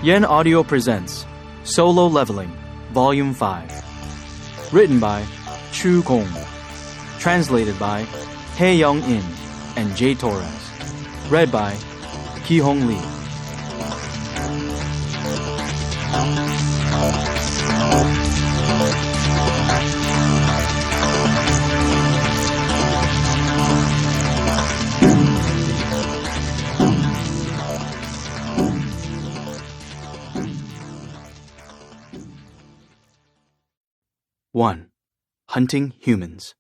Yen Audio presents Solo Leveling, Volume 5. Written by Chu Gong. Translated by Hae Young In and Jay Torres. Read by Ki Hong Lee. One. Hunting humans.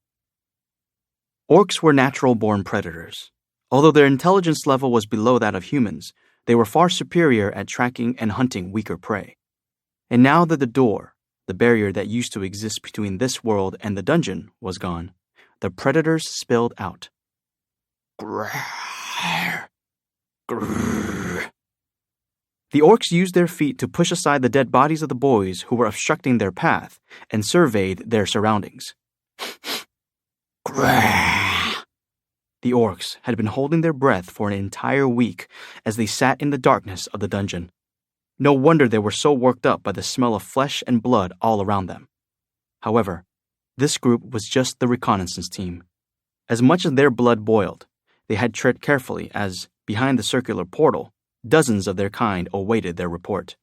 Orcs were natural-born predators. Although their intelligence level was below that of humans, they were far superior at tracking and hunting weaker prey. And now that the door, the barrier that used to exist between this world and the dungeon, was gone, the predators spilled out. Grrr. Grrr. The orcs used their feet to push aside the dead bodies of the boys who were obstructing their path and surveyed their surroundings. Grrr. The orcs had been holding their breath for an entire week as they sat in the darkness of the dungeon. No wonder they were so worked up by the smell of flesh and blood all around them. However, this group was just the reconnaissance team. As much as their blood boiled, they had tread carefully as, behind the circular portal, dozens of their kind awaited their report.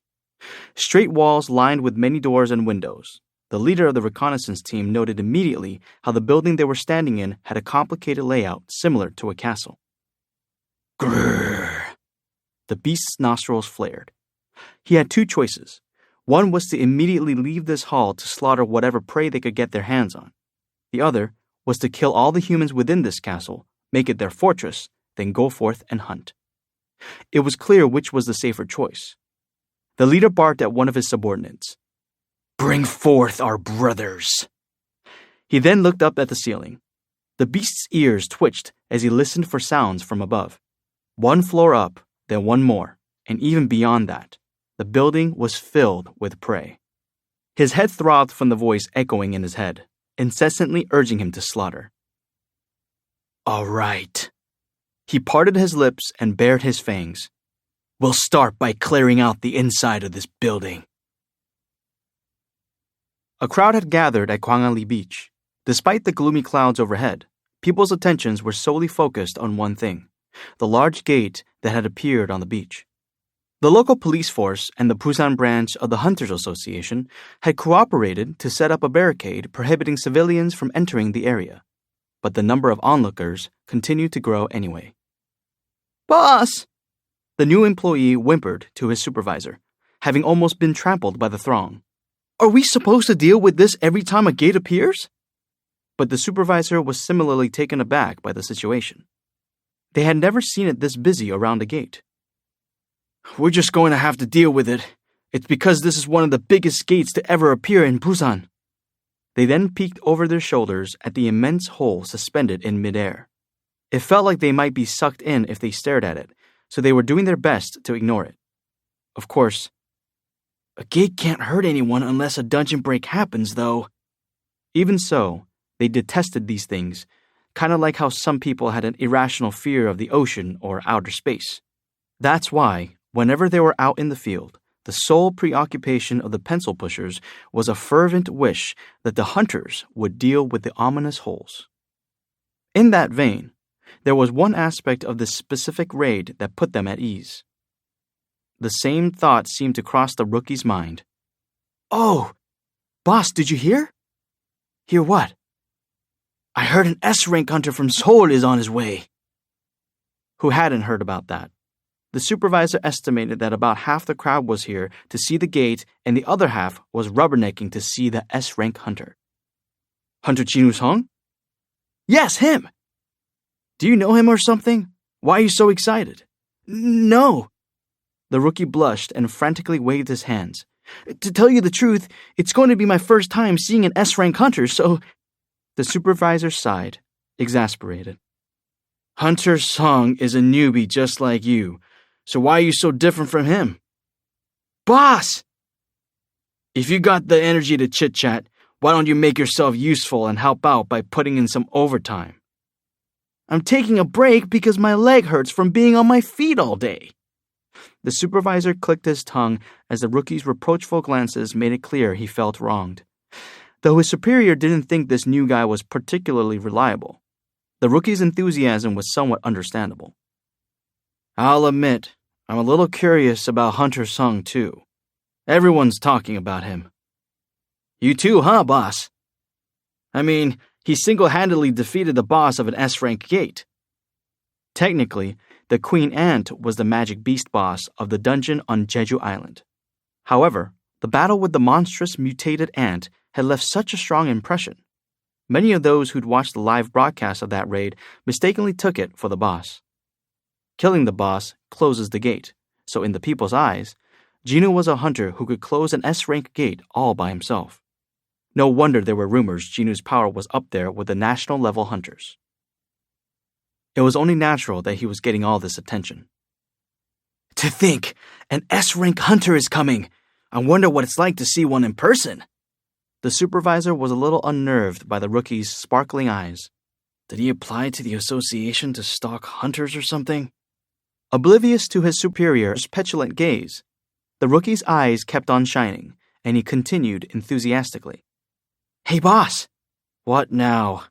Straight walls lined with many doors and windows. The leader of the reconnaissance team noted immediately how the building they were standing in had a complicated layout similar to a castle. Grrr! The beast's nostrils flared. He had two choices. One was to immediately leave this hall to slaughter whatever prey they could get their hands on. The other was to kill all the humans within this castle, make it their fortress, then go forth and hunt. It was clear which was the safer choice. The leader barked at one of his subordinates. "Bring forth our brothers." He then looked up at the ceiling. The beast's ears twitched as he listened for sounds from above. One floor up, then one more, and even beyond that, the building was filled with prey. His head throbbed from the voice echoing in his head, incessantly urging him to slaughter. "All right." He parted his lips and bared his fangs. "We'll start by clearing out the inside of this building." A crowd had gathered at Gwangali Beach. Despite the gloomy clouds overhead, people's attentions were solely focused on one thing, the large gate that had appeared on the beach. The local police force and the Busan branch of the Hunters Association had cooperated to set up a barricade prohibiting civilians from entering the area. But the number of onlookers continued to grow anyway. "Boss!" The new employee whimpered to his supervisor, having almost been trampled by the throng. "Are we supposed to deal with this every time a gate appears?" But the supervisor was similarly taken aback by the situation. They had never seen it this busy around a gate. "We're just going to have to deal with it. It's because this is one of the biggest gates to ever appear in Busan." They then peeked over their shoulders at the immense hole suspended in midair. It felt like they might be sucked in if they stared at it, so they were doing their best to ignore it. Of course, a gate can't hurt anyone unless a dungeon break happens, though. Even so, they detested these things, kind of like how some people had an irrational fear of the ocean or outer space. That's why, whenever they were out in the field, the sole preoccupation of the pencil pushers was a fervent wish that the hunters would deal with the ominous holes. In that vein, there was one aspect of this specific raid that put them at ease. The same thought seemed to cross the rookie's mind. "Oh, boss, did you hear?" "Hear what?" "I heard an S-rank hunter from Seoul is on his way." Who hadn't heard about that? The supervisor estimated that about half the crowd was here to see the gate and the other half was rubbernecking to see the S-rank hunter. "Hunter Jinwoo Sung?" "Yes, him!" "Do you know him or something? Why are you so excited?" "No." The rookie blushed and frantically waved his hands. "To tell you the truth, it's going to be my first time seeing an S-rank hunter, so..." The supervisor sighed, exasperated. "Hunter Sung is a newbie just like you. So why are you so different from him?" "Boss!" "If you got the energy to chit-chat, why don't you make yourself useful and help out by putting in some overtime?" "I'm taking a break because my leg hurts from being on my feet all day." The supervisor clicked his tongue as the rookie's reproachful glances made it clear he felt wronged. Though his superior didn't think this new guy was particularly reliable, the rookie's enthusiasm was somewhat understandable. I'll admit, I'm a little curious about Hunter Sung, too. Everyone's talking about him. You too, huh, boss? I mean, he single-handedly defeated the boss of an S-rank gate. Technically, the Queen Ant was the magic beast boss of the dungeon on Jeju Island. However, the battle with the monstrous mutated ant had left such a strong impression. Many of those who'd watched the live broadcast of that raid mistakenly took it for the boss. Killing the boss closes the gate, so in the people's eyes, Jinwoo was a hunter who could close an S-rank gate all by himself. No wonder there were rumors Jinwoo's power was up there with the national-level hunters. It was only natural that he was getting all this attention. To think, an S-rank hunter is coming! I wonder what it's like to see one in person. The supervisor was a little unnerved by the rookie's sparkling eyes. Did he apply to the association to stalk hunters or something? Oblivious to his superior's petulant gaze, the rookie's eyes kept on shining, and he continued enthusiastically. Hey, boss! What now?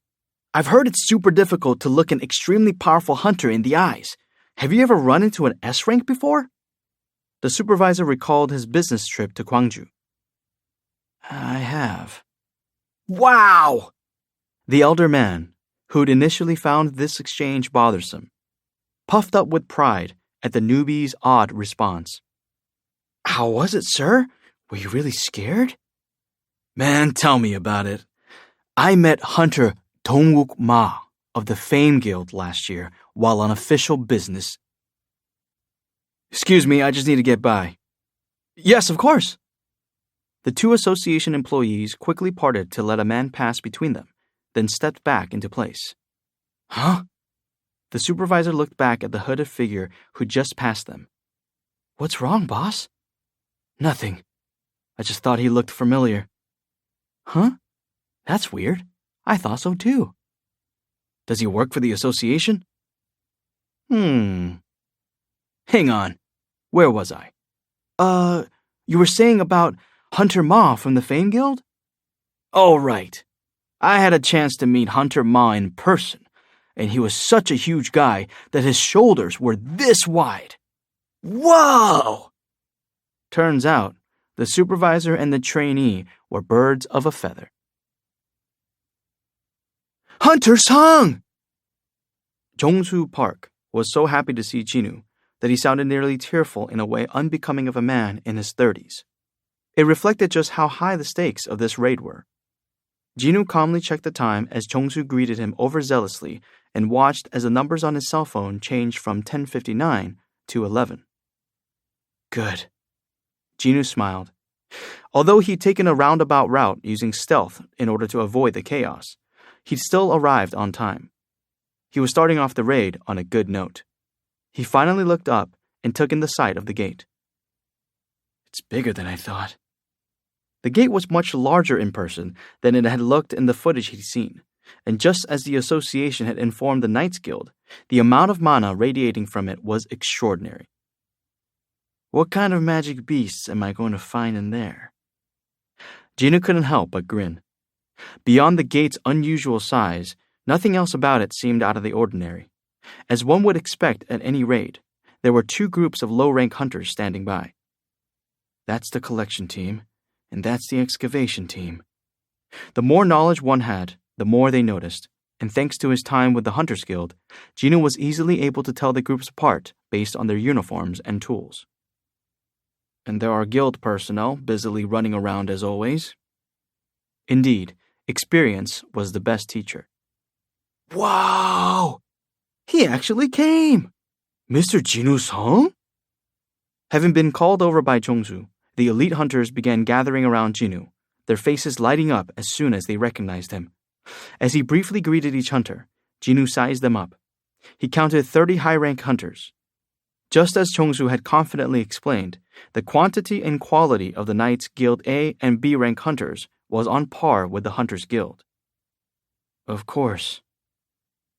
I've heard it's super difficult to look an extremely powerful hunter in the eyes. Have you ever run into an S-rank before? The supervisor recalled his business trip to Gwangju. I have. Wow! The elder man, who'd initially found this exchange bothersome, puffed up with pride at the newbie's odd response. How was it, sir? Were you really scared? Man, tell me about it. I met Hunter Dongwook Ma of the Fame Guild last year while on official business. Excuse me, I just need to get by. Yes, of course. The two association employees quickly parted to let a man pass between them, then stepped back into place. Huh? The supervisor looked back at the hooded figure who just passed them. What's wrong, boss? Nothing. I just thought he looked familiar. Huh? That's weird. I thought so too. Does he work for the association? Hang on. Where was I? You were saying about Hunter Ma from the Fame Guild? Oh, right. I had a chance to meet Hunter Ma in person, and he was such a huge guy that his shoulders were this wide. Whoa! Turns out, the supervisor and the trainee were birds of a feather. Hunter Sung! Jongsu Park was so happy to see Jinwoo that he sounded nearly tearful in a way unbecoming of a man in his 30s. It reflected just how high the stakes of this raid were. Jinwoo calmly checked the time as Jongsu greeted him overzealously and watched as the numbers on his cell phone changed from 10:59 to 11. Good. Jinwoo smiled. Although he'd taken a roundabout route using stealth in order to avoid the chaos, he'd still arrived on time. He was starting off the raid on a good note. He finally looked up and took in the sight of the gate. It's bigger than I thought. The gate was much larger in person than it had looked in the footage he'd seen, and just as the association had informed the Knights Guild, the amount of mana radiating from it was extraordinary. What kind of magic beasts am I going to find in there? Jinwoo couldn't help but grin. Beyond the gate's unusual size, nothing else about it seemed out of the ordinary. As one would expect at any raid, there were two groups of low-rank hunters standing by. That's the collection team, and that's the excavation team. The more knowledge one had, the more they noticed, and thanks to his time with the Hunters Guild, Jinwoo was easily able to tell the groups apart based on their uniforms and tools. And there are guild personnel busily running around as always. Indeed, experience was the best teacher. Wow! He actually came! Mr. Jinwoo Sung? Having been called over by Jongsu, the elite hunters began gathering around Jinwoo, their faces lighting up as soon as they recognized him. As he briefly greeted each hunter, Jinwoo sized them up. He counted 30 high-rank hunters. Just as Jongsu had confidently explained, the quantity and quality of the Knights Guild A and B rank hunters was on par with the Hunters Guild. Of course.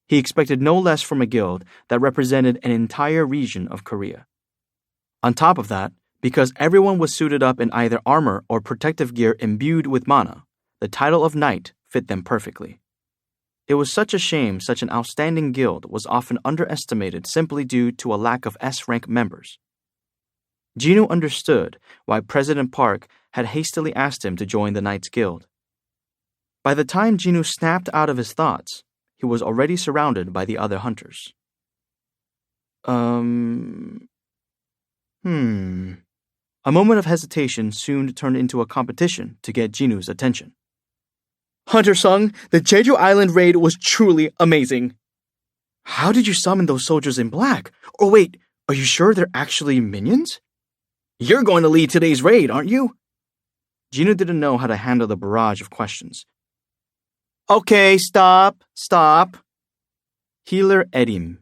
He expected no less from a guild that represented an entire region of Korea. On top of that, because everyone was suited up in either armor or protective gear imbued with mana, the title of knight fit them perfectly. It was such a shame such an outstanding guild was often underestimated simply due to a lack of S-rank members. Jinwoo understood why President Park had hastily asked him to join the Knights Guild. By the time Jinwoo snapped out of his thoughts, he was already surrounded by the other hunters. A moment of hesitation soon turned into a competition to get Jinwoo's attention. Hunter Sung, the Jeju Island raid was truly amazing. How did you summon those soldiers in black? Or wait, are you sure they're actually minions? You're going to lead today's raid, aren't you? Jinwoo didn't know how to handle the barrage of questions. Okay, stop. Healer Edim,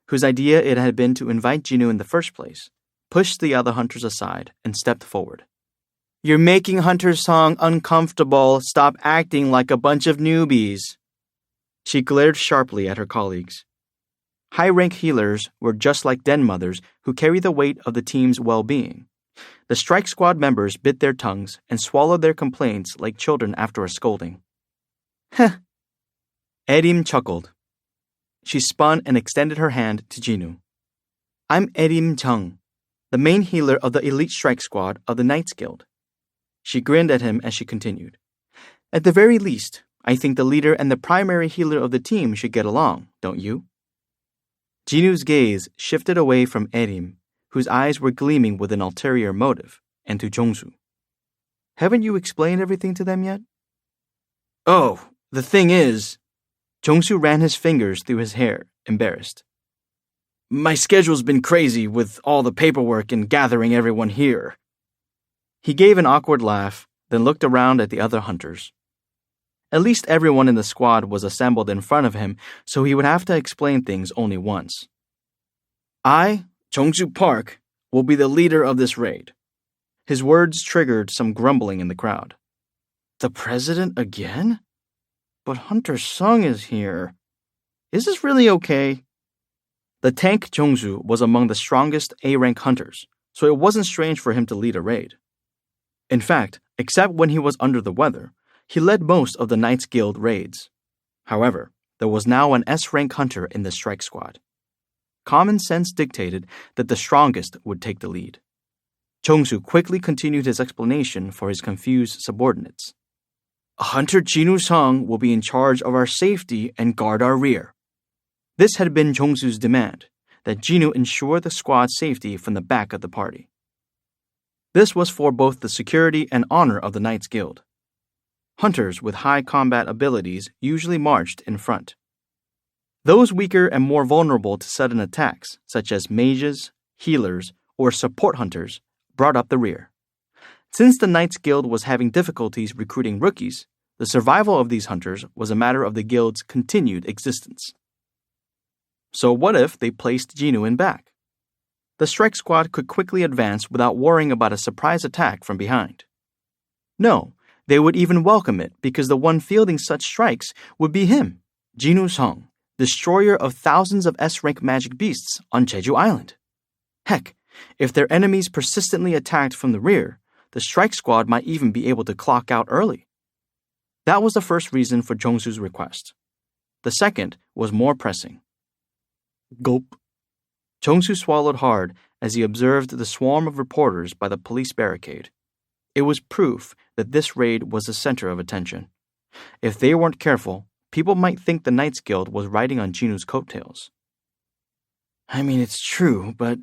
whose idea it had been to invite Jinwoo in the first place, pushed the other hunters aside and stepped forward. You're making Hunter Song uncomfortable. Stop acting like a bunch of newbies. She glared sharply at her colleagues. High-rank healers were just like den mothers who carry the weight of the team's well-being. The strike squad members bit their tongues and swallowed their complaints like children after a scolding. Heh. Edim chuckled. She spun and extended her hand to Jinwoo. I'm Edim Chung, the main healer of the elite strike squad of the Knights Guild. She grinned at him as she continued. At the very least, I think the leader and the primary healer of the team should get along, don't you? Jinwoo's gaze shifted away from Edim, whose eyes were gleaming with an ulterior motive, and to Jongsu. Haven't you explained everything to them yet? Oh, the thing is... Jongsu ran his fingers through his hair, embarrassed. My schedule's been crazy with all the paperwork and gathering everyone here. He gave an awkward laugh, then looked around at the other hunters. At least everyone in the squad was assembled in front of him, so he would have to explain things only once. I, Jongsu Park, will be the leader of this raid. His words triggered some grumbling in the crowd. The president again? But Hunter Sung is here. Is this really okay? The tank Jongsu was among the strongest A-rank hunters, so it wasn't strange for him to lead a raid. In fact, except when he was under the weather, he led most of the Knights Guild raids. However, there was now an S-rank hunter in the strike squad. Common sense dictated that the strongest would take the lead. Jongsu quickly continued his explanation for his confused subordinates. Hunter Jinwoo Sung will be in charge of our safety and guard our rear. This had been Jongsu's demand, that Jinwoo ensure the squad's safety from the back of the party. This was for both the security and honor of the Knights Guild. Hunters with high combat abilities usually marched in front. Those weaker and more vulnerable to sudden attacks, such as mages, healers, or support hunters, brought up the rear. Since the Knights Guild was having difficulties recruiting rookies, the survival of these hunters was a matter of the guild's continued existence. So what if they placed Jinwoo in back? The strike squad could quickly advance without worrying about a surprise attack from behind. No, they would even welcome it because the one fielding such strikes would be him, Jinwoo Sung, destroyer of thousands of S-rank magic beasts on Jeju Island. Heck, if their enemies persistently attacked from the rear, the strike squad might even be able to clock out early. That was the first reason for Jongsu's request. The second was more pressing. Gulp. Jongsu swallowed hard as he observed the swarm of reporters by the police barricade. It was proof that this raid was the center of attention. If they weren't careful, people might think the Knights Guild was riding on Jinwoo's coattails. I mean, it's true, but...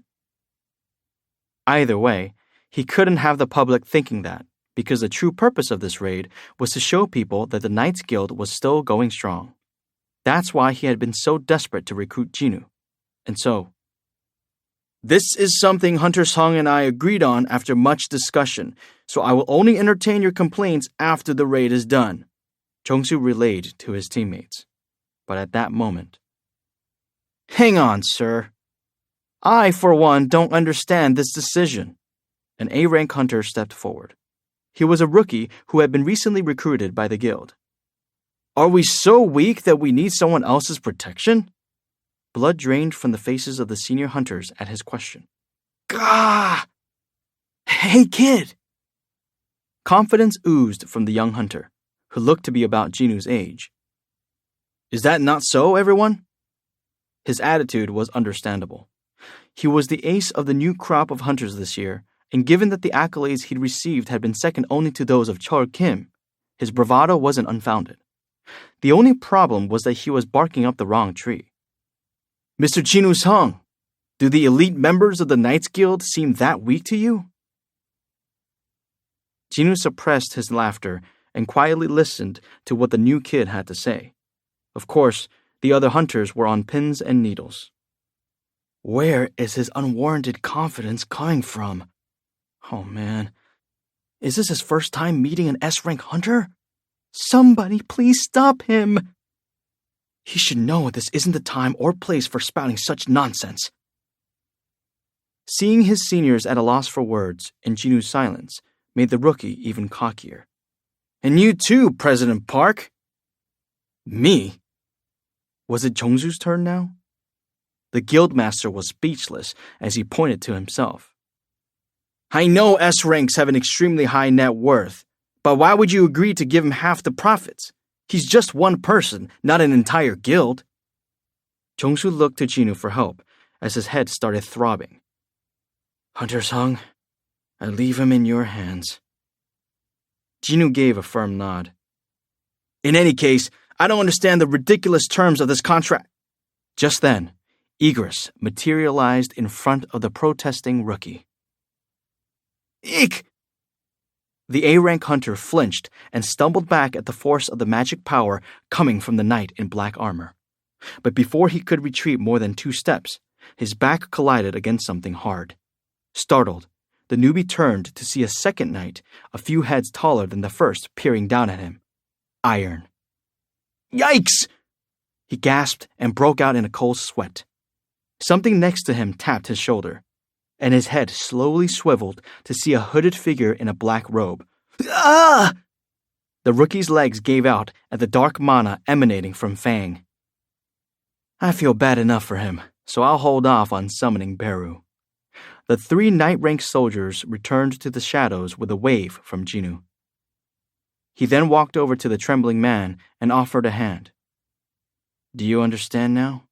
Either way, he couldn't have the public thinking that, because the true purpose of this raid was to show people that the Knights Guild was still going strong. That's why he had been so desperate to recruit Jinwoo. And so... This is something Hunter Sung and I agreed on after much discussion, so I will only entertain your complaints after the raid is done, Jongsu relayed to his teammates. But at that moment... Hang on, sir. I, for one, don't understand this decision. An A-rank hunter stepped forward. He was a rookie who had been recently recruited by the guild. Are we so weak that we need someone else's protection? Blood drained from the faces of the senior hunters at his question. Gah! Hey, kid! Confidence oozed from the young hunter, who looked to be about Jinu's age. Is that not so, everyone? His attitude was understandable. He was the ace of the new crop of hunters this year, and given that the accolades he'd received had been second only to those of Cheol Kim, his bravado wasn't unfounded. The only problem was that he was barking up the wrong tree. Mr. Jinu Sung, do the elite members of the Knights Guild seem that weak to you? Jinu suppressed his laughter and quietly listened to what the new kid had to say. Of course, the other hunters were on pins and needles. Where is his unwarranted confidence coming from? Oh man, is this his first time meeting an S-rank hunter? Somebody please stop him! He should know this isn't the time or place for spouting such nonsense. Seeing his seniors at a loss for words and Jinu's silence made the rookie even cockier. And you too, President Park. Me? Was it Jongsu's turn now? The guildmaster was speechless as he pointed to himself. I know S ranks have an extremely high net worth, but why would you agree to give him half the profits? He's just one person, not an entire guild. Jongsu looked to Jinu for help as his head started throbbing. Hunter Sung, I leave him in your hands. Jinu gave a firm nod. In any case, I don't understand the ridiculous terms of this contract. Just then, Egress materialized in front of the protesting rookie. Eek! The A-rank hunter flinched and stumbled back at the force of the magic power coming from the knight in black armor. But before he could retreat more than 2 steps, his back collided against something hard. Startled, the newbie turned to see a second knight, a few heads taller than the first, peering down at him. Iron. Yikes! He gasped and broke out in a cold sweat. Something next to him tapped his shoulder, and his head slowly swiveled to see a hooded figure in a black robe. Ah! The rookie's legs gave out at the dark mana emanating from Fang. I feel bad enough for him, so I'll hold off on summoning Beru. The 3 knight-rank soldiers returned to the shadows with a wave from Jinu. He then walked over to the trembling man and offered a hand. Do you understand now?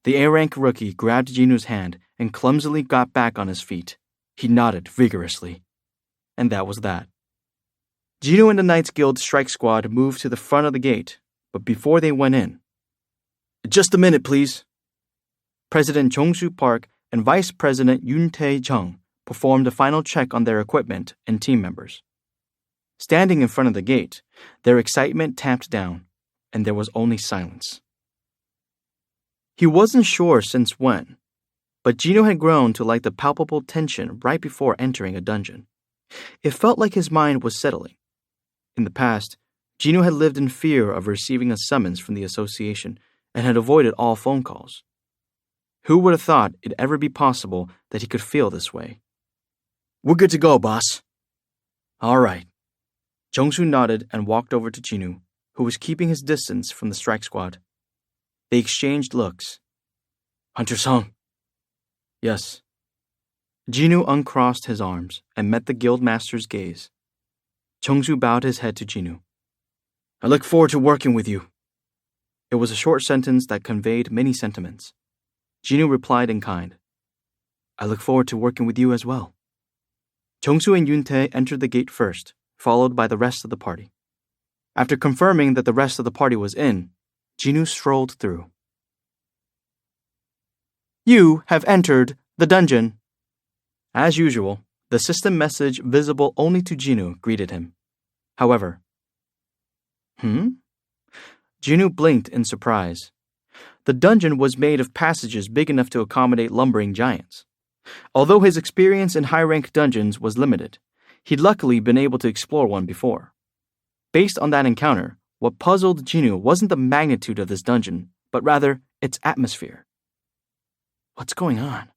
The A-rank rookie grabbed Jinu's hand and clumsily got back on his feet. He nodded vigorously. And that was that. Jinu and the Knights Guild strike squad moved to the front of the gate, but before they went in... Just a minute, please. President Jongsu Park and Vice President Yoon Tae-jung performed a final check on their equipment and team members. Standing in front of the gate, their excitement tamped down, and there was only silence. He wasn't sure since when, but Jinu had grown to like the palpable tension right before entering a dungeon. It felt like his mind was settling. In the past, Jinu had lived in fear of receiving a summons from the association and had avoided all phone calls. Who would have thought it'd ever be possible that he could feel this way? We're good to go, boss. All right. Jongsu nodded and walked over to Jinu, who was keeping his distance from the strike squad. They exchanged looks. Hunter Sung. Yes. Jinu uncrossed his arms and met the guildmaster's gaze. Jongsu bowed his head to Jinu. I look forward to working with you. It was a short sentence that conveyed many sentiments. Jinu replied in kind. I look forward to working with you as well. Jongsu and Yoon-tae entered the gate first, followed by the rest of the party. After confirming that the rest of the party was in, Jinu strolled through. You have entered the dungeon. As usual, the system message visible only to Jinu greeted him. However, Jinu blinked in surprise. The dungeon was made of passages big enough to accommodate lumbering giants. Although his experience in high-rank dungeons was limited, he'd luckily been able to explore one before. Based on that encounter, what puzzled Jinu wasn't the magnitude of this dungeon, but rather its atmosphere. What's going on?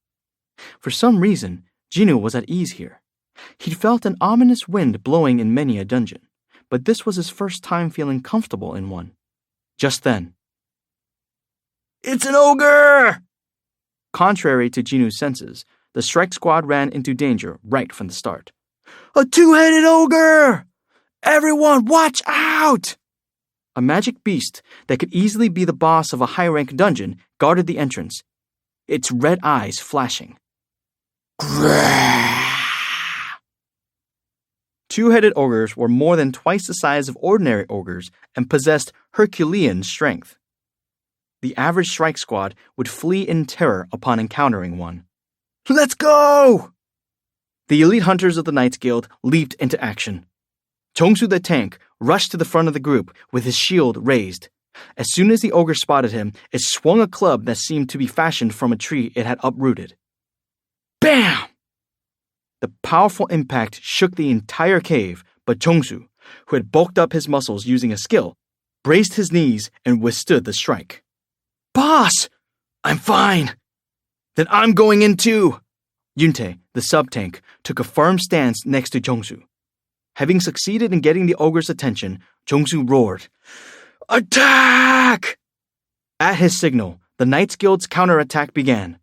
For some reason, Jinu was at ease here. He'd felt an ominous wind blowing in many a dungeon, but this was his first time feeling comfortable in one. Just then, it's an ogre! Contrary to Jinu's senses, the strike squad ran into danger right from the start. "A two-headed ogre! Everyone, watch out!" A magic beast that could easily be the boss of a high-rank dungeon guarded the entrance, its red eyes flashing. Two-headed ogres were more than twice the size of ordinary ogres and possessed Herculean strength. The average strike squad would flee in terror upon encountering one. "Let's go!" The elite hunters of the Knights Guild leaped into action. Chongsu the tank rushed to the front of the group with his shield raised. As soon as the ogre spotted him, it swung a club that seemed to be fashioned from a tree it had uprooted. Bam! The powerful impact shook the entire cave, but Chongsu, who had bulked up his muscles using a skill, braced his knees and withstood the strike. "Boss! I'm fine!" "Then I'm going in too!" Yuntae, the sub-tank, took a firm stance next to Chongsu. Having succeeded in getting the ogre's attention, Chongsu roared, "Attack!" At his signal, the Knights Guild's counterattack began.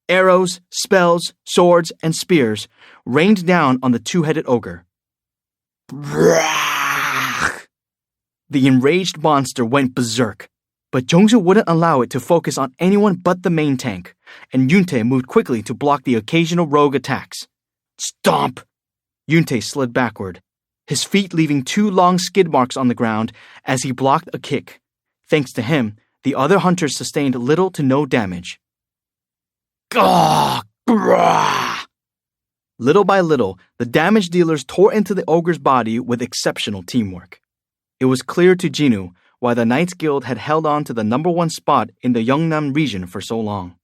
Arrows, spells, swords, and spears rained down on the two-headed ogre. The enraged monster went berserk, but Chongsu wouldn't allow it to focus on anyone but the main tank, and Yuntae moved quickly to block the occasional rogue attacks. Stomp! Yuntae slid backward, his feet leaving 2 long skid marks on the ground as he blocked a kick. Thanks to him, the other hunters sustained little to no damage. Little by little, the damage dealers tore into the ogre's body with exceptional teamwork. It was clear to Jinwoo why the Knights Guild had held on to the #1 spot in the Yeongnam region for so long.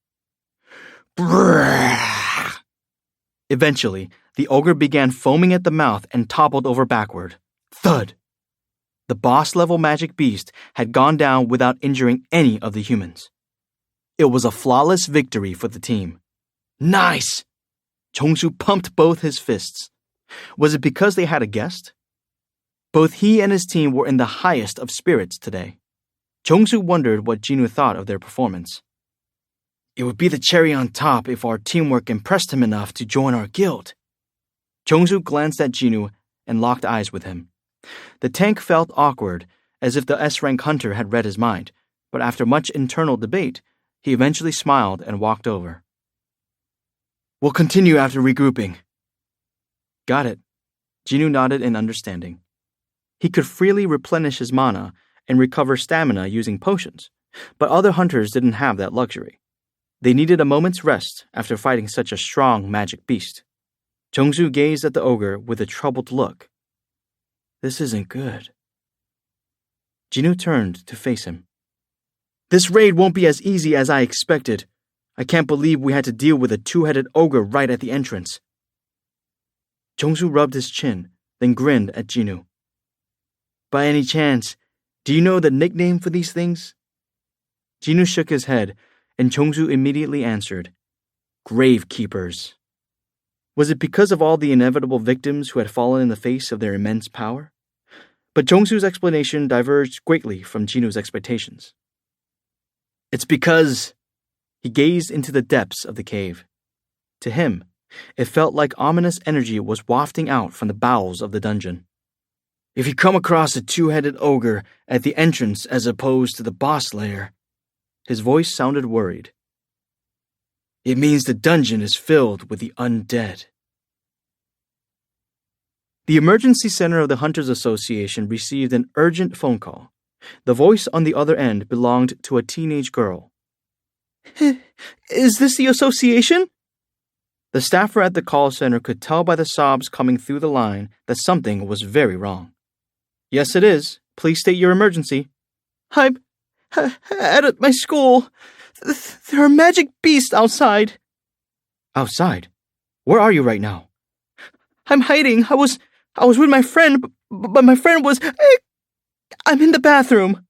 Eventually, the ogre began foaming at the mouth and toppled over backward. Thud! The boss-level magic beast had gone down without injuring any of the humans. It was a flawless victory for the team. Nice! Chongsu pumped both his fists. Was it because they had a guest? Both he and his team were in the highest of spirits today. Chongsu wondered what Jinwoo thought of their performance. It would be the cherry on top if our teamwork impressed him enough to join our guild. Chongsu glanced at Jinwoo and locked eyes with him. The tank felt awkward, as if the S-rank hunter had read his mind, but after much internal debate, he eventually smiled and walked over. We'll continue after regrouping. Got it. Jinwoo nodded in understanding. He could freely replenish his mana and recover stamina using potions, but other hunters didn't have that luxury. They needed a moment's rest after fighting such a strong magic beast. Chongsu gazed at the ogre with a troubled look. This isn't good. Jinwoo turned to face him. This raid won't be as easy as I expected. I can't believe we had to deal with a two-headed ogre right at the entrance. Chongsu rubbed his chin, then grinned at Jinwoo. By any chance, do you know the nickname for these things? Jinwoo shook his head, and Chongsu immediately answered, Gravekeepers. Was it because of all the inevitable victims who had fallen in the face of their immense power? But Chongsu's explanation diverged greatly from Jinwoo's expectations. It's because he gazed into the depths of the cave. To him, it felt like ominous energy was wafting out from the bowels of the dungeon. If you come across a two-headed ogre at the entrance as opposed to the boss lair, his voice sounded worried. It means the dungeon is filled with the undead. The emergency center of the Hunters Association received an urgent phone call. The voice on the other end belonged to a teenage girl. Is this the association? The staffer at the call center could tell by the sobs coming through the line that something was very wrong. Yes, it is. Please state your emergency. I'm at my school. There are magic beasts outside. Outside? Where are you right now? I'm hiding. I was with my friend, but my friend was... I'm in the bathroom.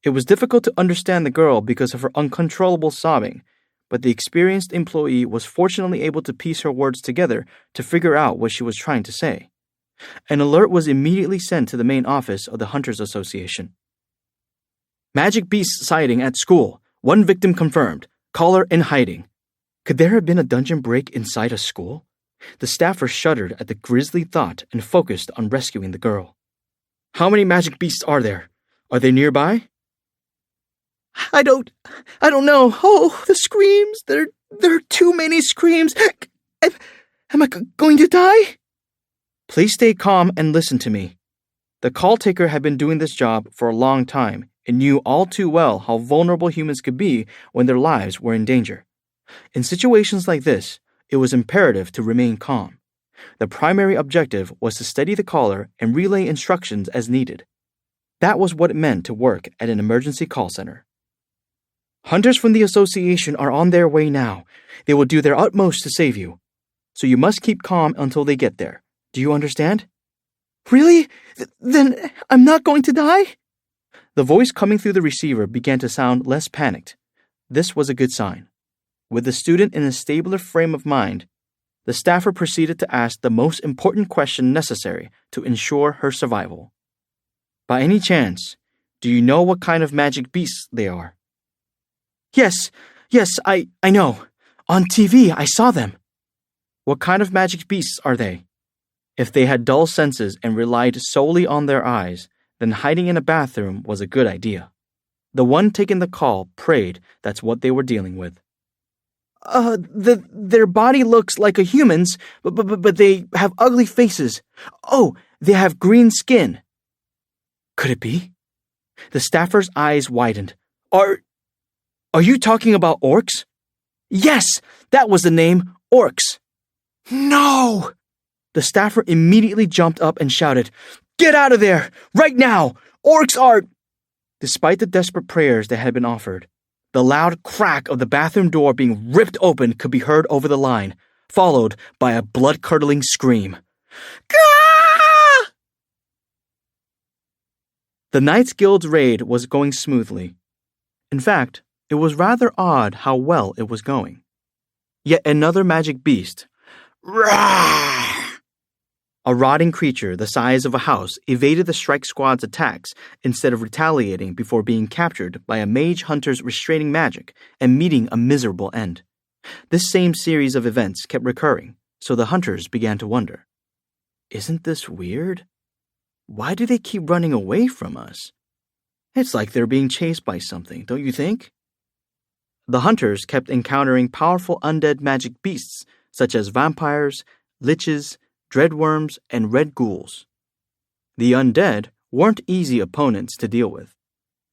It was difficult to understand the girl because of her uncontrollable sobbing, but the experienced employee was fortunately able to piece her words together to figure out what she was trying to say. An alert was immediately sent to the main office of the Hunters Association. Magic beast sighting at school. 1 victim confirmed. Caller in hiding. Could there have been a dungeon break inside a school? The staffer shuddered at the grisly thought and focused on rescuing the girl. How many magic beasts are there? Are they nearby? I don't know. Oh, the screams. There are too many screams. Am I going to die? Please stay calm and listen to me. The call taker had been doing this job for a long time and knew all too well how vulnerable humans could be when their lives were in danger. In situations like this, it was imperative to remain calm. The primary objective was to steady the caller and relay instructions as needed. That was what it meant to work at an emergency call center. Hunters from the association are on their way now. They will do their utmost to save you. So you must keep calm until they get there. Do you understand? Really? Then I'm not going to die? The voice coming through the receiver began to sound less panicked. This was a good sign. With the student in a stabler frame of mind, the staffer proceeded to ask the most important question necessary to ensure her survival. By any chance, do you know what kind of magic beasts they are? Yes, I know. On TV, I saw them. What kind of magic beasts are they? If they had dull senses and relied solely on their eyes, then hiding in a bathroom was a good idea. The one taking the call prayed that's what they were dealing with. Their body looks like a human's, but they have ugly faces. Oh, they have green skin. Could it be? The staffer's eyes widened. Are you talking about orcs? Yes, that was the name, orcs. No! The staffer immediately jumped up and shouted, Get out of there! Right now! Orcs are... Despite the desperate prayers that had been offered, the loud crack of the bathroom door being ripped open could be heard over the line, followed by a blood-curdling scream. Gah! The Knights Guild's raid was going smoothly. In fact, it was rather odd how well it was going. Yet another magic beast, a rotting creature the size of a house, evaded the strike squad's attacks instead of retaliating before being captured by a mage hunter's restraining magic and meeting a miserable end. This same series of events kept recurring, so the hunters began to wonder, isn't this weird? Why do they keep running away from us? It's like they're being chased by something, don't you think? The hunters kept encountering powerful undead magic beasts such as vampires, liches, dreadworms, and red ghouls. The undead weren't easy opponents to deal with.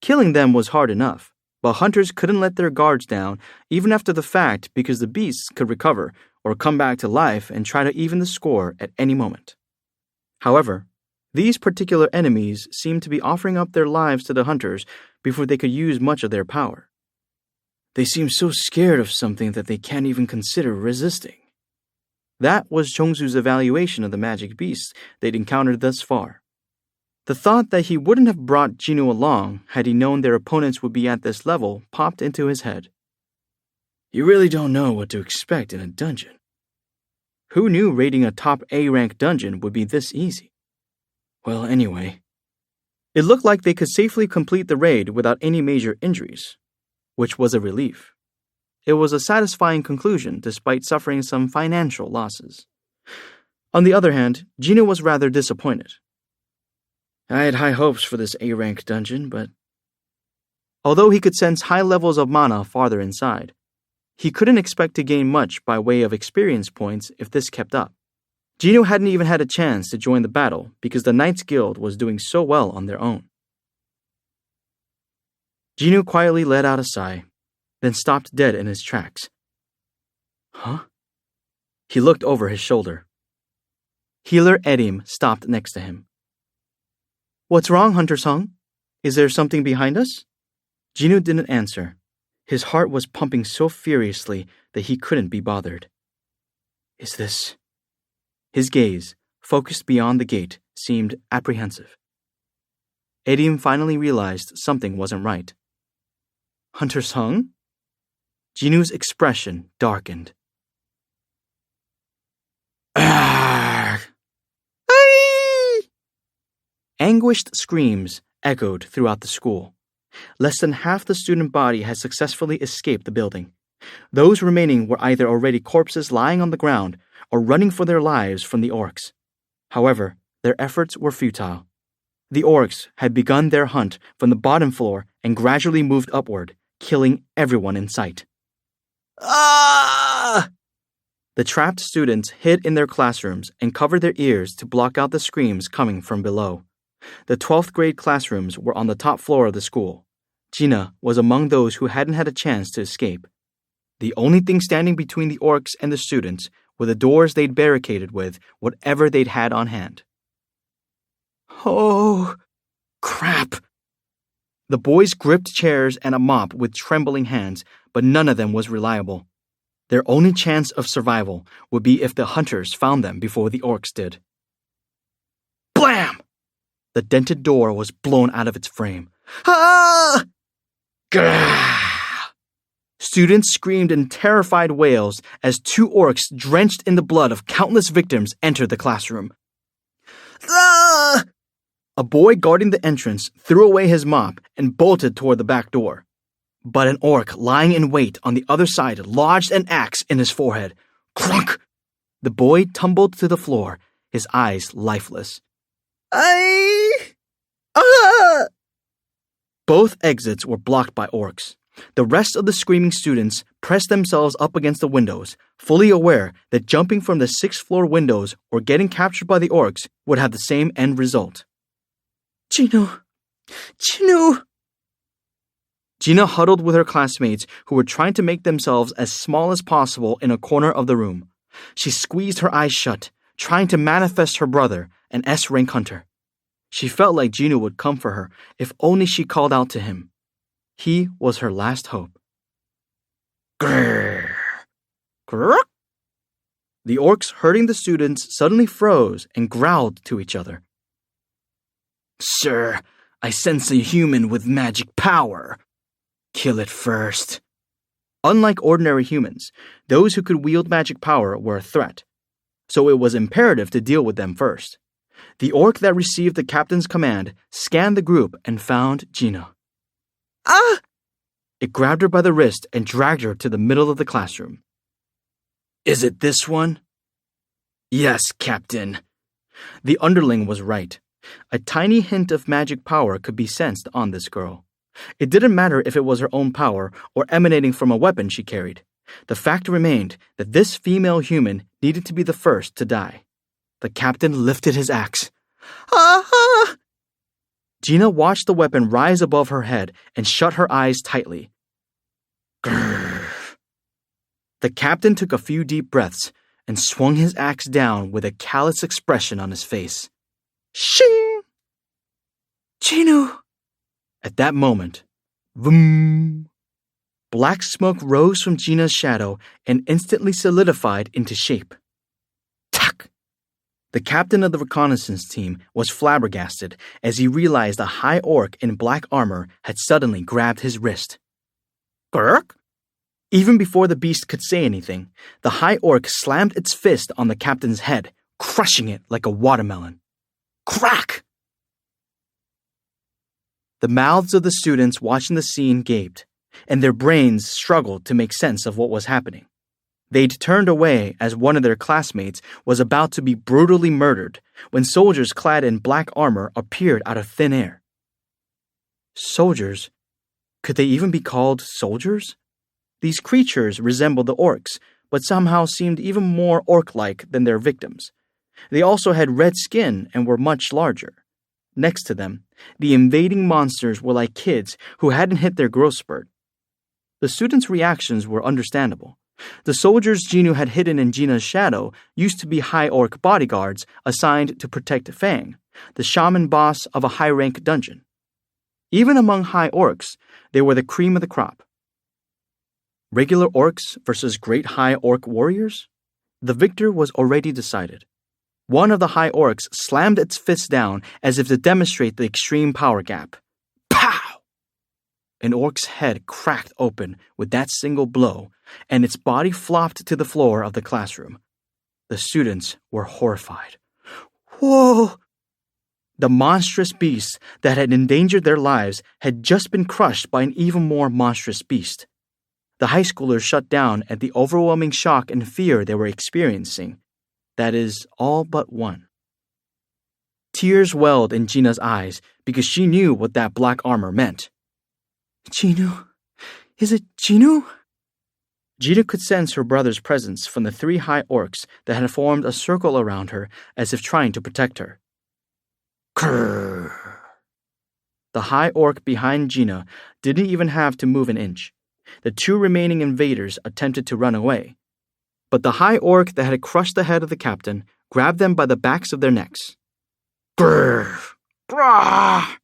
Killing them was hard enough, but hunters couldn't let their guards down even after the fact because the beasts could recover or come back to life and try to even the score at any moment. However, these particular enemies seemed to be offering up their lives to the hunters before they could use much of their power. They seem so scared of something that they can't even consider resisting. That was Chongsu's evaluation of the magic beasts they'd encountered thus far. The thought that he wouldn't have brought Jinwoo along had he known their opponents would be at this level popped into his head. You really don't know what to expect in a dungeon. Who knew raiding a top A-rank dungeon would be this easy? Well, anyway, it looked like they could safely complete the raid without any major injuries, which was a relief. It was a satisfying conclusion despite suffering some financial losses. On the other hand, Jinwoo was rather disappointed. I had high hopes for this A-rank dungeon, but... Although he could sense high levels of mana farther inside, he couldn't expect to gain much by way of experience points if this kept up. Jinwoo hadn't even had a chance to join the battle because the Knights Guild was doing so well on their own. Jinwoo quietly let out a sigh, then stopped dead in his tracks. Huh? He looked over his shoulder. Healer Edim stopped next to him. What's wrong, Hunter Sung? Is there something behind us? Jinwoo didn't answer. His heart was pumping so furiously that he couldn't be bothered. Is this... His gaze, focused beyond the gate, seemed apprehensive. Edim finally realized something wasn't right. Hunter Sung? Jinwoo's expression darkened. Anguished screams echoed throughout the school. Less than half the student body had successfully escaped the building, Those remaining were either already corpses lying on the ground or running for their lives from the orcs. However, their efforts were futile. The orcs had begun their hunt from the bottom floor and gradually moved upward, killing everyone in sight. Ah! The trapped students hid in their classrooms and covered their ears to block out the screams coming from below. The 12th grade classrooms were on the top floor of the school. Gina was among those who hadn't had a chance to escape. The only thing standing between the orcs and the students were the doors they'd barricaded with whatever they'd had on hand. Oh, crap! The boys gripped chairs and a mop with trembling hands, but none of them was reliable. Their only chance of survival would be if the hunters found them before the orcs did. Blam! The dented door was blown out of its frame. Ah! Grrr! Students screamed in terrified wails as 2 orcs drenched in the blood of countless victims entered the classroom. Ah! A boy guarding the entrance threw away his mop and bolted toward the back door. But an orc lying in wait on the other side lodged an axe in his forehead. Crunk! The boy tumbled to the floor, his eyes lifeless. Both exits were blocked by orcs. The rest of the screaming students pressed themselves up against the windows, fully aware that jumping from the 6th floor windows or getting captured by the orcs would have the same end result. Gino! Gina huddled with her classmates who were trying to make themselves as small as possible in a corner of the room. She squeezed her eyes shut, trying to manifest her brother, an S-rank hunter. She felt like Gino would come for her if only she called out to him. He was her last hope. Grrr! Grrr! The orcs herding the students suddenly froze and growled to each other. Sir, I sense a human with magic power. Kill it first. Unlike ordinary humans, those who could wield magic power were a threat, so it was imperative to deal with them first. The orc that received the captain's command scanned the group and found Gina. Ah! It grabbed her by the wrist and dragged her to the middle of the classroom. Is it this one? Yes, Captain. The underling was right. A tiny hint of magic power could be sensed on this girl. It didn't matter if it was her own power or emanating from a weapon she carried. The fact remained that this female human needed to be the first to die. The captain lifted his axe. Ah! Gina watched the weapon rise above her head and shut her eyes tightly. Grrr. The captain took a few deep breaths and swung his axe down with a callous expression on his face. Shing! Gino! At that moment, vroom! Black smoke rose from Gina's shadow and instantly solidified into shape. Tuck! The captain of the reconnaissance team was flabbergasted as he realized a high orc in black armor had suddenly grabbed his wrist. Grrk! Even before the beast could say anything, the high orc slammed its fist on the captain's head, crushing it like a watermelon. Crack! The mouths of the students watching the scene gaped, and their brains struggled to make sense of what was happening. They'd turned away as one of their classmates was about to be brutally murdered when soldiers clad in black armor appeared out of thin air. Soldiers? Could they even be called soldiers? These creatures resembled the orcs, but somehow seemed even more orc-like than their victims. They also had red skin and were much larger. Next to them, the invading monsters were like kids who hadn't hit their growth spurt. The students' reactions were understandable. The soldiers Gino had hidden in Gina's shadow used to be high orc bodyguards assigned to protect Fang, the shaman boss of a high-rank dungeon. Even among high orcs, they were the cream of the crop. Regular orcs versus great high orc warriors? The victor was already decided. One of the high orcs slammed its fist down as if to demonstrate the extreme power gap. Pow! An orc's head cracked open with that single blow, and its body flopped to the floor of the classroom. The students were horrified. Whoa! The monstrous beast that had endangered their lives had just been crushed by an even more monstrous beast. The high schoolers shut down at the overwhelming shock and fear they were experiencing. That is, all but one. Tears welled in Gina's eyes because she knew what that black armor meant. Jinu? Is it Jinu? Gina could sense her brother's presence from the three high orcs that had formed a circle around her as if trying to protect her. Krrr. The high orc behind Gina didn't even have to move an inch. The two remaining invaders attempted to run away, but the high orc that had crushed the head of the captain grabbed them by the backs of their necks. Grrr! Grrr!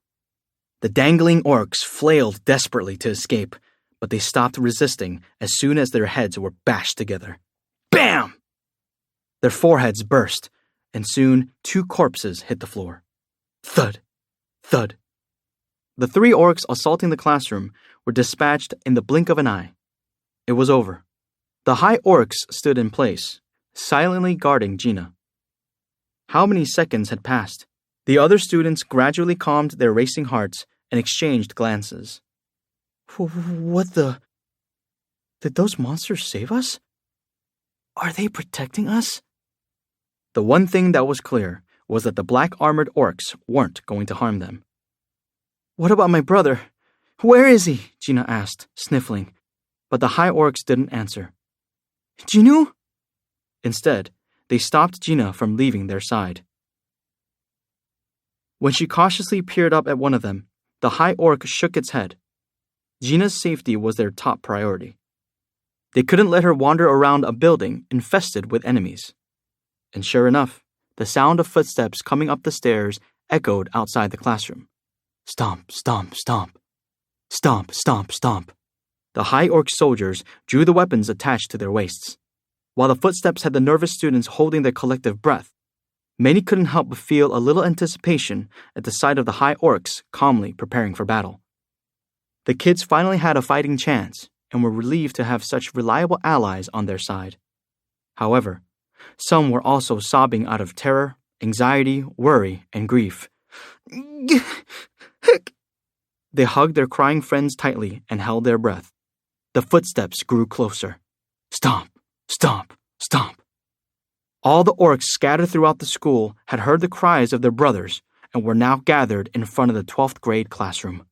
The dangling orcs flailed desperately to escape, but they stopped resisting as soon as their heads were bashed together. Bam! Their foreheads burst, and soon 2 corpses hit the floor. Thud! Thud! The 3 orcs assaulting the classroom were dispatched in the blink of an eye. It was over. The high orcs stood in place, silently guarding Gina. How many seconds had passed? The other students gradually calmed their racing hearts and exchanged glances. What the? Did those monsters save us? Are they protecting us? The one thing that was clear was that the black-armored orcs weren't going to harm them. What about my brother? Where is he? Gina asked, sniffling. But the high orcs didn't answer. Jinu? Instead, they stopped Gina from leaving their side. When she cautiously peered up at one of them, the high orc shook its head. Gina's safety was their top priority. They couldn't let her wander around a building infested with enemies. And sure enough, the sound of footsteps coming up the stairs echoed outside the classroom. Stomp, stomp, stomp. Stomp, stomp, stomp. The high orc soldiers drew the weapons attached to their waists. While the footsteps had the nervous students holding their collective breath, many couldn't help but feel a little anticipation at the sight of the high orcs calmly preparing for battle. The kids finally had a fighting chance and were relieved to have such reliable allies on their side. However, some were also sobbing out of terror, anxiety, worry, and grief. They hugged their crying friends tightly and held their breath. The footsteps grew closer. Stomp, stomp, stomp. All the orcs scattered throughout the school had heard the cries of their brothers and were now gathered in front of the 12th grade classroom.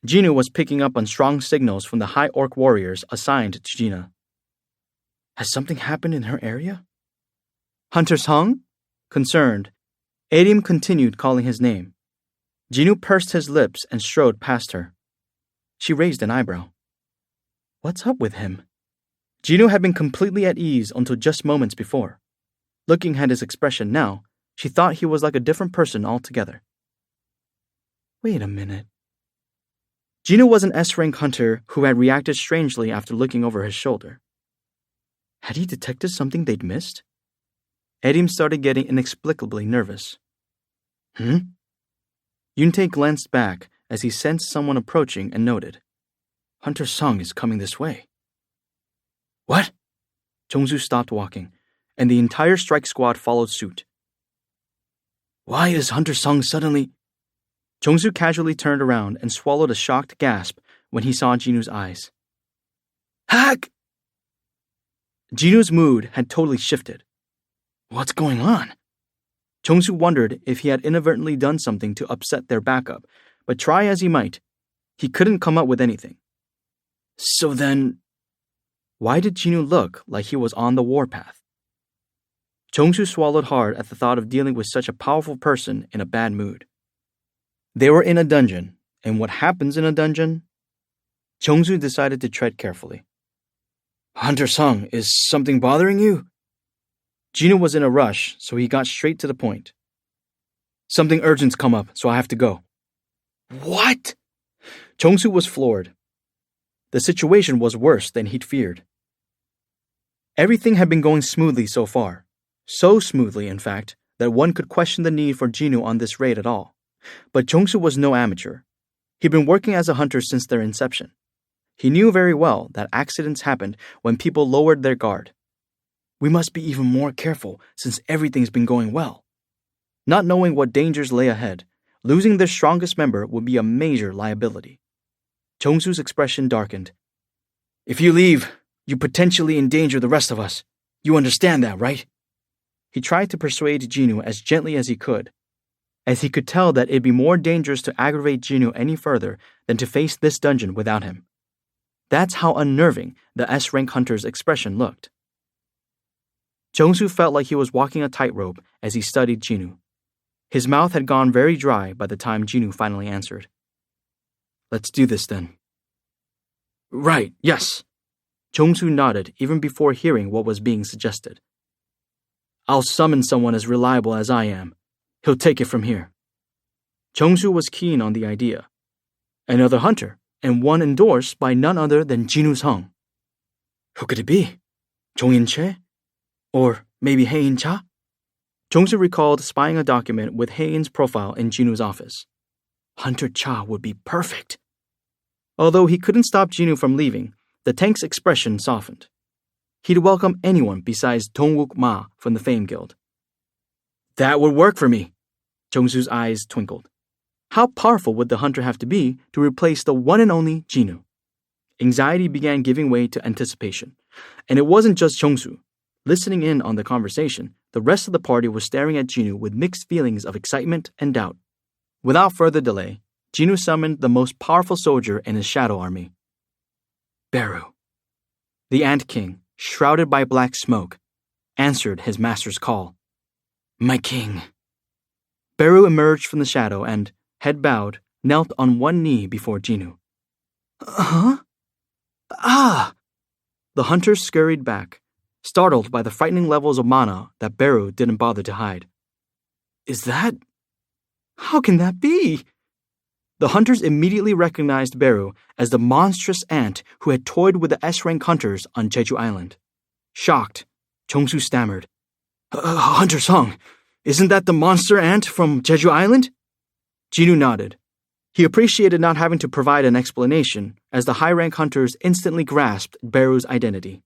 Jinu was picking up on strong signals from the high orc warriors assigned to Gina. Has something happened in her area? Hunter Sung? Concerned, Adim continued calling his name. Jinu pursed his lips and strode past her. She raised an eyebrow. What's up with him? Jinu had been completely at ease until just moments before. Looking at his expression now, she thought he was like a different person altogether. Wait a minute. Jinu was an S-rank hunter who had reacted strangely after looking over his shoulder. Had he detected something they'd missed? Edim started getting inexplicably nervous. Yuntei glanced back as he sensed someone approaching and noted. Hunter Sung is coming this way. What? Jongsu stopped walking, and the entire strike squad followed suit. Why is Hunter Sung suddenly... Jongsu casually turned around and swallowed a shocked gasp when he saw Jinu's eyes. Hack! Jinu's mood had totally shifted. What's going on? Jongsu wondered if he had inadvertently done something to upset their backup, but try as he might, he couldn't come up with anything. So then... Why did Jinu look like he was on the warpath? Jongsu swallowed hard at the thought of dealing with such a powerful person in a bad mood. They were in a dungeon, and what happens in a dungeon? Jongsu decided to tread carefully. Hunter Sung, is something bothering you? Jinu was in a rush, so he got straight to the point. Something urgent's come up, so I have to go. What? Jongsu was floored. The situation was worse than he'd feared. Everything had been going smoothly so far. So smoothly, in fact, that one could question the need for Jinu on this raid at all. But Jongsu was no amateur. He'd been working as a hunter since their inception. He knew very well that accidents happened when people lowered their guard. We must be even more careful since everything's been going well. Not knowing what dangers lay ahead, losing their strongest member would be a major liability. Chongsu's expression darkened. If you leave, you potentially endanger the rest of us. You understand that, right? He tried to persuade Jinwoo as gently as he could, as he could tell that it'd be more dangerous to aggravate Jinwoo any further than to face this dungeon without him. That's how unnerving the S-rank hunter's expression looked. Chongsu felt like he was walking a tightrope as he studied Jinwoo. His mouth had gone very dry by the time Jinwoo finally answered. Let's do this then. Right, yes. Chongsu nodded even before hearing what was being suggested. I'll summon someone as reliable as I am. He'll take it from here. Chongsu was keen on the idea. Another hunter, and one endorsed by none other than Jinwoo's Hong. Who could it be? Jong In-che? Or maybe Hae In-cha? Chongsu recalled spying a document with Hae In's profile in Jinwoo's office. Hunter Cha would be perfect. Although he couldn't stop Jinwoo from leaving, the tank's expression softened. He'd welcome anyone besides Dongwook Ma from the Fame Guild. That would work for me. Chongsu's eyes twinkled. How powerful would the hunter have to be to replace the one and only Jinwoo? Anxiety began giving way to anticipation. And it wasn't just Chongsu. Listening in on the conversation, the rest of the party was staring at Jinwoo with mixed feelings of excitement and doubt. Without further delay, Jinwoo summoned the most powerful soldier in his shadow army. Beru. The Ant King, shrouded by black smoke, answered his master's call. My king. Beru emerged from the shadow and, head bowed, knelt on one knee before Jinwoo. Huh? Ah! The hunters scurried back, startled by the frightening levels of mana that Beru didn't bother to hide. Is that... How can that be? The hunters immediately recognized Beru as the monstrous ant who had toyed with the S-rank hunters on Jeju Island. Shocked, Chongsu stammered. Hunter Song, isn't that the monster ant from Jeju Island? Jinwoo nodded. He appreciated not having to provide an explanation, as the high-rank hunters instantly grasped Beru's identity.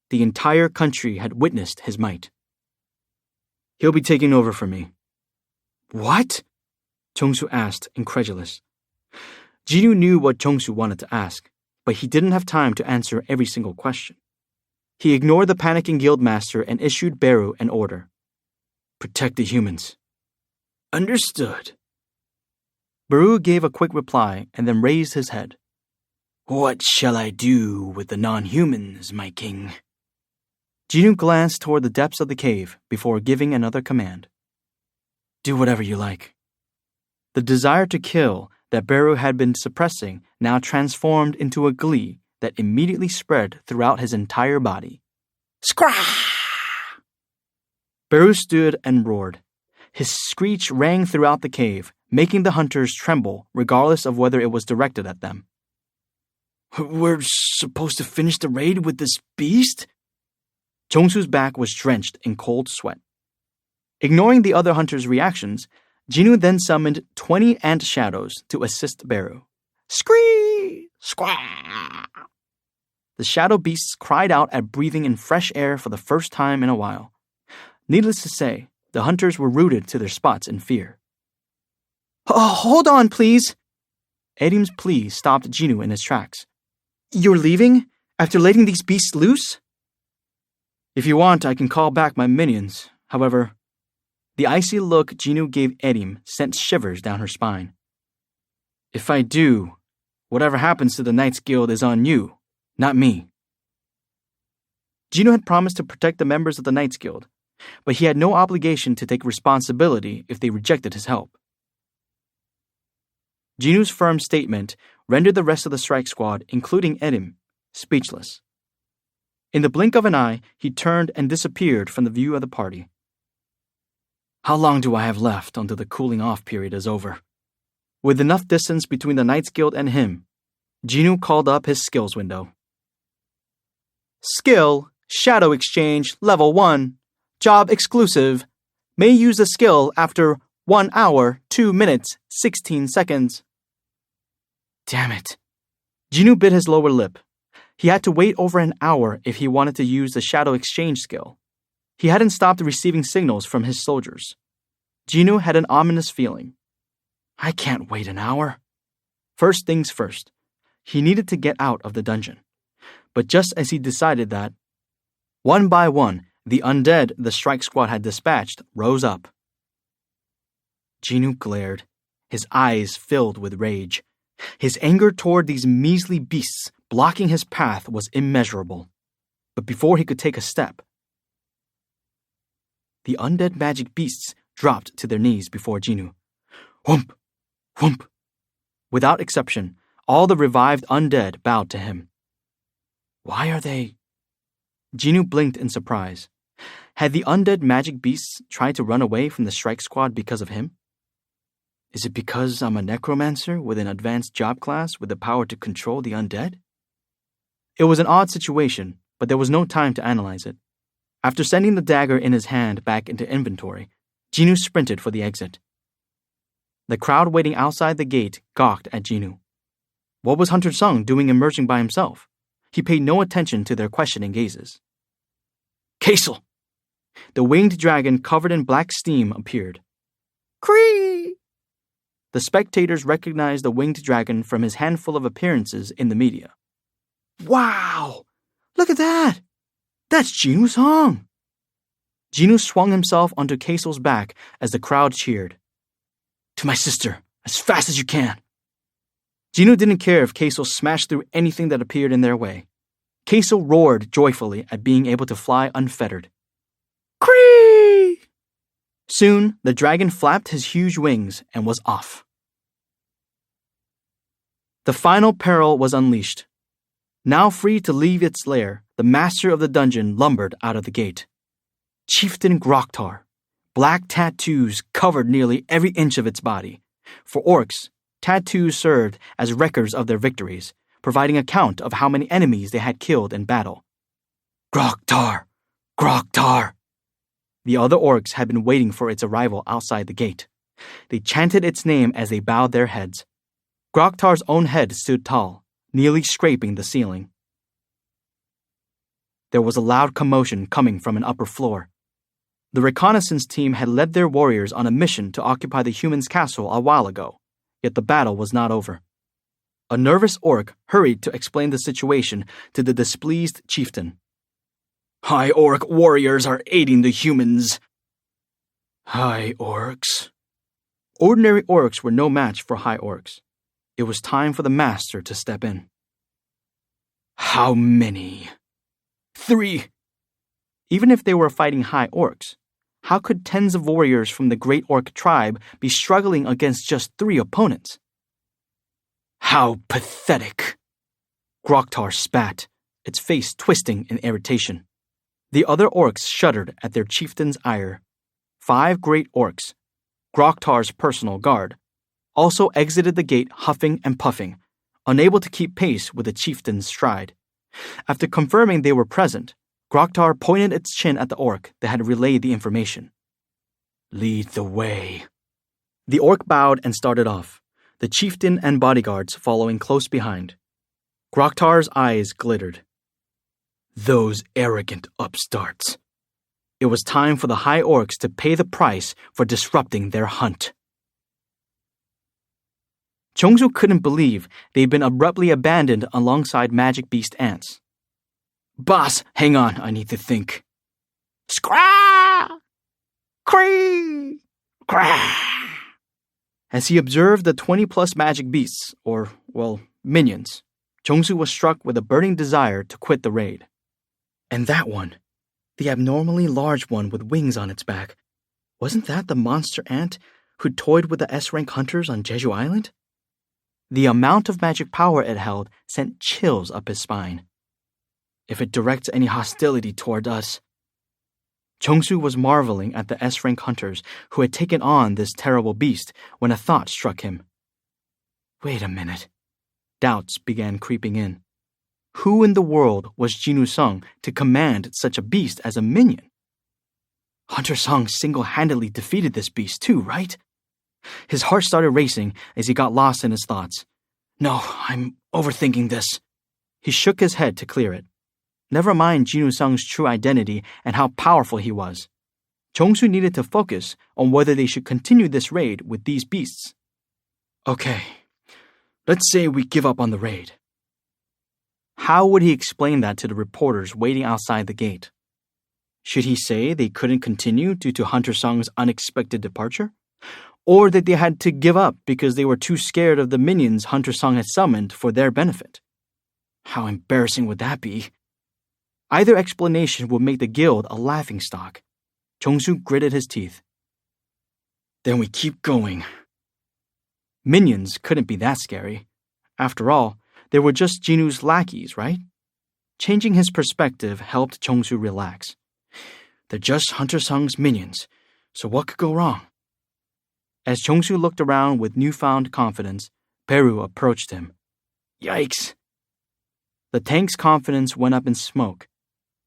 The entire country had witnessed his might. He'll be taking over for me. What? Chongsu asked, incredulous. Jinwoo knew what Chongsu wanted to ask, but he didn't have time to answer every single question. He ignored the panicking guildmaster and issued Beru an order. Protect the humans. Understood. Beru gave a quick reply and then raised his head. What shall I do with the non-humans, my king? Jinwoo glanced toward the depths of the cave before giving another command. Do whatever you like. The desire to kill that Beru had been suppressing now transformed into a glee that immediately spread throughout his entire body. Scrah! Beru stood and roared. His screech rang throughout the cave, making the hunters tremble regardless of whether it was directed at them. We're supposed to finish the raid with this beast? Chongsu's back was drenched in cold sweat. Ignoring the other hunters' reactions, Jinwoo then summoned 20 ant shadows to assist Beru. Scree! Squaw! The shadow beasts cried out at breathing in fresh air for the first time in a while. Needless to say, the hunters were rooted to their spots in fear. Hold on, please! Erim's plea stopped Jinwoo in his tracks. You're leaving? After letting these beasts loose? If you want, I can call back my minions. However, the icy look Jinwoo gave Erim sent shivers down her spine. If I do, whatever happens to the Knights Guild is on you, not me. Jinwoo had promised to protect the members of the Knights Guild, but he had no obligation to take responsibility if they rejected his help. Jinwoo's firm statement rendered the rest of the strike squad, including Erim, speechless. In the blink of an eye, he turned and disappeared from the view of the party. How long do I have left until the cooling-off period is over? With enough distance between the Knights Guild and him, Jinwoo called up his skills window. Skill, Shadow Exchange, Level 1. Job exclusive. May use the skill after 1 hour, 2 minutes, 16 seconds. Damn it. Jinwoo bit his lower lip. He had to wait over an hour if he wanted to use the Shadow Exchange skill. He hadn't stopped receiving signals from his soldiers. Jinwoo had an ominous feeling. I can't wait an hour. First things first. He needed to get out of the dungeon. But just as he decided that, one by one, the undead the strike squad had dispatched rose up. Jinwoo glared, his eyes filled with rage. His anger toward these measly beasts blocking his path was immeasurable. But before he could take a step, the undead magic beasts dropped to their knees before Jinwoo. Whoomp! Whoomp! Without exception, all the revived undead bowed to him. Why are they? Jinwoo blinked in surprise. Had the undead magic beasts tried to run away from the strike squad because of him? Is it because I'm a necromancer with an advanced job class with the power to control the undead? It was an odd situation, but there was no time to analyze it. After sending the dagger in his hand back into inventory, Jinwoo sprinted for the exit. The crowd waiting outside the gate gawked at Jinwoo. What was Hunter Sung doing emerging by himself? He paid no attention to their questioning gazes. Kaesel! The winged dragon covered in black steam appeared. Kree! The spectators recognized the winged dragon from his handful of appearances in the media. Wow! Look at that! That's Jinwoo Sung! Jinwoo swung himself onto Kaesel's back as the crowd cheered. To my sister, as fast as you can! Jinwoo didn't care if Kaesel smashed through anything that appeared in their way. Kaesel roared joyfully at being able to fly unfettered. Kree! Soon, the dragon flapped his huge wings and was off. The final peril was unleashed. Now free to leave its lair, the master of the dungeon lumbered out of the gate. Chieftain Groktar. Black tattoos covered nearly every inch of its body. For orcs, tattoos served as records of their victories, providing account of how many enemies they had killed in battle. Groktar! Groktar! The other orcs had been waiting for its arrival outside the gate. They chanted its name as they bowed their heads. Groktar's own head stood tall, nearly scraping the ceiling. There was a loud commotion coming from an upper floor. The reconnaissance team had led their warriors on a mission to occupy the humans' castle a while ago, yet the battle was not over. A nervous orc hurried to explain the situation to the displeased chieftain. High orc warriors are aiding the humans. High orcs? Ordinary orcs were no match for high orcs. It was time for the master to step in. How many? 3. Even if they were fighting high orcs, how could tens of warriors from the Great Orc tribe be struggling against just 3 opponents? How pathetic! Groktar spat, its face twisting in irritation. The other orcs shuddered at their chieftain's ire. 5 great orcs, Groktar's personal guard, also exited the gate huffing and puffing, unable to keep pace with the chieftain's stride. After confirming they were present, Groktar pointed its chin at the orc that had relayed the information. Lead the way. The orc bowed and started off, the chieftain and bodyguards following close behind. Groktar's eyes glittered. Those arrogant upstarts. It was time for the high orcs to pay the price for disrupting their hunt. Jongsu couldn't believe they'd been abruptly abandoned alongside magic beast ants. Boss, hang on, I need to think. Scrah! Cree! Crah! As he observed the 20-plus magic beasts, or, well, minions, Jongsu was struck with a burning desire to quit the raid. And that one, the abnormally large one with wings on its back, wasn't that the monster ant who toyed with the S-rank hunters on Jeju Island? The amount of magic power it held sent chills up his spine. If it directs any hostility toward us... Jongsu was marveling at the S-rank hunters who had taken on this terrible beast when a thought struck him. Wait a minute. Doubts began creeping in. Who in the world was Jinwoo Sung to command such a beast as a minion? Hunter Sung single-handedly defeated this beast too, right? His heart started racing as he got lost in his thoughts. No, I'm overthinking this. He shook his head to clear it. Never mind Jinwoo Sung's true identity and how powerful he was. Jongsu needed to focus on whether they should continue this raid with these beasts. Okay, let's say we give up on the raid. How would he explain that to the reporters waiting outside the gate? Should he say they couldn't continue due to Hunter Sung's unexpected departure? Or that they had to give up because they were too scared of the minions Hunter Sung had summoned for their benefit? How embarrassing would that be? Either explanation would make the guild a laughingstock. Jong-soo gritted his teeth. Then we keep going. Minions couldn't be that scary. After all, they were just Jinu's lackeys, right? Changing his perspective helped Jong-soo relax. They're just Hunter Sung's minions, so what could go wrong? As Jong-soo looked around with newfound confidence, Beru approached him. Yikes! The tank's confidence went up in smoke,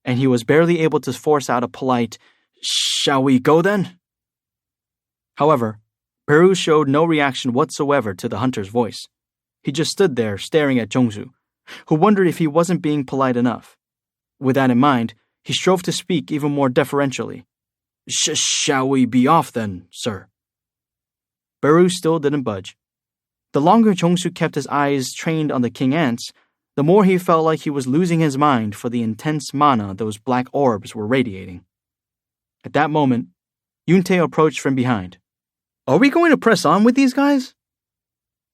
and he was barely able to force out a polite, "Shall we go then?" However, Beru showed no reaction whatsoever to the hunter's voice. He just stood there staring at Jong-soo, who wondered if he wasn't being polite enough. With that in mind, he strove to speak even more deferentially. Shall we be off then, sir?" Beru still didn't budge. The longer Jong-soo kept his eyes trained on the king ants, the more he felt like he was losing his mind for the intense mana those black orbs were radiating. At that moment, Yoon-tae approached from behind. "Are we going to press on with these guys?"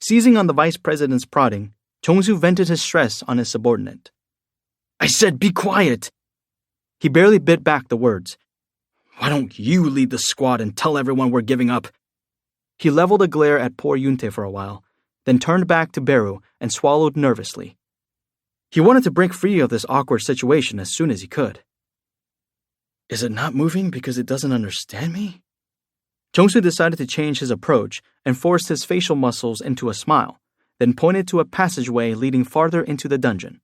Seizing on the vice president's prodding, Jong-soo vented his stress on his subordinate. "I said be quiet!" He barely bit back the words. "Why don't you lead the squad and tell everyone we're giving up?" He leveled a glare at poor Yoon-tae for a while, then turned back to Beru and swallowed nervously. He wanted to break free of this awkward situation as soon as he could. Is it not moving because it doesn't understand me? Jong-soo decided to change his approach and forced his facial muscles into a smile, then pointed to a passageway leading farther into the dungeon.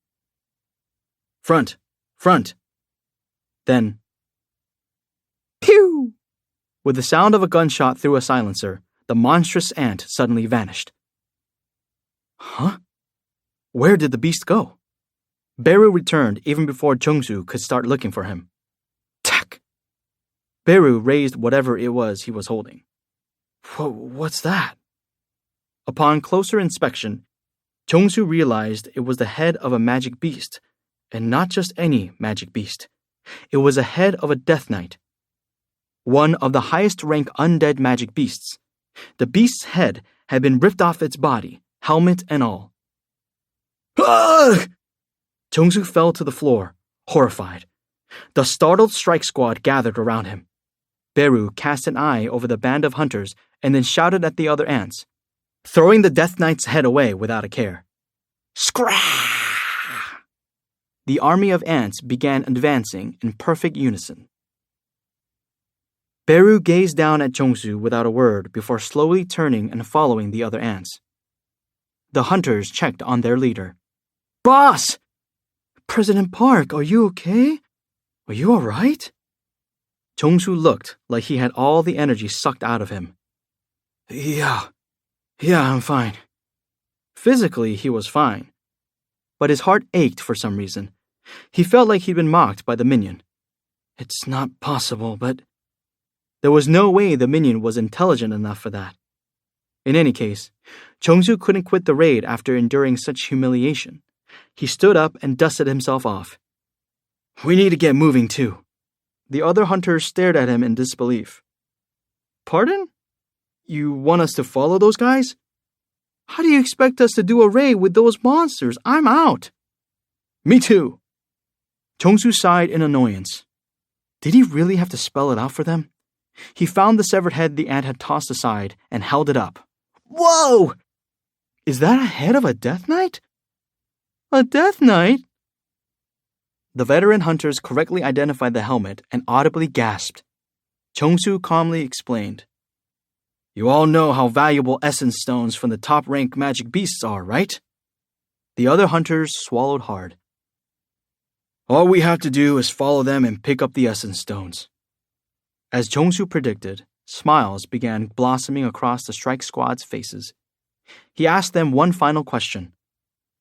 Front! Front! Then, pew! With the sound of a gunshot through a silencer, the monstrous ant suddenly vanished. Huh? Where did the beast go? Beru returned even before Jong-soo could start looking for him. Tack! Beru raised whatever it was he was holding. What's that? Upon closer inspection, Jong-soo realized it was the head of a magic beast, and not just any magic beast. It was a head of a Death Knight, one of the highest-rank undead magic beasts. The beast's head had been ripped off its body, helmet and all. Ah! Jong-soo fell to the floor, horrified. The startled strike squad gathered around him. Beru cast an eye over the band of hunters and then shouted at the other ants, throwing the Death Knight's head away without a care. Scrah! The army of ants began advancing in perfect unison. Beru gazed down at Jong-soo without a word before slowly turning and following the other ants. The hunters checked on their leader. Boss! President Park, are you okay? Are you all right? Jong-soo looked like he had all the energy sucked out of him. Yeah, I'm fine. Physically, he was fine. But his heart ached for some reason. He felt like he'd been mocked by the minion. It's not possible, but... There was no way the minion was intelligent enough for that. In any case, Jong-soo couldn't quit the raid after enduring such humiliation. He stood up and dusted himself off. We need to get moving too. The other hunters stared at him in disbelief. Pardon? You want us to follow those guys? How do you expect us to do a raid with those monsters? I'm out. Me too. Jong-soo sighed in annoyance. Did he really have to spell it out for them? He found the severed head the ant had tossed aside and held it up. Whoa! Is that a head of a Death Knight? A Death Knight? The veteran hunters correctly identified the helmet and audibly gasped. Jong-soo calmly explained. You all know how valuable essence stones from the top-rank magic beasts are, right? The other hunters swallowed hard. All we have to do is follow them and pick up the essence stones. As Jong-soo predicted, smiles began blossoming across the strike squad's faces. He asked them one final question.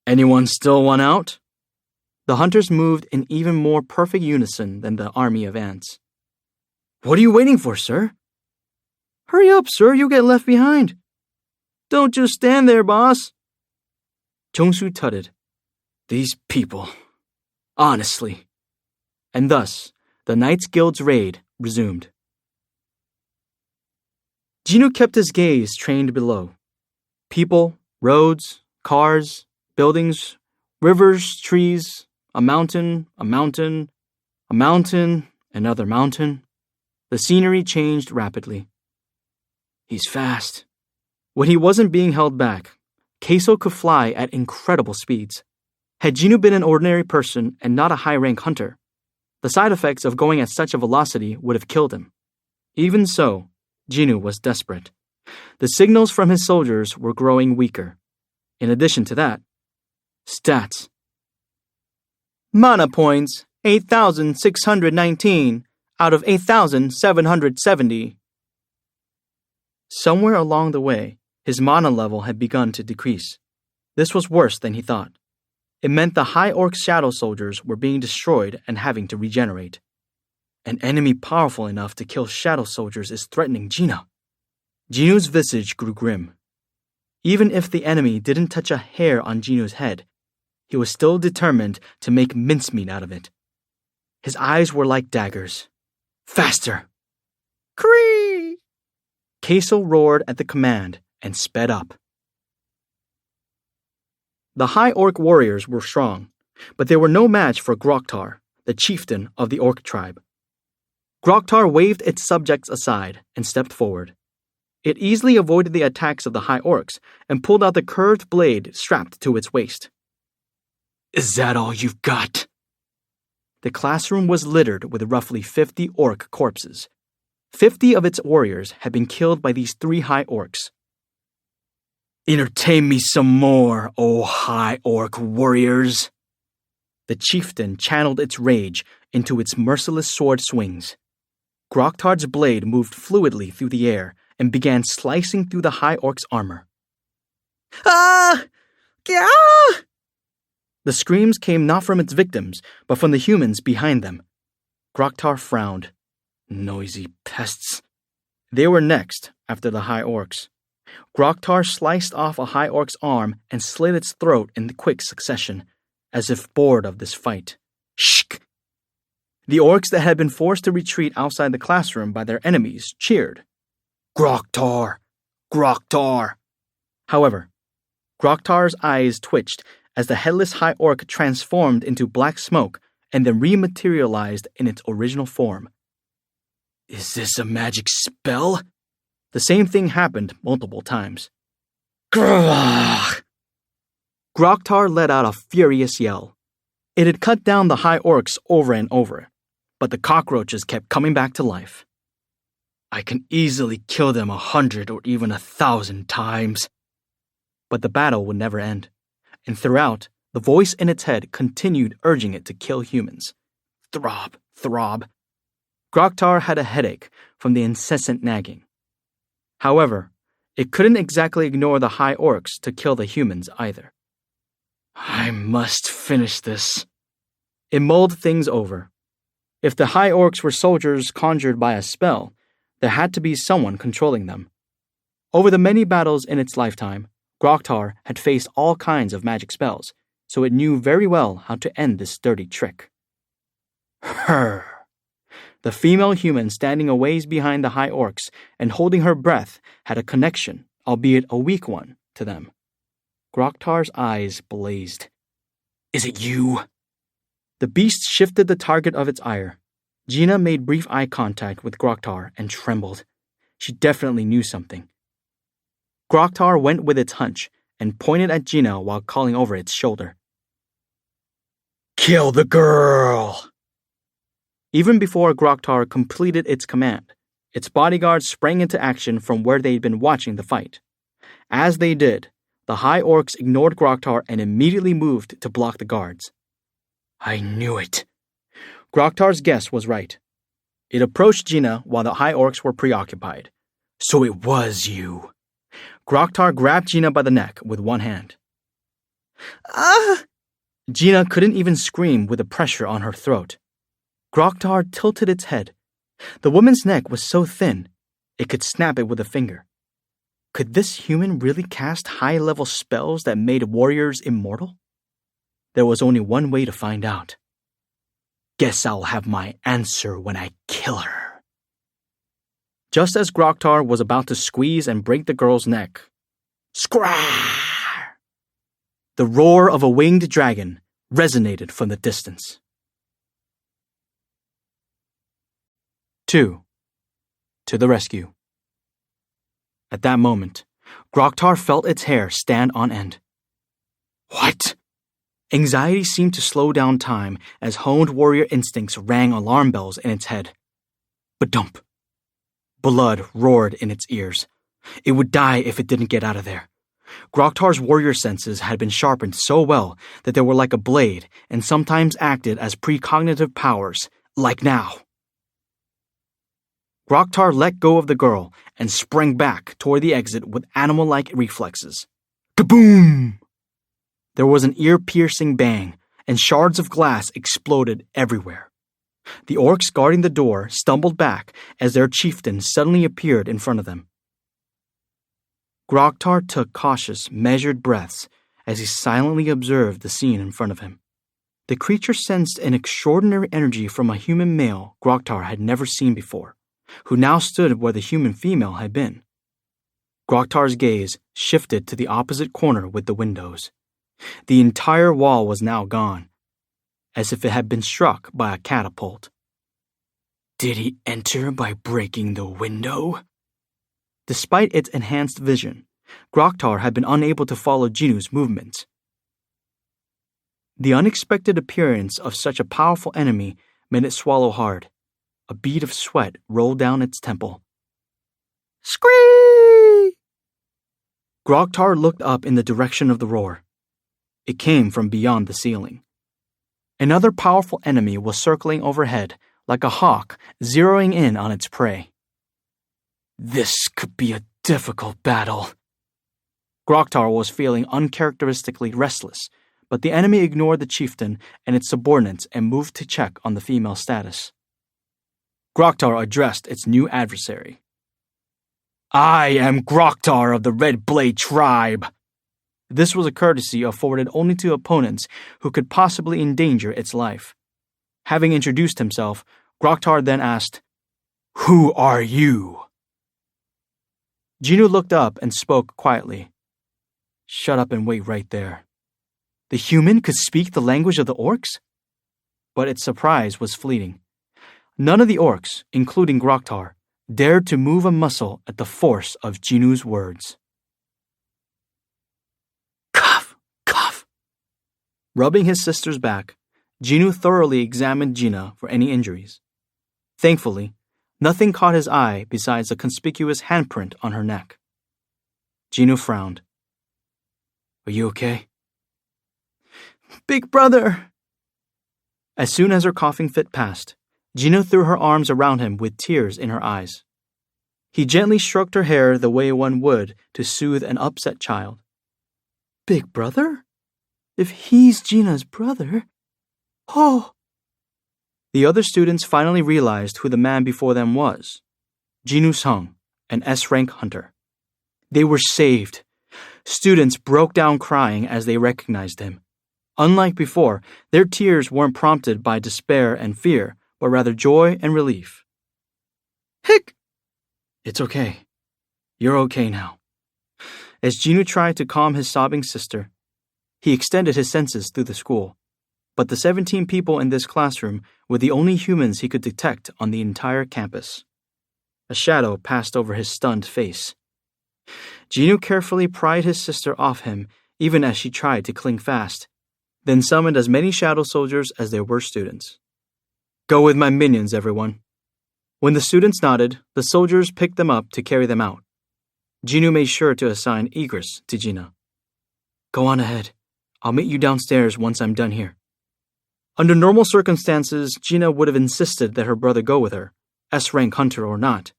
Anyone still want out? The hunters moved in even more perfect unison than the army of ants. What are you waiting for, sir? Hurry up, sir, you'll get left behind. Don't just stand there, boss. Jong-soo tutted. These people. Honestly. And thus, the Knights Guild's raid resumed. Jinoo kept his gaze trained below. People, roads, cars, buildings, rivers, trees, a mountain, another mountain. The scenery changed rapidly. He's fast. When he wasn't being held back, Keiso could fly at incredible speeds. Had Jinoo been an ordinary person and not a high-rank hunter, the side effects of going at such a velocity would have killed him. Even so, Jinoo was desperate. The signals from his soldiers were growing weaker. In addition to that, stats. Mana points, 8,619 out of 8,770. Somewhere along the way, his mana level had begun to decrease. This was worse than he thought. It meant the High Orc shadow soldiers were being destroyed and having to regenerate. An enemy powerful enough to kill shadow soldiers is threatening Jinoo. Jinoo's visage grew grim. Even if the enemy didn't touch a hair on Jinoo's head, he was still determined to make mincemeat out of it. His eyes were like daggers. Faster! Kree! Keiso roared at the command and sped up. The High Orc warriors were strong, but they were no match for Groktar, the chieftain of the Orc tribe. Groktar waved its subjects aside and stepped forward. It easily avoided the attacks of the High Orcs and pulled out the curved blade strapped to its waist. Is that all you've got? The classroom was littered with roughly 50 Orc corpses. 50 of its warriors had been killed by these 3 High Orcs. Entertain me some more, O High Orc warriors! The chieftain channeled its rage into its merciless sword swings. Groktar's blade moved fluidly through the air and began slicing through the High Orc's armor. Ah! Gah! The screams came not from its victims, but from the humans behind them. Groktar frowned. Noisy pests. They were next, after the High Orcs. Groktar sliced off a High Orc's arm and slit its throat in quick succession, as if bored of this fight. Shk! The Orcs that had been forced to retreat outside the classroom by their enemies cheered. Groktar! Groktar! However, Groktar's eyes twitched as the headless High Orc transformed into black smoke and then rematerialized in its original form. Is this a magic spell? The same thing happened multiple times. Grrrr! Groktar let out a furious yell. It had cut down the High Orcs over and over, but the cockroaches kept coming back to life. I can easily kill them 100 or even 1,000 times. But the battle would never end, and throughout, the voice in its head continued urging it to kill humans. Throb, throb. Groktar had a headache from the incessant nagging. However, it couldn't exactly ignore the High Orcs to kill the humans either. I must finish this. It mulled things over. If the High Orcs were soldiers conjured by a spell, there had to be someone controlling them. Over the many battles in its lifetime, Groktar had faced all kinds of magic spells, so it knew very well how to end this dirty trick. Her. The female human standing a ways behind the High Orcs and holding her breath had a connection, albeit a weak one, to them. Groktar's eyes blazed. Is it you? The beast shifted the target of its ire. Gina made brief eye contact with Groktar and trembled. She definitely knew something. Groktar went with its hunch and pointed at Gina while calling over its shoulder. Kill the girl! Even before Groktar completed its command, its bodyguards sprang into action from where they'd been watching the fight. As they did, the High Orcs ignored Groktar and immediately moved to block the guards. I knew it. Groktar's guess was right. It approached Gina while the High Orcs were preoccupied. So it was you. Groktar grabbed Gina by the neck with one hand. Ah! Gina couldn't even scream with the pressure on her throat. Groktar tilted its head. The woman's neck was so thin, it could snap it with a finger. Could this human really cast high-level spells that made warriors immortal? there was only one way to find out. Guess I'll have my answer when I kill her. Just as Groktar was about to squeeze and break the girl's neck, scrar! The roar of a winged dragon resonated from the distance. 2. To the rescue. At that moment, Groktar felt its hair stand on end. What? Anxiety seemed to slow down time as honed warrior instincts rang alarm bells in its head. Badump. Blood roared in its ears. It would die if it didn't get out of there. Groktar's warrior senses had been sharpened so well that they were like a blade and sometimes acted as precognitive powers, like now. Groktar let go of the girl and sprang back toward the exit with animal-like reflexes. Kaboom! There was an ear-piercing bang, and shards of glass exploded everywhere. The orcs guarding the door stumbled back as their chieftain suddenly appeared in front of them. Groktar took cautious, measured breaths as he silently observed the scene in front of him. The creature sensed an extraordinary energy from a human male Groktar had never seen before, who now stood where the human female had been. Groktar's gaze shifted to the opposite corner with the windows. The entire wall was now gone, as if it had been struck by a catapult. Did he enter by breaking the window? Despite its enhanced vision, Groktar had been unable to follow Jinu's movements. The unexpected appearance of such a powerful enemy made it swallow hard. A bead of sweat rolled down its temple. Scream! Groktar looked up in the direction of the roar. It came from beyond the ceiling. Another powerful enemy was circling overhead, like a hawk zeroing in on its prey. This could be a difficult battle. Groktar was feeling uncharacteristically restless, but the enemy ignored the chieftain and its subordinates and moved to check on the female status. Groktar addressed its new adversary. I am Groktar of the Red Blade tribe. This was a courtesy afforded only to opponents who could possibly endanger its life. Having introduced himself, Groktar then asked, Who are you? Jinu looked up and spoke quietly. Shut up and wait right there. The human could speak the language of the orcs? But its surprise was fleeting. None of the orcs, including Groktar, dared to move a muscle at the force of Jinu's words. Cough, cough. Rubbing his sister's back, Jinu thoroughly examined Jina for any injuries. Thankfully, nothing caught his eye besides a conspicuous handprint on her neck. Jinu frowned. Are you okay? Big brother! As soon as her coughing fit passed, Jinu threw her arms around him with tears in her eyes. He gently stroked her hair the way one would to soothe an upset child. Big brother? If he's Gina's brother... Oh! The other students finally realized who the man before them was. Jinu Sung, an S-rank hunter. They were saved. Students broke down crying as they recognized him. Unlike before, their tears weren't prompted by despair and fear, but rather joy and relief. Hick! It's okay. You're okay now. As Jinu tried to calm his sobbing sister, he extended his senses through the school. But the 17 people in this classroom were the only humans he could detect on the entire campus. A shadow passed over his stunned face. Jinu carefully pried his sister off him, even as she tried to cling fast, then summoned as many shadow soldiers as there were students. Go with my minions, everyone. When the students nodded, the soldiers picked them up to carry them out. Jinu made sure to assign Igris to Jina. Go on ahead. I'll meet you downstairs once I'm done here. Under normal circumstances, Jina would have insisted that her brother go with her, S-rank hunter or not,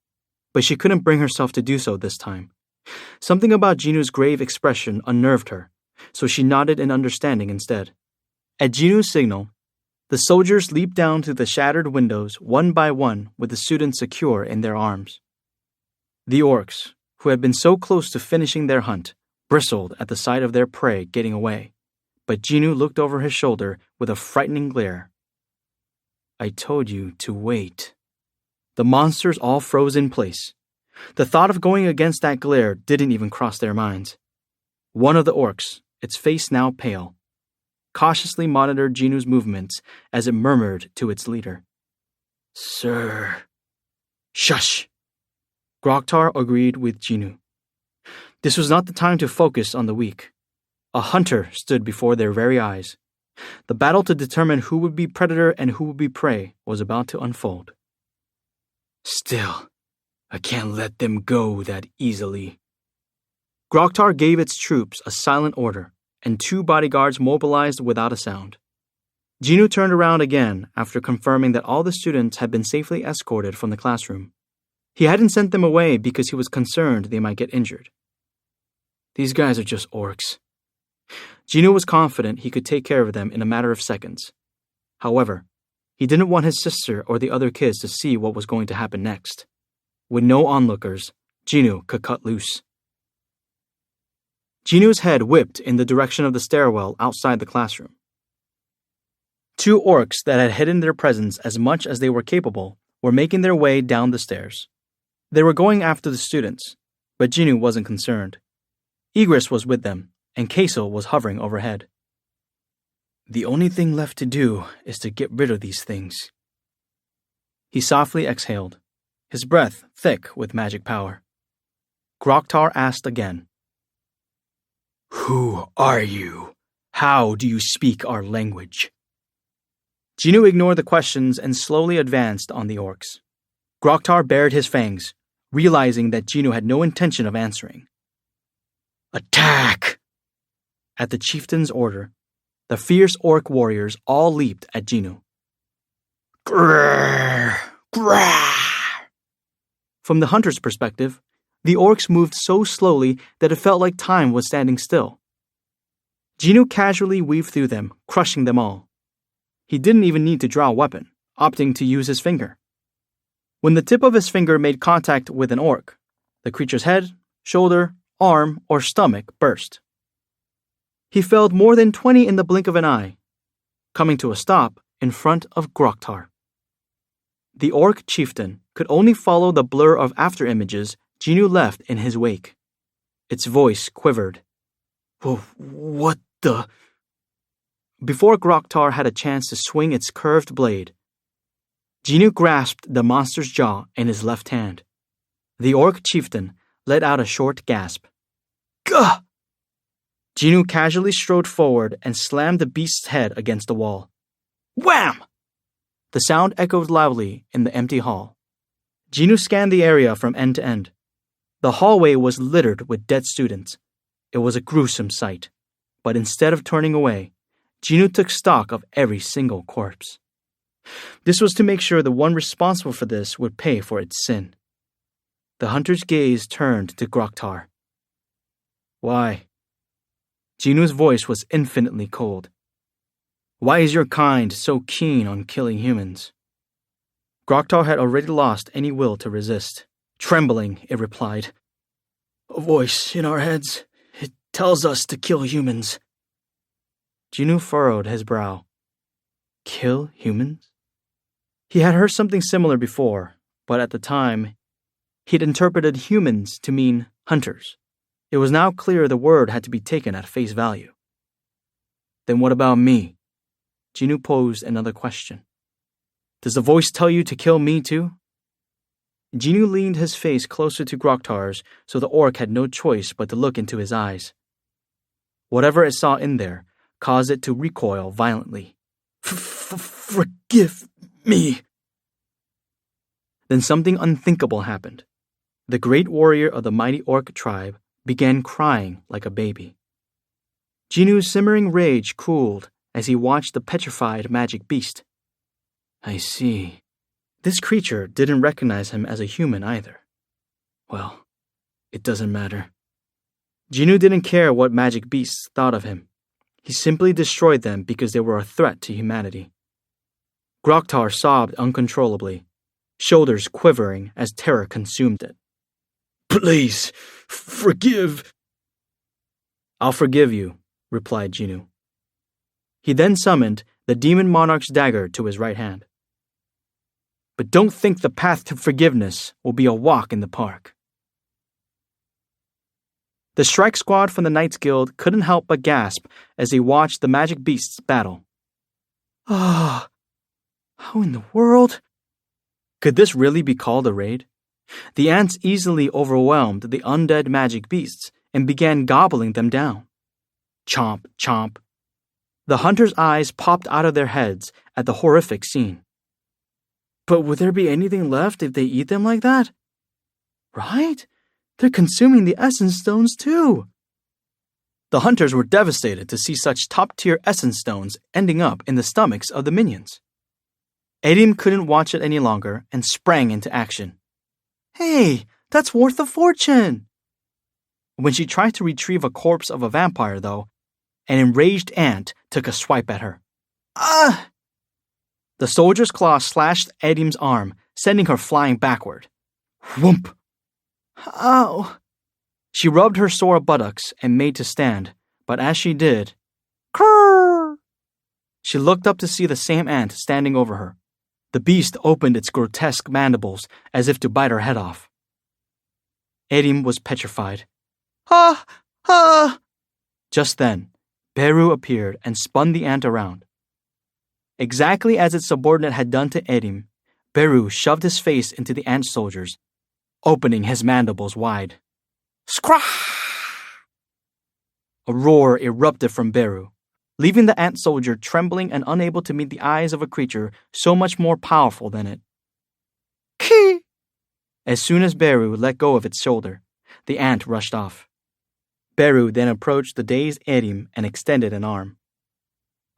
but she couldn't bring herself to do so this time. Something about Jinu's grave expression unnerved her, so she nodded in understanding instead. At Jinu's signal, the soldiers leaped down through the shattered windows one by one with the students secure in their arms. The orcs, who had been so close to finishing their hunt, bristled at the sight of their prey getting away, but Jinu looked over his shoulder with a frightening glare. I told you to wait. The monsters all froze in place. The thought of going against that glare didn't even cross their minds. One of the orcs, its face now pale, cautiously monitored Jinu's movements as it murmured to its leader. Sir. Shush! Groktar agreed with Jinu. This was not the time to focus on the weak. A hunter stood before their very eyes. The battle to determine who would be predator and who would be prey was about to unfold. Still, I can't let them go that easily. Groktar gave its troops a silent order, and 2 bodyguards mobilized without a sound. Jinu turned around again after confirming that all the students had been safely escorted from the classroom. He hadn't sent them away because he was concerned they might get injured. These guys are just orcs. Jinu was confident he could take care of them in a matter of seconds. However, he didn't want his sister or the other kids to see what was going to happen next. With no onlookers, Jinu could cut loose. Jinu's head whipped in the direction of the stairwell outside the classroom. 2 orcs that had hidden their presence as much as they were capable were making their way down the stairs. They were going after the students, but Jinu wasn't concerned. Igris was with them, and Kaisel was hovering overhead. The only thing left to do is to get rid of these things. He softly exhaled, his breath thick with magic power. Groktar asked again. Who are you? How do you speak our language? Jinu ignored the questions and slowly advanced on the orcs. Groktar bared his fangs, realizing that Jinu had no intention of answering. Attack! At the chieftain's order, the fierce orc warriors all leaped at Jinu. Grrr! Grrr! From the hunter's perspective, the orcs moved so slowly that it felt like time was standing still. Jinu casually weaved through them, crushing them all. He didn't even need to draw a weapon, opting to use his finger. When the tip of his finger made contact with an orc, the creature's head, shoulder, arm, or stomach burst. He felled more than 20 in the blink of an eye, coming to a stop in front of Groktar. The orc chieftain could only follow the blur of afterimages Jinu left in his wake. Its voice quivered. What the... Before Groktar had a chance to swing its curved blade, Jinu grasped the monster's jaw in his left hand. The orc chieftain let out a short gasp. Gah! Jinu casually strode forward and slammed the beast's head against the wall. Wham! The sound echoed loudly in the empty hall. Jinu scanned the area from end to end. The hallway was littered with dead students. It was a gruesome sight, but instead of turning away, Jinu took stock of every single corpse. This was to make sure the one responsible for this would pay for its sin. The hunter's gaze turned to Groktar. Why? Jinu's voice was infinitely cold. Why is your kind so keen on killing humans? Groktar had already lost any will to resist. Trembling, it replied. A voice in our heads. It tells us to kill humans. Jinu furrowed his brow. Kill humans? He had heard something similar before, but at the time, he'd interpreted humans to mean hunters. It was now clear the word had to be taken at face value. Then what about me? Jinu posed another question. Does the voice tell you to kill me too? Jinu leaned his face closer to Groktar's so the orc had no choice but to look into his eyes. Whatever it saw in there caused it to recoil violently. Forgive me. Then something unthinkable happened. The great warrior of the mighty orc tribe began crying like a baby. Jinu's simmering rage cooled as he watched the petrified magic beast. I see. This creature didn't recognize him as a human either. Well, it doesn't matter. Jinu didn't care what magic beasts thought of him. He simply destroyed them because they were a threat to humanity. Groktar sobbed uncontrollably, shoulders quivering as terror consumed it. Please, forgive. I'll forgive you, replied Jinu. He then summoned the demon monarch's dagger to his right hand. But don't think the path to forgiveness will be a walk in the park. The strike squad from the Knights Guild couldn't help but gasp as they watched the magic beasts battle. Ah, how in the world? Could this really be called a raid? The ants easily overwhelmed the undead magic beasts and began gobbling them down. Chomp, chomp. The hunters' eyes popped out of their heads at the horrific scene. But would there be anything left if they eat them like that? Right? They're consuming the essence stones too. The hunters were devastated to see such top-tier essence stones ending up in the stomachs of the minions. Edim couldn't watch it any longer and sprang into action. Hey, that's worth a fortune! When she tried to retrieve a corpse of a vampire, though, an enraged ant took a swipe at her. Ah! The soldier's claw slashed Edim's arm, sending her flying backward. Whoomp! Ow! She rubbed her sore buttocks and made to stand, but as she did, Krrr! She looked up to see the same ant standing over her. The beast opened its grotesque mandibles as if to bite her head off. Edim was petrified. Ah! Ah! Just then, Beru appeared and spun the ant around. Exactly as its subordinate had done to Edim, Beru shoved his face into the ant soldiers, opening his mandibles wide. Scrah! A roar erupted from Beru, leaving the ant soldier trembling and unable to meet the eyes of a creature so much more powerful than it. Kee! As soon as Beru let go of its shoulder, the ant rushed off. Beru then approached the dazed Edim and extended an arm.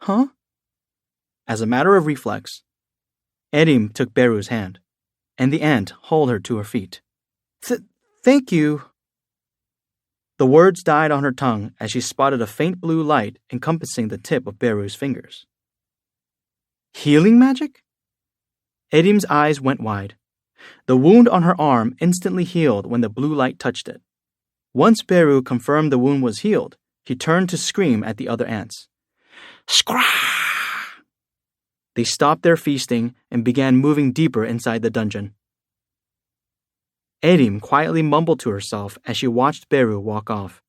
Huh? As a matter of reflex, Edim took Beru's hand, and the ant hauled her to her feet. Thank you. The words died on her tongue as she spotted a faint blue light encompassing the tip of Beru's fingers. Healing magic? Edim's eyes went wide. The wound on her arm instantly healed when the blue light touched it. Once Beru confirmed the wound was healed, he turned to scream at the other ants. Scrah! They stopped their feasting and began moving deeper inside the dungeon. Edim quietly mumbled to herself as she watched Beru walk off.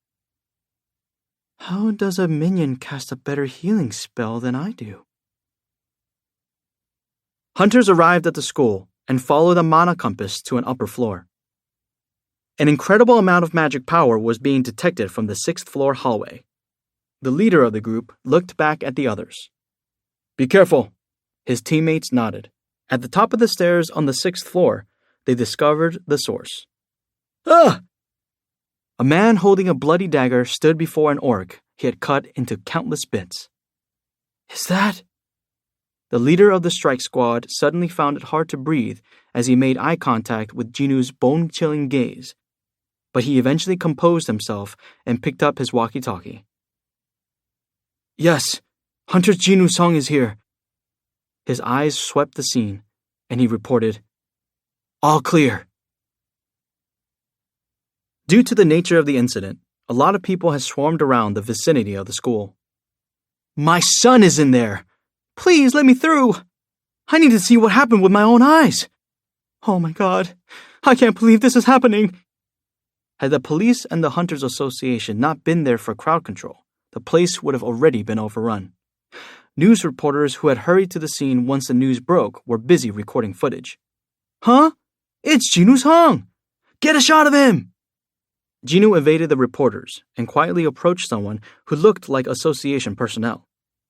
How does a minion cast a better healing spell than I do? Hunters arrived at the school and followed a mana compass to an upper floor. An incredible amount of magic power was being detected from the 6th floor hallway. The leader of the group looked back at the others. Be careful! His teammates nodded. At the top of the stairs on the 6th floor, they discovered the source. Ah! A man holding a bloody dagger stood before an orc he had cut into countless bits. Is that? The leader of the strike squad suddenly found it hard to breathe as he made eye contact with Jinu's bone-chilling gaze, but he eventually composed himself and picked up his walkie-talkie. Yes, Hunter Jinu Song is here. His eyes swept the scene, and he reported, All clear. Due to the nature of the incident, a lot of people had swarmed around the vicinity of the school. My son is in there! Please let me through! I need to see what happened with my own eyes! Oh my God, I can't believe this is happening! Had the police and the Hunters Association not been there for crowd control, the place would have already been overrun. News reporters who had hurried to the scene once the news broke were busy recording footage. Huh? It's Jinu Song! Get a shot of him! Jinu evaded the reporters and quietly approached someone who looked like association personnel.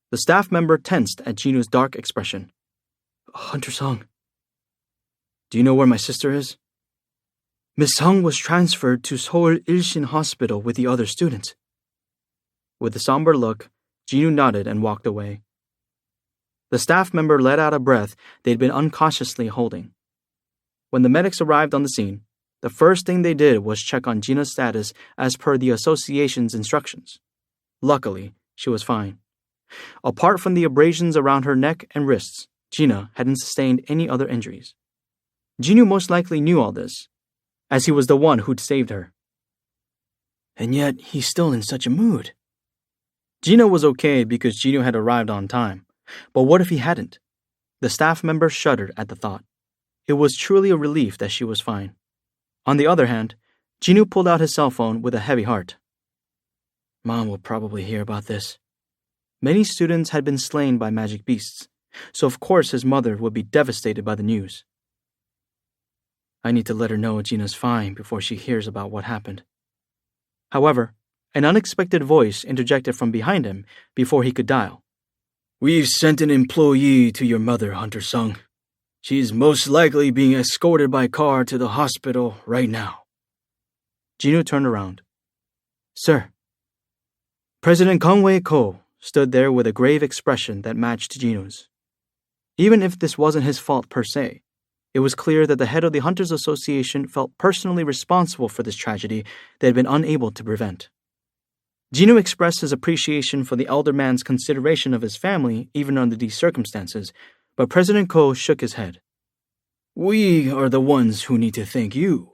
The staff member tensed at Jinu's dark expression. Hunter Song. Do you know where my sister is? Miss Song was transferred to Seoul Ilshin Hospital with the other students. With a somber look, Jinu nodded and walked away. The staff member let out a breath they'd been unconsciously holding. When the medics arrived on the scene, the first thing they did was check on Gina's status as per the association's instructions. Luckily, she was fine. Apart from the abrasions around her neck and wrists, Gina hadn't sustained any other injuries. Jinu most likely knew all this, as he was the one who'd saved her. And yet, he's still in such a mood. Gino was okay because Gino had arrived on time. But what if he hadn't? The staff member shuddered at the thought. It was truly a relief that she was fine. On the other hand, Gino pulled out his cell phone with a heavy heart. Mom will probably hear about this. Many students had been slain by magic beasts, so of course his mother would be devastated by the news. I need to let her know Gina's fine before she hears about what happened. However, an unexpected voice interjected from behind him before he could dial. We've sent an employee to your mother, Hunter-sung. She's most likely being escorted by car to the hospital right now. Gino turned around. Sir. President Conway Ko stood there with a grave expression that matched Gino's. Even if this wasn't his fault per se, it was clear that the head of the Hunters Association felt personally responsible for this tragedy they had been unable to prevent. Gino expressed his appreciation for the elder man's consideration of his family even under these circumstances, but President Ko shook his head. We are the ones who need to thank you.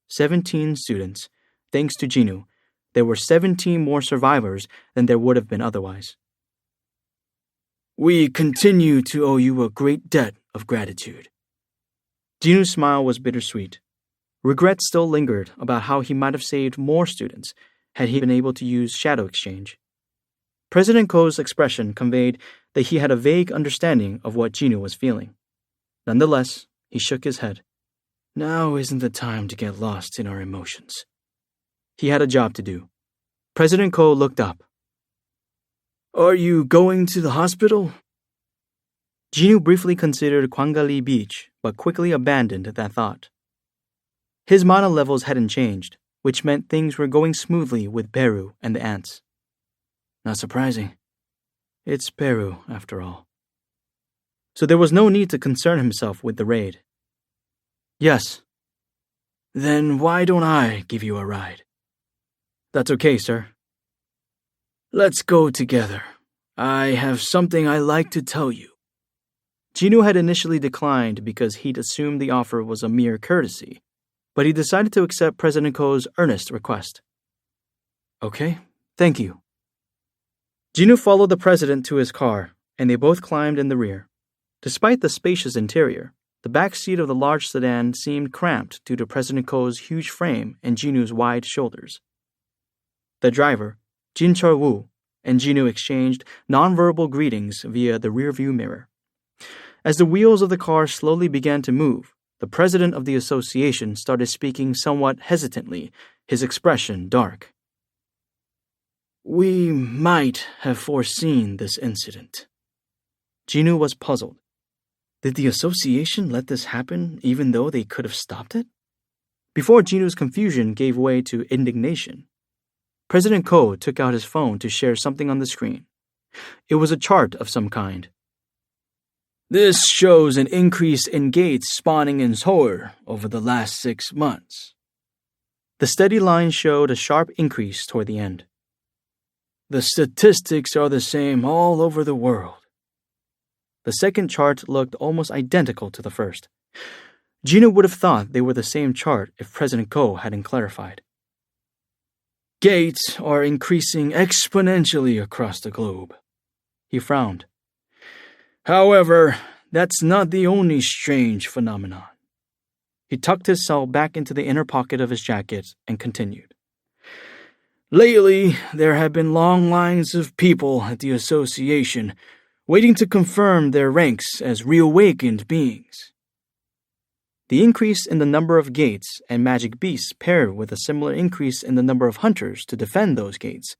17 students. Thanks to Gino, there were 17 more survivors than there would have been otherwise. We continue to owe you a great debt of gratitude. Gino's smile was bittersweet. Regret still lingered about how he might have saved more students had he been able to use Shadow Exchange. President Ko's expression conveyed that he had a vague understanding of what Gino was feeling. Nonetheless, he shook his head. Now isn't the time to get lost in our emotions. He had a job to do. President Ko looked up. Are you going to the hospital? Gino briefly considered Kwangali Beach, but quickly abandoned that thought. His mana levels hadn't changed, which meant things were going smoothly with Beru and the ants. Not surprising. It's Beru, after all. So there was no need to concern himself with the raid. Yes. Then why don't I give you a ride? That's okay, sir. Let's go together. I have something I'd like to tell you. Gino had initially declined because he'd assumed the offer was a mere courtesy, but he decided to accept President Ko's earnest request. Okay, thank you. Gino followed the president to his car, and they both climbed in the rear. Despite the spacious interior, the back seat of the large sedan seemed cramped due to President Ko's huge frame and Gino's wide shoulders. The driver, Jin Chul-woo, and Gino exchanged nonverbal greetings via the rearview mirror. As the wheels of the car slowly began to move, the president of the association started speaking somewhat hesitantly, his expression dark. We might have foreseen this incident. Gino was puzzled. Did the association let this happen even though they could have stopped it? Before Gino's confusion gave way to indignation, President Ko took out his phone to share something on the screen. It was a chart of some kind. This shows an increase in gates spawning in Seoul over the last 6 months. The steady line showed a sharp increase toward the end. The statistics are the same all over the world. The second chart looked almost identical to the first. Gino would have thought they were the same chart if President Ko hadn't clarified. Gates are increasing exponentially across the globe. He frowned. However, that's not the only strange phenomenon. He tucked his cell back into the inner pocket of his jacket and continued. Lately, there have been long lines of people at the association waiting to confirm their ranks as reawakened beings. The increase in the number of gates and magic beasts paired with a similar increase in the number of hunters to defend those gates.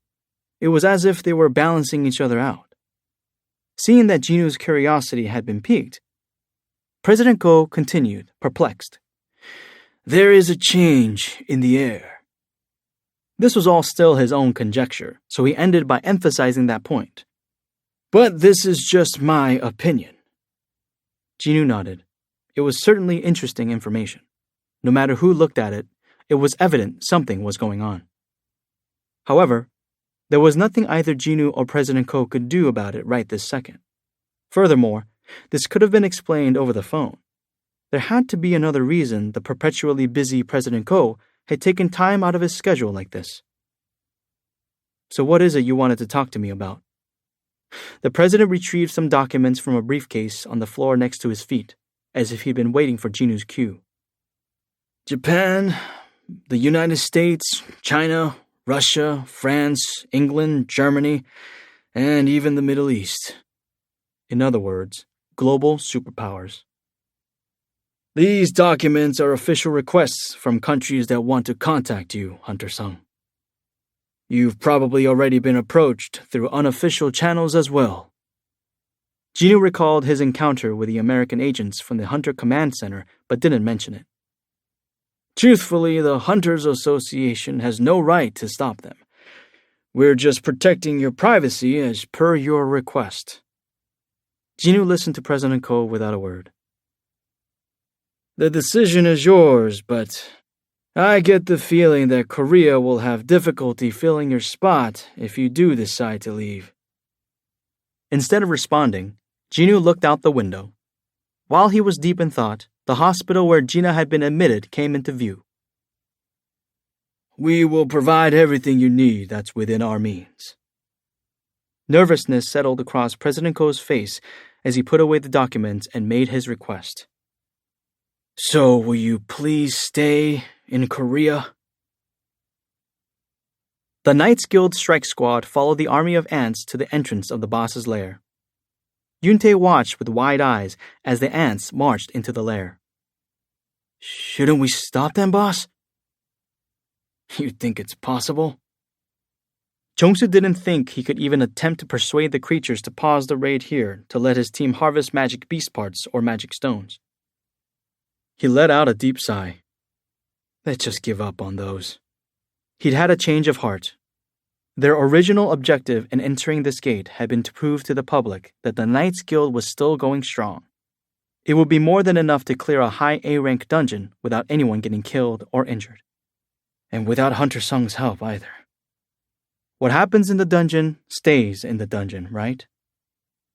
It was as if they were balancing each other out. Seeing that Gino's curiosity had been piqued, President Ko continued, perplexed. There is a change in the air. This was all still his own conjecture, so he ended by emphasizing that point. But this is just my opinion. Gino nodded. It was certainly interesting information. No matter who looked at it, it was evident something was going on. However, there was nothing either Gino or President Ko could do about it right this second. Furthermore, this could have been explained over the phone. There had to be another reason the perpetually busy President Ko had taken time out of his schedule like this. So what is it you wanted to talk to me about? The president retrieved some documents from a briefcase on the floor next to his feet, as if he'd been waiting for Jinu's cue. Japan, the United States, China, Russia, France, England, Germany, and even the Middle East. In other words, global superpowers. These documents are official requests from countries that want to contact you, Hunter-sung. You've probably already been approached through unofficial channels as well. Jinu recalled his encounter with the American agents from the Hunter Command Center, but didn't mention it. Truthfully, the Hunters Association has no right to stop them. We're just protecting your privacy as per your request. Jinu listened to President Ko without a word. The decision is yours, but I get the feeling that Korea will have difficulty filling your spot if you do decide to leave. Instead of responding, Jinu looked out the window. While he was deep in thought, the hospital where Gina had been admitted came into view. We will provide everything you need that's within our means. Nervousness settled across President Ko's face as he put away the documents and made his request. So will you please stay in Korea? The Knights Guild strike squad followed the army of ants to the entrance of the boss's lair. Yuntae watched with wide eyes as the ants marched into the lair. Shouldn't we stop them, boss? You think it's possible? Jongsu didn't think he could even attempt to persuade the creatures to pause the raid here to let his team harvest magic beast parts or magic stones. He let out a deep sigh. Let's just give up on those. He'd had a change of heart. Their original objective in entering this gate had been to prove to the public that the Knights Guild was still going strong. It would be more than enough to clear a high A-rank dungeon without anyone getting killed or injured. And without Hunter-sung's help either. What happens in the dungeon stays in the dungeon, right?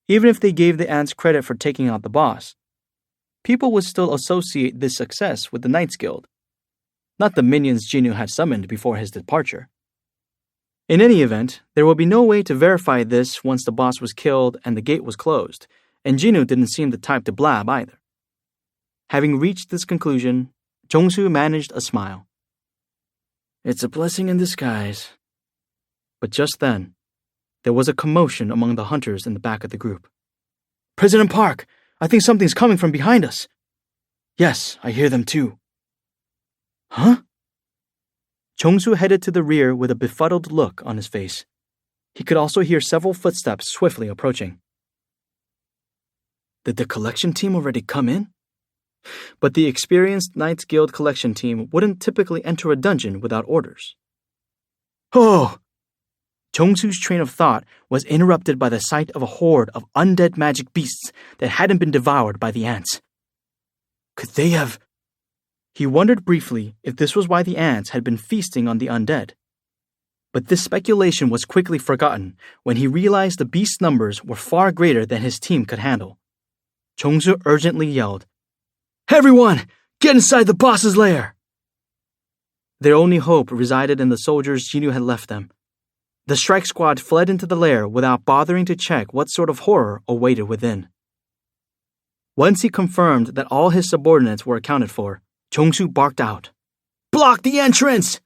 Even if they gave the ants credit for taking out the boss, people would still associate this success with the Knights Guild, not the minions Jinu had summoned before his departure. In any event, there would be no way to verify this once the boss was killed and the gate was closed, and Jinu didn't seem the type to blab either. Having reached this conclusion, Jongsu managed a smile. It's a blessing in disguise. But just then, there was a commotion among the hunters in the back of the group. President Park, I think something's coming from behind us. Yes, I hear them too. Huh? Jongsu headed to the rear with a befuddled look on his face. He could also hear several footsteps swiftly approaching. Did the collection team already come in? But the experienced Knights Guild collection team wouldn't typically enter a dungeon without orders. Oh! Jongsu's train of thought was interrupted by the sight of a horde of undead magic beasts that hadn't been devoured by the ants. Could they have... He wondered briefly if this was why the ants had been feasting on the undead. But this speculation was quickly forgotten when he realized the beast numbers were far greater than his team could handle. Jongsu urgently yelled, Everyone, get inside the boss's lair! Their only hope resided in the soldiers Jinu had left them. The strike squad fled into the lair without bothering to check what sort of horror awaited within. Once he confirmed that all his subordinates were accounted for, Jongsu barked out, Block the entrance!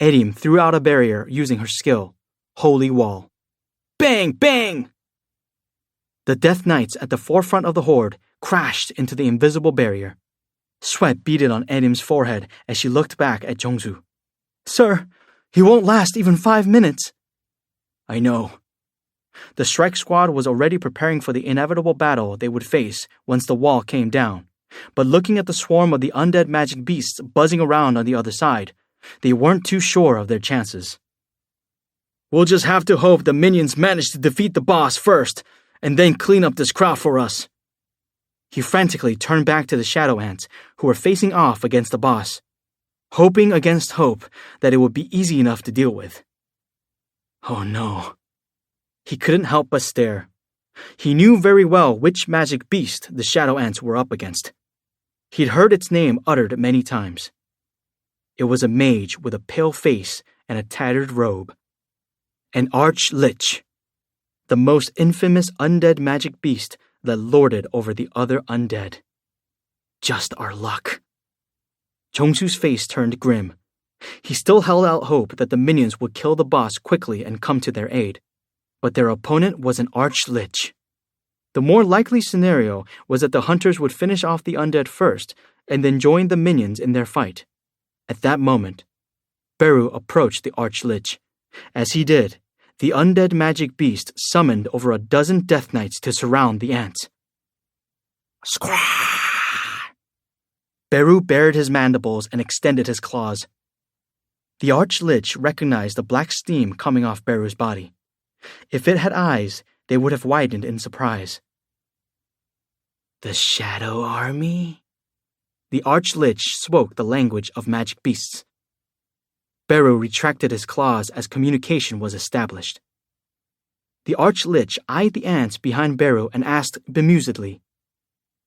Erim threw out a barrier using her skill, Holy Wall. Bang! Bang! The Death Knights at the forefront of the horde crashed into the invisible barrier. Sweat beaded on Erim's forehead as she looked back at Jongsu. Sir, he won't last even 5 minutes. I know. The strike squad was already preparing for the inevitable battle they would face once the wall came down. But looking at the swarm of the undead magic beasts buzzing around on the other side, they weren't too sure of their chances. We'll just have to hope the minions manage to defeat the boss first, and then clean up this crowd for us. He frantically turned back to the shadow ants who were facing off against the boss, hoping against hope that it would be easy enough to deal with. Oh no. He couldn't help but stare. He knew very well which magic beast the shadow ants were up against. He'd heard its name uttered many times. It was a mage with a pale face and a tattered robe. An Arch-Lich, the most infamous undead magic beast that lorded over the other undead. Just our luck. Jongsu's face turned grim. He still held out hope that the minions would kill the boss quickly and come to their aid, but their opponent was an Arch-Lich. The more likely scenario was that the hunters would finish off the undead first and then join the minions in their fight. At that moment, Beru approached the Arch-Lich. As he did, the undead magic beast summoned over a dozen Death Knights to surround the ants. Scraaah! Beru bared his mandibles and extended his claws. The Arch-Lich recognized the black steam coming off Beru's body. If it had eyes, they would have widened in surprise. The Shadow Army? The Arch-Lich spoke the language of magic beasts. Beru retracted his claws as communication was established. The Arch-Lich eyed the ants behind Beru and asked bemusedly,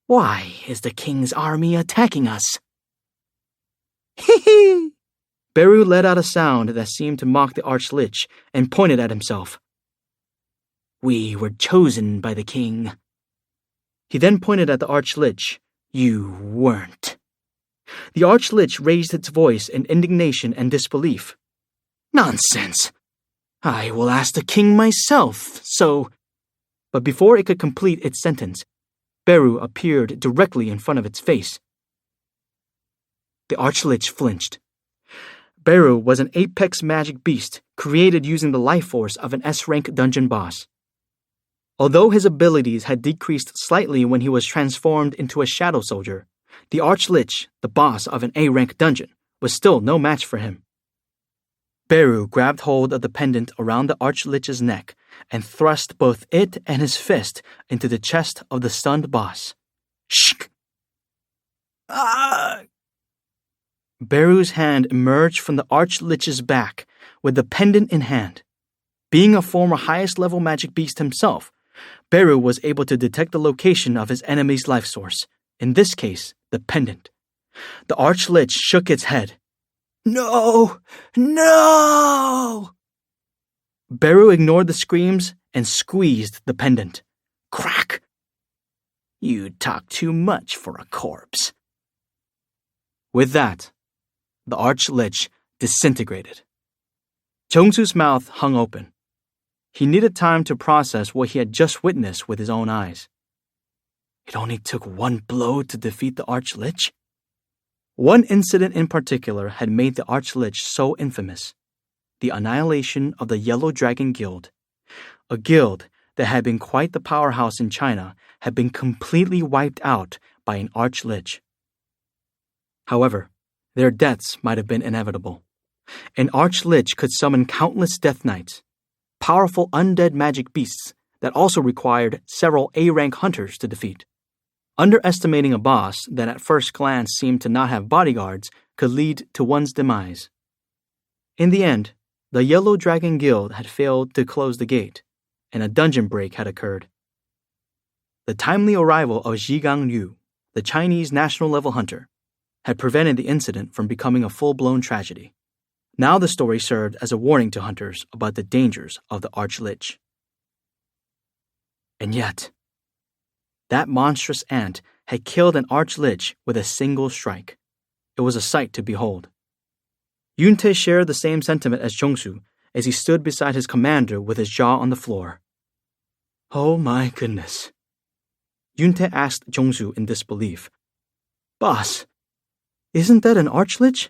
"Why is the king's army attacking us?" Hee hee! Beru let out a sound that seemed to mock the Arch-Lich and pointed at himself. "We were chosen by the king." He then pointed at the Arch-Lich. "You weren't." The Arch-Lich raised its voice in indignation and disbelief. "Nonsense! I will ask the king myself, so—" But before it could complete its sentence, Beru appeared directly in front of its face. The Arch-Lich flinched. Beru was an apex magic beast created using the life force of an S-rank dungeon boss. Although his abilities had decreased slightly when he was transformed into a shadow soldier, the Arch-Lich, the boss of an A-rank dungeon, was still no match for him. Beru grabbed hold of the pendant around the Arch-Lich's neck and thrust both it and his fist into the chest of the stunned boss. Shk! Ah! Beru's hand emerged from the Arch-Lich's back with the pendant in hand. Being a former highest-level magic beast himself, Beru was able to detect the location of his enemy's life source, in this case, the pendant. The Arch-Lich shook its head. "No! No!" Beru ignored the screams and squeezed the pendant. Crack! "You talk too much for a corpse." With that, the Arch-Lich disintegrated. Jongsu's mouth hung open. He needed time to process what he had just witnessed with his own eyes. It only took one blow to defeat the Arch-Lich? One incident in particular had made the Arch-Lich so infamous: the annihilation of the Yellow Dragon Guild. A guild that had been quite the powerhouse in China had been completely wiped out by an Arch-Lich. However, their deaths might have been inevitable. An Arch-Lich could summon countless Death Knights, powerful undead magic beasts that also required several A-rank hunters to defeat. Underestimating a boss that at first glance seemed to not have bodyguards could lead to one's demise. In the end, the Yellow Dragon Guild had failed to close the gate, and a dungeon break had occurred. The timely arrival of Zhigang Liu, the Chinese national-level hunter, had prevented the incident from becoming a full-blown tragedy. Now the story served as a warning to hunters about the dangers of the Arch-Lich. And yet, that monstrous ant had killed an Arch-Lich with a single strike. It was a sight to behold. Yunte shared the same sentiment as Jongsu as he stood beside his commander with his jaw on the floor. "Oh my goodness." Yunte asked Jongsu in disbelief. "Boss, isn't that an Arch-Lich?"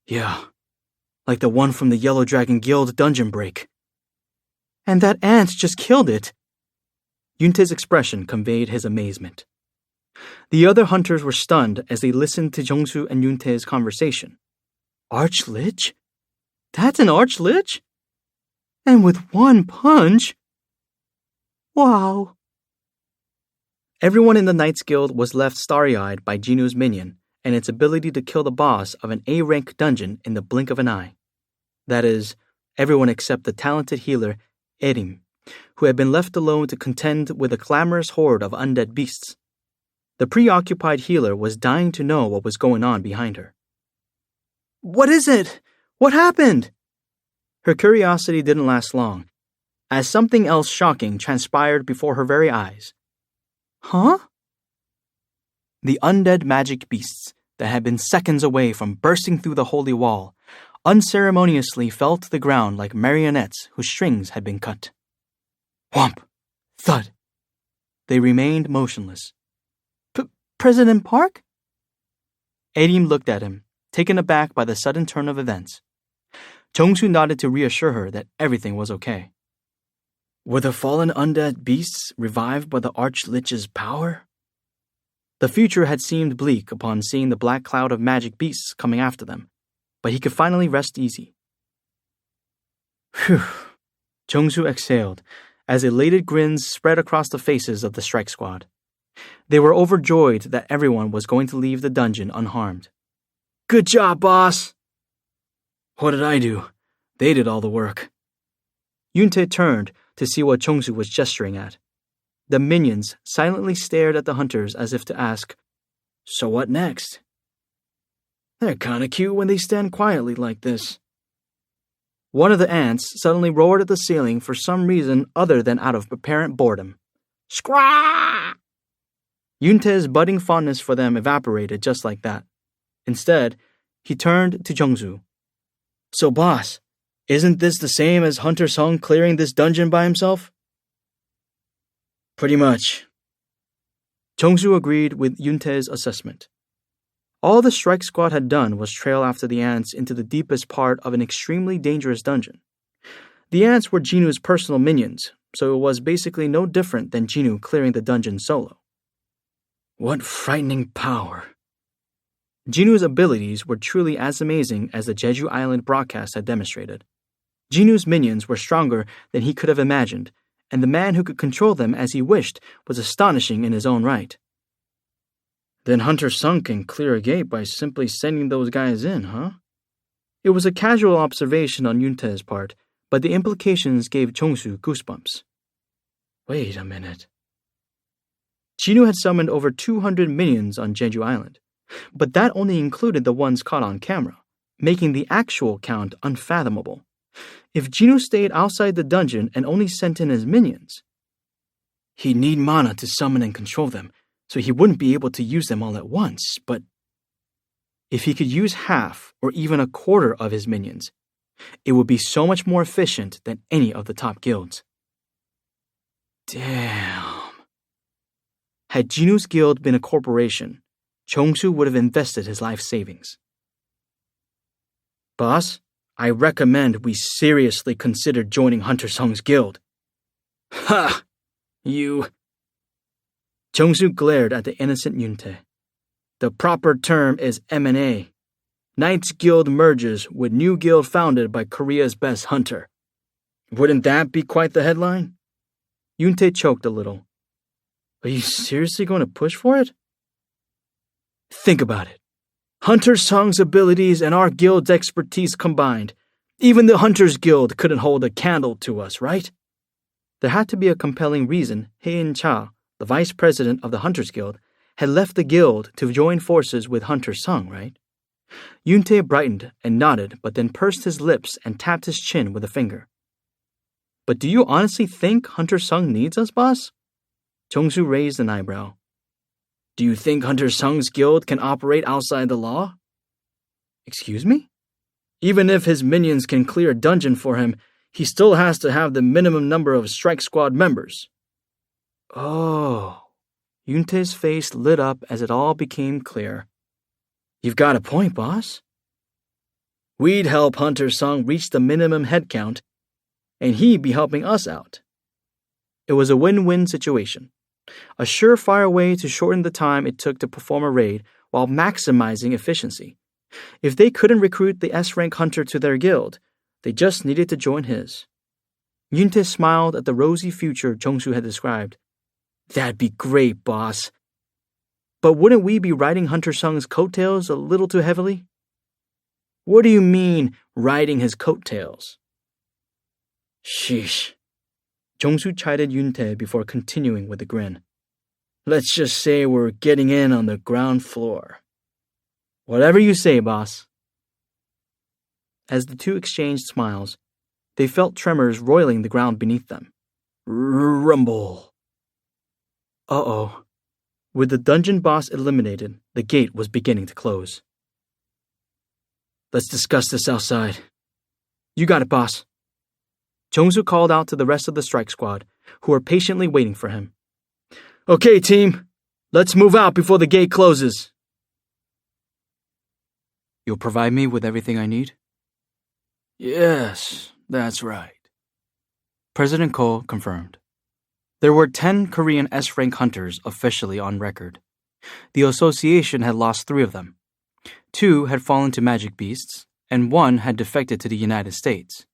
"Yeah, like the one from the Yellow Dragon Guild dungeon break." "And that ant just killed it." Yunte's expression conveyed his amazement. The other hunters were stunned as they listened to Jongsu and Yunte's conversation. Arch-Lich? That's an Arch-Lich? And with one punch? Wow. Everyone in the Knights Guild was left starry-eyed by Jinu's minion and its ability to kill the boss of an A-rank dungeon in the blink of an eye. That is, everyone except the talented healer Erim, who had been left alone to contend with a clamorous horde of undead beasts. The preoccupied healer was dying to know what was going on behind her. "What is it? What happened? Her curiosity didn't last long, as something else shocking transpired before her very eyes. Huh? The undead magic beasts that had been seconds away from bursting through the holy wall unceremoniously fell to the ground like marionettes whose strings had been cut. Whomp! Thud! They remained motionless. President Park? Adim looked at him, taken aback by the sudden turn of events. Jongsu nodded to reassure her that everything was okay. Were the fallen undead beasts revived by the Archlich's power? The future had seemed bleak upon seeing the black cloud of magic beasts coming after them, but he could finally rest easy. Phew! Jongsu exhaled, as elated grins spread across the faces of the strike squad. They were overjoyed that everyone was going to leave the dungeon unharmed. Good job, boss! What did I do? They did all the work. Yuntae turned to see what Jongsu was gesturing at. The minions silently stared at the hunters as if to ask, So what next? They're kinda cute when they stand quietly like this. One of the ants suddenly roared at the ceiling for some reason other than out of apparent boredom. Squawk! Yuntae's budding fondness for them evaporated just like that. Instead, he turned to Jongsu. So boss, isn't this the same as Hunter Sung clearing this dungeon by himself? Pretty much. Jongsu agreed with Yuntae's assessment. All the strike squad had done was trail after the ants into the deepest part of an extremely dangerous dungeon. The ants were Jinu's personal minions, so it was basically no different than Jinu clearing the dungeon solo. What frightening power! Jinu's abilities were truly as amazing as the Jeju Island broadcast had demonstrated. Jinu's minions were stronger than he could have imagined, and the man who could control them as he wished was astonishing in his own right. Then Hunter Sung can clear a gate by simply sending those guys in, huh? It was a casual observation on Yuntae's part, but the implications gave Jongsu goosebumps. Wait a minute. Jinu had summoned over 200 minions on Jeju Island, but that only included the ones caught on camera, making the actual count unfathomable. If Jinu stayed outside the dungeon and only sent in his minions, he'd need mana to summon and control them, so he wouldn't be able to use them all at once, but if he could use half or even a quarter of his minions, it would be so much more efficient than any of the top guilds. Damn. Had Jinu's guild been a corporation, Jongsu would have invested his life savings. Boss, I recommend we seriously consider joining Hunter Sung's guild. Ha! You... Jongsu glared at the innocent Yuntae. The proper term is M&A. Knights Guild merges with new guild founded by Korea's best hunter. Wouldn't that be quite the headline? Yuntae choked a little. Are you seriously going to push for it? Think about it. Hunter Sung's abilities and our guild's expertise combined. Even the Hunters Guild couldn't hold a candle to us, right? There had to be a compelling reason Heian Cha, the vice president of the Hunters Guild, had left the guild to join forces with Hunter Sung, right? Yuntae brightened and nodded, but then pursed his lips and tapped his chin with a finger. But do you honestly think Hunter Sung needs us, boss? Jongsu raised an eyebrow. Do you think Hunter Sung's guild can operate outside the law? Excuse me? Even if his minions can clear a dungeon for him, he still has to have the minimum number of strike squad members. Oh. Yuntae's face lit up as it all became clear. You've got a point, boss. We'd help Hunter Sung reach the minimum head count, and he'd be helping us out. It was a win-win situation. A surefire way to shorten the time it took to perform a raid while maximizing efficiency. If they couldn't recruit the S-rank hunter to their guild, they just needed to join his. Yuntae smiled at the rosy future Jongsu had described. That'd be great, boss. But wouldn't we be riding Hunter Sung's coattails a little too heavily? What do you mean, riding his coattails? Sheesh. Jongsu chided Yuntae before continuing with a grin. Let's just say we're getting in on the ground floor. Whatever you say, boss. As the two exchanged smiles, they felt tremors roiling the ground beneath them. Rumble. Uh-oh. With the dungeon boss eliminated, the gate was beginning to close. Let's discuss this outside. You got it, boss. Chongsu called out to the rest of the strike squad, who were patiently waiting for him. Okay, team. Let's move out before the gate closes. You'll provide me with everything I need? Yes, that's right. President Ko confirmed. There were 10 Korean S-rank hunters officially on record. The association had lost 3 of them. 2 had fallen to magic beasts, and 1 had defected to the United States.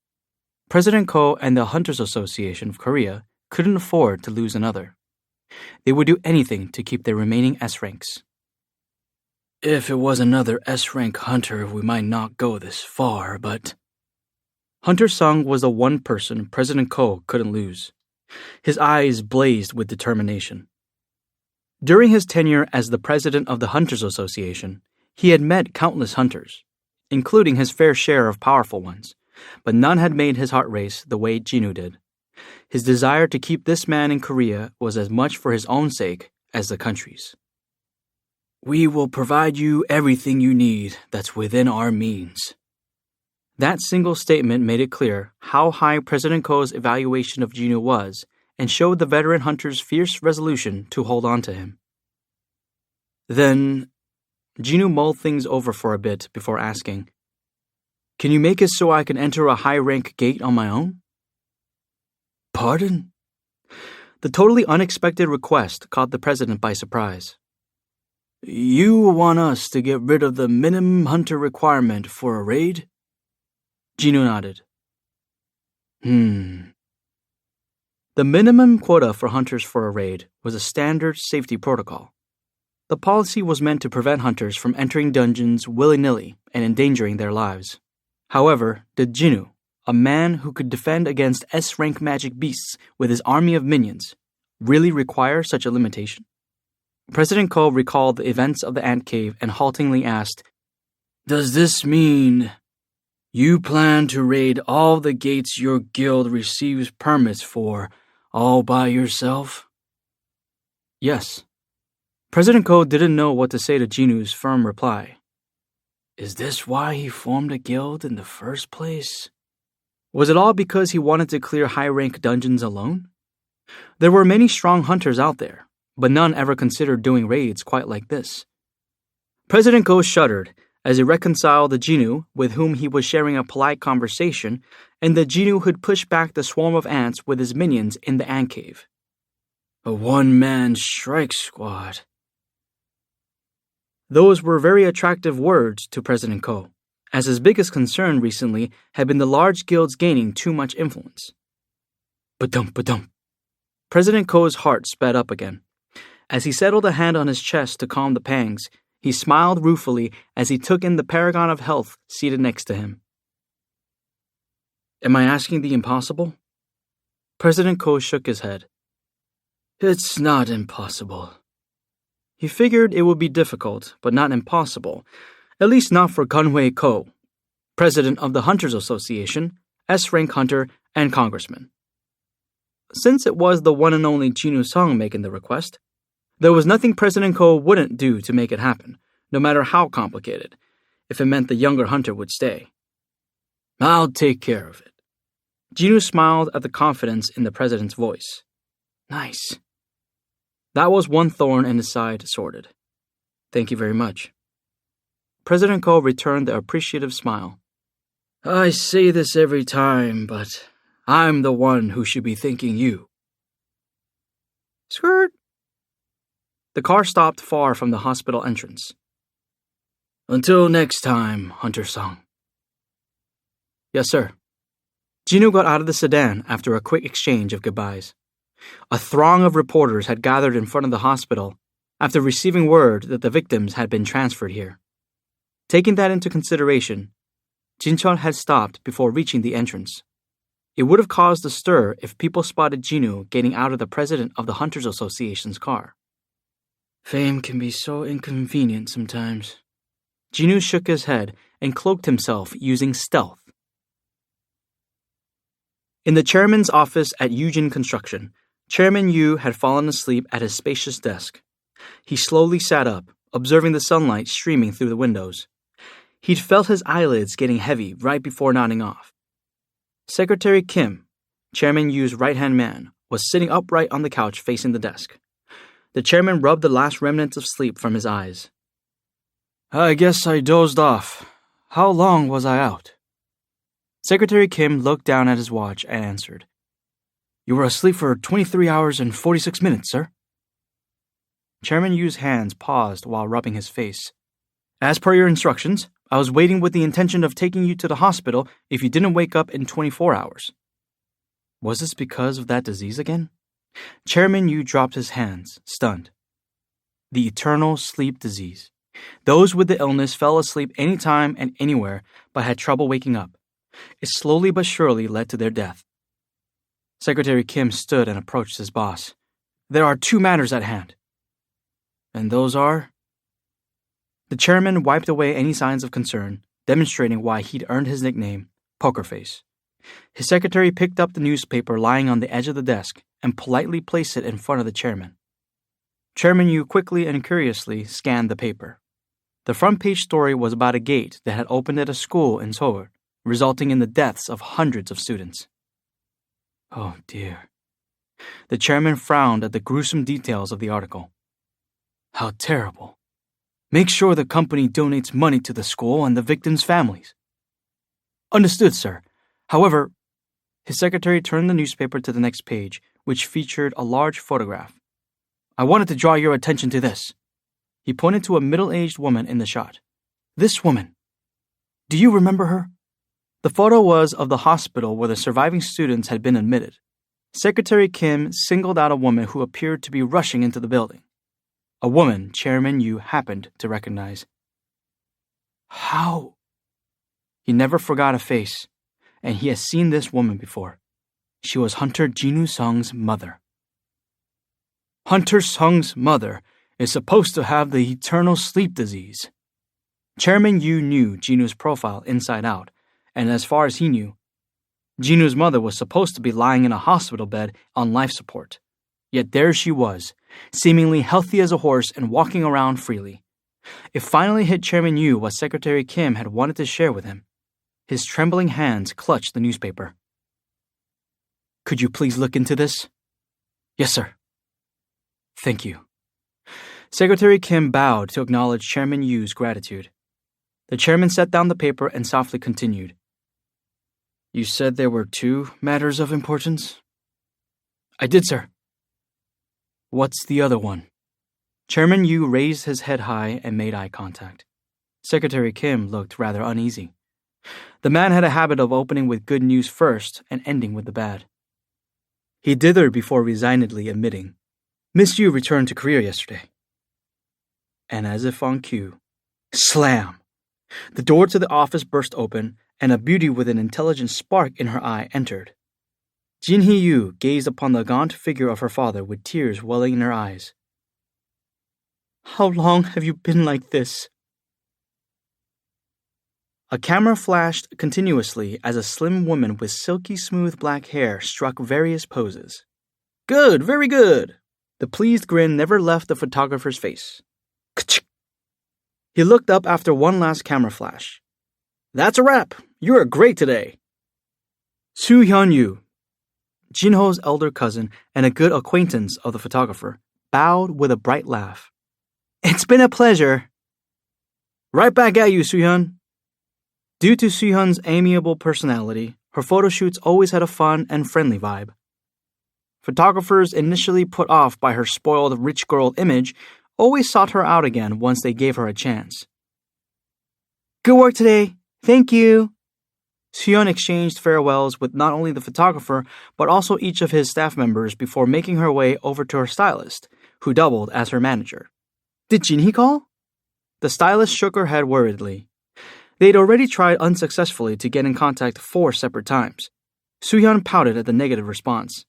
President Ko and the Hunters Association of Korea couldn't afford to lose another. They would do anything to keep their remaining S-ranks. If it was another S-rank hunter, we might not go this far, but... Hunter Sung was the one person President Ko couldn't lose. His eyes blazed with determination. During his tenure as the president of the Hunters Association, he had met countless hunters, including his fair share of powerful ones, but none had made his heart race the way Jinwoo did. His desire to keep this man in Korea was as much for his own sake as the country's. We will provide you everything you need that's within our means. That single statement made it clear how high President Ko's evaluation of Jinwoo was and showed the veteran hunter's fierce resolution to hold on to him. Then, Jinwoo mulled things over for a bit before asking, Can you make it so I can enter a high-rank gate on my own? Pardon? The totally unexpected request caught the president by surprise. You want us to get rid of the minimum hunter requirement for a raid? Jinwoo nodded. The minimum quota for hunters for a raid was a standard safety protocol. The policy was meant to prevent hunters from entering dungeons willy-nilly and endangering their lives. However, did Jinwoo, a man who could defend against S-rank magic beasts with his army of minions, really require such a limitation? President Ko recalled the events of the ant cave and haltingly asked, Does this mean you plan to raid all the gates your guild receives permits for all by yourself? Yes. President Ko didn't know what to say to Jinwoo's firm reply. Is this why he formed a guild in the first place? Was it all because he wanted to clear high-rank dungeons alone? There were many strong hunters out there, but none ever considered doing raids quite like this. President Ko shuddered as he reconciled the Jinwoo with whom he was sharing a polite conversation and the Jinwoo who'd pushed back the swarm of ants with his minions in the ant cave. A one-man strike squad. Those were very attractive words to President Ko, as his biggest concern recently had been the large guilds gaining too much influence. Ba-dum. President Ko's heart sped up again. As he settled a hand on his chest to calm the pangs, he smiled ruefully as he took in the paragon of health seated next to him. Am I asking the impossible? President Ko shook his head. It's not impossible. He figured it would be difficult, but not impossible, at least not for Gunhui Ko, president of the Hunters Association, S-rank hunter, and congressman. Since it was the one and only Jinwoo Sung making the request, there was nothing President Ko wouldn't do to make it happen, no matter how complicated, if it meant the younger hunter would stay. I'll take care of it. Jinwoo smiled at the confidence in the president's voice. Nice. That was one thorn in his side sorted. Thank you very much. President Ko returned the appreciative smile. I say this every time, but I'm the one who should be thanking you. Skirt. The car stopped far from the hospital entrance. Until next time, Hunter Sung. Yes, sir. Jinwoo got out of the sedan after a quick exchange of goodbyes. A throng of reporters had gathered in front of the hospital after receiving word that the victims had been transferred here. Taking that into consideration, Jinchul had stopped before reaching the entrance. It would have caused a stir if people spotted Jinwoo getting out of the president of the Hunters Association's car. Fame can be so inconvenient sometimes. Jinwoo shook his head and cloaked himself using stealth In the chairman's office at Eugene Construction, Chairman Yu had fallen asleep at his spacious desk. He slowly sat up, observing the sunlight streaming through the windows. He'd felt his eyelids getting heavy right before nodding off. Secretary Kim, Chairman Yu's right-hand man, was sitting upright on the couch facing the desk. The chairman rubbed the last remnants of sleep from his eyes. "I guess I dozed off. How long was I out?" Secretary Kim looked down at his watch and answered. "You were asleep for 23 hours and 46 minutes, sir." Chairman Yu's hands paused while rubbing his face. "As per your instructions, I was waiting with the intention of taking you to the hospital if you didn't wake up in 24 hours. Was this because of that disease again?" Chairman Yu dropped his hands, stunned. The eternal sleep disease. Those with the illness fell asleep anytime and anywhere, but had trouble waking up. It slowly but surely led to their death. Secretary Kim stood and approached his boss. "There are 2 matters at hand." "And those are?" The chairman wiped away any signs of concern, demonstrating why he'd earned his nickname, Poker Face. His secretary picked up the newspaper lying on the edge of the desk and politely placed it in front of the chairman. Chairman Yu quickly and curiously scanned the paper. The front page story was about a gate that had opened at a school in Seoul, resulting in the deaths of hundreds of students. Oh dear. The chairman frowned at the gruesome details of the article. How terrible. Make sure the company donates money to the school and the victims' families. Understood, sir. However, his secretary turned the newspaper to the next page, which featured a large photograph. I wanted to draw your attention to this. He pointed to a middle-aged woman in the shot. This woman. Do you remember her? The photo was of the hospital where the surviving students had been admitted. Secretary Kim singled out a woman who appeared to be rushing into the building. A woman Chairman Yu happened to recognize. How? He never forgot a face, and he had seen this woman before. She was Hunter Jinu Sung's mother. Hunter Sung's mother is supposed to have the eternal sleep disease. Chairman Yu knew Jinu's profile inside out, and as far as he knew, Jinu's mother was supposed to be lying in a hospital bed on life support. Yet there she was, seemingly healthy as a horse and walking around freely. It finally hit Chairman Yu what Secretary Kim had wanted to share with him. His trembling hands clutched the newspaper. Could you please look into this? Yes, sir. Thank you. Secretary Kim bowed to acknowledge Chairman Yu's gratitude. The chairman set down the paper and softly continued. You said there were 2 matters of importance? I did, sir. What's the other one? Chairman Yu raised his head high and made eye contact. Secretary Kim looked rather uneasy. The man had a habit of opening with good news first and ending with the bad. He dithered before resignedly admitting, Miss Yu returned to Korea yesterday. And as if on cue, slam! The door to the office burst open, and a beauty with an intelligent spark in her eye entered. Jin-hee Yu gazed upon the gaunt figure of her father with tears welling in her eyes. How long have you been like this? A camera flashed continuously as a slim woman with silky smooth black hair struck various poses. Good, very good. The pleased grin never left the photographer's face. He looked up after one last camera flash. That's a wrap. You are great today. Soo Hyun-yu, Jinho's elder cousin and a good acquaintance of the photographer, bowed with a bright laugh. It's been a pleasure. Right back at you, Soo-hyun. Due to Soo-hyun's amiable personality, her photo shoots always had a fun and friendly vibe. Photographers initially put off by her spoiled rich girl image always sought her out again once they gave her a chance. Good work today. Thank you. Soo-hyun exchanged farewells with not only the photographer, but also each of his staff members before making her way over to her stylist, who doubled as her manager. Did Jin-hee call? The stylist shook her head worriedly. They'd already tried unsuccessfully to get in contact 4 separate times. Soo-hyun pouted at the negative response.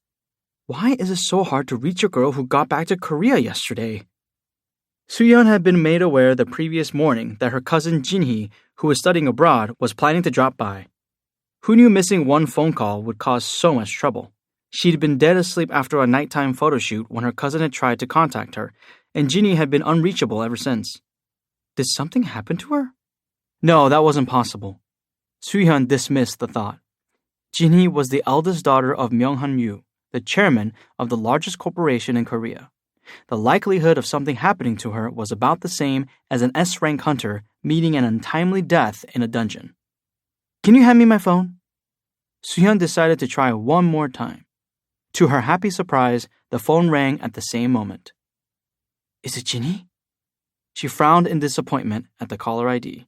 Why is it so hard to reach a girl who got back to Korea yesterday? Soo-hyun had been made aware the previous morning that her cousin Jin-hee, who was studying abroad, was planning to drop by. Who knew missing one phone call would cause so much trouble? She'd been dead asleep after a nighttime photo shoot when her cousin had tried to contact her, and Ginny had been unreachable ever since. Did something happen to her? No, that wasn't possible. Soo-hyun dismissed the thought. Ginny was the eldest daughter of Myung-han Yu, the chairman of the largest corporation in Korea. The likelihood of something happening to her was about the same as an S-rank hunter meeting an untimely death in a dungeon. Can you hand me my phone? Soo-hyun decided to try one more time. To her happy surprise, the phone rang at the same moment. Is it Ginny? She frowned in disappointment at the caller ID.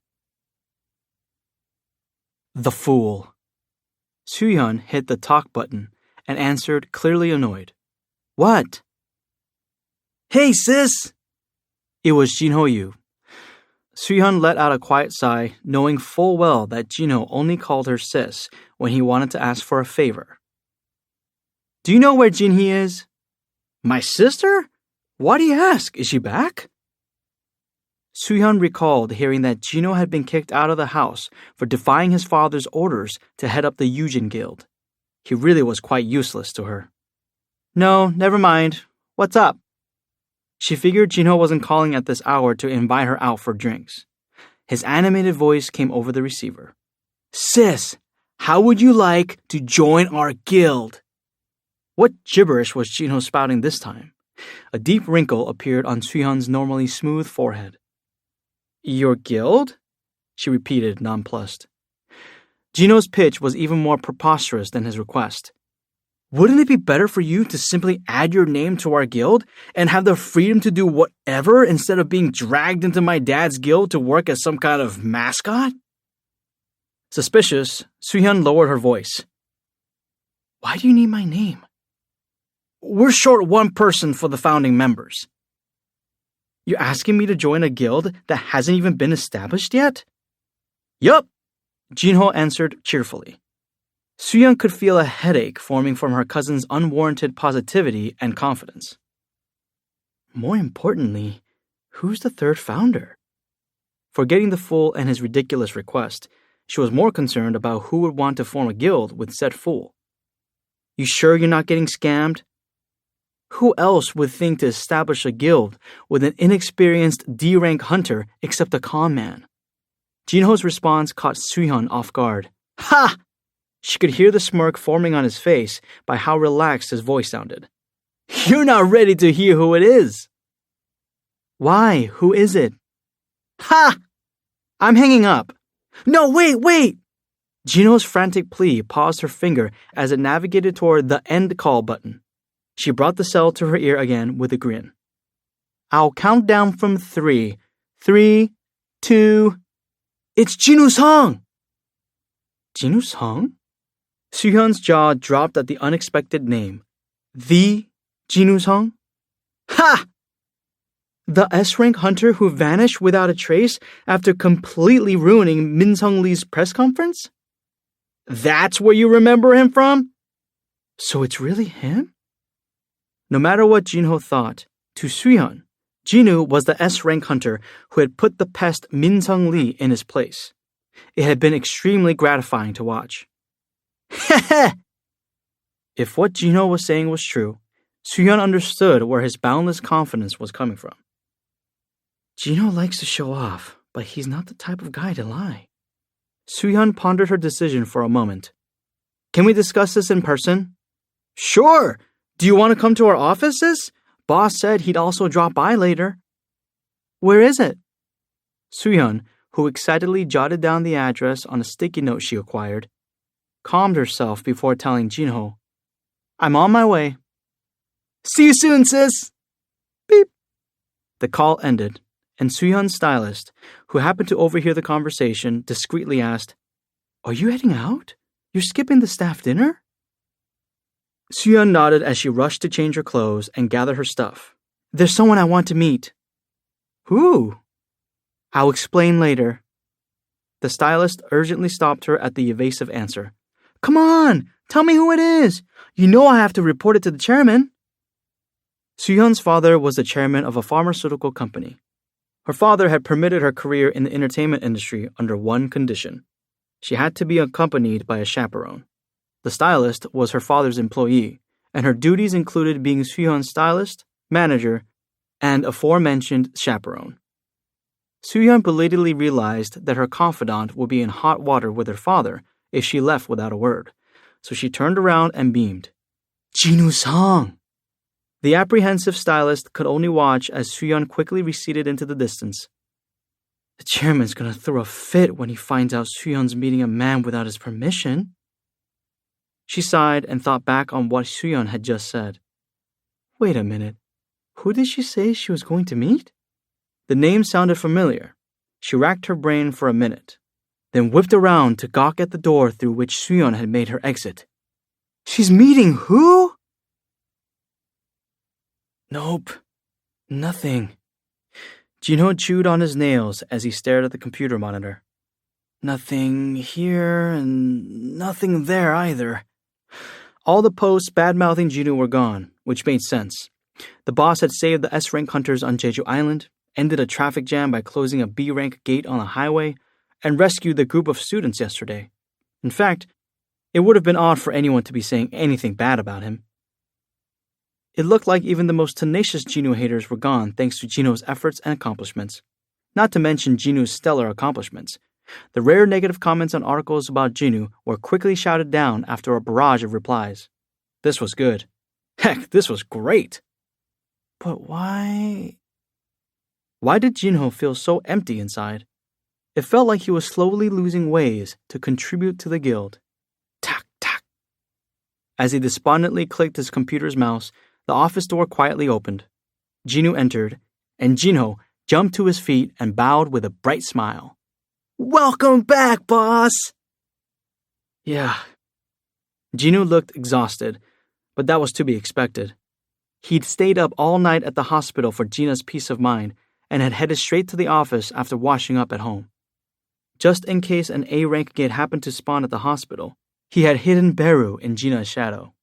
The fool. Soo-hyun hit the talk button and answered, clearly annoyed. What? Hey, sis! It was Jinho Yu. Soo-hyun let out a quiet sigh, knowing full well that Jinho only called her sis when he wanted to ask for a favor. Do you know where Jinhee is? My sister? Why do you ask? Is she back? Soo-hyun recalled hearing that Jinho had been kicked out of the house for defying his father's orders to head up the Yujin Guild. He really was quite useless to her. No, never mind. What's up? She figured Jinho wasn't calling at this hour to invite her out for drinks. His animated voice came over the receiver. Sis, how would you like to join our guild? What gibberish was Jinho spouting this time? A deep wrinkle appeared on Soo-hyun's normally smooth forehead. Your guild? She repeated, nonplussed. Jinho's pitch was even more preposterous than his request. Wouldn't it be better for you to simply add your name to our guild and have the freedom to do whatever instead of being dragged into my dad's guild to work as some kind of mascot? Suspicious, Soo-hyun lowered her voice. Why do you need my name? We're short one person for the founding members. You're asking me to join a guild that hasn't even been established yet? Yup, Jinho answered cheerfully. Soo-hyun could feel a headache forming from her cousin's unwarranted positivity and confidence. More importantly, who's the third founder? Forgetting the fool and his ridiculous request, she was more concerned about who would want to form a guild with said fool. You sure you're not getting scammed? Who else would think to establish a guild with an inexperienced D-rank hunter except a con man? Jinho's response caught Soo-hyun off guard. Ha! She could hear the smirk forming on his face by how relaxed his voice sounded. You're not ready to hear who it is. Why? Who is it? Ha! I'm hanging up. No, wait! Jinho's frantic plea paused her finger as it navigated toward the end call button. She brought the cell to her ear again with a grin. I'll count down from 3. 3, 2... It's Jinwoo Sung! Jinwoo Sung? Soo-hyun's jaw dropped at the unexpected name. The Jinwoo Sung? Ha! The S-rank hunter who vanished without a trace after completely ruining Min Sung Lee's press conference? That's where you remember him from? So it's really him? No matter what Jinho thought, to Soo-hyun, Jinwoo was the S-rank hunter who had put the pest Min Sung Lee in his place. It had been extremely gratifying to watch. Heh. If what Jinho was saying was true, Soo-hyun understood where his boundless confidence was coming from. Jinho likes to show off, but he's not the type of guy to lie. Soo-hyun pondered her decision for a moment. Can we discuss this in person? Sure! Do you want to come to our offices? Boss said he'd also drop by later. Where is it? Soo-hyun, who excitedly jotted down the address on a sticky note she acquired, calmed herself before telling Jinho, I'm on my way. See you soon, sis! Beep. The call ended, and Soo-hyun's stylist, who happened to overhear the conversation, discreetly asked, Are you heading out? You're skipping the staff dinner? Soo-hyun nodded as she rushed to change her clothes and gather her stuff. There's someone I want to meet. Who? I'll explain later. The stylist urgently stopped her at the evasive answer. Come on, tell me who it is. You know I have to report it to the chairman. Soo-hyun's father was the chairman of a pharmaceutical company. Her father had permitted her career in the entertainment industry under one condition. She had to be accompanied by a chaperone. The stylist was her father's employee, and her duties included being Soo-hyun's stylist, manager, and aforementioned chaperone. Soo-hyun belatedly realized that her confidant would be in hot water with her father if she left without a word, so she turned around and beamed. Jinwoo-sang! The apprehensive stylist could only watch as Soo-hyun quickly receded into the distance. The chairman's gonna throw a fit when he finds out Soo-hyun's meeting a man without his permission. She sighed and thought back on what Soo-hyun had just said. Wait a minute. Who did she say she was going to meet? The name sounded familiar. She racked her brain for a minute, then whipped around to gawk at the door through which Soo-hyun had made her exit. She's meeting who? Nope. Nothing. Jinho chewed on his nails as he stared at the computer monitor. Nothing here and nothing there either. All the posts bad-mouthing Jinwoo were gone, which made sense. The boss had saved the S-rank hunters on Jeju Island, ended a traffic jam by closing a B-rank gate on a highway, and rescued the group of students yesterday. In fact, it would have been odd for anyone to be saying anything bad about him. It looked like even the most tenacious Jinwoo haters were gone thanks to Jinwoo's efforts and accomplishments. Not to mention Jinwoo's stellar accomplishments. The rare negative comments on articles about Jinwoo were quickly shouted down after a barrage of replies. This was good. Heck, this was great. But why? Why did Jinho feel so empty inside? It felt like he was slowly losing ways to contribute to the guild. Tack, tack. As he despondently clicked his computer's mouse, the office door quietly opened. Jinwoo entered, and Jinho jumped to his feet and bowed with a bright smile. Welcome back, boss! Yeah. Jinwoo looked exhausted, but that was to be expected. He'd stayed up all night at the hospital for Gina's peace of mind and had headed straight to the office after washing up at home. Just in case an A-rank gate happened to spawn at the hospital, he had hidden Beru in Gina's shadow.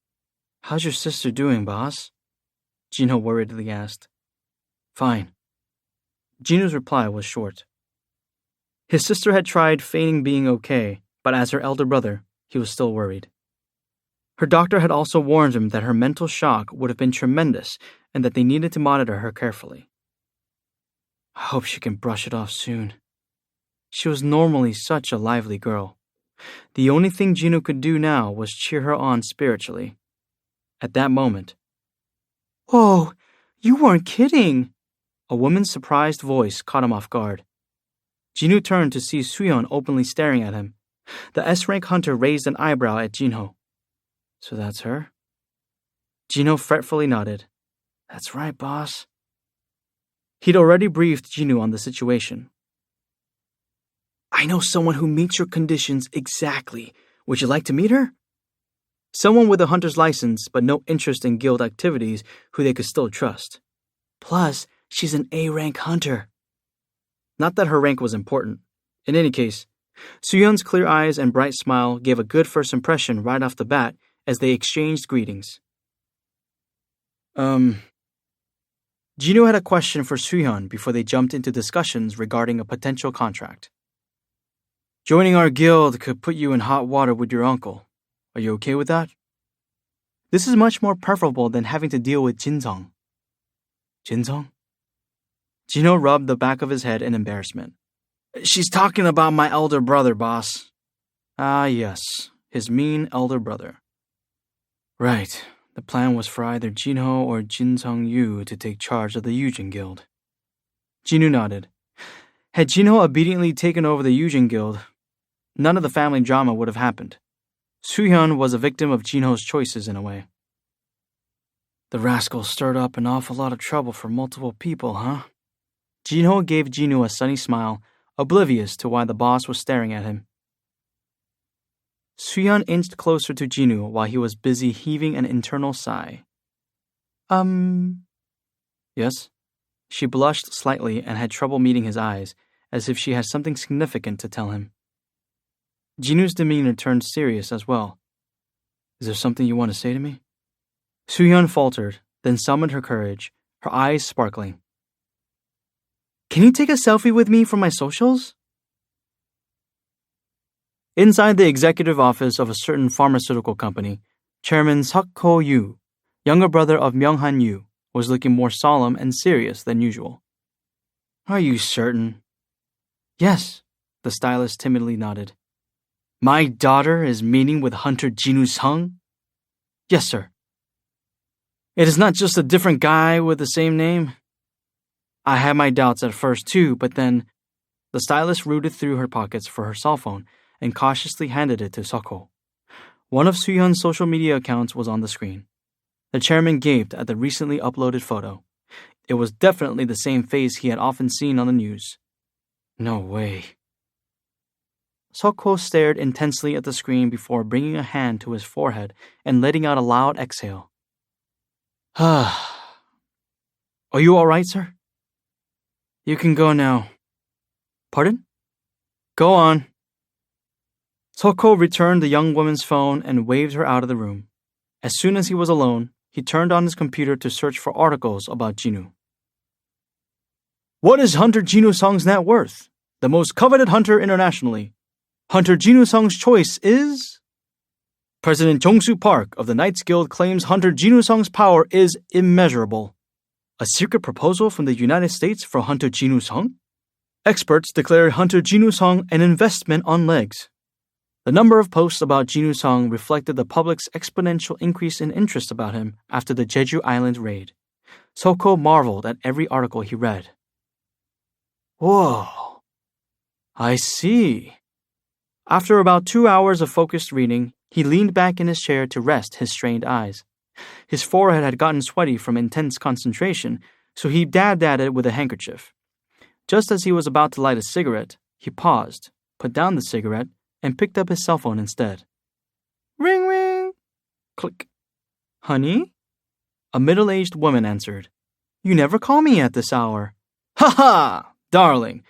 How's your sister doing, boss? Jinho worriedly asked. Fine. Jinwoo's reply was short. His sister had tried feigning being okay, but as her elder brother, he was still worried. Her doctor had also warned him that her mental shock would have been tremendous and that they needed to monitor her carefully. I hope she can brush it off soon. She was normally such a lively girl. The only thing Jinwoo could do now was cheer her on spiritually. At that moment, "Whoa, you weren't kidding!" A woman's surprised voice caught him off guard. Jinwoo turned to see Soo-hyun openly staring at him. The S-rank hunter raised an eyebrow at Jinho. So that's her? Jinho fretfully nodded. That's right, boss. He'd already briefed Jinwoo on the situation. I know someone who meets your conditions exactly. Would you like to meet her? Someone with a hunter's license but no interest in guild activities who they could still trust. Plus, she's an A-rank hunter. Not that her rank was important. In any case, Soo-hyun's clear eyes and bright smile gave a good first impression right off the bat as they exchanged greetings. Jinwoo had a question for Soo-hyun before they jumped into discussions regarding a potential contract. Joining our guild could put you in hot water with your uncle. Are you okay with that? This is much more preferable than having to deal with Jin-sung. Jin-sung? Jinwoo rubbed the back of his head in embarrassment. She's talking about my elder brother, boss. Ah, yes, his mean elder brother. Right. The plan was for either Jinho or Jin-sung Yu to take charge of the Yujin Guild. Jinwoo nodded. Had Jinho obediently taken over the Yujin Guild, none of the family drama would have happened. Soo-hyun was a victim of Jinho's choices in a way. The rascal stirred up an awful lot of trouble for multiple people, huh? Jinho gave Jinwoo a sunny smile, oblivious to why the boss was staring at him. Soo-hyun inched closer to Jinwoo while he was busy heaving an internal sigh. Yes? She blushed slightly and had trouble meeting his eyes, as if she had something significant to tell him. Jinwoo's demeanor turned serious as well. Is there something you want to say to me? Soo-hyun faltered, then summoned her courage, her eyes sparkling. Can you take a selfie with me for my socials? Inside the executive office of a certain pharmaceutical company, Chairman Seok Yu, younger brother of Myung-han Yu, was looking more solemn and serious than usual. Are you certain? Yes, the stylist timidly nodded. My daughter is meeting with Hunter Jinu Sung? Yes, sir. It is not just a different guy with the same name? I had my doubts at first too, but then the stylist rooted through her pockets for her cell phone and cautiously handed it to Seok. One of Soo-hyun's social media accounts was on the screen. The chairman gaped at the recently uploaded photo. It was definitely the same face he had often seen on the news. No way. Seok stared intensely at the screen before bringing a hand to his forehead and letting out a loud exhale. Are you all right, sir? You can go now. Pardon? Go on. Seok returned the young woman's phone and waved her out of the room. As soon as he was alone, he turned on his computer to search for articles about Jinu. What is Hunter Jinu Sung's net worth? The most coveted hunter internationally. Hunter Jinu Sung's choice is... President Jong-soo Park of the Knights Guild claims Hunter Jinu Sung's power is immeasurable. A secret proposal from the United States for Hunter Jinu Sung? Experts declare Hunter Jinu Sung an investment on legs. The number of posts about Jinu Sung reflected the public's exponential increase in interest about him after the Jeju Island raid. Seok marveled at every article he read. Whoa. I see. After about 2 hours of focused reading, he leaned back in his chair to rest his strained eyes. His forehead had gotten sweaty from intense concentration, so he dabbed at it with a handkerchief. Just as he was about to light a cigarette, he paused, put down the cigarette, and picked up his cell phone instead. Ring, ring. Click. Honey? A middle-aged woman answered. You never call me at this hour. Ha ha! Darling,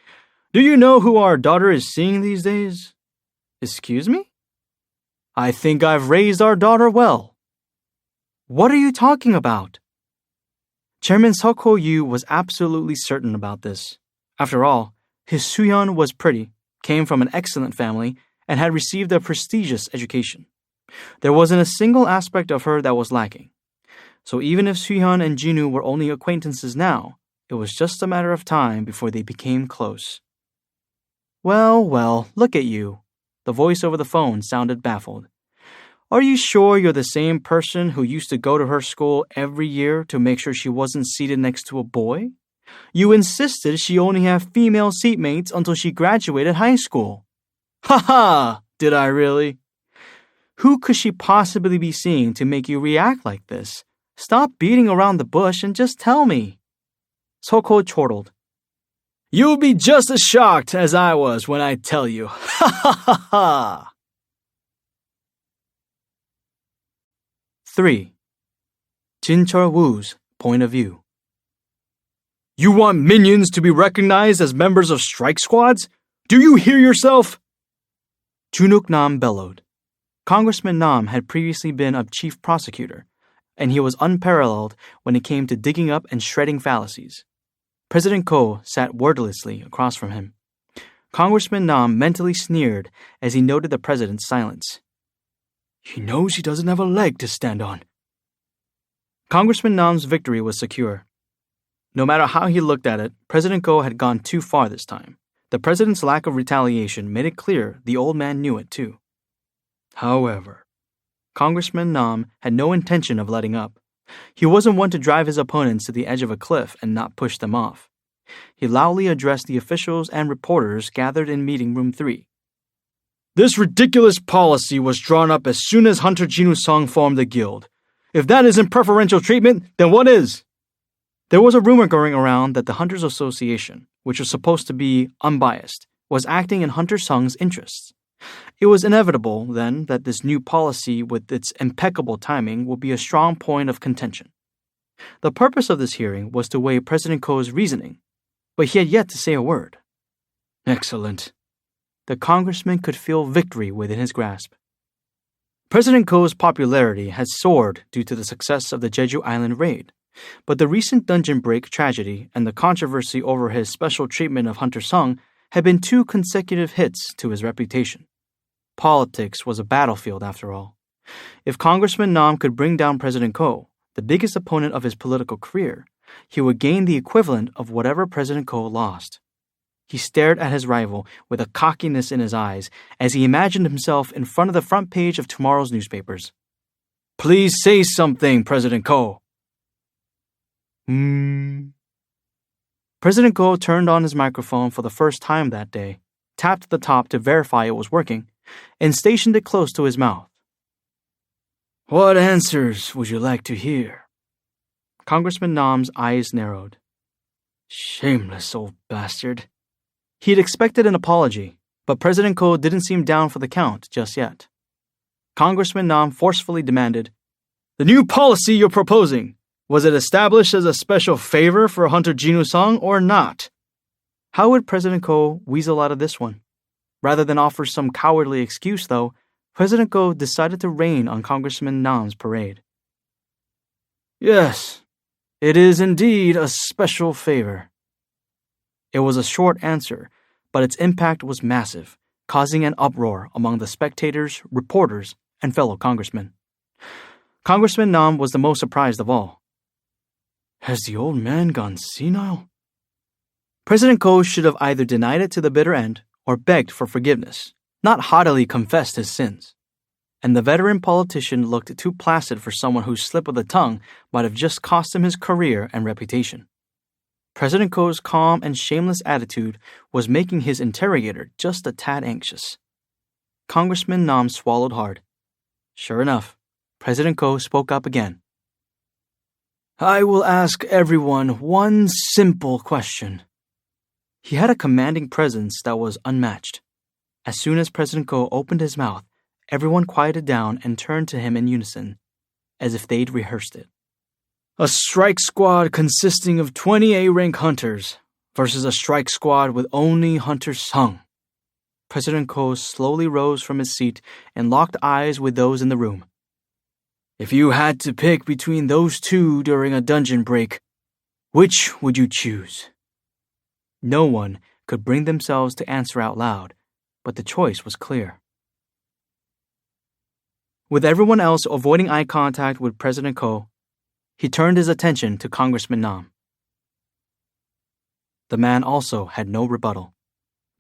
do you know who our daughter is seeing these days? Excuse me? I think I've raised our daughter well. What are you talking about? Chairman Seok Yu was absolutely certain about this. After all, his Soo-hyun was pretty, came from an excellent family, and had received a prestigious education. There wasn't a single aspect of her that was lacking. So even if Soo-hyun and Jinu were only acquaintances now, it was just a matter of time before they became close. Well, look at you. The voice over the phone sounded baffled. Are you sure you're the same person who used to go to her school every year to make sure she wasn't seated next to a boy? You insisted she only have female seatmates until she graduated high school. Ha ha! Did I really? Who could she possibly be seeing to make you react like this? Stop beating around the bush and just tell me. Seok chortled. You'll be just as shocked as I was when I tell you. Ha ha ha ha! 3. Jin Chul-woo's point of view. You want minions to be recognized as members of strike squads? Do you hear yourself? Junuk Nam bellowed. Congressman Nam had previously been a chief prosecutor, and he was unparalleled when it came to digging up and shredding fallacies. President Ko sat wordlessly across from him. Congressman Nam mentally sneered as he noted the president's silence. He knows he doesn't have a leg to stand on. Congressman Nam's victory was secure. No matter how he looked at it, President Ko had gone too far this time. The president's lack of retaliation made it clear the old man knew it too. However, Congressman Nam had no intention of letting up. He wasn't one to drive his opponents to the edge of a cliff and not push them off. He loudly addressed the officials and reporters gathered in meeting room 3. This ridiculous policy was drawn up as soon as Hunter Jinu Sung formed the guild. If that isn't preferential treatment, then what is? There was a rumor going around that the Hunters Association, which was supposed to be unbiased, was acting in Hunter Sung's interests. It was inevitable, then, that this new policy with its impeccable timing would be a strong point of contention. The purpose of this hearing was to weigh President Ko's reasoning, but he had yet to say a word. Excellent. The congressman could feel victory within his grasp. President Ko's popularity had soared due to the success of the Jeju Island raid, but the recent dungeon break tragedy and the controversy over his special treatment of Hunter Sung had been 2 consecutive hits to his reputation. Politics was a battlefield, after all. If Congressman Nam could bring down President Ko, the biggest opponent of his political career, he would gain the equivalent of whatever President Ko lost. He stared at his rival with a cockiness in his eyes as he imagined himself in front of the front page of tomorrow's newspapers. "Please say something, President Ko." President Ko turned on his microphone for the first time that day, tapped the top to verify it was working, and stationed it close to his mouth. "What answers would you like to hear?" Congressman Nam's eyes narrowed. Shameless old bastard. He'd expected an apology, but President Ko didn't seem down for the count just yet. Congressman Nam forcefully demanded, "The new policy you're proposing, was it established as a special favor for Hunter Jinwoo-sung or not?" How would President Ko weasel out of this one? Rather than offer some cowardly excuse, though, President Ko decided to rain on Congressman Nam's parade. "Yes, it is indeed a special favor." It was a short answer, but its impact was massive, causing an uproar among the spectators, reporters, and fellow congressmen. Congressman Nam was the most surprised of all. Has the old man gone senile? President Ko should have either denied it to the bitter end or begged for forgiveness, not haughtily confessed his sins. And the veteran politician looked too placid for someone whose slip of the tongue might have just cost him his career and reputation. President Ko's calm and shameless attitude was making his interrogator just a tad anxious. Congressman Nam swallowed hard. Sure enough, President Ko spoke up again. "I will ask everyone one simple question." He had a commanding presence that was unmatched. As soon as President Ko opened his mouth, everyone quieted down and turned to him in unison, as if they'd rehearsed it. A strike squad consisting of 20 A-rank hunters versus a strike squad with only Hunter Sung. President Ko slowly rose from his seat and locked eyes with those in the room. If you had to pick between those two during a dungeon break, which would you choose? No one could bring themselves to answer out loud, but the choice was clear. With everyone else avoiding eye contact with President Ko, he turned his attention to Congressman Nam. The man also had no rebuttal.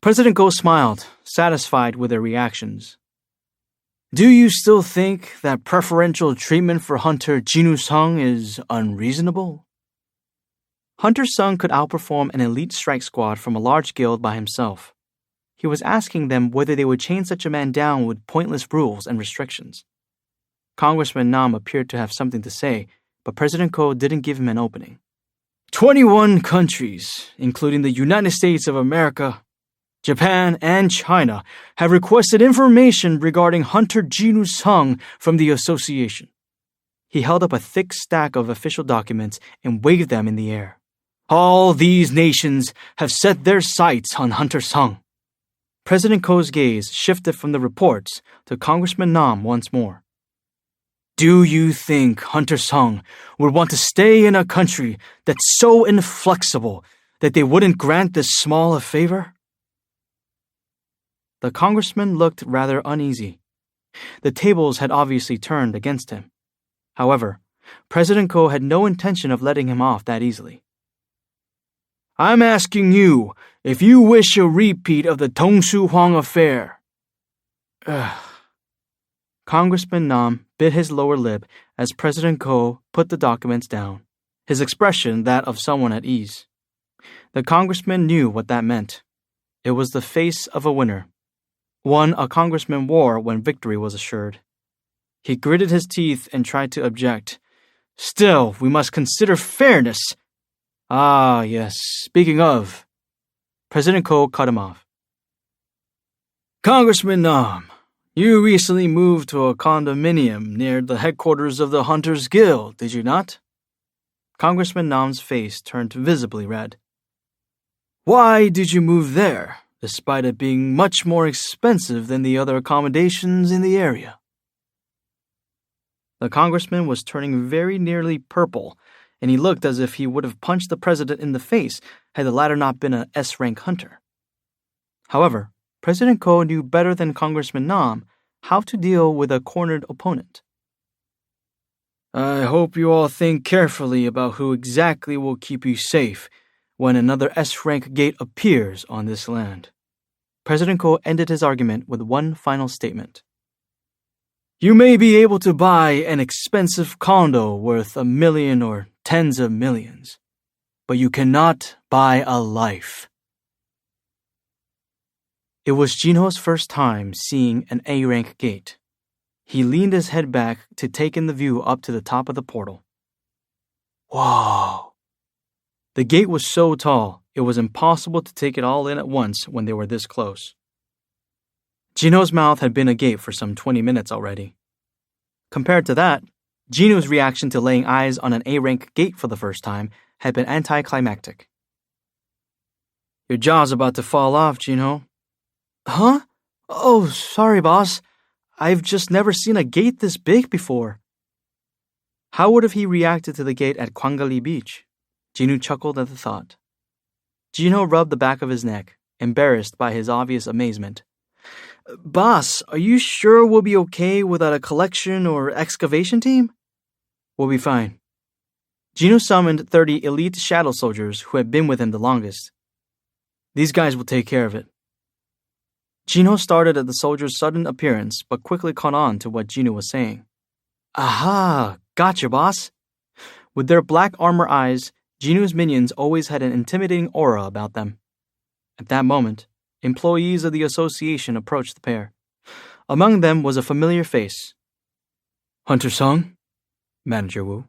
President Ko smiled, satisfied with their reactions. Do you still think that preferential treatment for Hunter Jinwoo-sung is unreasonable? Hunter Sung could outperform an elite strike squad from a large guild by himself. He was asking them whether they would chain such a man down with pointless rules and restrictions. Congressman Nam appeared to have something to say, but President Ko didn't give him an opening. 21 countries, including the United States of America, Japan, and China, have requested information regarding Hunter Jinwoo-sung from the association. He held up a thick stack of official documents and waved them in the air. All these nations have set their sights on Hunter Sung. President Ko's gaze shifted from the reports to Congressman Nam once more. Do you think Hunter Sung would want to stay in a country that's so inflexible that they wouldn't grant this small a favor? The congressman looked rather uneasy. The tables had obviously turned against him. However, President Ko had no intention of letting him off that easily. I'm asking you if you wish a repeat of the Dong-Su Hwang affair. Congressman Nam bit his lower lip as President Ko put the documents down, his expression that of someone at ease. The congressman knew what that meant. It was the face of a winner, one a congressman wore when victory was assured. He gritted his teeth and tried to object. Still, we must consider fairness. Ah, yes, speaking of. President Ko cut him off. Congressman Nam, you recently moved to a condominium near the headquarters of the Hunters Guild, did you not? Congressman Nam's face turned visibly red. Why did you move there, despite it being much more expensive than the other accommodations in the area? The congressman was turning very nearly purple, and he looked as if he would have punched the president in the face had the latter not been an S-rank hunter. However, President Ko knew better than Congressman Nam how to deal with a cornered opponent. I hope you all think carefully about who exactly will keep you safe when another S-rank gate appears on this land. President Ko ended his argument with one final statement. You may be able to buy an expensive condo worth $1 million or tens of millions, but you cannot buy a life. It was Jinho's first time seeing an A-rank gate. He leaned his head back to take in the view up to the top of the portal. Whoa! The gate was so tall, it was impossible to take it all in at once when they were this close. Jinho's mouth had been agape for some 20 minutes already. Compared to that, Jinho's reaction to laying eyes on an A-rank gate for the first time had been anticlimactic. Your jaw's about to fall off, Jinho. Huh? Oh, sorry, boss. I've just never seen a gate this big before. How would have he reacted to the gate at Kwangali Beach? Jinho chuckled at the thought. Jinho rubbed the back of his neck, embarrassed by his obvious amazement. Boss, are you sure we'll be okay without a collection or excavation team? We'll be fine. Jinho summoned 30 elite shadow soldiers who had been with him the longest. These guys will take care of it. Jinho started at the soldiers' sudden appearance, but quickly caught on to what Jinho was saying. Aha! Gotcha, boss! With their black armor eyes, Jinho's minions always had an intimidating aura about them. At that moment, employees of the association approached the pair. Among them was a familiar face. Hunter Sung, Manager Wu.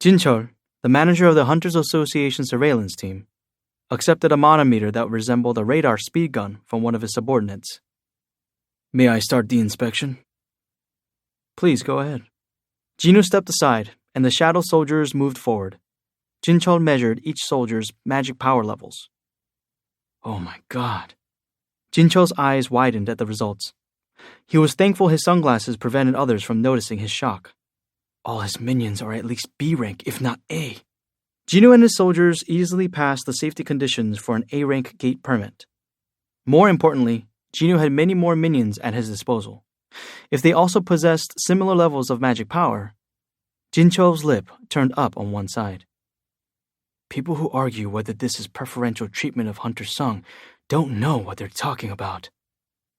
Jin Chol, the manager of the Hunters Association surveillance team, accepted a manometer that resembled a radar speed gun from one of his subordinates. May I start the inspection? Please go ahead. Jinho stepped aside, and the shadow soldiers moved forward. Jin Chol measured each soldier's magic power levels. Oh my god. Jin Chol's eyes widened at the results. He was thankful his sunglasses prevented others from noticing his shock. All his minions are at least B rank, if not A. Jinho and his soldiers easily passed the safety conditions for an A-rank gate permit. More importantly, Jinho had many more minions at his disposal. If they also possessed similar levels of magic power, Jin Chol's lip turned up on one side. People who argue whether this is preferential treatment of Hunter Sung don't know what they're talking about.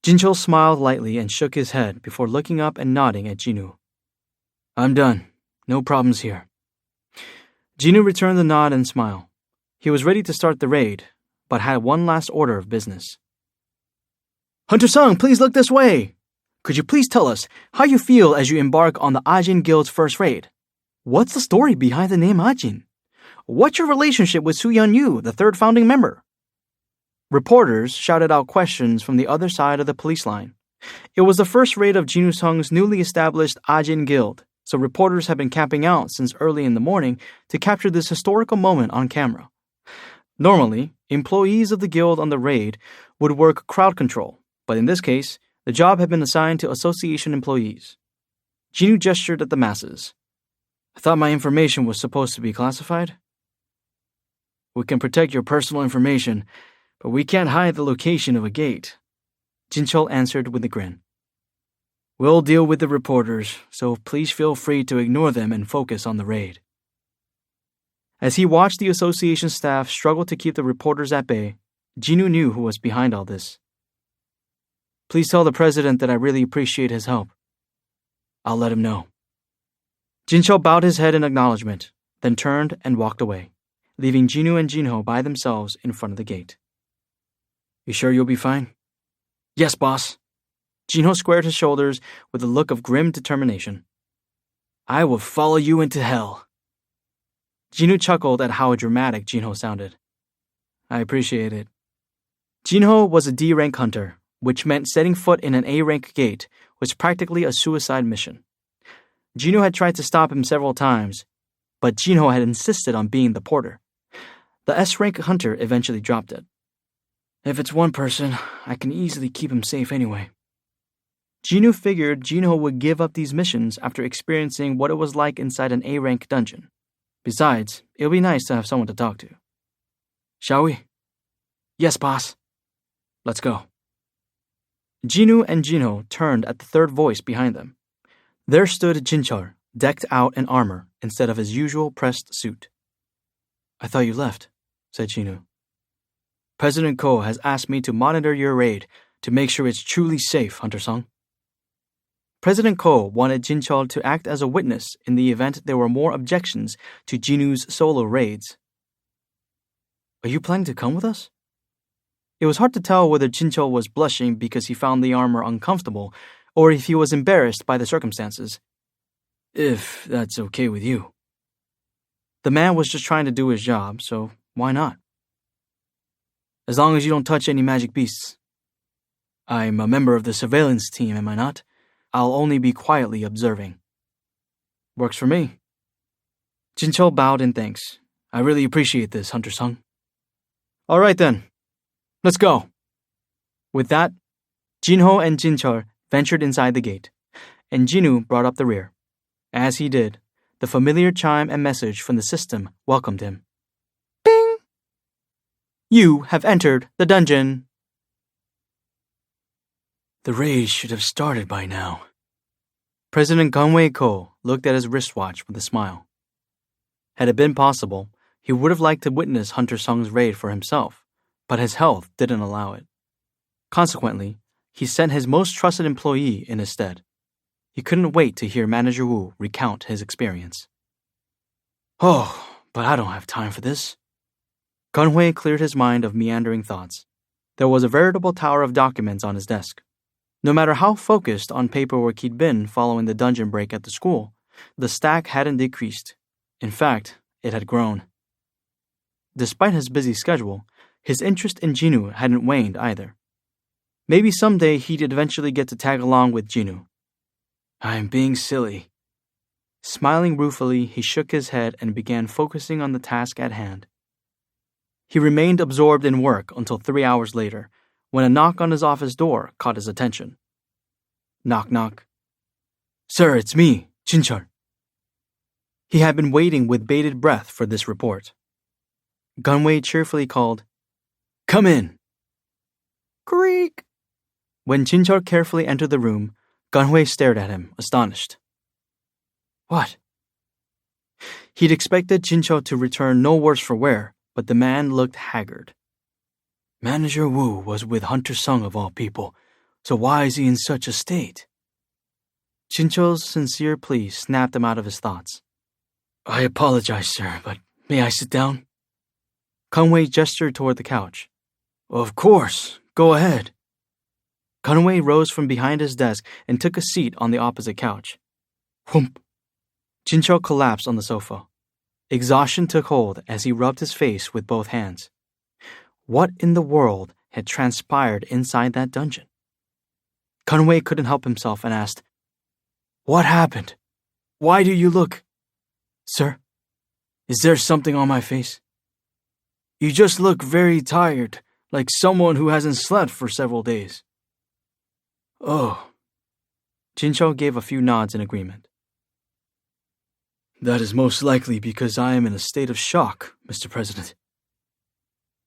Jin Chol smiled lightly and shook his head before looking up and nodding at Jinho. I'm done. No problems here. Jinho returned the nod and smile. He was ready to start the raid, but had one last order of business. Hunter Sung, please look this way! Could you please tell us how you feel as you embark on the Ajin Guild's first raid? What's the story behind the name Ajin? What's your relationship with Su-Yeon Yu, the third founding member? Reporters shouted out questions from the other side of the police line. It was the first raid of Jinho Sung's newly established Ajin Guild, so reporters had been camping out since early in the morning to capture this historical moment on camera. Normally, employees of the guild on the raid would work crowd control, but in this case, the job had been assigned to association employees. Jinho gestured at the masses. I thought my information was supposed to be classified. We can protect your personal information, but we can't hide the location of a gate. Jin Chol answered with a grin. We'll deal with the reporters, so please feel free to ignore them and focus on the raid. As he watched the association staff struggle to keep the reporters at bay, Jinho knew who was behind all this. Please tell the president that I really appreciate his help. I'll let him know. Jin Chol bowed his head in acknowledgement, then turned and walked away, leaving Jinho and Jinho by themselves in front of the gate. You sure you'll be fine? Yes, boss. Jinho squared his shoulders with a look of grim determination. I will follow you into hell. Jinho chuckled at how dramatic Jinho sounded. I appreciate it. Jinho was a D-rank hunter, which meant setting foot in an A-rank gate was practically a suicide mission. Jinho had tried to stop him several times, but Jinho had insisted on being the porter. The S-rank hunter eventually dropped it. If it's one person, I can easily keep him safe anyway. Jinho figured Jinho would give up these missions after experiencing what it was like inside an A-rank dungeon. Besides, it'll be nice to have someone to talk to. Shall we? Yes, boss. Let's go. Jinu and Jinho turned at the third voice behind them. There stood Jinchul, decked out in armor instead of his usual pressed suit. "I thought you left," said Jinu. "President Ko has asked me to monitor your raid to make sure it's truly safe, Hunter-sung." President Ko wanted Jinchul to act as a witness in the event there were more objections to Jinu's solo raids. "Are you planning to come with us?" It was hard to tell whether Jinchul was blushing because he found the armor uncomfortable or if he was embarrassed by the circumstances. "If that's okay with you." The man was just trying to do his job, so why not? "As long as you don't touch any magic beasts." "I'm a member of the surveillance team, am I not? I'll only be quietly observing." "Works for me." Jinchul bowed in thanks. "I really appreciate this, Hunter-sung." "All right then. Let's go." With that, Jinho and Jinchul ventured inside the gate, and Jinu brought up the rear. As he did, the familiar chime and message from the system welcomed him. "Bing! You have entered the dungeon." The raid should have started by now. President Gunwei Ko looked at his wristwatch with a smile. Had it been possible, he would have liked to witness Hunter-sung's raid for himself, but his health didn't allow it. Consequently, he sent his most trusted employee in his stead. He couldn't wait to hear Manager Wu recount his experience. "Oh, but I don't have time for this." Gunhui cleared his mind of meandering thoughts. There was a veritable tower of documents on his desk. No matter how focused on paperwork he'd been following the dungeon break at the school, the stack hadn't decreased. In fact, it had grown. Despite his busy schedule, his interest in Jinu hadn't waned either. Maybe someday he'd eventually get to tag along with Jinu. "I'm being silly." Smiling ruefully, he shook his head and began focusing on the task at hand. He remained absorbed in work until 3 hours later, when a knock on his office door caught his attention. Knock, knock. "Sir, it's me, Jinchul." He had been waiting with bated breath for this report. Gunwei cheerfully called, "Come in." Creak. When Jinchul carefully entered the room, Gunwei stared at him, astonished. "What?" He'd expected Jinchul to return no worse for wear, but the man looked haggard. "Manager Wu was with Hunter-sung of all people, so why is he in such a state?" Jinchul's sincere plea snapped him out of his thoughts. "I apologize, sir, but may I sit down?" Conway gestured toward the couch. "Of course, go ahead." Conway rose from behind his desk and took a seat on the opposite couch. Whoomp! Jinchul collapsed on the sofa. Exhaustion took hold as he rubbed his face with both hands. What in the world had transpired inside that dungeon? Conway couldn't help himself and asked, "What happened? Why do you look—" "Sir, is there something on my face?" "You just look very tired, like someone who hasn't slept for several days." "Oh." Jinchul gave a few nods in agreement. "That is most likely because I am in a state of shock, Mr. President."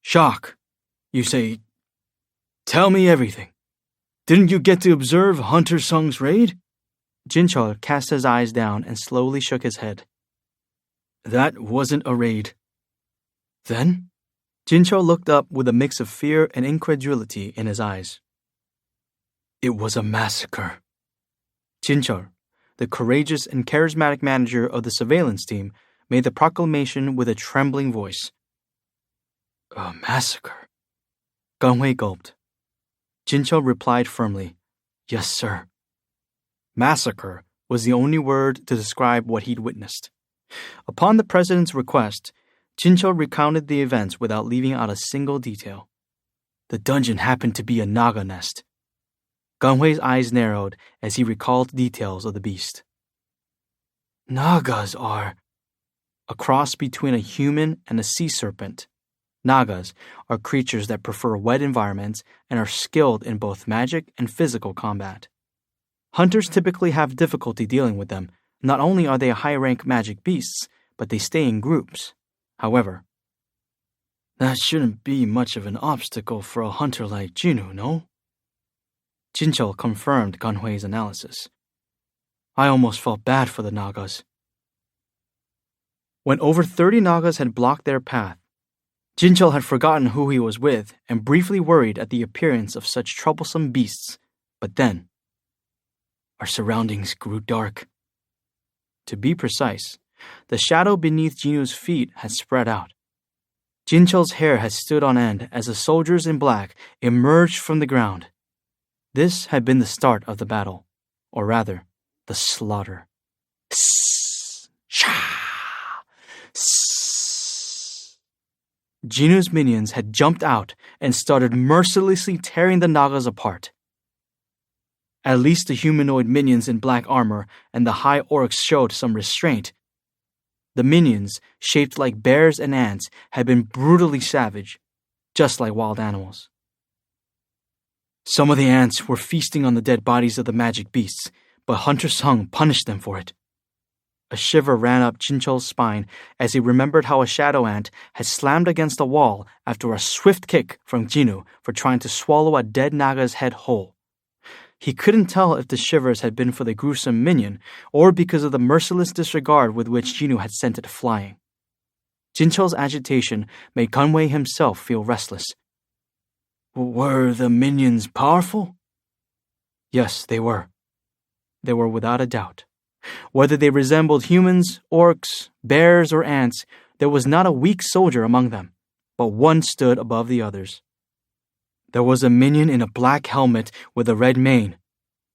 "Shock? You say? Tell me everything. Didn't you get to observe Hunter-sung's raid?" Jinchul cast his eyes down and slowly shook his head. "That wasn't a raid." "Then?" Jinchul looked up with a mix of fear and incredulity in his eyes. "It was a massacre." Jinchul, the courageous and charismatic manager of the surveillance team, made the proclamation with a trembling voice. "A massacre?" Gunwei gulped. Jinchul replied firmly, "Yes, sir." Massacre was the only word to describe what he'd witnessed. Upon the president's request, Jinchul recounted the events without leaving out a single detail. The dungeon happened to be a naga nest. Gunwei's eyes narrowed as he recalled details of the beast. Nagas are a cross between a human and a sea serpent. Nagas are creatures that prefer wet environments and are skilled in both magic and physical combat. Hunters typically have difficulty dealing with them. Not only are they high-rank magic beasts, but they stay in groups. However, that shouldn't be much of an obstacle for a hunter like Jinu, no? Jinchul confirmed Gunhui's analysis. I almost felt bad for the Nagas. When over 30 Nagas had blocked their path, Jinchul had forgotten who he was with and briefly worried at the appearance of such troublesome beasts. But then, our surroundings grew dark. To be precise, the shadow beneath Jinu's feet had spread out. Jinchul's hair had stood on end as the soldiers in black emerged from the ground. This had been the start of the battle, or rather, the slaughter. Jinu's minions had jumped out and started mercilessly tearing the Nagas apart. At least the humanoid minions in black armor and the high orcs showed some restraint. The minions, shaped like bears and ants, had been brutally savage, just like wild animals. Some of the ants were feasting on the dead bodies of the magic beasts, but Hunter Sung punished them for it. A shiver ran up Jinchul's spine as he remembered how a shadow ant had slammed against a wall after a swift kick from Jinu for trying to swallow a dead Naga's head whole. He couldn't tell if the shivers had been for the gruesome minion or because of the merciless disregard with which Jinu had sent it flying. Jinchul's agitation made Gunhui himself feel restless. Were the minions powerful? Yes, they were. They were without a doubt. Whether they resembled humans, orcs, bears, or ants, there was not a weak soldier among them, but one stood above the others. There was a minion in a black helmet with a red mane.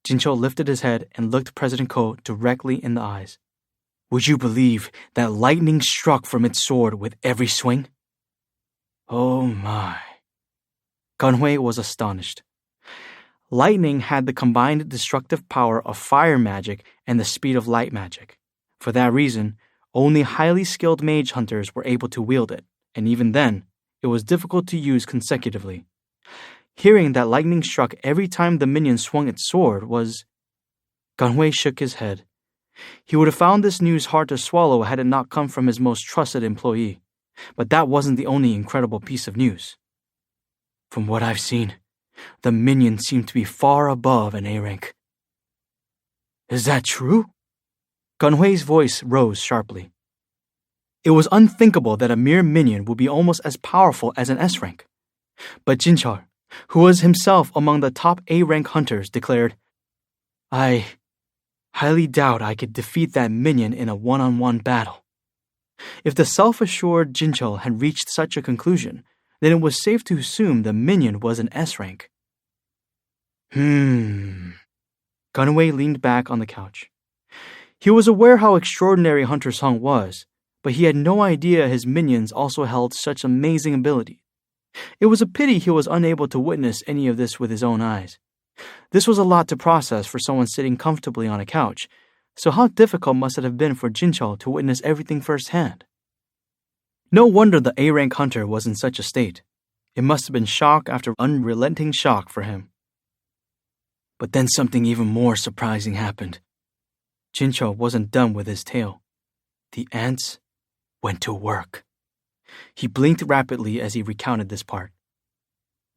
Jinchul lifted his head and looked President Ko directly in the eyes. Would you believe that lightning struck from its sword with every swing? Oh my. Gunhui was astonished. Lightning had the combined destructive power of fire magic and the speed of light magic. For that reason, only highly skilled mage hunters were able to wield it, and even then, it was difficult to use consecutively. Hearing that lightning struck every time the minion swung its sword was... Gunhui shook his head. He would have found this news hard to swallow had it not come from his most trusted employee. But that wasn't the only incredible piece of news. From what I've seen, the minion seemed to be far above an A rank. Is that true? Gunhui's voice rose sharply. It was unthinkable that a mere minion would be almost as powerful as an S rank. But Jinchul, who was himself among the top A rank hunters, declared, I highly doubt I could defeat that minion in a one-on-one battle. If the self-assured Jinchul had reached such a conclusion, then it was safe to assume the minion was an S rank. Gunhui leaned back on the couch. He was aware how extraordinary Hunter Sung was, but he had no idea his minions also held such amazing ability. It was a pity he was unable to witness any of this with his own eyes. This was a lot to process for someone sitting comfortably on a couch, so how difficult must it have been for Jinchul to witness everything firsthand? No wonder the A-rank hunter was in such a state. It must have been shock after unrelenting shock for him. But then something even more surprising happened. Jinchul wasn't done with his tale. The ants went to work. He blinked rapidly as he recounted this part.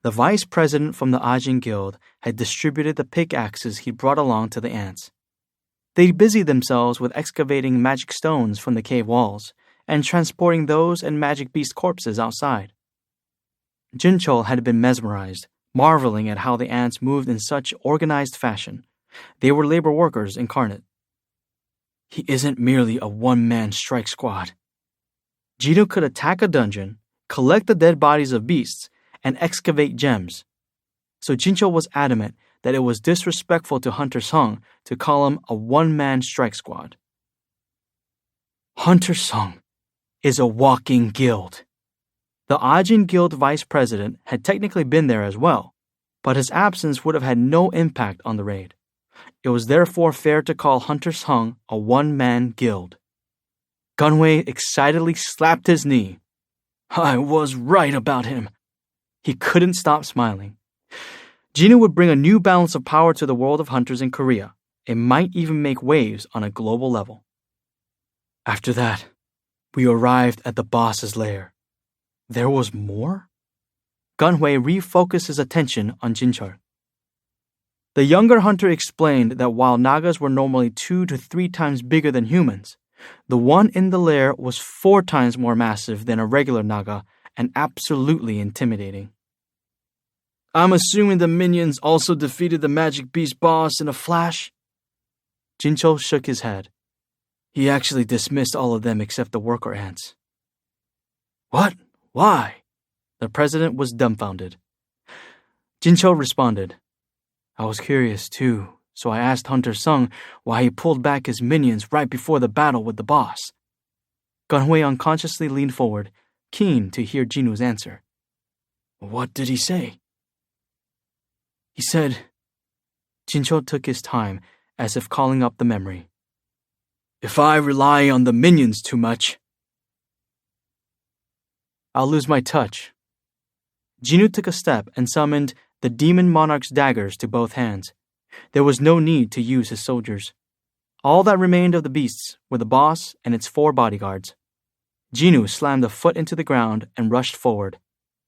The vice president from the Ajin Guild had distributed the pickaxes he'd brought along to the ants. They busied themselves with excavating magic stones from the cave walls and transporting those and magic beast corpses outside. Jinchul had been mesmerized, marveling at how the ants moved in such organized fashion. They were labor workers incarnate. He isn't merely a one-man strike squad. Jinu could attack a dungeon, collect the dead bodies of beasts, and excavate gems. So Jinchul was adamant that it was disrespectful to Hunter Sung to call him a one-man strike squad. Hunter Sung is a walking guild. The Ajin Guild vice president had technically been there as well, but his absence would have had no impact on the raid. It was therefore fair to call Hunter Sung a one-man guild. Gunhui excitedly slapped his knee. I was right about him. He couldn't stop smiling. Jinu would bring a new balance of power to the world of hunters in Korea. It might even make waves on a global level. After that, we arrived at the boss's lair. There was more? Gunhui refocused his attention on Jinchul. The younger hunter explained that while Nagas were normally 2 to 3 times bigger than humans, the one in the lair was 4 times more massive than a regular Naga and absolutely intimidating. I'm assuming the minions also defeated the magic beast boss in a flash? Jincho shook his head. He actually dismissed all of them except the worker ants. What? Why? The president was dumbfounded. Jincho responded. I was curious too, so I asked Hunter Sung why he pulled back his minions right before the battle with the boss. Gunhui unconsciously leaned forward, keen to hear Jinu's answer. What did he say? He said... Jincho took his time, as if calling up the memory. If I rely on the minions too much, I'll lose my touch. Jinu took a step and summoned the demon monarch's daggers to both hands. There was no need to use his soldiers. All that remained of the beasts were the boss and its 4 bodyguards. Jinu slammed a foot into the ground and rushed forward.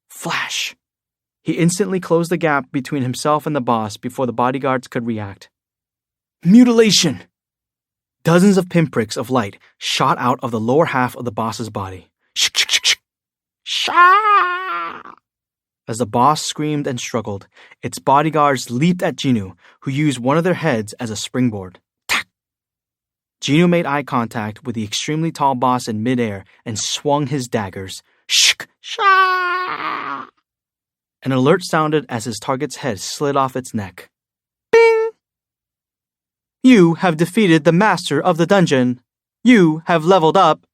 Flash! He instantly closed the gap between himself and the boss before the bodyguards could react. Mutilation! Dozens of pinpricks of light shot out of the lower half of the boss's body. As the boss screamed and struggled, its bodyguards leaped at Jinu, who used one of their heads as a springboard. Tack! Jinu made eye contact with the extremely tall boss in midair and swung his daggers. An alert sounded as his target's head slid off its neck. Bing! You have defeated the master of the dungeon. You have leveled up.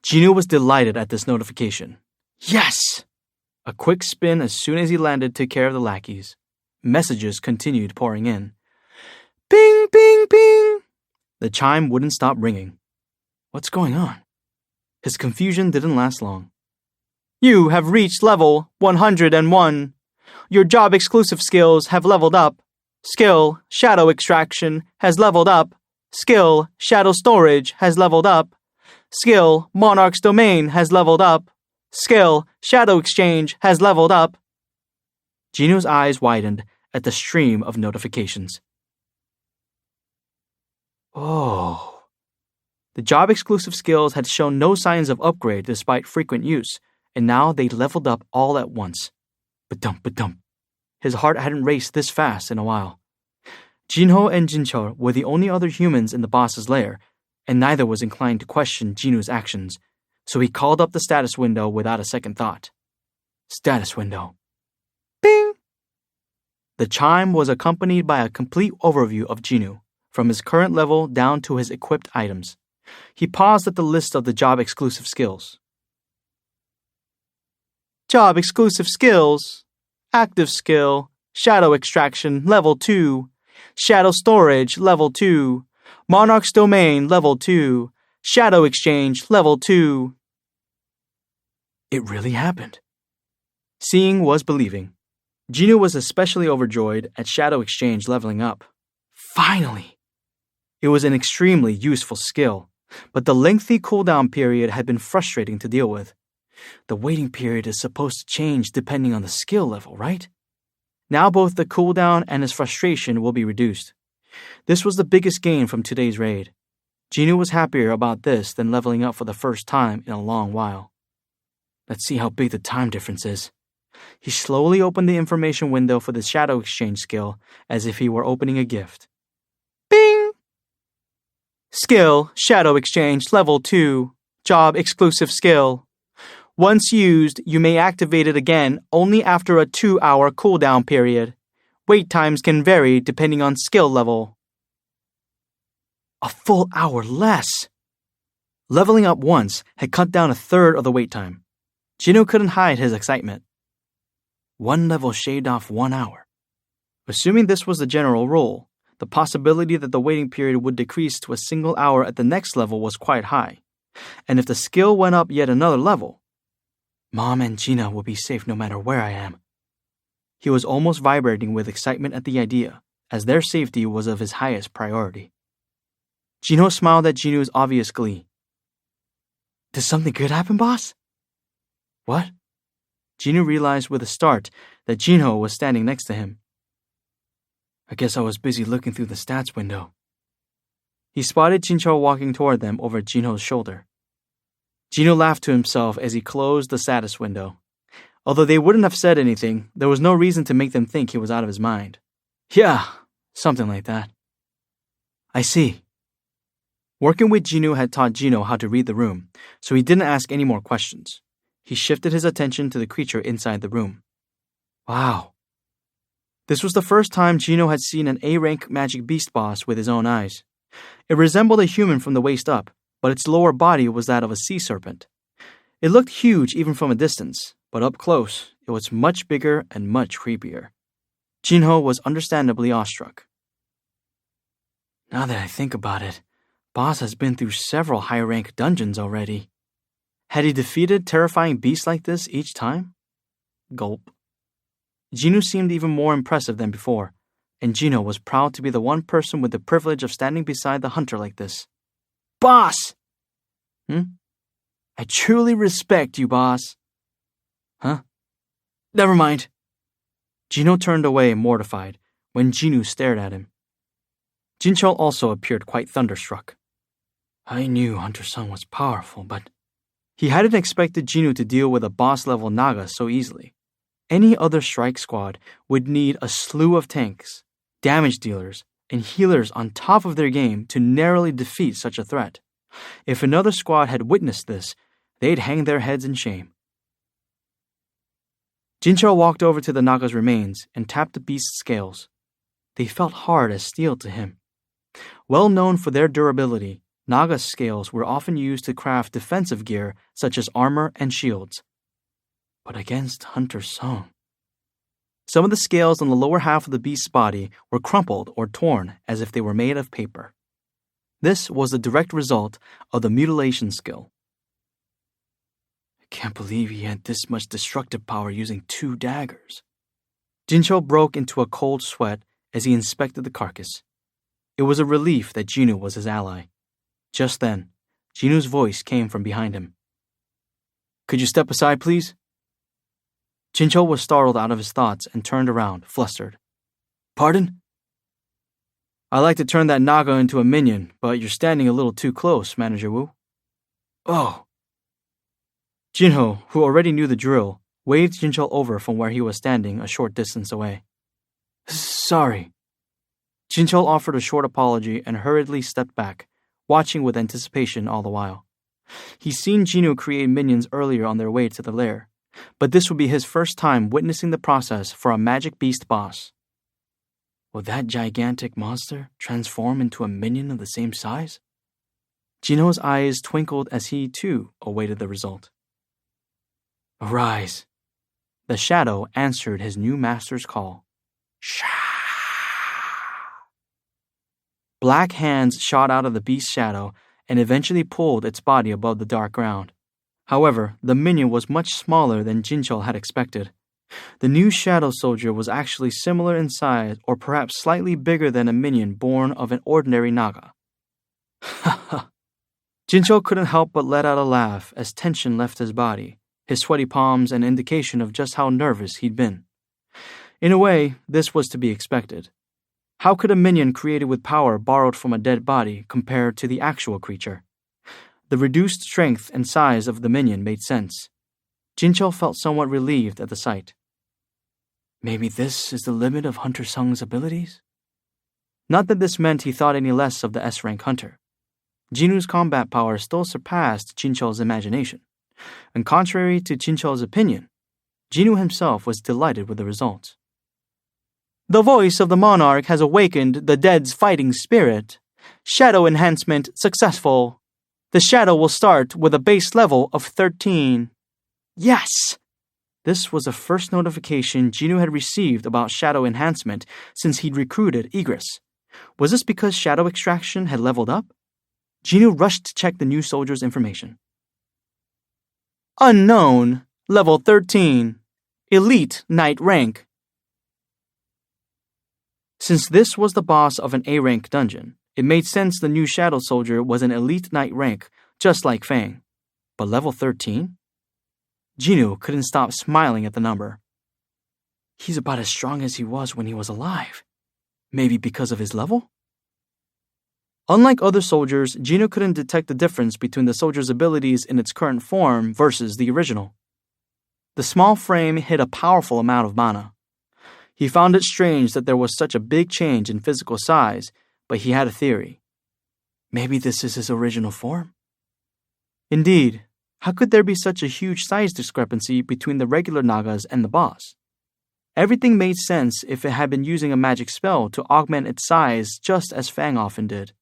Jinu was delighted at this notification. Yes! A quick spin as soon as he landed took care of the lackeys. Messages continued pouring in. Ping, ping, ping! The chime wouldn't stop ringing. What's going on? His confusion didn't last long. You have reached level 101. Your job-exclusive skills have leveled up. Skill, Shadow Extraction, has leveled up. Skill, Shadow Storage, has leveled up. Skill, Monarch's Domain, has leveled up. Skill, Shadow Exchange, has leveled up. Jinu's eyes widened at the stream of notifications. Oh. The job-exclusive skills had shown no signs of upgrade despite frequent use, and now they leveled up all at once. Ba-dump, ba-dump. His heart hadn't raced this fast in a while. Jinho and Jincho were the only other humans in the boss's lair, and neither was inclined to question Jinu's actions, so he called up the status window without a second thought. Status window. Bing! The chime was accompanied by a complete overview of Jinu, from his current level down to his equipped items. He paused at the list of the job-exclusive skills. Job-exclusive skills. Active skill. Shadow Extraction, Level 2. Shadow Storage, Level 2. Monarch's Domain, Level 2. Shadow Exchange, Level 2. It really happened. Seeing was believing. Jinu was especially overjoyed at Shadow Exchange leveling up. Finally! It was an extremely useful skill, but the lengthy cooldown period had been frustrating to deal with. The waiting period is supposed to change depending on the skill level, right? Now both the cooldown and his frustration will be reduced. This was the biggest gain from today's raid. Jinu was happier about this than leveling up for the first time in a long while. Let's see how big the time difference is. He slowly opened the information window for the Shadow Exchange skill as if he were opening a gift. Bing! Skill, Shadow Exchange, Level 2. Job exclusive skill. Once used, you may activate it again only after a 2-hour cooldown period. Wait times can vary depending on skill level. A full hour less! Leveling up once had cut down a third of the wait time. Jinu couldn't hide his excitement. 1 level shaved off 1 hour. Assuming this was the general rule, the possibility that the waiting period would decrease to a single hour at the next level was quite high. And if the skill went up yet another level, Mom and Gina will be safe no matter where I am. He was almost vibrating with excitement at the idea, as their safety was of his highest priority. Jinho smiled at Jinu's obvious glee. Did something good happen, boss? What? Jinwoo realized with a start that Jinho was standing next to him. I guess I was busy looking through the stats window. He spotted Jincho walking toward them over Jinho's shoulder. Jinho laughed to himself as he closed the status window. Although they wouldn't have said anything, there was no reason to make them think he was out of his mind. Yeah, something like that. I see. Working with Jinwoo had taught Jinho how to read the room, so he didn't ask any more questions. He shifted his attention to the creature inside the room. Wow. This was the first time Jinho had seen an A-rank magic beast boss with his own eyes. It resembled a human from the waist up, but its lower body was that of a sea serpent. It looked huge even from a distance, but up close, it was much bigger and much creepier. Jinho was understandably awestruck. Now that I think about it, Boss has been through several high-rank dungeons already. Had he defeated terrifying beasts like this each time? Gulp. Jinwoo seemed even more impressive than before, and Jinho was proud to be the one person with the privilege of standing beside the hunter like this. Boss! I truly respect you, boss. Huh? Never mind. Jinho turned away, mortified, when Jinwoo stared at him. Jinchul also appeared quite thunderstruck. I knew Hunter Sung was powerful, but he hadn't expected Jinwoo to deal with a boss-level Naga so easily. Any other strike squad would need a slew of tanks, damage dealers, and healers on top of their game to narrowly defeat such a threat. If another squad had witnessed this, they'd hang their heads in shame. Jinchul walked over to the Naga's remains and tapped the beast's scales. They felt hard as steel to him. Well known for their durability, Naga's scales were often used to craft defensive gear such as armor and shields. But against Hunter Sung, some of the scales on the lower half of the beast's body were crumpled or torn as if they were made of paper. This was the direct result of the mutilation skill. I can't believe he had this much destructive power using 2 daggers. Jinchul broke into a cold sweat as he inspected the carcass. It was a relief that Jinwoo was his ally. Just then, Jinwoo's voice came from behind him. Could you step aside, please? Jinchul was startled out of his thoughts and turned around, flustered. Pardon? I like to turn that Naga into a minion, but you're standing a little too close, Manager Wu. Oh. Jinho, who already knew the drill, waved Jinchul over from where he was standing a short distance away. Sorry. Jinchul offered a short apology and hurriedly stepped back, watching with anticipation all the while. He'd seen Jinwoo create minions earlier on their way to the lair, but this would be his first time witnessing the process for a magic beast boss. Will that gigantic monster transform into a minion of the same size? Jinho's eyes twinkled as he, too, awaited the result. Arise. The shadow answered his new master's call. Shah! Black hands shot out of the beast's shadow and eventually pulled its body above the dark ground. However, the minion was much smaller than Jinchul had expected. The new shadow soldier was actually similar in size or perhaps slightly bigger than a minion born of an ordinary Naga. Ha ha! Jinchul couldn't help but let out a laugh as tension left his body, his sweaty palms an indication of just how nervous he'd been. In a way, this was to be expected. How could a minion created with power borrowed from a dead body compare to the actual creature? The reduced strength and size of the minion made sense. Jinchul felt somewhat relieved at the sight. Maybe this is the limit of Hunter Sung's abilities? Not that this meant he thought any less of the S-rank hunter. Jinwoo's combat power still surpassed Jinchul's imagination, and contrary to Jinchul's opinion, Jinwoo himself was delighted with the results. The voice of the monarch has awakened the dead's fighting spirit. Shadow enhancement successful. The shadow will start with a base level of 13. Yes! This was the first notification Jinwoo had received about shadow enhancement since he'd recruited Igris. Was this because shadow extraction had leveled up? Jinwoo rushed to check the new soldier's information. Unknown, level 13. Elite Knight rank. Since this was the boss of an A-rank dungeon, it made sense the new shadow soldier was an elite knight rank, just like Fang. But level 13? Jinu couldn't stop smiling at the number. He's about as strong as he was when he was alive. Maybe because of his level? Unlike other soldiers, Jinu couldn't detect the difference between the soldier's abilities in its current form versus the original. The small frame hid a powerful amount of mana. He found it strange that there was such a big change in physical size, but he had a theory. Maybe this is his original form? Indeed, how could there be such a huge size discrepancy between the regular Nagas and the boss? Everything made sense if it had been using a magic spell to augment its size just as Fang often did.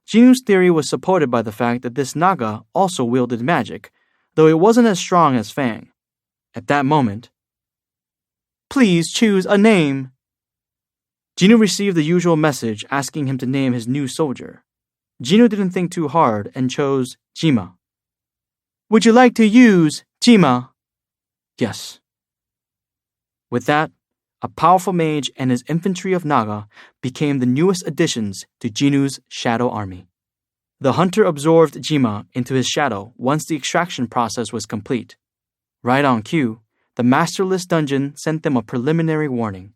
Jinu's theory was supported by the fact that this Naga also wielded magic, though it wasn't as strong as Fang. At that moment, "Please choose a name." Jinu received the usual message asking him to name his new soldier. Jinu didn't think too hard and chose Jima. "Would you like to use Jima?" "Yes." With that, a powerful mage and his infantry of Naga became the newest additions to Jinu's shadow army. The hunter absorbed Jima into his shadow once the extraction process was complete. Right on cue, the masterless dungeon sent them a preliminary warning.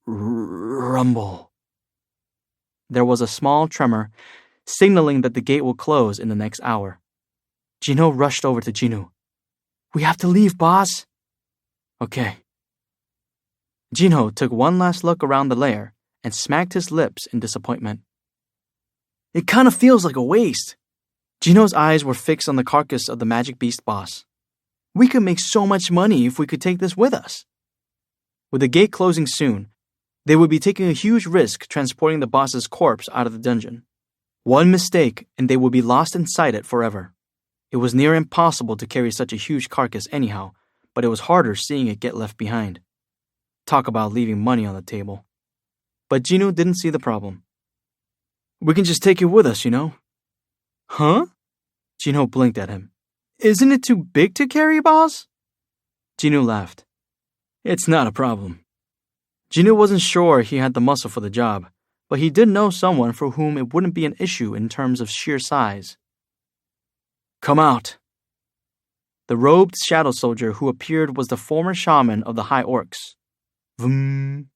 Rumble. There was a small tremor, signaling that the gate will close in the next hour. Jino rushed over to Jinu. "We have to leave, boss." "Okay." Jino took one last look around the lair and smacked his lips in disappointment. "It kind of feels like a waste." Jino's eyes were fixed on the carcass of the magic beast boss. "We could make so much money if we could take this with us." With the gate closing soon, they would be taking a huge risk transporting the boss's corpse out of the dungeon. One mistake and they would be lost inside it forever. It was near impossible to carry such a huge carcass anyhow, but it was harder seeing it get left behind. Talk about leaving money on the table. But Jinu didn't see the problem. "We can just take it with us, you know." "Huh?" Jinu blinked at him. "Isn't it too big to carry, boss?" Jinu laughed. "It's not a problem." Jinu wasn't sure he had the muscle for the job, but he did know someone for whom it wouldn't be an issue in terms of sheer size. "Come out." The robed shadow soldier who appeared was the former shaman of the High Orcs. Vroom.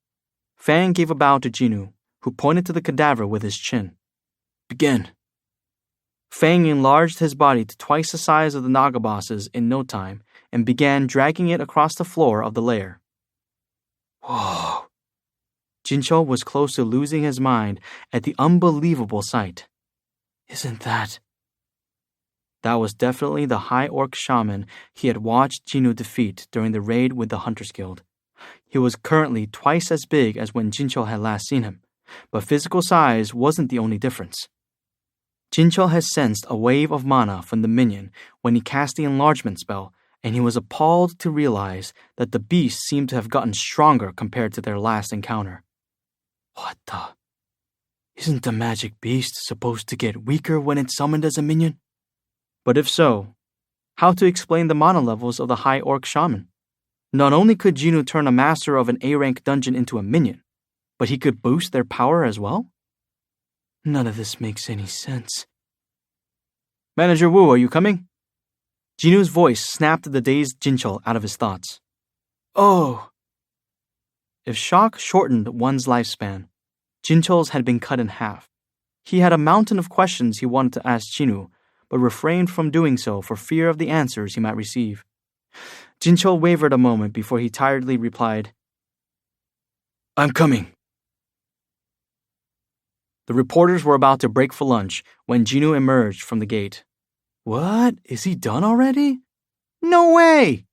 Fang gave a bow to Jinu, who pointed to the cadaver with his chin. "Begin." Fang enlarged his body to twice the size of the Naga boss's in no time and began dragging it across the floor of the lair. Whoa. Jincho was close to losing his mind at the unbelievable sight. "Isn't that..." That was definitely the High Orc shaman he had watched Jinu defeat during the raid with the Hunters Guild. He was currently twice as big as when Jincho had last seen him, but physical size wasn't the only difference. Jincho had sensed a wave of mana from the minion when he cast the enlargement spell, and he was appalled to realize that the beast seemed to have gotten stronger compared to their last encounter. What the? Isn't the magic beast supposed to get weaker when it's summoned as a minion? But if so, how to explain the mana levels of the High Orc shaman? Not only could Jinu turn a master of an A-rank dungeon into a minion, but he could boost their power as well? None of this makes any sense. "Manager Wu, are you coming?" Jinu's voice snapped the dazed Jincho out of his thoughts. "Oh." If shock shortened one's lifespan, Jincho's had been cut in half. He had a mountain of questions he wanted to ask Jinu, but refrained from doing so for fear of the answers he might receive. Jincho wavered a moment before he tiredly replied, "I'm coming." The reporters were about to break for lunch when Jinu emerged from the gate. "What? Is he done already?" "No way!"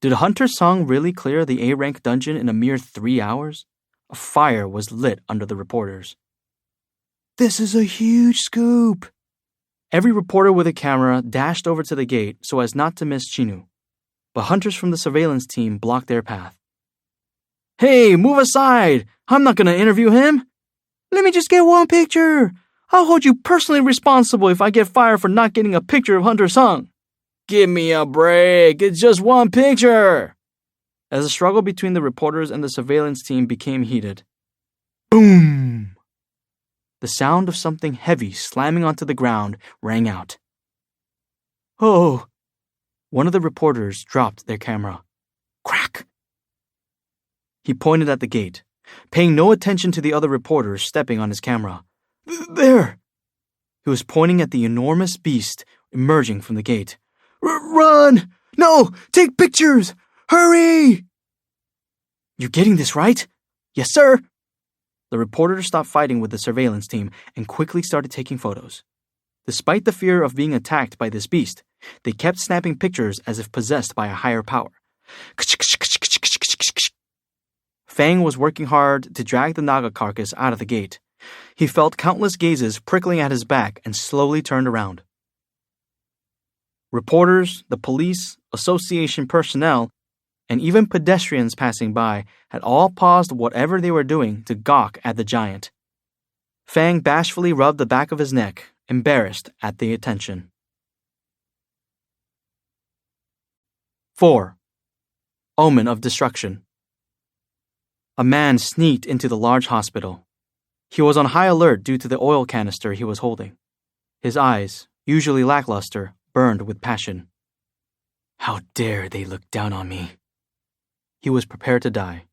Did Hunter Sung really clear the A-rank dungeon in a mere 3 hours? A fire was lit under the reporters. "This is a huge scoop." Every reporter with a camera dashed over to the gate so as not to miss Jinu, but hunters from the surveillance team blocked their path. "Hey, move aside! I'm not going to interview him! Let me just get one picture! I'll hold you personally responsible if I get fired for not getting a picture of Hunter Sung." "Give me a break! It's just one picture!" As the struggle between the reporters and the surveillance team became heated, boom! The sound of something heavy slamming onto the ground rang out. "Oh!" One of the reporters dropped their camera. Crack! He pointed at the gate, paying no attention to the other reporters stepping on his camera. There! He was pointing at the enormous beast emerging from the gate. Run! No! Take pictures! Hurry! You're getting this right? Yes, sir. The reporter stopped fighting with the surveillance team and quickly started taking photos. Despite the fear of being attacked by this beast, they kept snapping pictures as if possessed by a higher power. Fang was working hard to drag the Naga carcass out of the gate. He felt countless gazes prickling at his back and slowly turned around. Reporters, the police, association personnel, and even pedestrians passing by had all paused whatever they were doing to gawk at the giant. Fang bashfully rubbed the back of his neck, embarrassed at the attention. 4. Omen of destruction. A man sneaked into the large hospital. He was on high alert due to the oil canister he was holding. His eyes, usually lackluster, burned with passion. How dare they look down on me? He was prepared to die.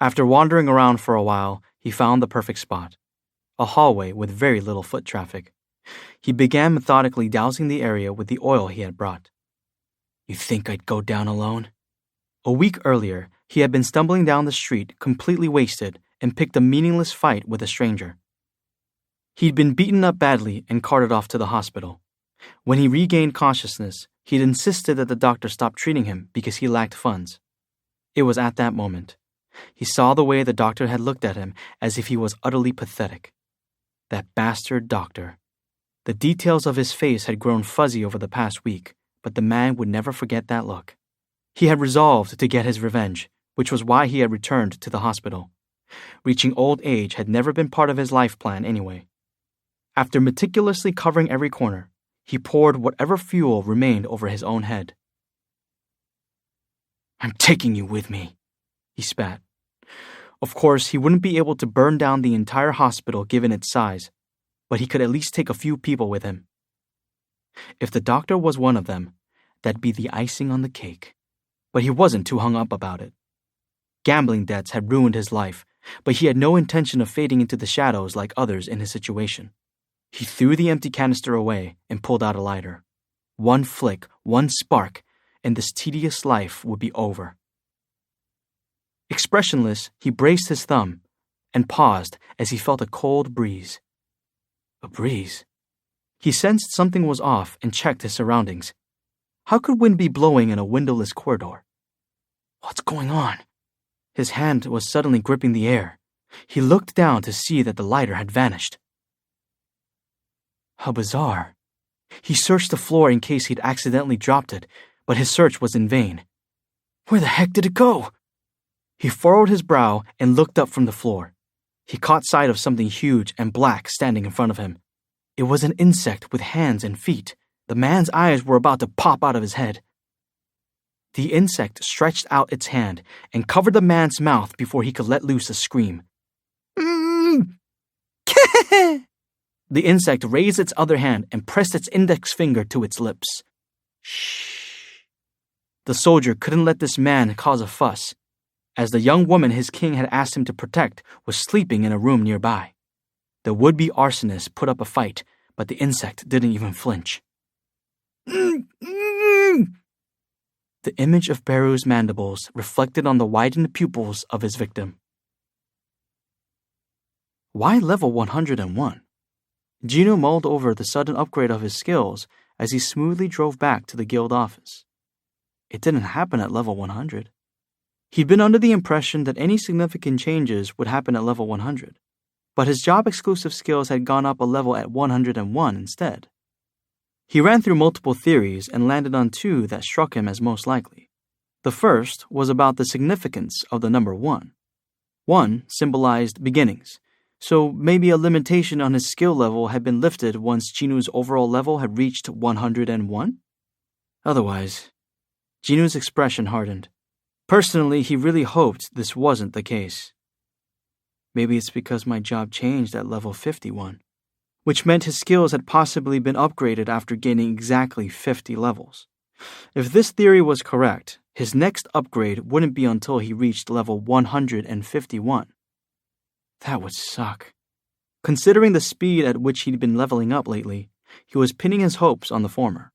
After wandering around for a while, he found the perfect spot, a hallway with very little foot traffic. He began methodically dousing the area with the oil he had brought. You think I'd go down alone? A week earlier, he had been stumbling down the street completely wasted and picked a meaningless fight with a stranger. He'd been beaten up badly and carted off to the hospital. When he regained consciousness, he'd insisted that the doctor stop treating him because he lacked funds. It was at that moment. He saw the way the doctor had looked at him as if he was utterly pathetic. That bastard doctor. The details of his face had grown fuzzy over the past week, but the man would never forget that look. He had resolved to get his revenge, which was why he had returned to the hospital. Reaching old age had never been part of his life plan anyway. After meticulously covering every corner, he poured whatever fuel remained over his own head. I'm taking you with me, he spat. Of course, he wouldn't be able to burn down the entire hospital given its size, but he could at least take a few people with him. If the doctor was one of them, that'd be the icing on the cake. But he wasn't too hung up about it. Gambling debts had ruined his life, but he had no intention of fading into the shadows like others in his situation. He threw the empty canister away and pulled out a lighter. One flick, one spark, and this tedious life would be over. Expressionless, he braced his thumb and paused as he felt a cold breeze. A breeze? He sensed something was off and checked his surroundings. How could wind be blowing in a windowless corridor? What's going on? His hand was suddenly gripping the air. He looked down to see that the lighter had vanished. How bizarre. He searched the floor in case he'd accidentally dropped it, but his search was in vain. Where the heck did it go? He furrowed his brow and looked up from the floor. He caught sight of something huge and black standing in front of him. It was an insect with hands and feet. The man's eyes were about to pop out of his head. The insect stretched out its hand and covered the man's mouth before he could let loose a scream. The insect raised its other hand and pressed its index finger to its lips. Shh. The soldier couldn't let this man cause a fuss, as the young woman his king had asked him to protect was sleeping in a room nearby. The would-be arsonist put up a fight, but the insect didn't even flinch. The image of Beru's mandibles reflected on the widened pupils of his victim. Why level 101? Gino mulled over the sudden upgrade of his skills as he smoothly drove back to the guild office. It didn't happen at level 100. He'd been under the impression that any significant changes would happen at level 100, but his job-exclusive skills had gone up a level at 101 instead. He ran through multiple theories and landed on two that struck him as most likely. The first was about the significance of the number 1. 1 symbolized beginnings, so maybe a limitation on his skill level had been lifted once Jinu's overall level had reached 101? Otherwise, Jinu's expression hardened. Personally, he really hoped this wasn't the case. Maybe it's because my job changed at level 51, which meant his skills had possibly been upgraded after gaining exactly 50 levels. If this theory was correct, his next upgrade wouldn't be until he reached level 151. That would suck. Considering the speed at which he'd been leveling up lately, he was pinning his hopes on the former.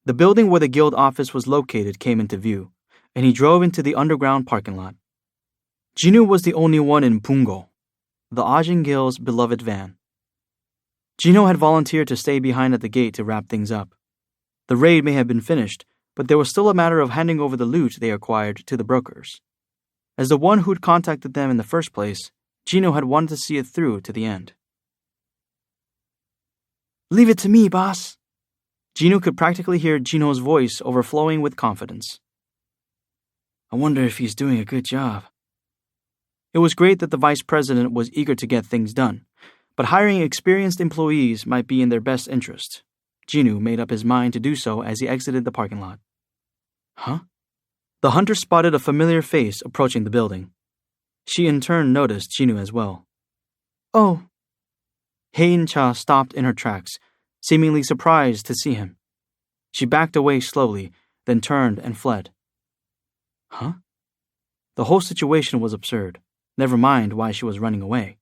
The building where the guild office was located came into view, and he drove into the underground parking lot. Jinwoo was the only one in Bungo, the Ajin Guild's beloved van. Jinwoo had volunteered to stay behind at the gate to wrap things up. The raid may have been finished, but there was still a matter of handing over the loot they acquired to the brokers. As the one who'd contacted them in the first place, Jinwoo had wanted to see it through to the end. "Leave it to me, boss." Jinwoo could practically hear Jinwoo's voice overflowing with confidence. "I wonder if he's doing a good job." It was great that the vice president was eager to get things done, but hiring experienced employees might be in their best interest. Jinwoo made up his mind to do so as he exited the parking lot. Huh? The hunter spotted a familiar face approaching the building. She in turn noticed Jinwoo as well. "Oh." Hae-in-cha stopped in her tracks, seemingly surprised to see him. She backed away slowly, then turned and fled. Huh? The whole situation was absurd, never mind why she was running away.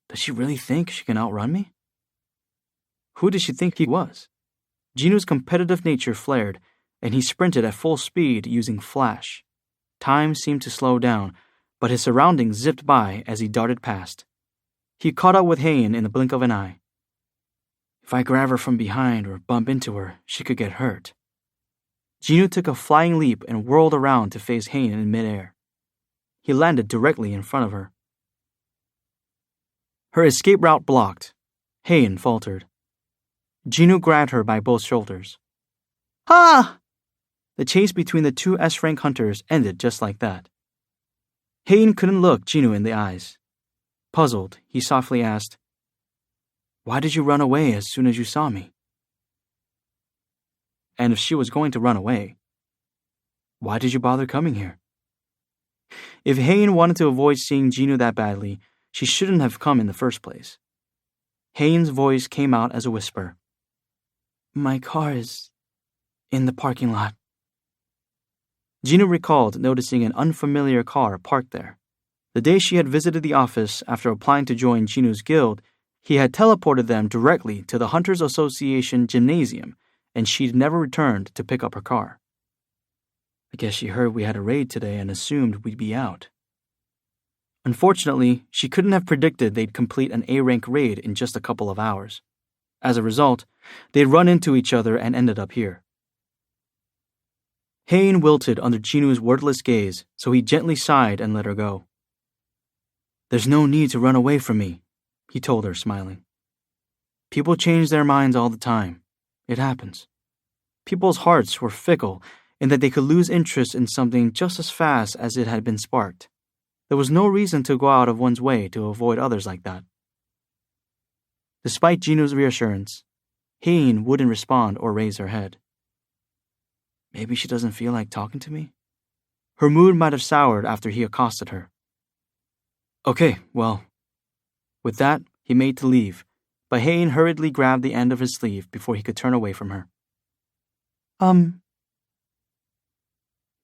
Does she really think she can outrun me? Who did she think he was? Jinwoo's competitive nature flared, and he sprinted at full speed using flash. Time seemed to slow down, but his surroundings zipped by as he darted past. He caught up with Hae-in in the blink of an eye. If I grab her from behind or bump into her, she could get hurt. Jinwoo took a flying leap and whirled around to face Hae-in in midair. He landed directly in front of her. Her escape route blocked. Hae-in faltered. Jinwoo grabbed her by both shoulders. Ah! The chase between the two S-rank hunters ended just like that. Hae-in couldn't look Jinwoo in the eyes. Puzzled, he softly asked, "Why did you run away as soon as you saw me?" And if she was going to run away, why did you bother coming here? If Hae-in wanted to avoid seeing Jinwoo that badly, she shouldn't have come in the first place. Hae-in's voice came out as a whisper. My car is in the parking lot. Jinwoo recalled noticing an unfamiliar car parked there. The day she had visited the office after applying to join Jinwoo's guild, he had teleported them directly to the Hunters Association gymnasium, and she'd never returned to pick up her car. I guess she heard we had a raid today and assumed we'd be out. Unfortunately, she couldn't have predicted they'd complete an A-rank raid in just a couple of hours. As a result, they'd run into each other and ended up here. Hae-in wilted under Jinwoo's wordless gaze, so he gently sighed and let her go. There's no need to run away from me, he told her, smiling. People change their minds all the time. It happens. People's hearts were fickle in that they could lose interest in something just as fast as it had been sparked. There was no reason to go out of one's way to avoid others like that. Despite Jinwoo's reassurance, Hae-in wouldn't respond or raise her head. Maybe she doesn't feel like talking to me? Her mood might have soured after he accosted her. Okay, well. With that, he made to leave, but Hae-in hurriedly grabbed the end of his sleeve before he could turn away from her.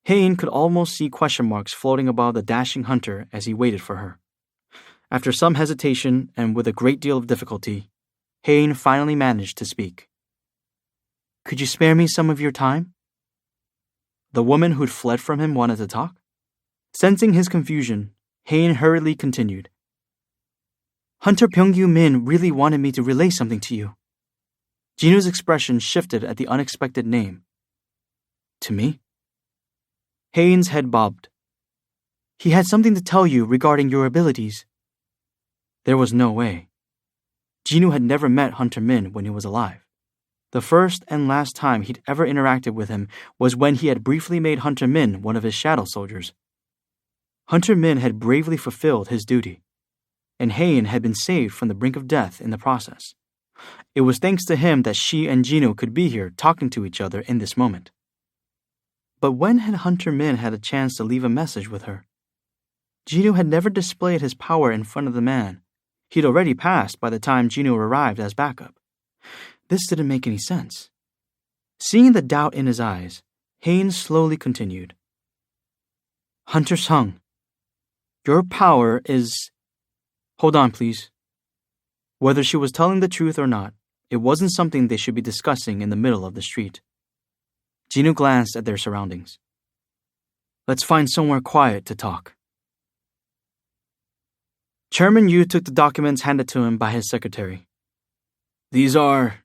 Hae-in could almost see question marks floating above the dashing hunter as he waited for her. After some hesitation and with a great deal of difficulty, Hae-in finally managed to speak. Could you spare me some of your time? The woman who'd fled from him wanted to talk. Sensing his confusion, Hae-in hurriedly continued. Hunter Byung-gyu Min really wanted me to relay something to you. Jinwoo's expression shifted at the unexpected name. To me? Hae-in's head bobbed. He had something to tell you regarding your abilities. There was no way. Jinwoo had never met Hunter Min when he was alive. The first and last time he'd ever interacted with him was when he had briefly made Hunter Min one of his shadow soldiers. Hunter Min had bravely fulfilled his duty, and Hae-in had been saved from the brink of death in the process. It was thanks to him that she and Jinwoo could be here talking to each other in this moment. But when had Hunter Min had a chance to leave a message with her? Jinwoo had never displayed his power in front of the man. He'd already passed by the time Jinwoo arrived as backup. This didn't make any sense. Seeing the doubt in his eyes, Haynes slowly continued. Hunter Sung, your power is... Hold on, please. Whether she was telling the truth or not, it wasn't something they should be discussing in the middle of the street. Jinwoo glanced at their surroundings. Let's find somewhere quiet to talk. Chairman Yu took the documents handed to him by his secretary. These are...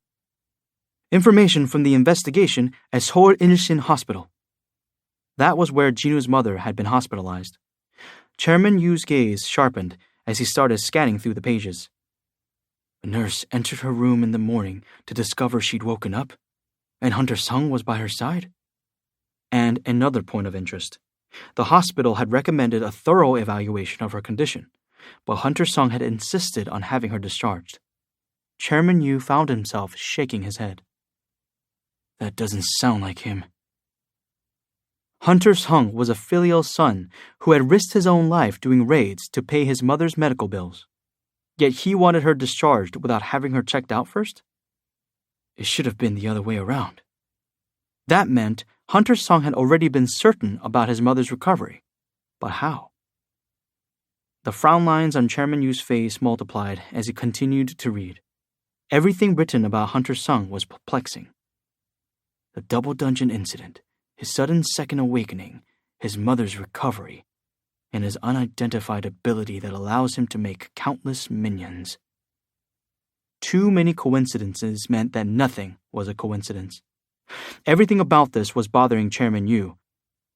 information from the investigation at Seoul Incheon Hospital. That was where Jinwoo's mother had been hospitalized. Chairman Yu's gaze sharpened as he started scanning through the pages. A nurse entered her room in the morning to discover she'd woken up, and Hunter Sung was by her side. And another point of interest. The hospital had recommended a thorough evaluation of her condition, but Hunter Sung had insisted on having her discharged. Chairman Yu found himself shaking his head. That doesn't sound like him. Hunter Sung was a filial son who had risked his own life doing raids to pay his mother's medical bills. Yet he wanted her discharged without having her checked out first? It should have been the other way around. That meant Hunter Sung had already been certain about his mother's recovery. But how? The frown lines on Chairman Yu's face multiplied as he continued to read. Everything written about Hunter Sung was perplexing. The double dungeon incident, his sudden second awakening, his mother's recovery, and his unidentified ability that allows him to make countless minions. Too many coincidences meant that nothing was a coincidence. Everything about this was bothering Chairman Yu,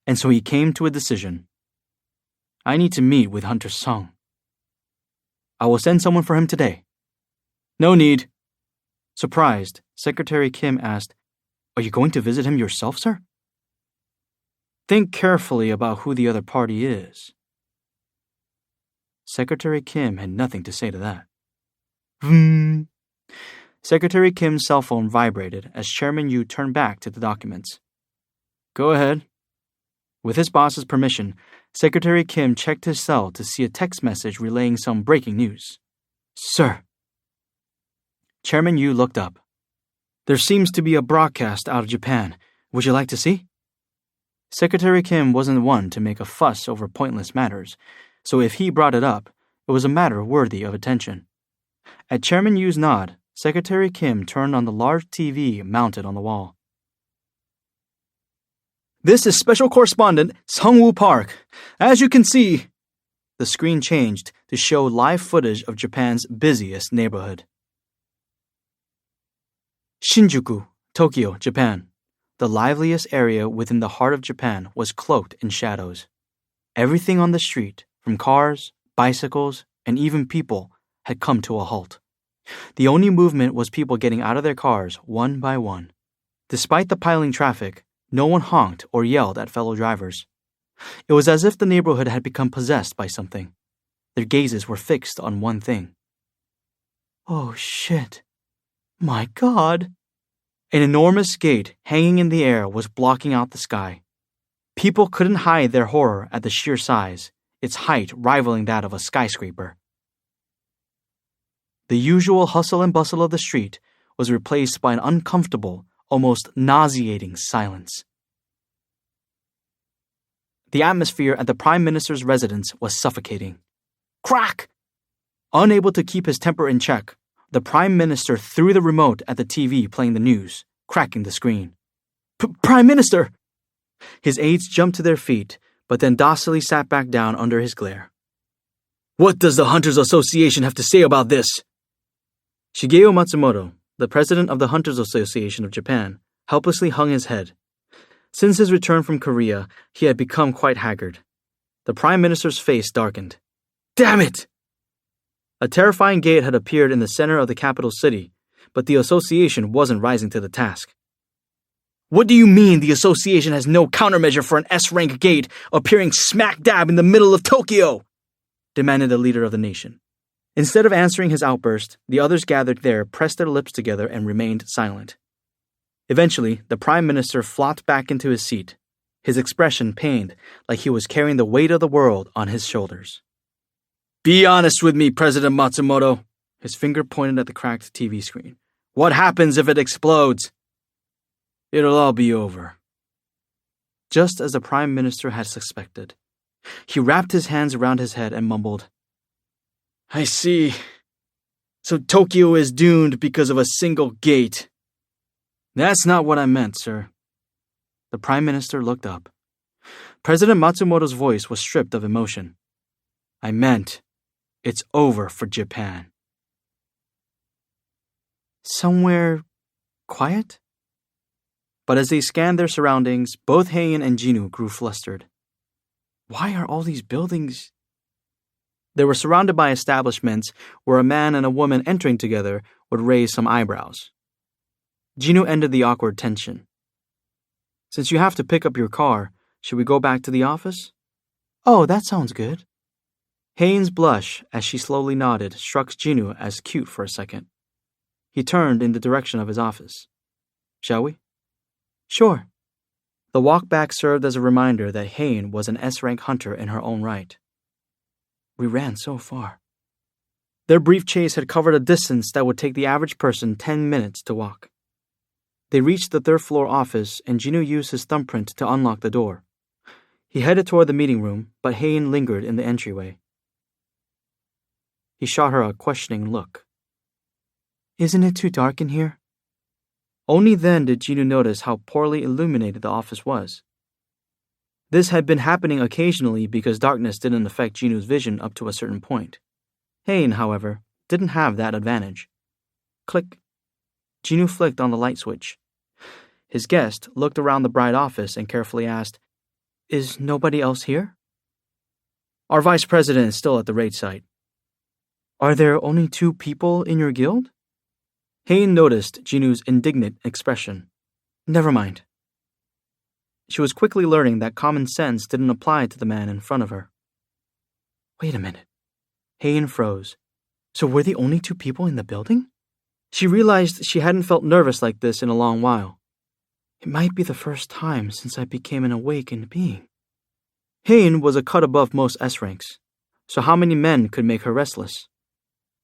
and so he came to a decision. I need to meet with Hunter Sung. I will send someone for him today. No need. Surprised, Secretary Kim asked, Are you going to visit him yourself, sir? Think carefully about who the other party is. Secretary Kim had nothing to say to that. Secretary Kim's cell phone vibrated as Chairman Yu turned back to the documents. Go ahead. With his boss's permission, Secretary Kim checked his cell to see a text message relaying some breaking news. Sir. Chairman Yu looked up. There seems to be a broadcast out of Japan. Would you like to see? Secretary Kim wasn't one to make a fuss over pointless matters, so if he brought it up, it was a matter worthy of attention. At Chairman Yu's nod, Secretary Kim turned on the large TV mounted on the wall. This is Special Correspondent Sungwoo Park. As you can see, the screen changed to show live footage of Japan's busiest neighborhood. Shinjuku, Tokyo, Japan. The liveliest area within the heart of Japan was cloaked in shadows. Everything on the street, from cars, bicycles, and even people, had come to a halt. The only movement was people getting out of their cars one by one. Despite the piling traffic, no one honked or yelled at fellow drivers. It was as if the neighborhood had become possessed by something. Their gazes were fixed on one thing. Oh shit. My God. An enormous gate hanging in the air was blocking out the sky. People couldn't hide their horror at the sheer size, its height rivaling that of a skyscraper. The usual hustle and bustle of the street was replaced by an uncomfortable, almost nauseating silence. The atmosphere at the Prime Minister's residence was suffocating. Crack! Unable to keep his temper in check, the Prime Minister threw the remote at the TV playing the news, cracking the screen. Prime Minister! His aides jumped to their feet, but then docilely sat back down under his glare. What does the Hunters Association have to say about this? Shigeo Matsumoto, the president of the Hunters Association of Japan, helplessly hung his head. Since his return from Korea, he had become quite haggard. The Prime Minister's face darkened. Damn it! A terrifying gate had appeared in the center of the capital city, but the association wasn't rising to the task. What do you mean the association has no countermeasure for an S-rank gate appearing smack dab in the middle of Tokyo? Demanded the leader of the nation. Instead of answering his outburst, the others gathered there pressed their lips together and remained silent. Eventually, the Prime Minister flopped back into his seat, his expression pained, like he was carrying the weight of the world on his shoulders. Be honest with me, President Matsumoto. His finger pointed at the cracked TV screen. What happens if it explodes? It'll all be over. Just as the Prime Minister had suspected. He wrapped his hands around his head and mumbled, I see. So Tokyo is doomed because of a single gate. That's not what I meant, sir. The Prime Minister looked up. President Matsumoto's voice was stripped of emotion. I meant, it's over for Japan. Somewhere quiet? But as they scanned their surroundings, both Heian and Jinu grew flustered. Why are all these buildings? They were surrounded by establishments where a man and a woman entering together would raise some eyebrows. Jinu ended the awkward tension. Since you have to pick up your car, should we go back to the office? Oh, that sounds good. Heian's blush, as she slowly nodded, struck Jinu as cute for a second. He turned in the direction of his office. Shall we? Sure. The walk back served as a reminder that Heian was an S-rank hunter in her own right. We ran so far. Their brief chase had covered a distance that would take the average person 10 minutes to walk. They reached the third-floor office, and Jinu used his thumbprint to unlock the door. He headed toward the meeting room, but Heian lingered in the entryway. He shot her a questioning look. Isn't it too dark in here? Only then did Jinu notice how poorly illuminated the office was. This had been happening occasionally because darkness didn't affect Jinu's vision up to a certain point. Heian, however, didn't have that advantage. Click. Jinu flicked on the light switch. His guest looked around the bright office and carefully asked, Is nobody else here? Our vice president is still at the raid site. Are there only 2 people in your guild? Heian noticed Jinu's indignant expression. Never mind. She was quickly learning that common sense didn't apply to the man in front of her. Wait a minute. Heian froze. So we're the only 2 people in the building? She realized she hadn't felt nervous like this in a long while. It might be the first time since I became an awakened being. Heian was a cut above most S-ranks, so how many men could make her restless?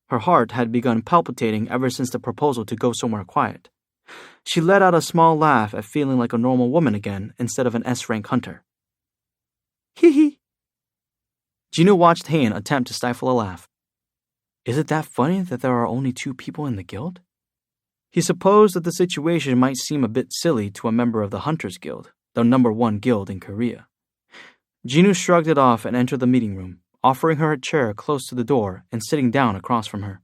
Her heart had begun palpitating ever since the proposal to go somewhere quiet. She let out a small laugh at feeling like a normal woman again instead of an S-rank hunter. Hee hee. Jinu watched Heian attempt to stifle a laugh. Is it that funny that there are only 2 people in the guild? He supposed that the situation might seem a bit silly to a member of the Hunters Guild, the #1 guild in Korea. Jinu shrugged it off and entered the meeting room, offering her a chair close to the door and sitting down across from her.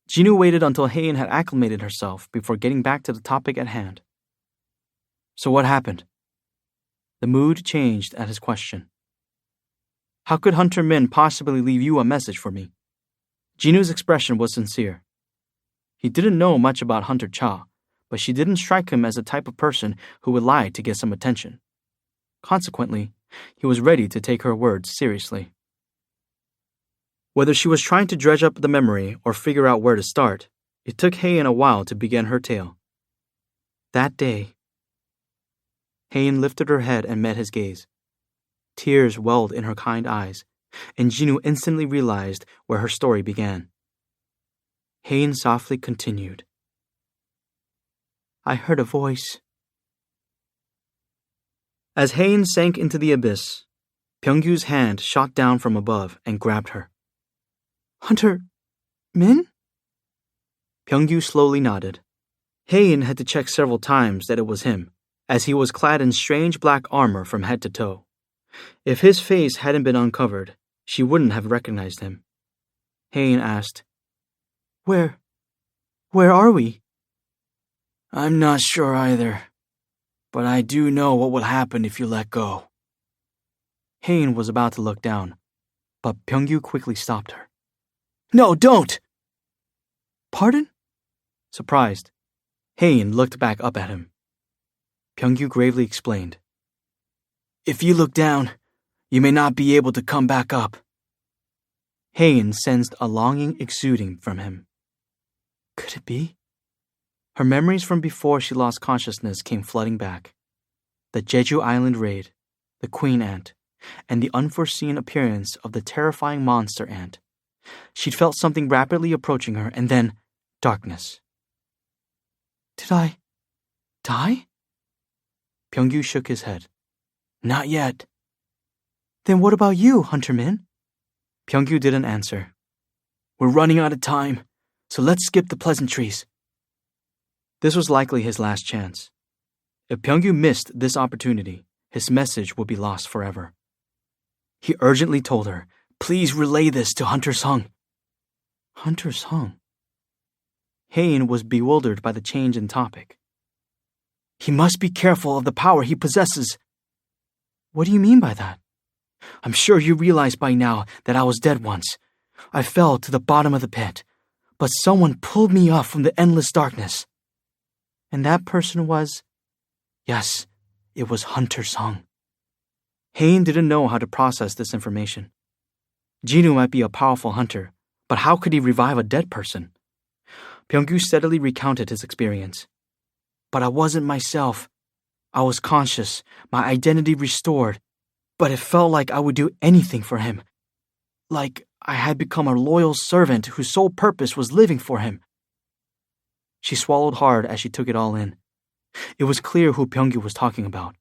Jinu waited until Heian had acclimated herself before getting back to the topic at hand. So what happened? The mood changed at his question. How could Hunter Min possibly leave you a message for me? Jinu's expression was sincere. He didn't know much about Hunter Cha, but she didn't strike him as the type of person who would lie to get some attention. Consequently, he was ready to take her words seriously. Whether she was trying to dredge up the memory or figure out where to start, it took Heian a while to begin her tale. That day, Heian lifted her head and met his gaze. Tears welled in her kind eyes, and Jinu instantly realized where her story began. Heian softly continued. I heard a voice. As Heian sank into the abyss, Pyeonggyu's hand shot down from above and grabbed her. Hunter Min? Pyeonggyu slowly nodded. Heian had to check several times that it was him, as he was clad in strange black armor from head to toe. If his face hadn't been uncovered, she wouldn't have recognized him. Heian asked, Where are we? I'm not sure either, but I do know what will happen if you let go. Heian was about to look down, but Pyeonggyu quickly stopped her. No, don't! Pardon? Surprised, Heian looked back up at him. Pyeonggyu gravely explained. If you look down, you may not be able to come back up. Heian sensed a longing exuding from him. Could it be? Her memories from before she lost consciousness came flooding back. The Jeju Island raid, the queen ant, and the unforeseen appearance of the terrifying monster ant. She'd felt something rapidly approaching her, and then darkness. Did I Die? Pyeongyu shook his head. Not yet. Then what about you, Hunter Min? Pyeongyu didn't answer. We're running out of time, so let's skip the pleasantries. This was likely his last chance. If Pyeongyu missed this opportunity, his message would be lost forever. He urgently told her, please relay this to Hunter Sung. Hunter Sung? Hae-in was bewildered by the change in topic. He must be careful of the power he possesses. What do you mean by that? I'm sure you realize by now that I was dead once. I fell to the bottom of the pit, but someone pulled me up from the endless darkness. And that person was... Yes, it was Hunter Sung. Hae-in didn't know how to process this information. Jinwoo might be a powerful hunter, but how could he revive a dead person? Pyeongyu steadily recounted his experience. But I wasn't myself. I was conscious, my identity restored, but it felt like I would do anything for him. Like I had become a loyal servant whose sole purpose was living for him. She swallowed hard as she took it all in. It was clear who Pyeongyu was talking about.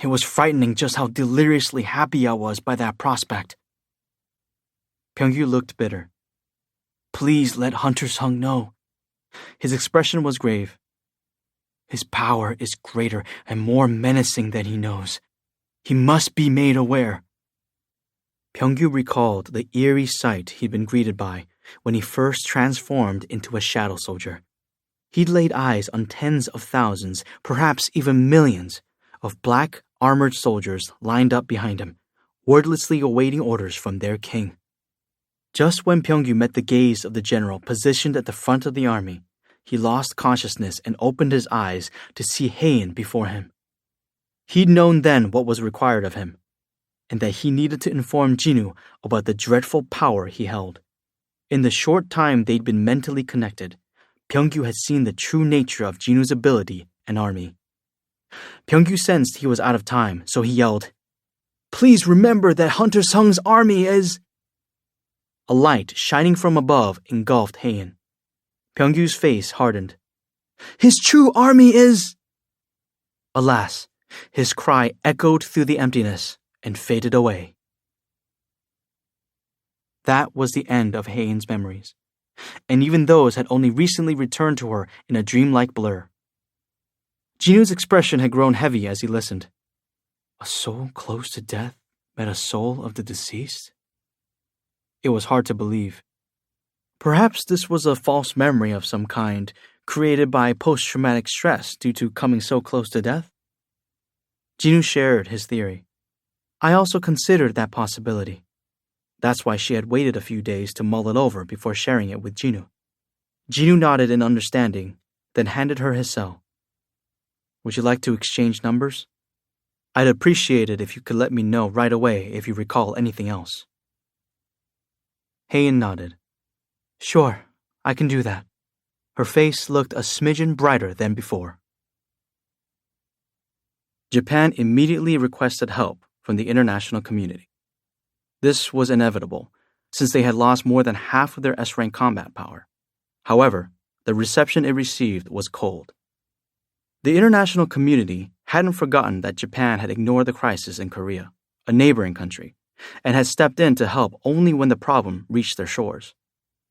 It was frightening just how deliriously happy I was by that prospect. Pyeongyu looked bitter. Please let Hunter Sung know. His expression was grave. His power is greater and more menacing than he knows. He must be made aware. Pyeongyu recalled the eerie sight he'd been greeted by when he first transformed into a shadow soldier. He'd laid eyes on tens of thousands, perhaps even millions, of black, armored soldiers lined up behind him, wordlessly awaiting orders from their king. Just when Pyeongyu met the gaze of the general positioned at the front of the army, he lost consciousness and opened his eyes to see Hae-in before him. He'd known then what was required of him, and that he needed to inform Jinwoo about the dreadful power he held. In the short time they'd been mentally connected, Pyeongyu had seen the true nature of Jinwoo's ability and army. Pyeongyu sensed he was out of time, so he yelled, Please remember that Hunter Sung's army is... A light shining from above engulfed Hae-in. Pyeongyu's face hardened. His true army is... Alas, his cry echoed through the emptiness and faded away. That was the end of Hae-in's memories, and even those had only recently returned to her in a dreamlike blur. Jinwoo's expression had grown heavy as he listened. A soul close to death met a soul of the deceased? It was hard to believe. Perhaps this was a false memory of some kind, created by post-traumatic stress due to coming so close to death? Jinwoo shared his theory. I also considered that possibility. That's why she had waited a few days to mull it over before sharing it with Jinwoo. Jinwoo nodded in understanding, then handed her his cell. Would you like to exchange numbers? I'd appreciate it if you could let me know right away if you recall anything else. Hae-in nodded. Sure, I can do that. Her face looked a smidgen brighter than before. Japan immediately requested help from the international community. This was inevitable, since they had lost more than half of their S-rank combat power. However, the reception it received was cold. The international community hadn't forgotten that Japan had ignored the crisis in Korea, a neighboring country, and had stepped in to help only when the problem reached their shores.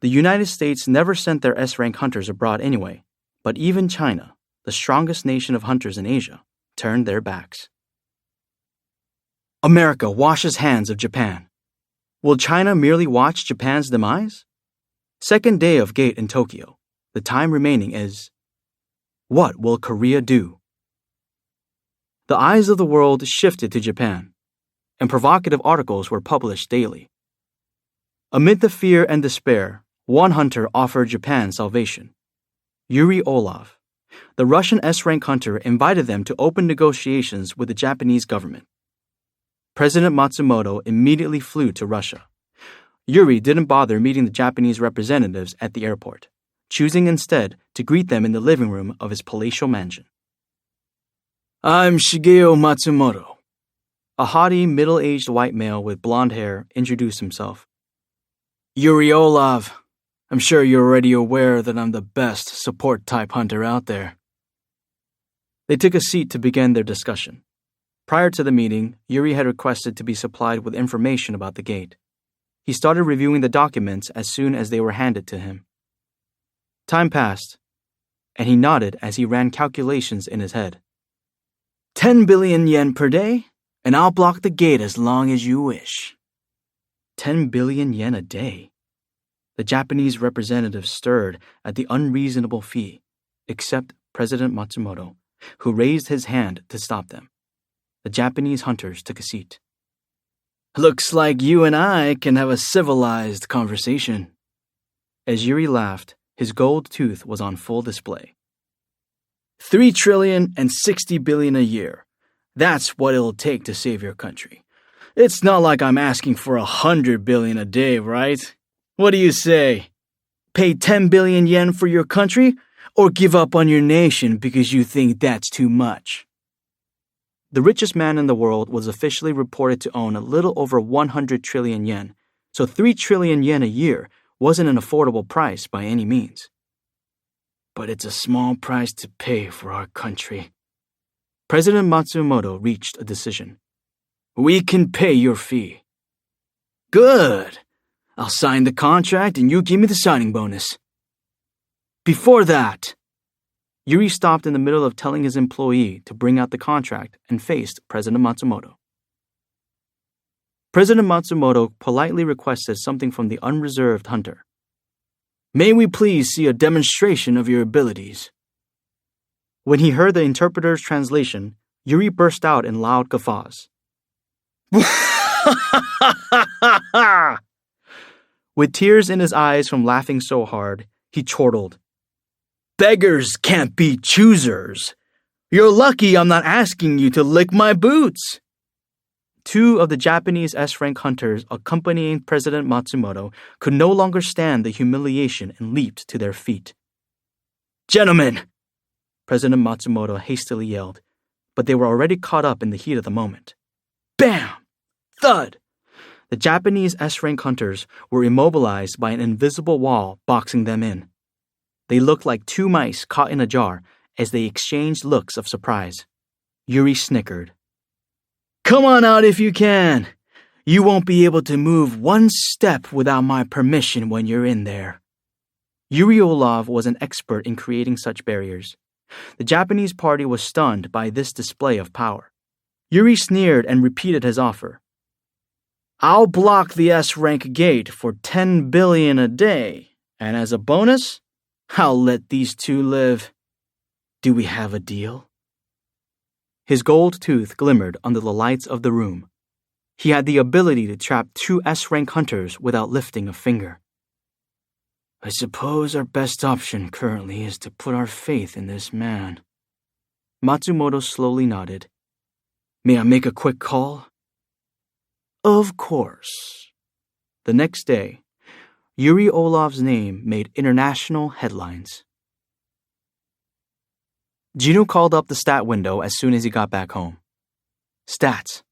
The United States never sent their S-rank hunters abroad anyway, but even China, the strongest nation of hunters in Asia, turned their backs. America washes hands of Japan. Will China merely watch Japan's demise? Second day of Gate in Tokyo. The time remaining is... What will Korea do? The eyes of the world shifted to Japan, and provocative articles were published daily. Amid the fear and despair, one hunter offered Japan salvation. Yuri Olov, the Russian S-rank hunter, invited them to open negotiations with the Japanese government. President Matsumoto immediately flew to Russia. Yuri didn't bother meeting the Japanese representatives at the airport, choosing instead to greet them in the living room of his palatial mansion. I'm Shigeo Matsumoto. A haughty, middle-aged white male with blonde hair introduced himself. Yuri Olov. I'm sure you're already aware that I'm the best support-type hunter out there. They took a seat to begin their discussion. Prior to the meeting, Yuri had requested to be supplied with information about the gate. He started reviewing the documents as soon as they were handed to him. Time passed, and he nodded as he ran calculations in his head. 10 billion yen per day, and I'll block the gate as long as you wish. 10 billion yen a day? The Japanese representative stirred at the unreasonable fee, except President Matsumoto, who raised his hand to stop them. The Japanese hunters took a seat. Looks like you and I can have a civilized conversation. As Yuri laughed, his gold tooth was on full display. 3,060 billion a year. That's what it'll take to save your country. It's not like I'm asking for 100 billion a day, right? What do you say? Pay 10 billion yen for your country, or give up on your nation because you think that's too much? The richest man in the world was officially reported to own a little over 100 trillion yen, so 3 trillion yen a year wasn't an affordable price by any means. But it's a small price to pay for our country. President Matsumoto reached a decision. We can pay your fee. Good. I'll sign the contract and you give me the signing bonus. Before that, Yuri stopped in the middle of telling his employee to bring out the contract and faced President Matsumoto. President Matsumoto politely requested something from the unreserved hunter. May we please see a demonstration of your abilities? When he heard the interpreter's translation, Yuri burst out in loud guffaws. With tears in his eyes from laughing so hard, he chortled. Beggars can't be choosers. You're lucky I'm not asking you to lick my boots. Two of the Japanese S-rank hunters accompanying President Matsumoto could no longer stand the humiliation and leaped to their feet. Gentlemen, President Matsumoto hastily yelled, but they were already caught up in the heat of the moment. Bam! Thud! The Japanese S-rank hunters were immobilized by an invisible wall boxing them in. They looked like two mice caught in a jar as they exchanged looks of surprise. Yuri snickered. Come on out if you can. You won't be able to move one step without my permission when you're in there. Yuri Olov was an expert in creating such barriers. The Japanese party was stunned by this display of power. Yuri sneered and repeated his offer. I'll block the S-rank gate for 10 billion a day, and as a bonus, I'll let these two live. Do we have a deal? His gold tooth glimmered under the lights of the room. He had the ability to trap two S-rank hunters without lifting a finger. I suppose our best option currently is to put our faith in this man. Matsumoto slowly nodded. May I make a quick call? Of course. The next day, Yuri Olov's name made international headlines. Gino called up the stat window as soon as he got back home. Stats.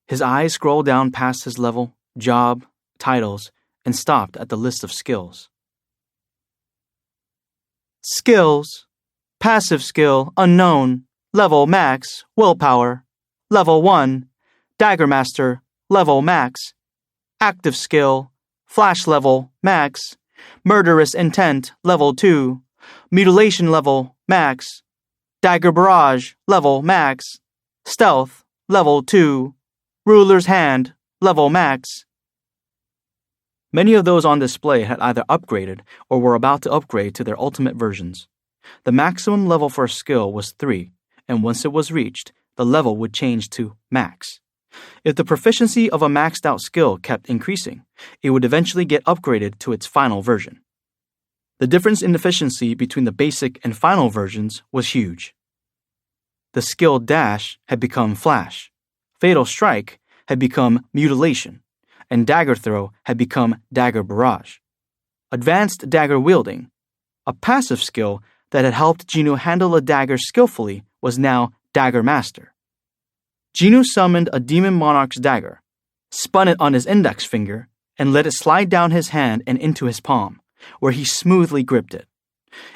His eyes scrolled down past his level, job, titles, and stopped at the list of skills. Skills. Passive skill, unknown. Level max, willpower. Level 1, Dagger Master, level max. Active skill, flash level, max. Murderous intent, level 2. Mutilation level, max. Dagger Barrage, level max. Stealth, level 2. Ruler's Hand, level max. Many of those on display had either upgraded or were about to upgrade to their ultimate versions. The maximum level for a skill was 3, and once it was reached, the level would change to max. If the proficiency of a maxed out skill kept increasing, it would eventually get upgraded to its final version. The difference in efficiency between the basic and final versions was huge. The skill Dash had become Flash, Fatal Strike had become Mutilation, and Dagger Throw had become Dagger Barrage. Advanced Dagger Wielding, a passive skill that had helped Gino handle a dagger skillfully, was now Dagger Master. Gino summoned a Demon Monarch's dagger, spun it on his index finger, and let it slide down his hand and into his palm, where he smoothly gripped it.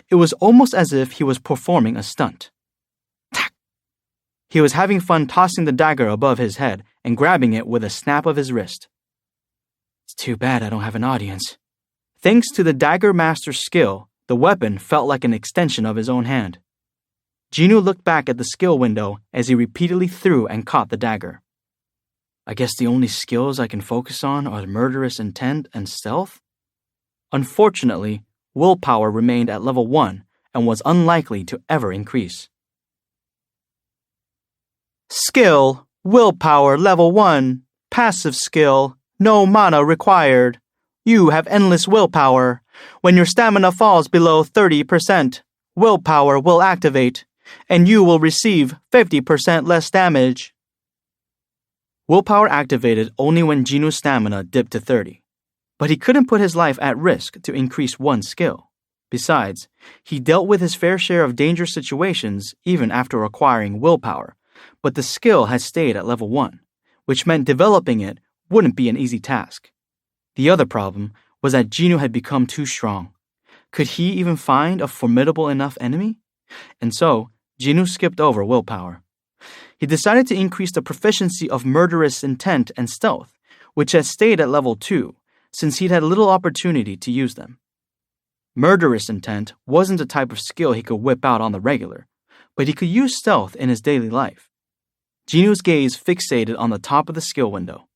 It was almost as if he was performing a stunt. He was having fun tossing the dagger above his head and grabbing it with a snap of his wrist. It's too bad I don't have an audience. Thanks to the dagger master's skill, the weapon felt like an extension of his own hand. Jinwoo looked back at the skill window as he repeatedly threw and caught the dagger. I guess the only skills I can focus on are murderous intent and stealth? Unfortunately, willpower remained at level 1 and was unlikely to ever increase. Skill, willpower level 1, passive skill, no mana required. You have endless willpower. When your stamina falls below 30%, willpower will activate, and you will receive 50% less damage. Willpower activated only when Jinwoo's stamina dipped to 30, but he couldn't put his life at risk to increase one skill. Besides, he dealt with his fair share of dangerous situations even after acquiring willpower, but the skill had stayed at level 1, which meant developing it wouldn't be an easy task. The other problem was that Jinwoo had become too strong. Could he even find a formidable enough enemy? And so, Jinwoo skipped over willpower. He decided to increase the proficiency of murderous intent and stealth, which had stayed at level 2, since he'd had little opportunity to use them. Murderous intent wasn't the type of skill he could whip out on the regular, but he could use stealth in his daily life. Jinwoo's gaze fixated on the top of the skill window.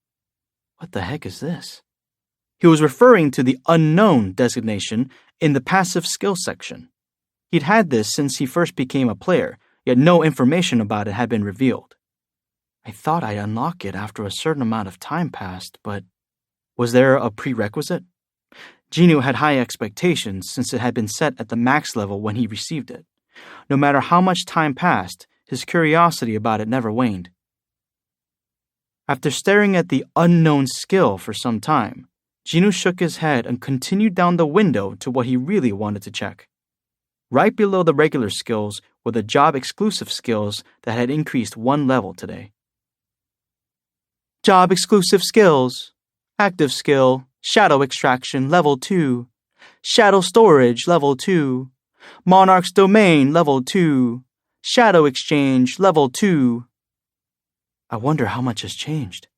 What the heck is this? He was referring to the unknown designation in the passive skill section. He'd had this since he first became a player, yet no information about it had been revealed. I thought I'd unlock it after a certain amount of time passed, but was there a prerequisite? Jinwoo had high expectations since it had been set at the max level when he received it. No matter how much time passed, his curiosity about it never waned. After staring at the unknown skill for some time, Jinwoo shook his head and continued down the window to what he really wanted to check. Right below the regular skills were the job-exclusive skills that had increased 1 level today. Job-exclusive skills. Active skill, Shadow Extraction level 2. Shadow Storage level 2. Monarch's Domain level 2. Shadow Exchange level 2. I wonder how much has changed.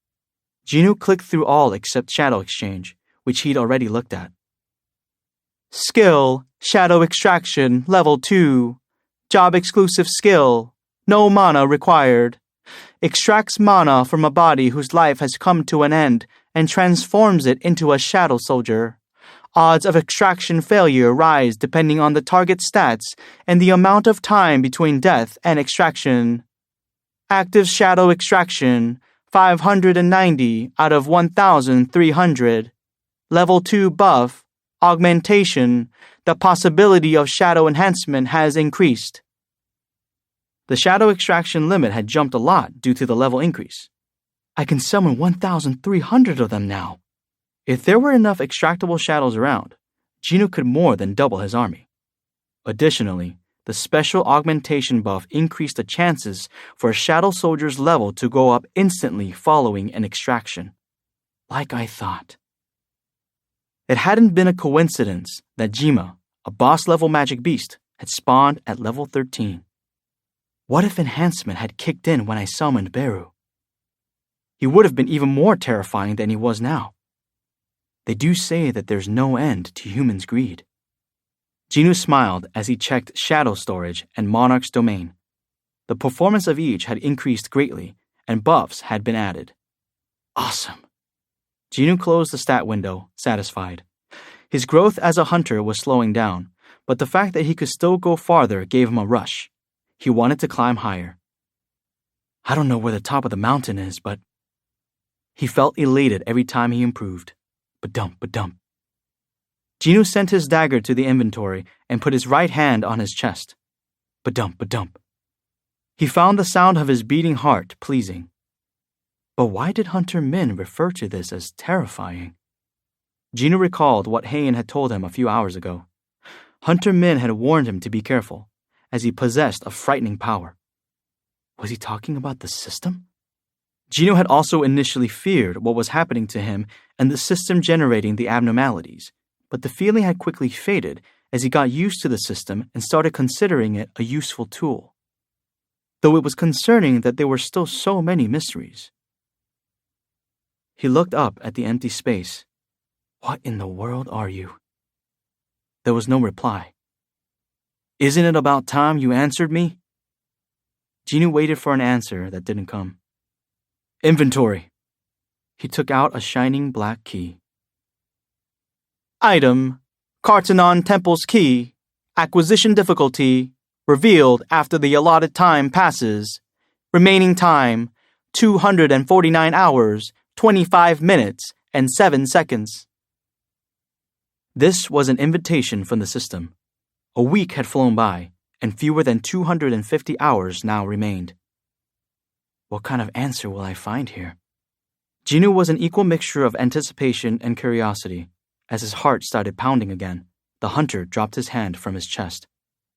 Jinwoo clicked through all except Shadow Exchange, which he'd already looked at. Skill, Shadow Extraction, Level 2. Job exclusive skill, no mana required. Extracts mana from a body whose life has come to an end and transforms it into a shadow soldier. Odds of extraction failure rise depending on the target stats and the amount of time between death and extraction. Active shadow extraction, 590 out of 1,300. Level 2 buff, augmentation, the possibility of shadow enhancement has increased. The shadow extraction limit had jumped a lot due to the level increase. I can summon 1,300 of them now. If there were enough extractable shadows around, Jinwoo could more than double his army. Additionally, the special augmentation buff increased the chances for a shadow soldier's level to go up instantly following an extraction. Like I thought. It hadn't been a coincidence that Jima, a boss-level magic beast, had spawned at level 13. What if enhancement had kicked in when I summoned Beru? He would have been even more terrifying than he was now. They do say that there's no end to humans' greed. Jinwoo smiled as he checked Shadow Storage and Monarch's Domain. The performance of each had increased greatly, and buffs had been added. Awesome. Jinwoo closed the stat window, satisfied. His growth as a hunter was slowing down, but the fact that he could still go farther gave him a rush. He wanted to climb higher. I don't know where the top of the mountain is, but... He felt elated every time he improved. Ba-dump, ba-dump. Jinwoo sent his dagger to the inventory and put his right hand on his chest. Ba-dump, ba-dump. He found the sound of his beating heart pleasing. But why did Hunter Min refer to this as terrifying? Jinwoo recalled what Heian had told him a few hours ago. Hunter Min had warned him to be careful, as he possessed a frightening power. Was he talking about the system? Jinwoo had also initially feared what was happening to him and the system generating the abnormalities, but the feeling had quickly faded as he got used to the system and started considering it a useful tool. though it was concerning that there were still so many mysteries. He looked up at the empty space. What in the world are you? There was no reply. Isn't it about time you answered me? Jinwoo waited for an answer that didn't come. Inventory. He took out a shining black key. Item, Kartanon Temple's key. Acquisition difficulty. Revealed after the allotted time passes. Remaining time, 249 hours, 25 minutes, and 7 seconds. This was an invitation from the system. A week had flown by, and fewer than 250 hours now remained. What kind of answer will I find here? Jinwoo was an equal mixture of anticipation and curiosity. As his heart started pounding again, the hunter dropped his hand from his chest.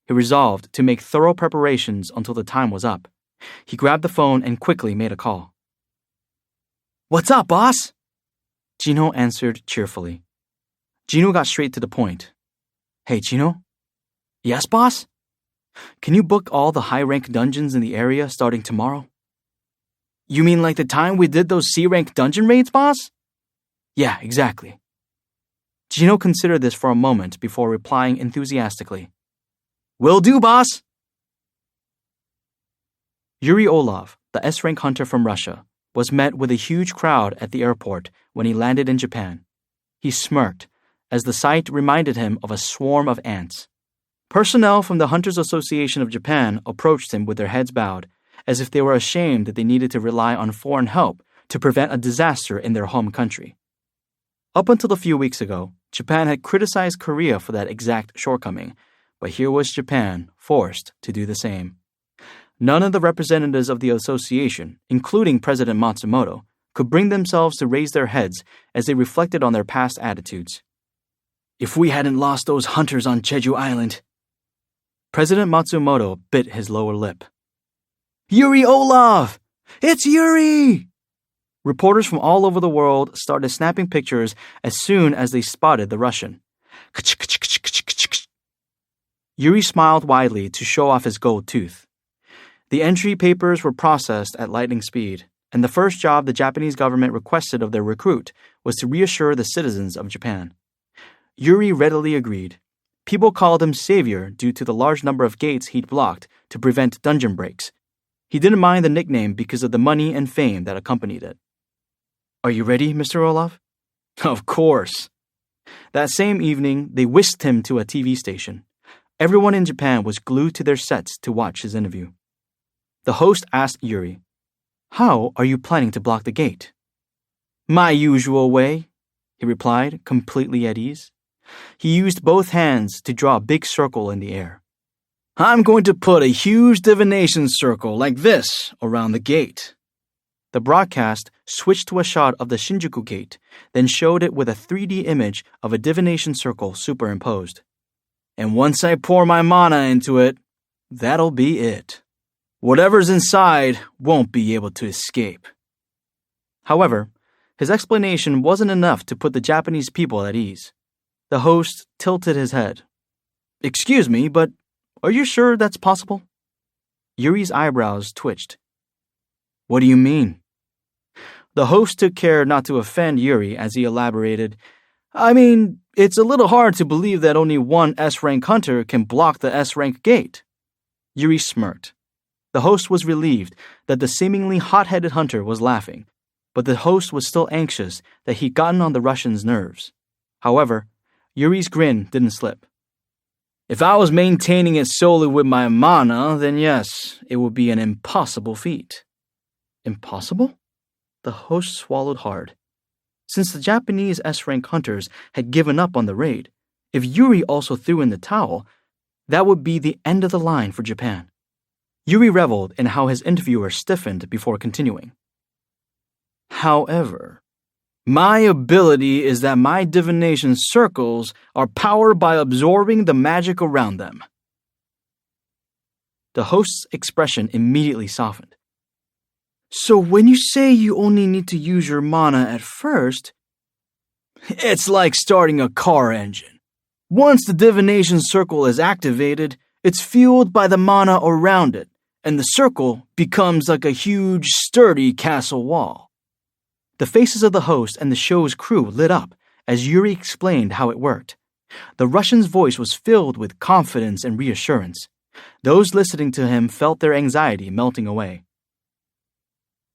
He resolved to make thorough preparations until the time was up. He grabbed the phone and quickly made a call. What's up, boss? Jinwoo answered cheerfully. Jinwoo got straight to the point. Hey, Jinwoo? Yes, boss? Can you book all the high-rank dungeons in the area starting tomorrow? You mean like the time we did those C-rank dungeon raids, boss? Yeah, exactly. Jinwoo considered this for a moment before replying enthusiastically. Will do, boss! Yuri Olov, the S-rank hunter from Russia, was met with a huge crowd at the airport when he landed in Japan. He smirked, as the sight reminded him of a swarm of ants. Personnel from the Hunters Association of Japan approached him with their heads bowed, as if they were ashamed that they needed to rely on foreign help to prevent a disaster in their home country. Up until a few weeks ago, Japan had criticized Korea for that exact shortcoming, but here was Japan forced to do the same. None of the representatives of the association, including President Matsumoto, could bring themselves to raise their heads as they reflected on their past attitudes. If we hadn't lost those hunters on Jeju Island... President Matsumoto bit his lower lip. Yuri Olov! It's Yuri! Reporters from all over the world started snapping pictures as soon as they spotted the Russian. Yuri smiled widely to show off his gold tooth. The entry papers were processed at lightning speed, and the first job the Japanese government requested of their recruit was to reassure the citizens of Japan. Yuri readily agreed. People called him Savior due to the large number of gates he'd blocked to prevent dungeon breaks. He didn't mind the nickname because of the money and fame that accompanied it. Are you ready, Mr. Olov? Of course. That same evening, they whisked him to a TV station. Everyone in Japan was glued to their sets to watch his interview. The host asked Yuri, How are you planning to block the gate? My usual way, he replied, completely at ease. He used both hands to draw a big circle in the air. I'm going to put a huge divination circle like this around the gate. The broadcast switched to a shot of the Shinjuku gate, then showed it with a 3D image of a divination circle superimposed. And once I pour my mana into it, that'll be it. Whatever's inside won't be able to escape. However, his explanation wasn't enough to put the Japanese people at ease. The host tilted his head. Excuse me, but are you sure that's possible? Yuri's eyebrows twitched. What do you mean? The host took care not to offend Yuri as he elaborated. I mean, it's a little hard to believe that only one S-rank hunter can block the S-rank gate. Yuri smirked. The host was relieved that the seemingly hot-headed hunter was laughing, but the host was still anxious that he'd gotten on the Russian's nerves. However, Yuri's grin didn't slip. If I was maintaining it solely with my mana, then yes, it would be an impossible feat. Impossible? The host swallowed hard. Since the Japanese S-rank hunters had given up on the raid, if Yuri also threw in the towel, that would be the end of the line for Japan. Yuri reveled in how his interviewer stiffened before continuing. However, my ability is that my divination circles are powered by absorbing the magic around them. The host's expression immediately softened. So when you say you only need to use your mana at first, it's like starting a car engine. Once the divination circle is activated, it's fueled by the mana around it, and the circle becomes like a huge, sturdy castle wall. The faces of the host and the show's crew lit up as Yuri explained how it worked. The Russian's voice was filled with confidence and reassurance. Those listening to him felt their anxiety melting away.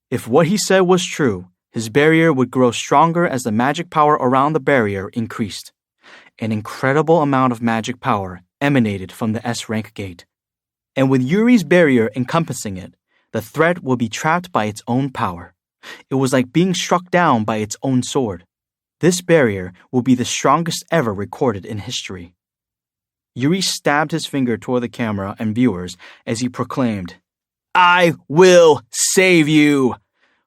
If what he said was true, his barrier would grow stronger as the magic power around the barrier increased. An incredible amount of magic power emanated from the S-rank gate. And with Yuri's barrier encompassing it, the threat will be trapped by its own power. It was like being struck down by its own sword. This barrier will be the strongest ever recorded in history. Yuri stabbed his finger toward the camera and viewers as he proclaimed, "I will save you!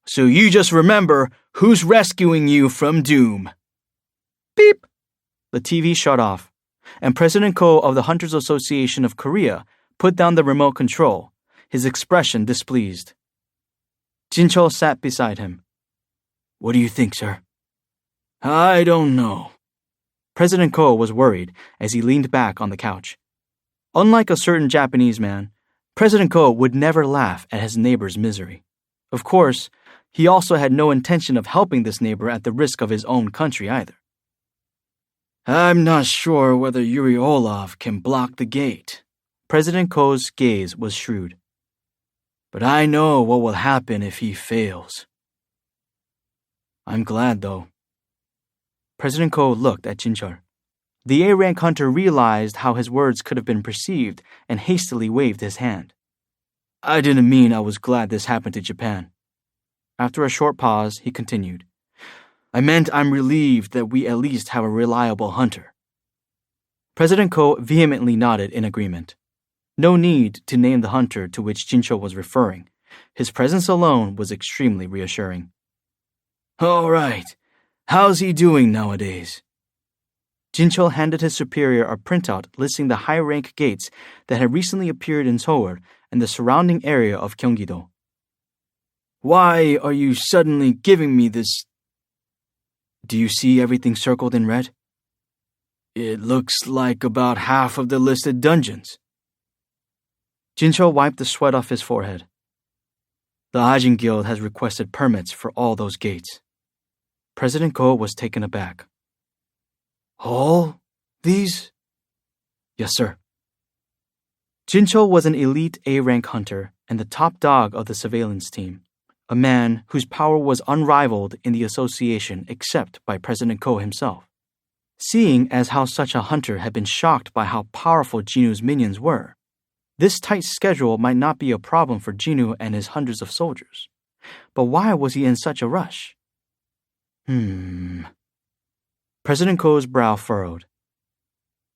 So you just remember who's rescuing you from doom." Beep! The TV shut off, and President Ko of the Hunters Association of Korea put down the remote control, his expression displeased. Jin-chul sat beside him. "What do you think, sir?" "I don't know." President Ko was worried as he leaned back on the couch. Unlike a certain Japanese man, President Ko would never laugh at his neighbor's misery. Of course, he also had no intention of helping this neighbor at the risk of his own country either. "I'm not sure whether Yuri Olaf can block the gate." President Ko's gaze was shrewd. "But I know what will happen if he fails." "I'm glad, though." President Ko looked at Jin-chul. The A-rank hunter realized how his words could have been perceived and hastily waved his hand. "I didn't mean I was glad this happened to Japan." After a short pause, he continued, "I meant I'm relieved that we at least have a reliable hunter." President Ko vehemently nodded in agreement. No need to name the hunter to which Jin-chul was referring. His presence alone was extremely reassuring. "All right. How's he doing nowadays?" Jin-chul handed his superior a printout listing the high-rank gates that had recently appeared in Seoul and the surrounding area of Gyeonggi-do. "Why are you suddenly giving me this? Do you see everything circled in red? It looks like about half of the listed dungeons." Jin-chul wiped the sweat off his forehead. "The Ajin Guild has requested permits for all those gates." President Ko was taken aback. "All these?" "Yes, sir." Jin-chul was an elite A-rank hunter and the top dog of the surveillance team, a man whose power was unrivaled in the association except by President Ko himself. Seeing as how such a hunter had been shocked by how powerful Jinu's minions were, this tight schedule might not be a problem for Jinu and his hundreds of soldiers. But why was he in such a rush? President Ko's brow furrowed.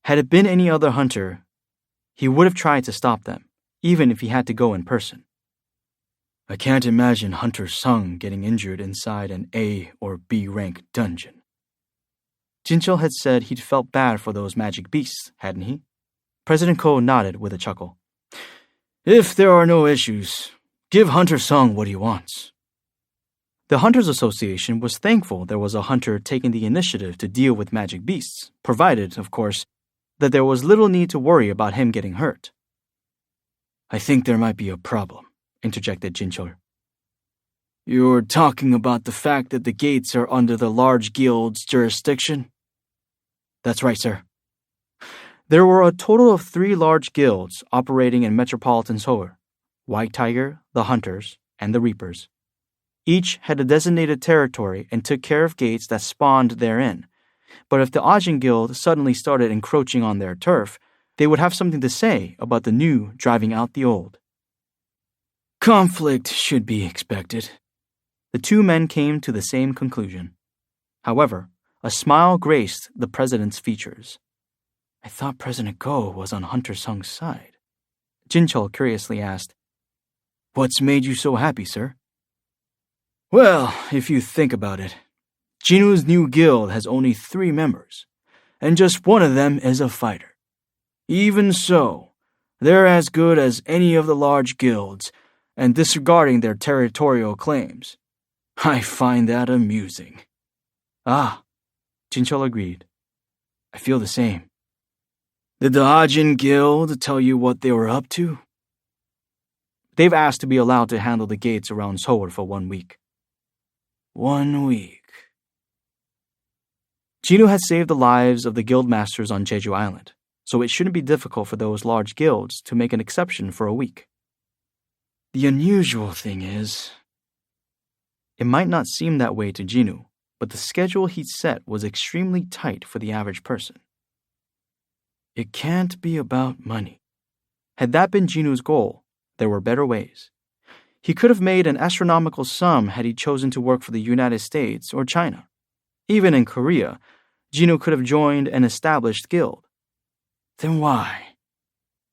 Had it been any other hunter, he would have tried to stop them, even if he had to go in person. "I can't imagine Hunter Sung getting injured inside an A or B rank dungeon." Jin-chul had said he'd felt bad for those magic beasts, hadn't he? President Ko nodded with a chuckle. "If there are no issues, give Hunter Sung what he wants." The Hunters Association was thankful there was a hunter taking the initiative to deal with magic beasts, provided, of course, that there was little need to worry about him getting hurt. "I think there might be a problem," interjected Jin-chul. "You're talking about the fact that the gates are under the large guild's jurisdiction?" "That's right, sir." There were a total of 3 large guilds operating in metropolitan Seoul: White Tiger, the Hunters, and the Reapers. Each had a designated territory and took care of gates that spawned therein. But if the Ajin Guild suddenly started encroaching on their turf, they would have something to say about the new driving out the old. "Conflict should be expected." The two men came to the same conclusion. However, a smile graced the president's features. "I thought President Ko was on Hunter Sung's side." Jin-chul curiously asked, "What's made you so happy, sir?" "Well, if you think about it, Jinu's new guild has only 3 members, and just one of them is a fighter. Even so, they're as good as any of the large guilds, and disregarding their territorial claims. I find that amusing." "Ah," Jin-chul agreed. "I feel the same." "Did the Ajin Guild tell you what they were up to?" They've asked to be allowed to handle the gates around Seoul for 1 week. 1 week. Jinwoo had saved the lives of the guild masters on Jeju Island, so it shouldn't be difficult for those large guilds to make an exception for a week. The unusual thing is, it might not seem that way to Jinwoo, but the schedule he'd set was extremely tight for the average person. It can't be about money. Had that been Jinwoo's goal, there were better ways. He could have made an astronomical sum had he chosen to work for the United States or China. Even in Korea, Jinwoo could have joined an established guild. Then why?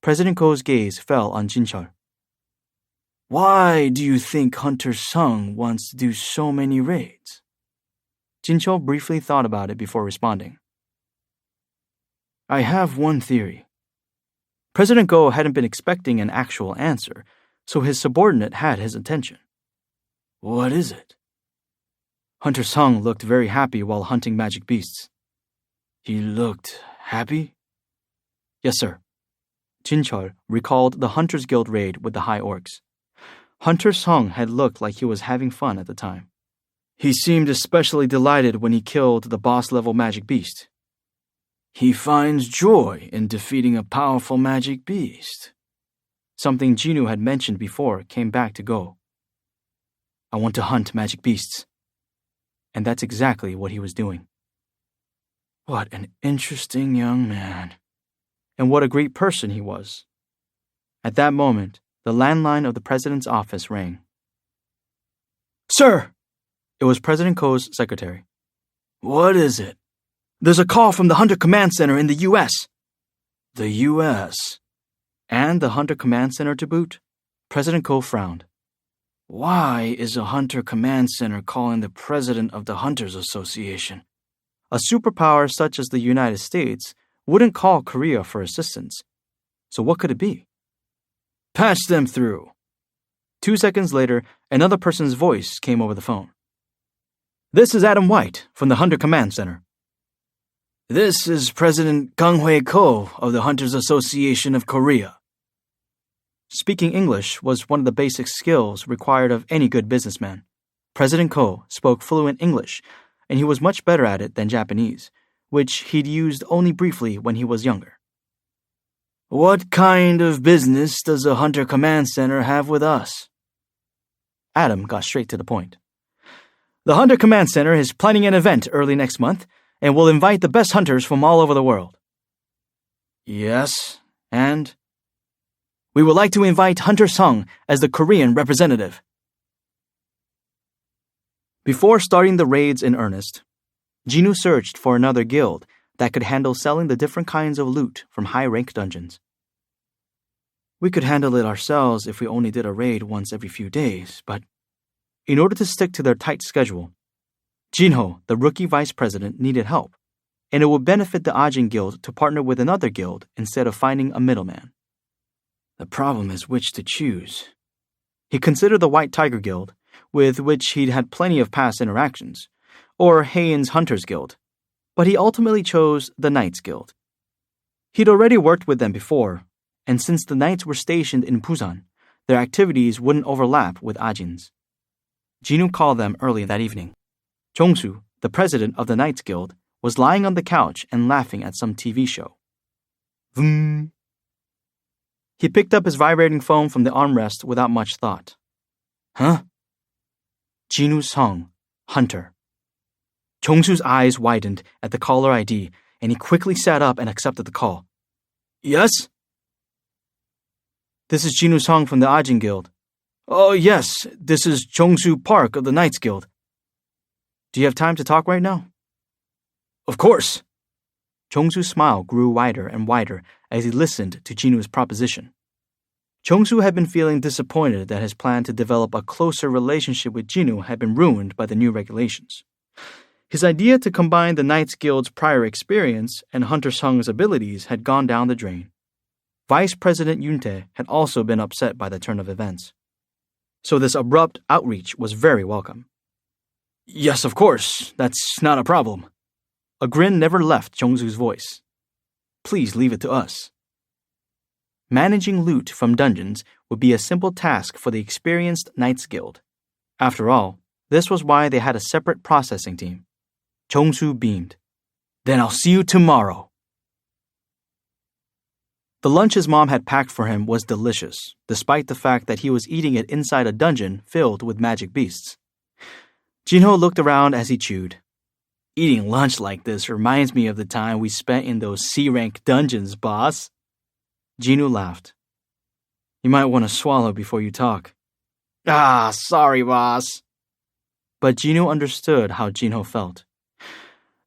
President Ko's gaze fell on Jin-chul. Why do you think Hunter Sung wants to do so many raids? Jin-chul briefly thought about it before responding. I have one theory. President Ko hadn't been expecting an actual answer, so his subordinate had his attention. What is it? Hunter Sung looked very happy while hunting magic beasts. He looked happy? Yes, sir. Jin-chul recalled the Hunters Guild raid with the High Orcs. Hunter Sung had looked like he was having fun at the time. He seemed especially delighted when he killed the boss-level magic beast. He finds joy in defeating a powerful magic beast. Something Jinwoo had mentioned before came back to Go. I want to hunt magic beasts. And that's exactly what he was doing. What an interesting young man. And what a great person he was. At that moment, the landline of the president's office rang. Sir! It was President Ko's secretary. What is it? There's a call from the Hunter Command Center in the U.S. The U.S.? And the Hunter Command Center to boot? President Ko frowned. Why is a Hunter Command Center calling the president of the Hunters Association? A superpower such as the United States wouldn't call Korea for assistance. So what could it be? Patch them through. 2 seconds later, another person's voice came over the phone. This is Adam White from the Hunter Command Center. This is President Kang Hui Ko of the Hunters Association of Korea. Speaking English was one of the basic skills required of any good businessman. President Ko spoke fluent English, and he was much better at it than Japanese, which he'd used only briefly when he was younger. What kind of business does the Hunter Command Center have with us? Adam got straight to the point. The Hunter Command Center is planning an event early next month and will invite the best hunters from all over the world. Yes, and? We would like to invite Hunter Sung as the Korean representative. Before starting the raids in earnest, Jinwoo searched for another guild that could handle selling the different kinds of loot from high-rank dungeons. We could handle it ourselves if we only did a raid once every few days, but in order to stick to their tight schedule, Jinho, the rookie vice president, needed help, and it would benefit the Ajin Guild to partner with another guild instead of finding a middleman. The problem is which to choose. He considered the White Tiger Guild, with which he'd had plenty of past interactions, or Heian's Hunters Guild, but he ultimately chose the Knights Guild. He'd already worked with them before, and since the Knights were stationed in Busan, their activities wouldn't overlap with Ajin's. Jinwoo called them early that evening. Jong-soo, the president of the Knights Guild, was lying on the couch and laughing at some TV show. Vroom. He picked up his vibrating phone from the armrest without much thought. Huh? Jinwoo Sung, Hunter. Jong-soo's eyes widened at the caller ID, and he quickly sat up and accepted the call. Yes? This is Jinwoo Sung from the Ajin Guild. Oh, yes, this is Jong-soo Park of the Knights Guild. Do you have time to talk right now? Of course. Jong-soo's smile grew wider and wider as he listened to Jinwoo's proposition. Jong-soo had been feeling disappointed that his plan to develop a closer relationship with Jinwoo had been ruined by the new regulations. His idea to combine the Knights Guild's prior experience and Hunter Sung's abilities had gone down the drain. Vice President Yoon-tae had also been upset by the turn of events. So this abrupt outreach was very welcome. Yes, of course, that's not a problem. A grin never left Jong-soo's voice. Please leave it to us. Managing loot from dungeons would be a simple task for the experienced Knights Guild. After all, this was why they had a separate processing team. Chongsu beamed. Then I'll see you tomorrow. The lunch his mom had packed for him was delicious, despite the fact that he was eating it inside a dungeon filled with magic beasts. Jinho looked around as he chewed. Eating lunch like this reminds me of the time we spent in those C-rank dungeons, boss. Jinhu laughed. You might want to swallow before you talk. Sorry, boss. But Jinhu understood how Jinho felt.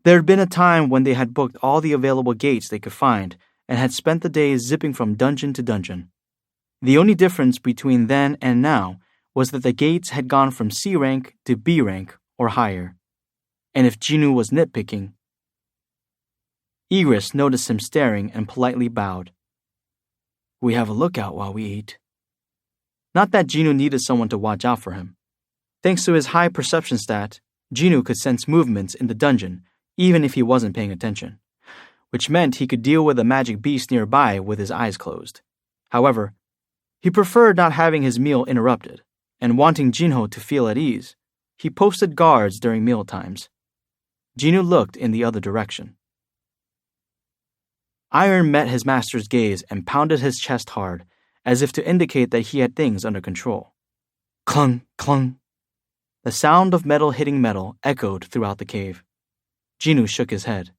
There had been a time when they had booked all the available gates they could find and had spent the day zipping from dungeon to dungeon. The only difference between then and now was that the gates had gone from C rank to B rank or higher. And if Jinhu was nitpicking, Igris noticed him staring and politely bowed. We have a lookout while we eat. Not that Jinhu needed someone to watch out for him. Thanks to his high perception stat, Jinhu could sense movements in the dungeon even if he wasn't paying attention, which meant he could deal with a magic beast nearby with his eyes closed. However, he preferred not having his meal interrupted, and wanting Jinho to feel at ease, he posted guards during meal times. Jinhu looked in the other direction. Iron met his master's gaze and pounded his chest hard, as if to indicate that he had things under control. Clung, clung. The sound of metal hitting metal echoed throughout the cave. Jinhu shook his head.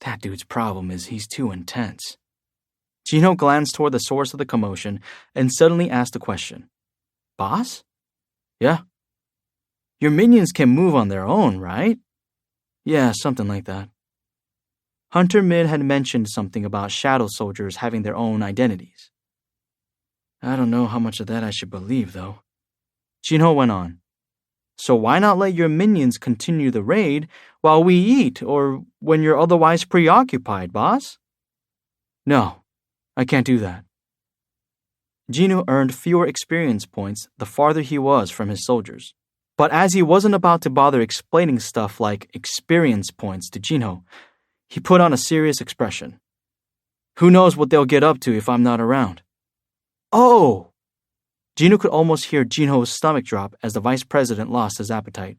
That dude's problem is he's too intense. Jinho glanced toward the source of the commotion and suddenly asked a question. Boss? Yeah. Your minions can move on their own, right? Yeah, something like that. Hunter Min had mentioned something about shadow soldiers having their own identities. I don't know how much of that I should believe, though. Jinho went on. So why not let your minions continue the raid while we eat or when you're otherwise preoccupied, boss? No, I can't do that. Jinhu earned fewer experience points the farther he was from his soldiers. But as he wasn't about to bother explaining stuff like experience points to Jinho, he put on a serious expression. Who knows what they'll get up to if I'm not around? Oh! Jinhu could almost hear Jinho's stomach drop as the vice president lost his appetite.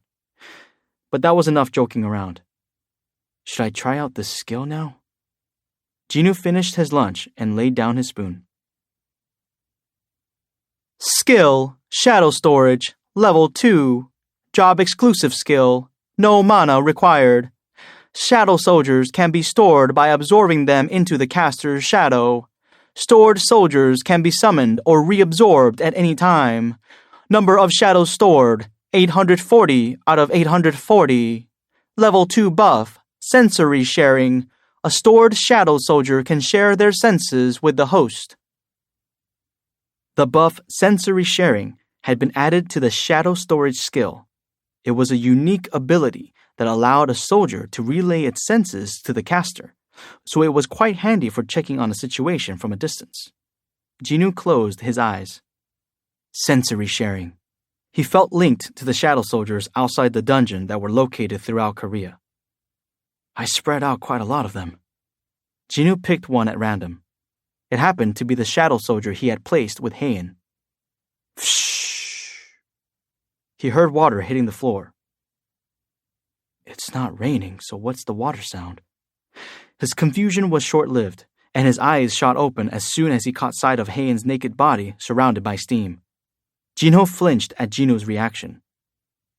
But that was enough joking around. Should I try out this skill now? Jinhu finished his lunch and laid down his spoon. Skill, Shadow Storage, Level 2. Job exclusive skill, no mana required. Shadow soldiers can be stored by absorbing them into the caster's shadow. Stored soldiers can be summoned or reabsorbed at any time. Number of shadows stored, 840 out of 840. Level 2 buff, sensory sharing. A stored shadow soldier can share their senses with the host. The buff sensory sharing had been added to the shadow storage skill. It was a unique ability that allowed a soldier to relay its senses to the caster, so it was quite handy for checking on a situation from a distance. Jinhu closed his eyes. Sensory sharing. He felt linked to the shadow soldiers outside the dungeon that were located throughout Korea. I spread out quite a lot of them. Jinhu picked one at random. It happened to be the shadow soldier he had placed with Heian. Fshh! He heard water hitting the floor. It's not raining, so what's the water sound? His confusion was short-lived, and his eyes shot open as soon as he caught sight of Heian's naked body surrounded by steam. Jinho flinched at Jinhu's reaction.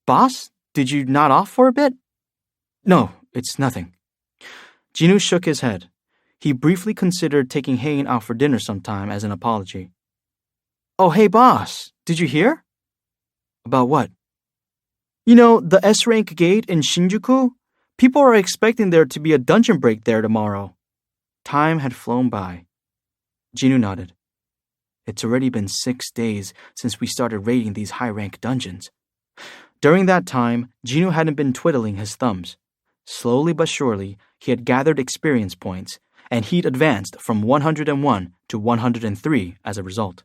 Boss, did you nod off for a bit? No, it's nothing. Jinhu shook his head. He briefly considered taking Heian out for dinner sometime as an apology. Oh, hey boss, did you hear? About what? You know, the S-rank gate in Shinjuku? People are expecting there to be a dungeon break there tomorrow. Time had flown by. Jinhu nodded. It's already been 6 days since we started raiding these high-rank dungeons. During that time, Jinhu hadn't been twiddling his thumbs. Slowly but surely, he had gathered experience points, and he'd advanced from 101 to 103 as a result.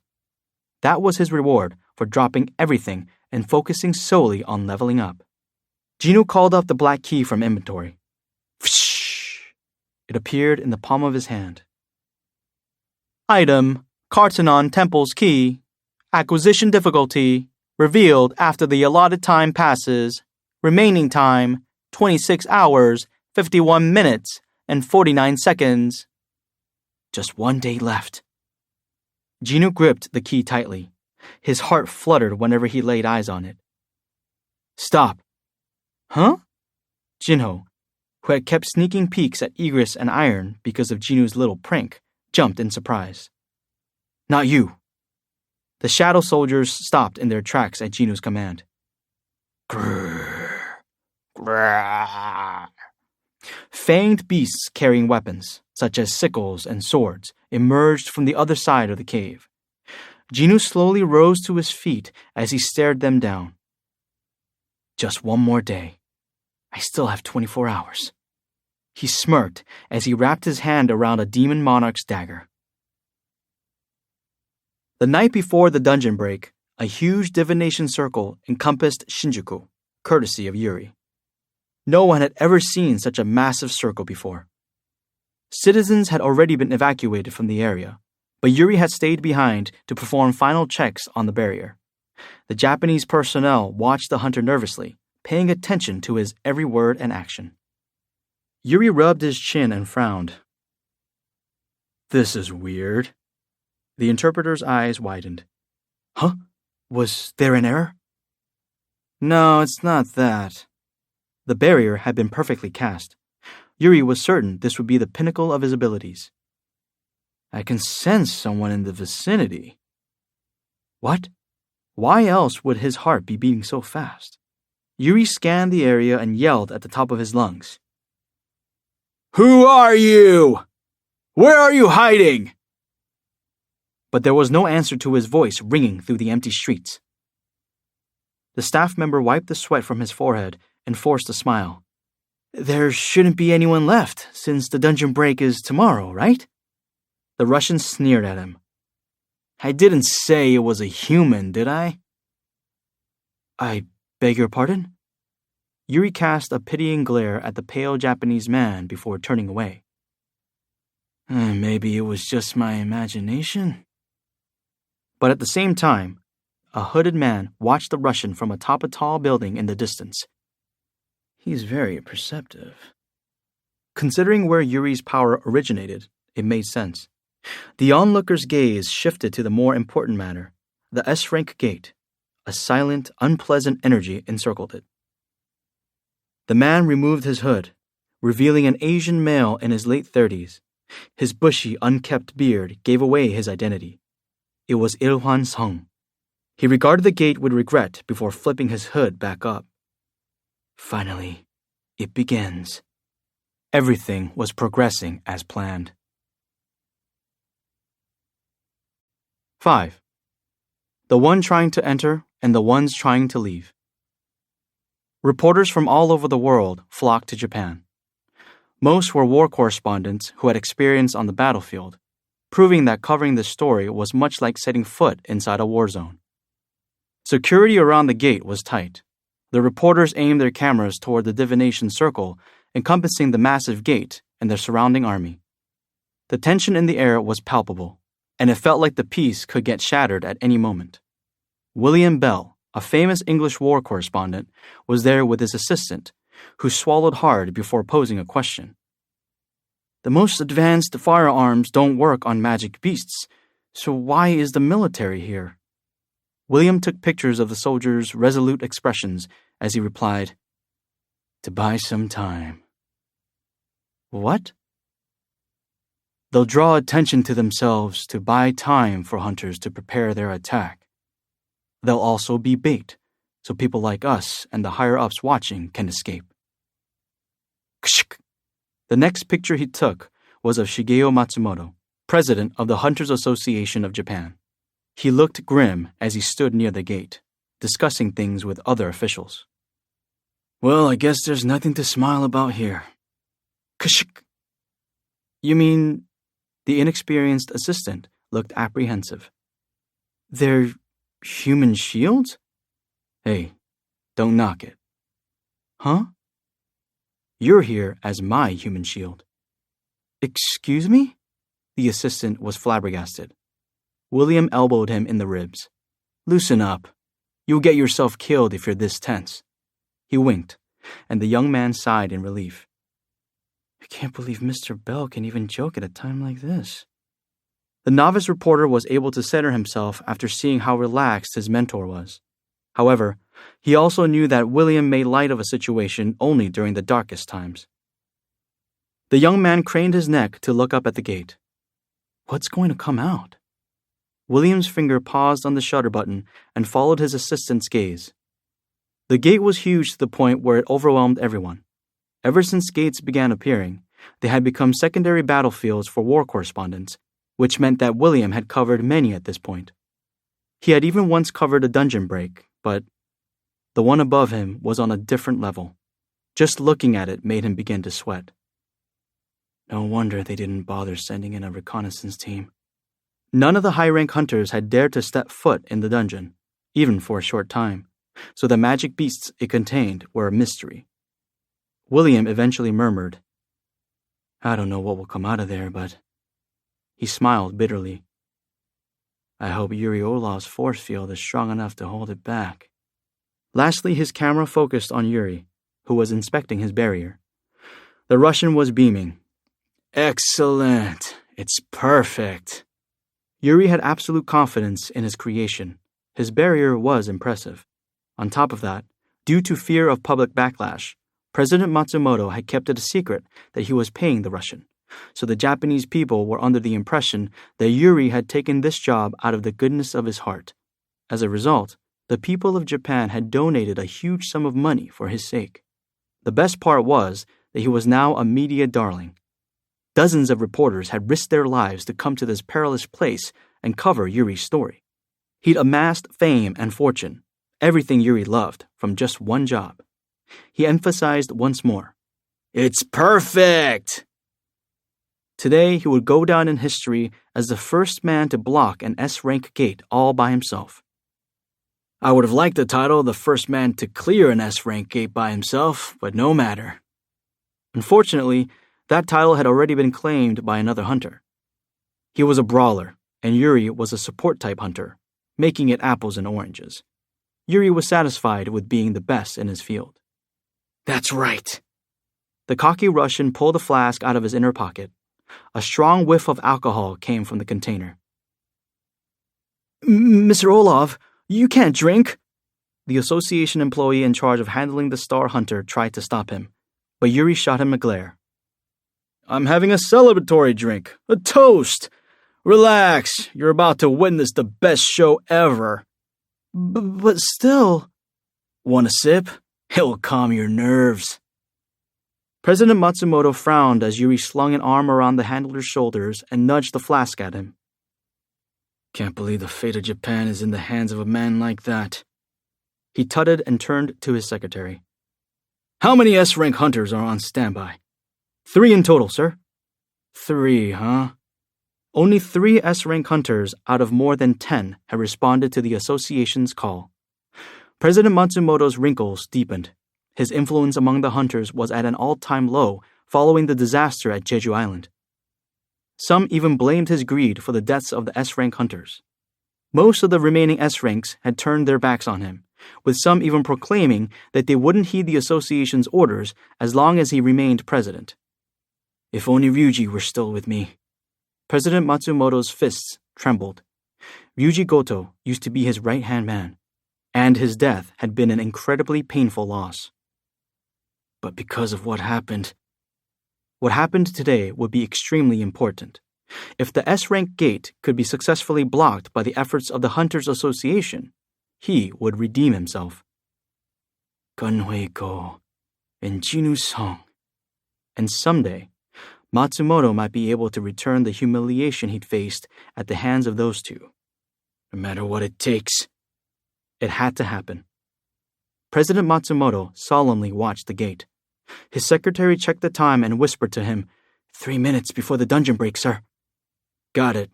That was his reward for dropping everything and focusing solely on leveling up. Jinhu called up the black key from inventory. Fshh! It appeared in the palm of his hand. Item, Kartanon Temple's key. Acquisition difficulty. Revealed after the allotted time passes. Remaining time, 26 hours, 51 minutes, and 49 seconds. Just 1 day left. Jinwoo gripped the key tightly. His heart fluttered whenever he laid eyes on it. Stop. Huh? Jinho, who had kept sneaking peeks at Ygritte and Iron because of Jinwoo's little prank, jumped in surprise. Not you. The shadow soldiers stopped in their tracks at Jinwoo's command. Grrr. Grrr. Fanged beasts carrying weapons, such as sickles and swords, emerged from the other side of the cave. Jinwoo slowly rose to his feet as he stared them down. Just 1 more day. I still have 24 hours. He smirked as he wrapped his hand around a demon monarch's dagger. The night before the dungeon break, a huge divination circle encompassed Shinjuku, courtesy of Yuri. No one had ever seen such a massive circle before. Citizens had already been evacuated from the area, but Yuri had stayed behind to perform final checks on the barrier. The Japanese personnel watched the hunter nervously, paying attention to his every word and action. Yuri rubbed his chin and frowned. This is weird. The interpreter's eyes widened. Huh? Was there an error? No, it's not that. The barrier had been perfectly cast. Yuri was certain this would be the pinnacle of his abilities. I can sense someone in the vicinity. What? Why else would his heart be beating so fast? Yuri scanned the area and yelled at the top of his lungs. Who are you? Where are you hiding? But there was no answer to his voice ringing through the empty streets. The staff member wiped the sweat from his forehead and forced a smile. There shouldn't be anyone left, since the dungeon break is tomorrow, right? The Russian sneered at him. I didn't say it was a human, did I? I beg your pardon? Yuri cast a pitying glare at the pale Japanese man before turning away. Maybe it was just my imagination. But at the same time, a hooded man watched the Russian from atop a tall building in the distance. He's very perceptive. Considering where Yuri's power originated, it made sense. The onlooker's gaze shifted to the more important matter, the S-rank gate. A silent, unpleasant energy encircled it. The man removed his hood, revealing an Asian male in his late 30s. His bushy, unkempt beard gave away his identity. It was Il-hwan Sung. He regarded the gate with regret before flipping his hood back up. Finally, it begins. Everything was progressing as planned. 5. The one trying to enter and the ones trying to leave. Reporters from all over the world flocked to Japan. Most were war correspondents who had experience on the battlefield, proving that covering this story was much like setting foot inside a war zone. Security around the gate was tight. The reporters aimed their cameras toward the divination circle, encompassing the massive gate and their surrounding army. The tension in the air was palpable, and it felt like the peace could get shattered at any moment. William Bell, a famous English war correspondent, was there with his assistant, who swallowed hard before posing a question. The most advanced firearms don't work on magic beasts, so why is the military here? William took pictures of the soldiers' resolute expressions as he replied, To buy some time. What? They'll draw attention to themselves to buy time for hunters to prepare their attack. They'll also be bait, so people like us and the higher-ups watching can escape. Kshk. The next picture he took was of Shigeo Matsumoto, president of the Hunters Association of Japan. He looked grim as he stood near the gate, discussing things with other officials. Well, I guess there's nothing to smile about here. Kshk. You mean... The inexperienced assistant looked apprehensive. They're human shields? Hey, don't knock it. Huh? You're here as my human shield. Excuse me? The assistant was flabbergasted. William elbowed him in the ribs. "Loosen up. You'll get yourself killed if you're this tense." He winked, and the young man sighed in relief. "I can't believe Mr. Bell can even joke at a time like this." The novice reporter was able to center himself after seeing how relaxed his mentor was. However, he also knew that William made light of a situation only during the darkest times. The young man craned his neck to look up at the gate. What's going to come out? William's finger paused on the shutter button and followed his assistant's gaze. The gate was huge to the point where it overwhelmed everyone. Ever since gates began appearing, they had become secondary battlefields for war correspondents, which meant that William had covered many at this point. He had even once covered a dungeon break, but the one above him was on a different level. Just looking at it made him begin to sweat. No wonder they didn't bother sending in a reconnaissance team. None of the high-rank hunters had dared to step foot in the dungeon, even for a short time, so the magic beasts it contained were a mystery. William eventually murmured, "I don't know what will come out of there, but..." He smiled bitterly. "I hope Yuri Olov's force field is strong enough to hold it back." Lastly, his camera focused on Yuri, who was inspecting his barrier. The Russian was beaming. "Excellent. It's perfect." Yuri had absolute confidence in his creation. His barrier was impressive. On top of that, due to fear of public backlash, President Matsumoto had kept it a secret that he was paying the Russian, so the Japanese people were under the impression that Yuri had taken this job out of the goodness of his heart. As a result, the people of Japan had donated a huge sum of money for his sake. The best part was that he was now a media darling. Dozens of reporters had risked their lives to come to this perilous place and cover Yuri's story. He'd amassed fame and fortune, everything Yuri loved, from just one job. He emphasized once more, "It's perfect!" Today, he would go down in history as the first man to block an S-rank gate all by himself. I would have liked the title the first man to clear an S-rank gate by himself, but no matter. Unfortunately, that title had already been claimed by another hunter. He was a brawler, and Yuri was a support-type hunter, making it apples and oranges. Yuri was satisfied with being the best in his field. "That's right." The cocky Russian pulled a flask out of his inner pocket. A strong whiff of alcohol came from the container. "Mr. Olov, you can't drink." The association employee in charge of handling the star hunter tried to stop him, but Yuri shot him a glare. "I'm having a celebratory drink, a toast. Relax, you're about to witness the best show ever." But still... "Want a sip? It'll calm your nerves." President Matsumoto frowned as Yuri slung an arm around the handler's shoulders and nudged the flask at him. "Can't believe the fate of Japan is in the hands of a man like that." He tutted and turned to his secretary. "How many S-rank hunters are on standby?" "3 in total, sir." 3, huh? Only 3 S-rank hunters out of more than 10 had responded to the association's call. President Matsumoto's wrinkles deepened. His influence among the hunters was at an all-time low following the disaster at Jeju Island. Some even blamed his greed for the deaths of the S-rank hunters. Most of the remaining S-ranks had turned their backs on him, with some even proclaiming that they wouldn't heed the association's orders as long as he remained president. If only Ryuji were still with me. President Matsumoto's fists trembled. Ryuji Goto used to be his right-hand man, and his death had been an incredibly painful loss. But because of what happened today would be extremely important. If the S-rank gate could be successfully blocked by the efforts of the Hunters Association, he would redeem himself. Gunhui-ko, Enjinu-song. And someday, Matsumoto might be able to return the humiliation he'd faced at the hands of those two. No matter what it takes. It had to happen. President Matsumoto solemnly watched the gate. His secretary checked the time and whispered to him, 3 minutes before the dungeon break, sir. Got it,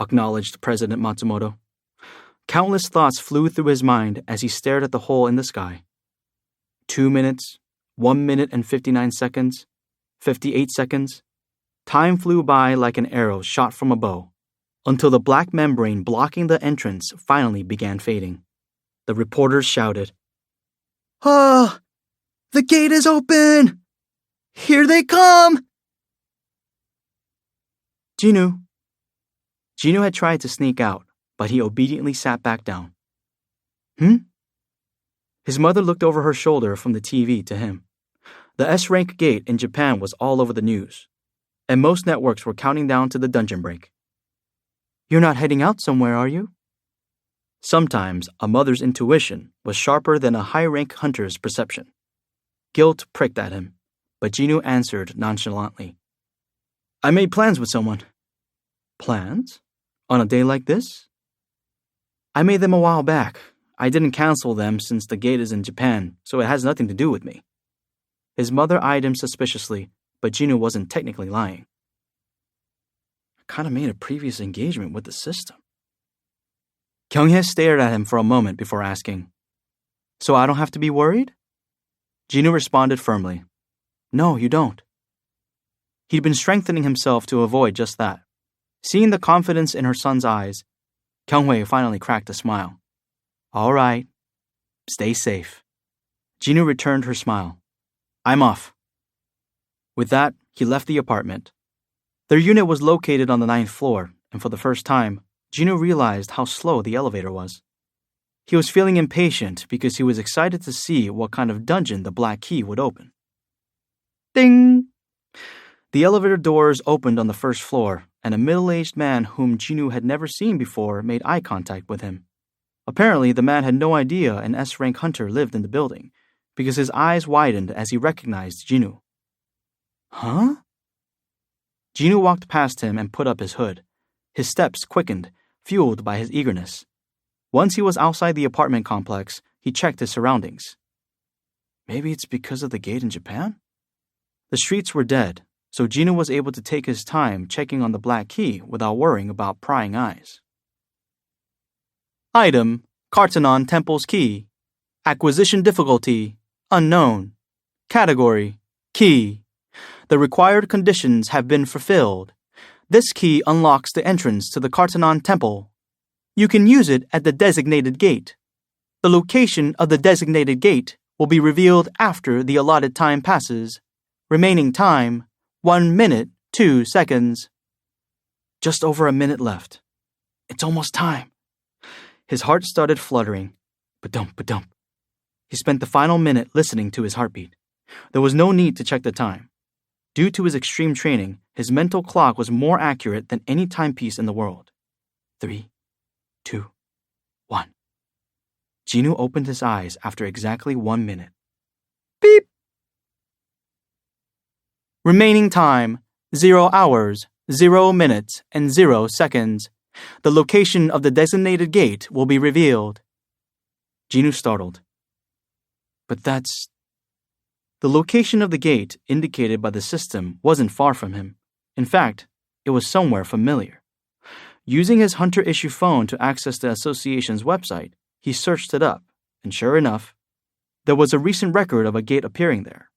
acknowledged President Matsumoto. Countless thoughts flew through his mind as he stared at the hole in the sky. 2 minutes, 1 minute and 59 seconds, 58 seconds. Time flew by like an arrow shot from a bow, until the black membrane blocking the entrance finally began fading. The reporters shouted, "Ah! The gate is open! Here they come!" Jinwoo. Jinwoo had tried to sneak out, but he obediently sat back down. His mother looked over her shoulder from the TV to him. The S-rank gate in Japan was all over the news, and most networks were counting down to the dungeon break. "You're not heading out somewhere, are you?" Sometimes a mother's intuition was sharper than a high-rank hunter's perception. Guilt pricked at him, but Jinwoo answered nonchalantly. "I made plans with someone." "Plans? On a day like this?" "I made them a while back. I didn't cancel them since the gate is in Japan, so it has nothing to do with me." His mother eyed him suspiciously, but Jinwoo wasn't technically lying. "I kind of made a previous engagement with the system." Kyung-hye stared at him for a moment before asking, "So I don't have to be worried?" Jinwoo responded firmly, "No, you don't." He'd been strengthening himself to avoid just that. Seeing the confidence in her son's eyes, Kyung-hye finally cracked a smile. "All right. Stay safe." Jinwoo returned her smile. "I'm off." With that, he left the apartment. Their unit was located on the 9th floor, and for the first time, Jinwoo realized how slow the elevator was. He was feeling impatient because he was excited to see what kind of dungeon the black key would open. Ding! The elevator doors opened on the first floor, and a middle-aged man whom Jinwoo had never seen before made eye contact with him. Apparently, the man had no idea an S-rank hunter lived in the building, because his eyes widened as he recognized Jinwoo. "Huh?" Jinwoo walked past him and put up his hood. His steps quickened, fueled by his eagerness. Once he was outside the apartment complex, he checked his surroundings. Maybe it's because of the gate in Japan? The streets were dead, so Jinwoo was able to take his time checking on the black key without worrying about prying eyes. Item, Kartanon Temple's key. Acquisition difficulty, unknown. Category, key. The required conditions have been fulfilled. This key unlocks the entrance to the Kartanon Temple. You can use it at the designated gate. The location of the designated gate will be revealed after the allotted time passes. Remaining time, 1 minute, 2 seconds. Just over a minute left. It's almost time. His heart started fluttering. Ba-dump, ba-dump. He spent the final minute listening to his heartbeat. There was no need to check the time. Due to his extreme training, his mental clock was more accurate than any timepiece in the world. 3, 2, 1. Jinwoo opened his eyes after exactly 1 minute. Beep! Remaining time, 0 hours, 0 minutes, and 0 seconds. The location of the designated gate will be revealed. Jinwoo startled. But that's... The location of the gate indicated by the system wasn't far from him. In fact, it was somewhere familiar. Using his Hunter-issue phone to access the association's website, he searched it up, and sure enough, there was a recent record of a gate appearing there.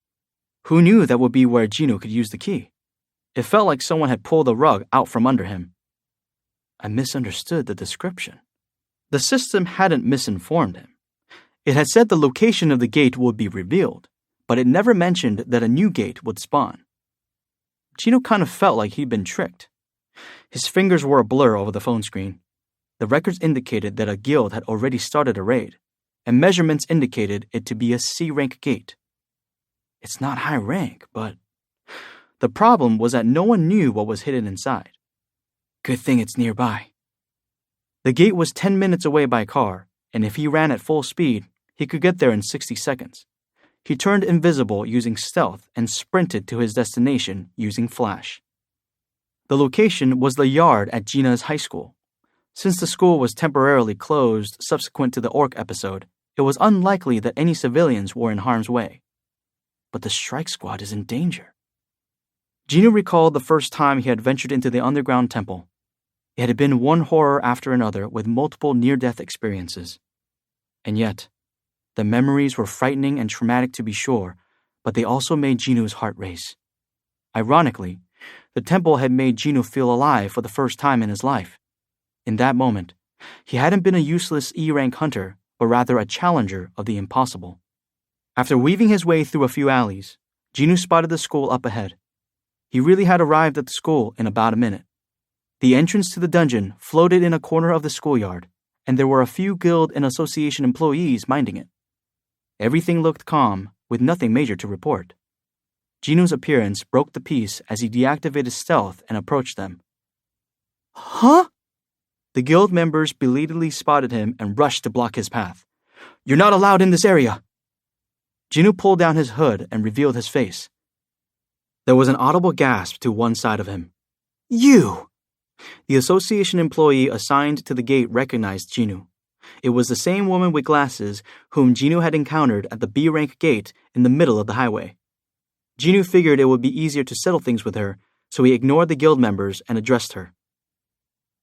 Who knew that would be where Jinwoo could use the key? It felt like someone had pulled the rug out from under him. I misunderstood the description. The system hadn't misinformed him. It had said the location of the gate would be revealed, but it never mentioned that a new gate would spawn. Jinwoo kind of felt like he'd been tricked. His fingers were a blur over the phone screen. The records indicated that a guild had already started a raid, and measurements indicated it to be a C-rank gate. It's not high rank, but... The problem was that no one knew what was hidden inside. Good thing it's nearby. The gate was 10 minutes away by car, and if he ran at full speed, he could get there in 60 seconds. He turned invisible using stealth and sprinted to his destination using flash. The location was the yard at Gina's high school. Since the school was temporarily closed subsequent to the Orc episode, it was unlikely that any civilians were in harm's way. But the strike squad is in danger. Jinwoo recalled the first time he had ventured into the underground temple. It had been one horror after another with multiple near-death experiences. And yet, the memories were frightening and traumatic to be sure, but they also made Jinwoo's heart race. Ironically, the temple had made Jinwoo feel alive for the first time in his life. In that moment, he hadn't been a useless E-rank hunter, but rather a challenger of the impossible. After weaving his way through a few alleys, Jinwoo spotted the school up ahead. He really had arrived at the school in about a minute. The entrance to the dungeon floated in a corner of the schoolyard, and there were a few guild and association employees minding it. Everything looked calm, with nothing major to report. Jinwoo's appearance broke the peace as he deactivated stealth and approached them. Huh? The guild members belatedly spotted him and rushed to block his path. You're not allowed in this area. Jinwoo pulled down his hood and revealed his face. There was an audible gasp to one side of him. You! The association employee assigned to the gate recognized Jinwoo. It was the same woman with glasses whom Jinwoo had encountered at the B-rank gate in the middle of the highway. Jinwoo figured it would be easier to settle things with her, so he ignored the guild members and addressed her.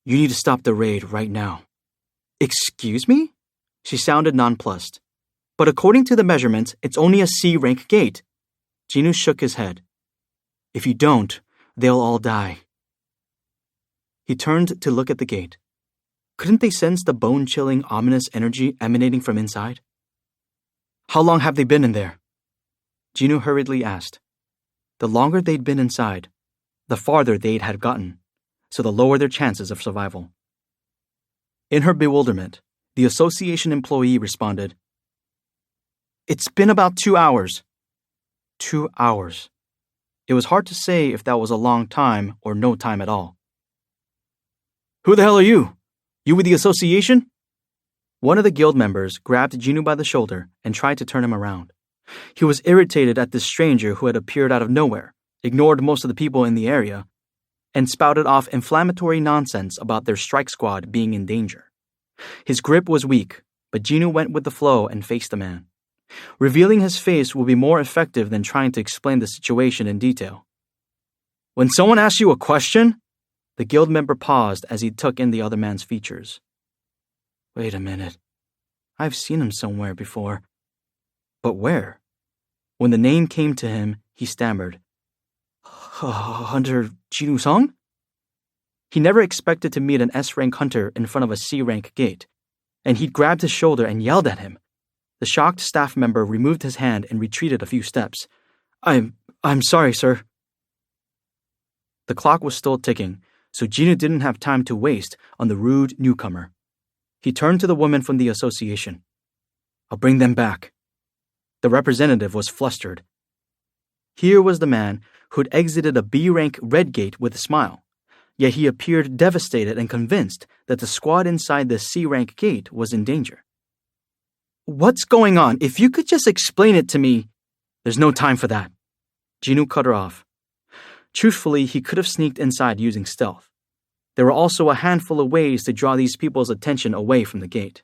You need to stop the raid right now. Excuse me? She sounded nonplussed. But according to the measurements, it's only a C-rank gate. Jinwoo shook his head. If you don't, they'll all die. He turned to look at the gate. Couldn't they sense the bone-chilling, ominous energy emanating from inside? How long have they been in there? Jinwoo hurriedly asked. The longer they'd been inside, the farther they'd had gotten, so the lower their chances of survival. In her bewilderment, the association employee responded, It's been about 2 hours. 2 hours. It was hard to say if that was a long time or no time at all. Who the hell are you? You with the association? One of the guild members grabbed Jinwoo by the shoulder and tried to turn him around. He was irritated at this stranger who had appeared out of nowhere, ignored most of the people in the area, and spouted off inflammatory nonsense about their strike squad being in danger. His grip was weak, but Jinwoo went with the flow and faced the man. Revealing his face would be more effective than trying to explain the situation in detail. When someone asks you a question, the guild member paused as he took in the other man's features. Wait a minute. I've seen him somewhere before. But where? When the name came to him, he stammered. Hunter Jinwoo Sung? He never expected to meet an S-rank hunter in front of a C-rank gate, and he'd grabbed his shoulder and yelled at him. The shocked staff member removed his hand and retreated a few steps. I'm sorry, sir. The clock was still ticking, so Jinwoo didn't have time to waste on the rude newcomer. He turned to the woman from the association. I'll bring them back. The representative was flustered. Here was the man who'd exited a B-rank red gate with a smile, yet he appeared devastated and convinced that the squad inside the C-rank gate was in danger. What's going on? If you could just explain it to me. There's no time for that. Jinwoo cut her off. Truthfully, he could have sneaked inside using stealth. There were also a handful of ways to draw these people's attention away from the gate.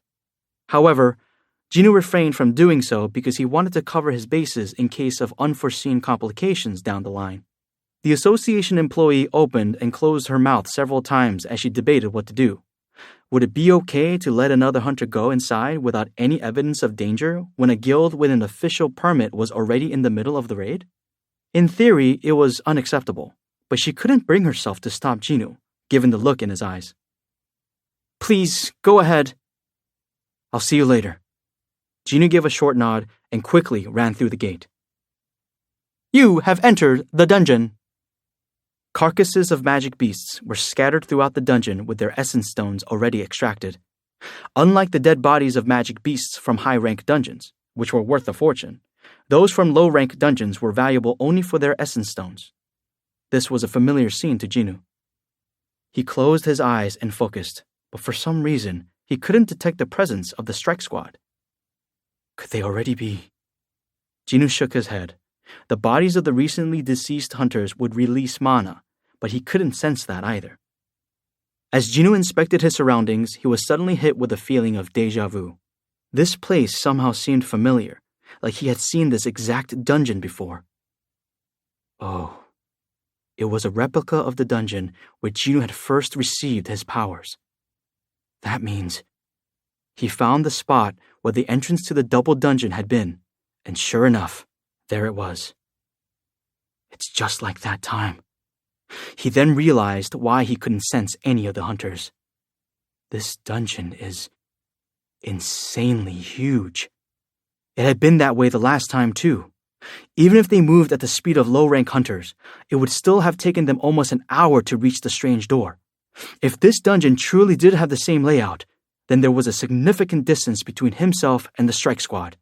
However, Jinwoo refrained from doing so because he wanted to cover his bases in case of unforeseen complications down the line. The association employee opened and closed her mouth several times as she debated what to do. Would it be okay to let another hunter go inside without any evidence of danger when a guild with an official permit was already in the middle of the raid? In theory, it was unacceptable, but she couldn't bring herself to stop Jinwoo, given the look in his eyes. Please, go ahead. I'll see you later. Jinwoo gave a short nod and quickly ran through the gate. You have entered the dungeon. Carcasses of magic beasts were scattered throughout the dungeon with their essence stones already extracted. Unlike the dead bodies of magic beasts from high-rank dungeons, which were worth a fortune, those from low-rank dungeons were valuable only for their essence stones. This was a familiar scene to Jinwoo. He closed his eyes and focused, but for some reason, he couldn't detect the presence of the strike squad. Could they already be? Jinwoo shook his head. The bodies of the recently deceased hunters would release mana, but he couldn't sense that either. As Jinwoo inspected his surroundings, he was suddenly hit with a feeling of déjà vu. This place somehow seemed familiar, like he had seen this exact dungeon before. Oh, it was a replica of the dungeon where Jinwoo had first received his powers. That means he found the spot where the entrance to the double dungeon had been, and sure enough, there it was. It's just like that time. He then realized why he couldn't sense any of the hunters. This dungeon is insanely huge. It had been that way the last time, too. Even if they moved at the speed of low-rank hunters, it would still have taken them almost an hour to reach the strange door. If this dungeon truly did have the same layout, then there was a significant distance between himself and the strike squad.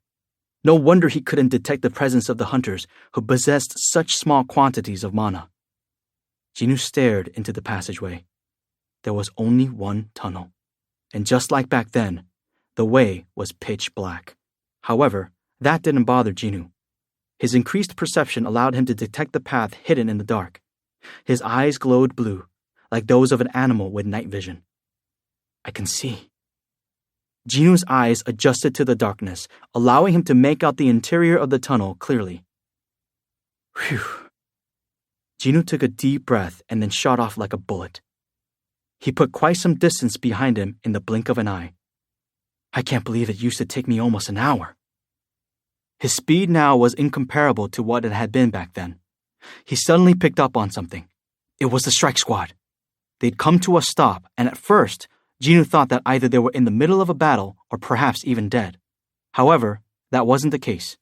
No wonder he couldn't detect the presence of the hunters who possessed such small quantities of mana. Jinwoo stared into the passageway. There was only one tunnel, and just like back then, the way was pitch black. However, that didn't bother Jinwoo. His increased perception allowed him to detect the path hidden in the dark. His eyes glowed blue, like those of an animal with night vision. I can see. Jinwoo's eyes adjusted to the darkness, allowing him to make out the interior of the tunnel clearly. Phew. Jinwoo took a deep breath and then shot off like a bullet. He put quite some distance behind him in the blink of an eye. I can't believe it used to take me almost an hour. His speed now was incomparable to what it had been back then. He suddenly picked up on something. It was the strike squad. They'd come to a stop, and at first, Jinwoo thought that either they were in the middle of a battle or perhaps even dead. However, that wasn't the case.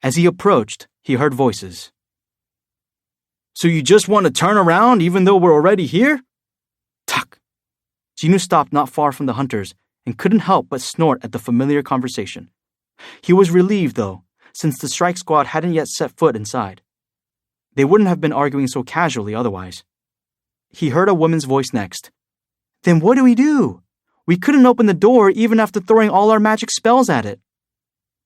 As he approached, he heard voices. So you just want to turn around even though we're already here? Tuck! Jinwoo stopped not far from the hunters and couldn't help but snort at the familiar conversation. He was relieved, though, since the strike squad hadn't yet set foot inside. They wouldn't have been arguing so casually otherwise. He heard a woman's voice next. Then what do we do? We couldn't open the door even after throwing all our magic spells at it.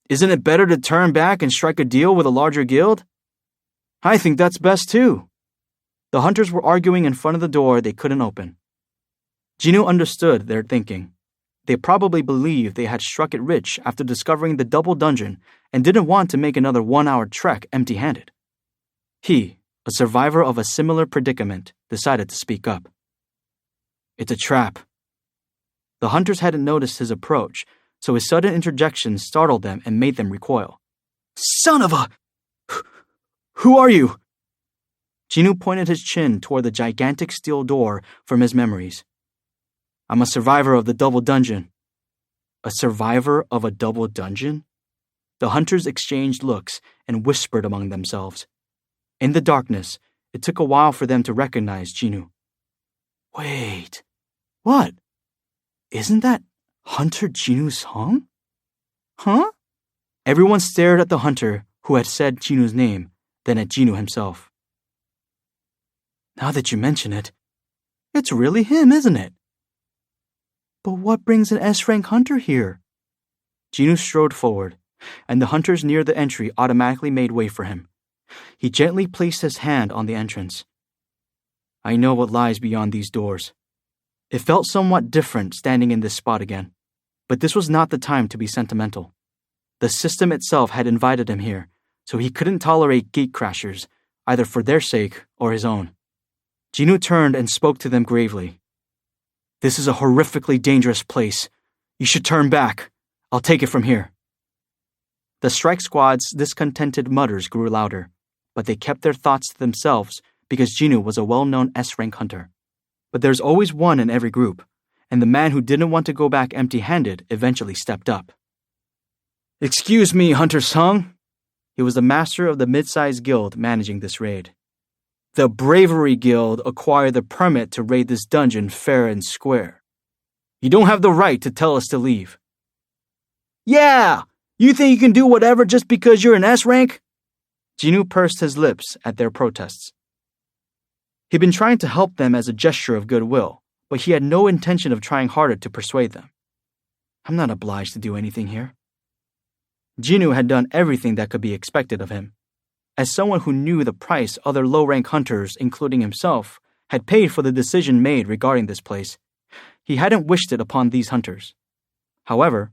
Isn't it better to turn back and strike a deal with a larger guild? I think that's best too. The hunters were arguing in front of the door they couldn't open. Jinwoo understood their thinking. They probably believed they had struck it rich after discovering the double dungeon and didn't want to make another 1-hour trek empty-handed. He, a survivor of a similar predicament, decided to speak up. It's a trap. The hunters hadn't noticed his approach, so his sudden interjection startled them and made them recoil. Son of a... Who are you? Jinwoo pointed his chin toward the gigantic steel door from his memories. I'm a survivor of the double dungeon. A survivor of a double dungeon? The hunters exchanged looks and whispered among themselves. In the darkness, it took a while for them to recognize Jinwoo. Wait, what? Isn't that Hunter Jinwoo Song? Huh? Everyone stared at the hunter who had said Jinwoo's name, then at Jinwoo himself. Now that you mention it, it's really him, isn't it? But what brings an S-rank hunter here? Jinwoo strode forward, and the hunters near the entry automatically made way for him. He gently placed his hand on the entrance. I know what lies beyond these doors. It felt somewhat different standing in this spot again, but this was not the time to be sentimental. The system itself had invited him here, so he couldn't tolerate gatecrashers, either for their sake or his own. Jinwoo turned and spoke to them gravely. This is a horrifically dangerous place. You should turn back. I'll take it from here. The strike squad's discontented mutters grew louder, but they kept their thoughts to themselves because Jinwoo was a well-known S-rank hunter. But there's always one in every group, and the man who didn't want to go back empty-handed eventually stepped up. Excuse me, Hunter Sung. He was the master of the mid-sized guild managing this raid. The Bravery Guild acquired the permit to raid this dungeon fair and square. You don't have the right to tell us to leave. Yeah! You think you can do whatever just because you're an S-rank? Jinwoo pursed his lips at their protests. He'd been trying to help them as a gesture of goodwill, but he had no intention of trying harder to persuade them. I'm not obliged to do anything here. Jinwoo had done everything that could be expected of him. As someone who knew the price other low-rank hunters, including himself, had paid for the decision made regarding this place, he hadn't wished it upon these hunters. However,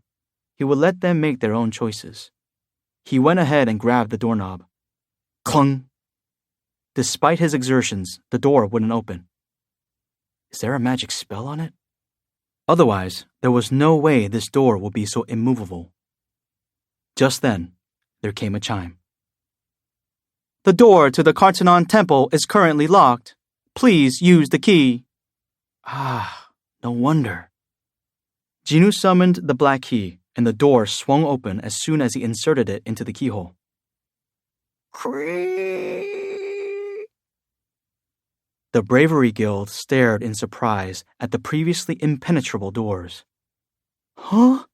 he would let them make their own choices. He went ahead and grabbed the doorknob. Clung! Despite his exertions, the door wouldn't open. Is there a magic spell on it? Otherwise, there was no way this door would be so immovable. Just then, there came a chime. The door to the Kartanon Temple is currently locked. Please use the key. Ah, no wonder. Jinwoo summoned the black key, and the door swung open as soon as he inserted it into the keyhole. The Bravery Guild stared in surprise at the previously impenetrable doors. Huh?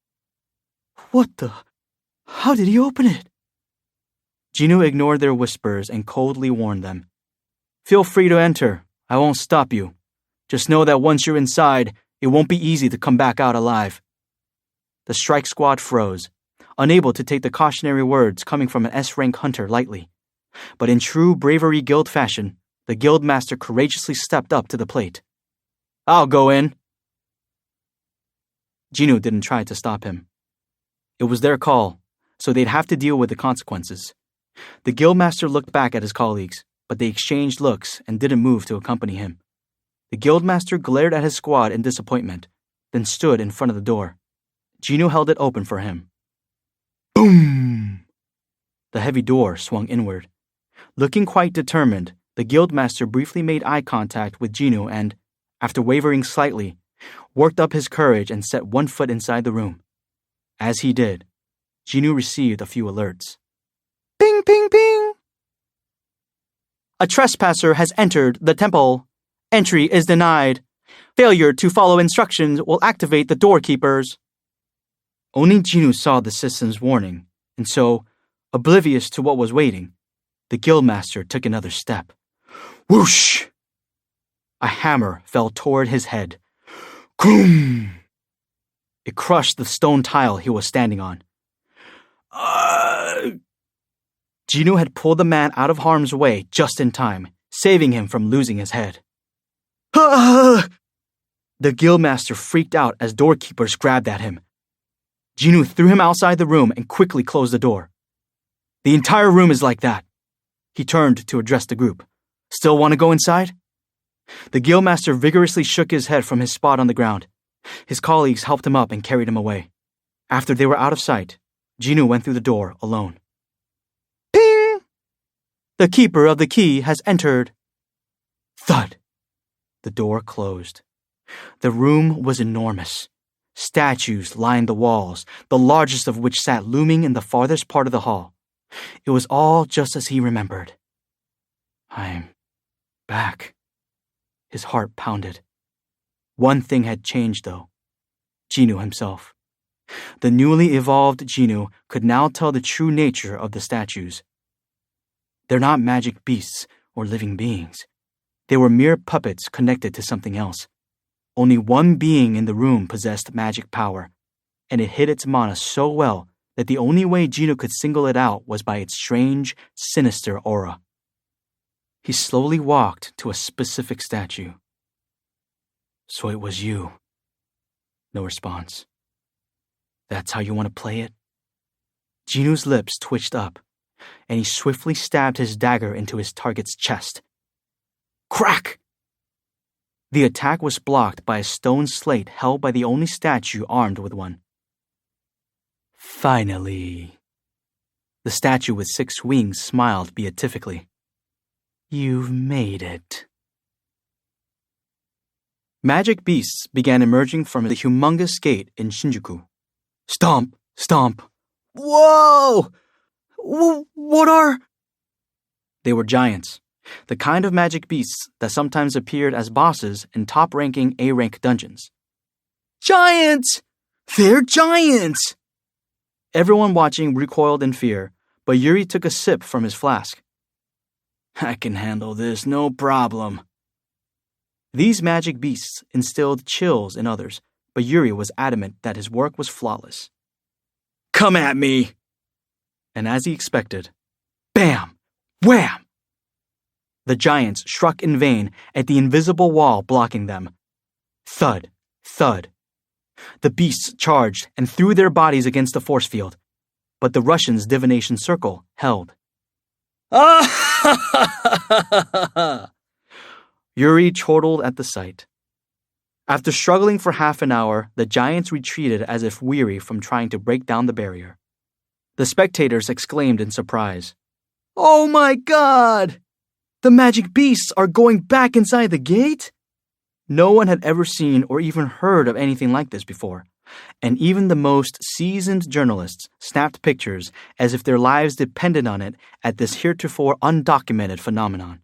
What the? How did he open it? Jinwoo ignored their whispers and coldly warned them. Feel free to enter. I won't stop you. Just know that once you're inside, it won't be easy to come back out alive. The strike squad froze, unable to take the cautionary words coming from an S-rank hunter lightly. But in true Bravery Guild fashion, the guildmaster courageously stepped up to the plate. I'll go in. Jinwoo didn't try to stop him. It was their call, so they'd have to deal with the consequences. The guildmaster looked back at his colleagues, but they exchanged looks and didn't move to accompany him. The guildmaster glared at his squad in disappointment, then stood in front of the door. Jinwoo held it open for him. Boom! The heavy door swung inward. Looking quite determined, the guildmaster briefly made eye contact with Jinwoo and, after wavering slightly, worked up his courage and set one foot inside the room. As he did, Jinwoo received a few alerts. Ping, ping, ping! A trespasser has entered the temple. Entry is denied. Failure to follow instructions will activate the doorkeepers. Only Jinwoo saw the system's warning, and so, oblivious to what was waiting, the guildmaster took another step. Whoosh! A hammer fell toward his head. Kroom! It crushed the stone tile he was standing on. Jinwoo had pulled the man out of harm's way just in time, saving him from losing his head. The guildmaster freaked out as doorkeepers grabbed at him. Jinwoo threw him outside the room and quickly closed the door. The entire room is like that. He turned to address the group. Still want to go inside? The guildmaster vigorously shook his head from his spot on the ground. His colleagues helped him up and carried him away. After they were out of sight, Jinwoo went through the door alone. Ping! The keeper of the key has entered. Thud! The door closed. The room was enormous. Statues lined the walls, the largest of which sat looming in the farthest part of the hall. It was all just as he remembered. I'm back. His heart pounded. One thing had changed, though. Jinwoo himself. The newly evolved Jinwoo could now tell the true nature of the statues. They're not magic beasts or living beings. They were mere puppets connected to something else. Only one being in the room possessed magic power, and it hid its mana so well that the only way Jinwoo could single it out was by its strange, sinister aura. He slowly walked to a specific statue. So it was you. No response. That's how you want to play it? Jinwoo's lips twitched up, and he swiftly stabbed his dagger into his target's chest. Crack! The attack was blocked by a stone slate held by the only statue armed with one. Finally. The statue with 6 wings smiled beatifically. You've made it. Magic beasts began emerging from the humongous gate in Shinjuku. Stomp! Stomp! Whoa! What are... They were giants, the kind of magic beasts that sometimes appeared as bosses in top-ranking A-rank dungeons. Giants! They're giants! Everyone watching recoiled in fear, but Yuri took a sip from his flask. I can handle this, no problem. These magic beasts instilled chills in others, but Yuri was adamant that his work was flawless. Come at me! And as he expected, bam! Wham! The giants struck in vain at the invisible wall blocking them. Thud, thud. The beasts charged and threw their bodies against the force field, but the Russians' divination circle held. Yuri chortled at the sight. After struggling for half an hour, the giants retreated as if weary from trying to break down the barrier. The spectators exclaimed in surprise. Oh my God! The magic beasts are going back inside the gate? No one had ever seen or even heard of anything like this before, and even the most seasoned journalists snapped pictures as if their lives depended on it at this heretofore undocumented phenomenon.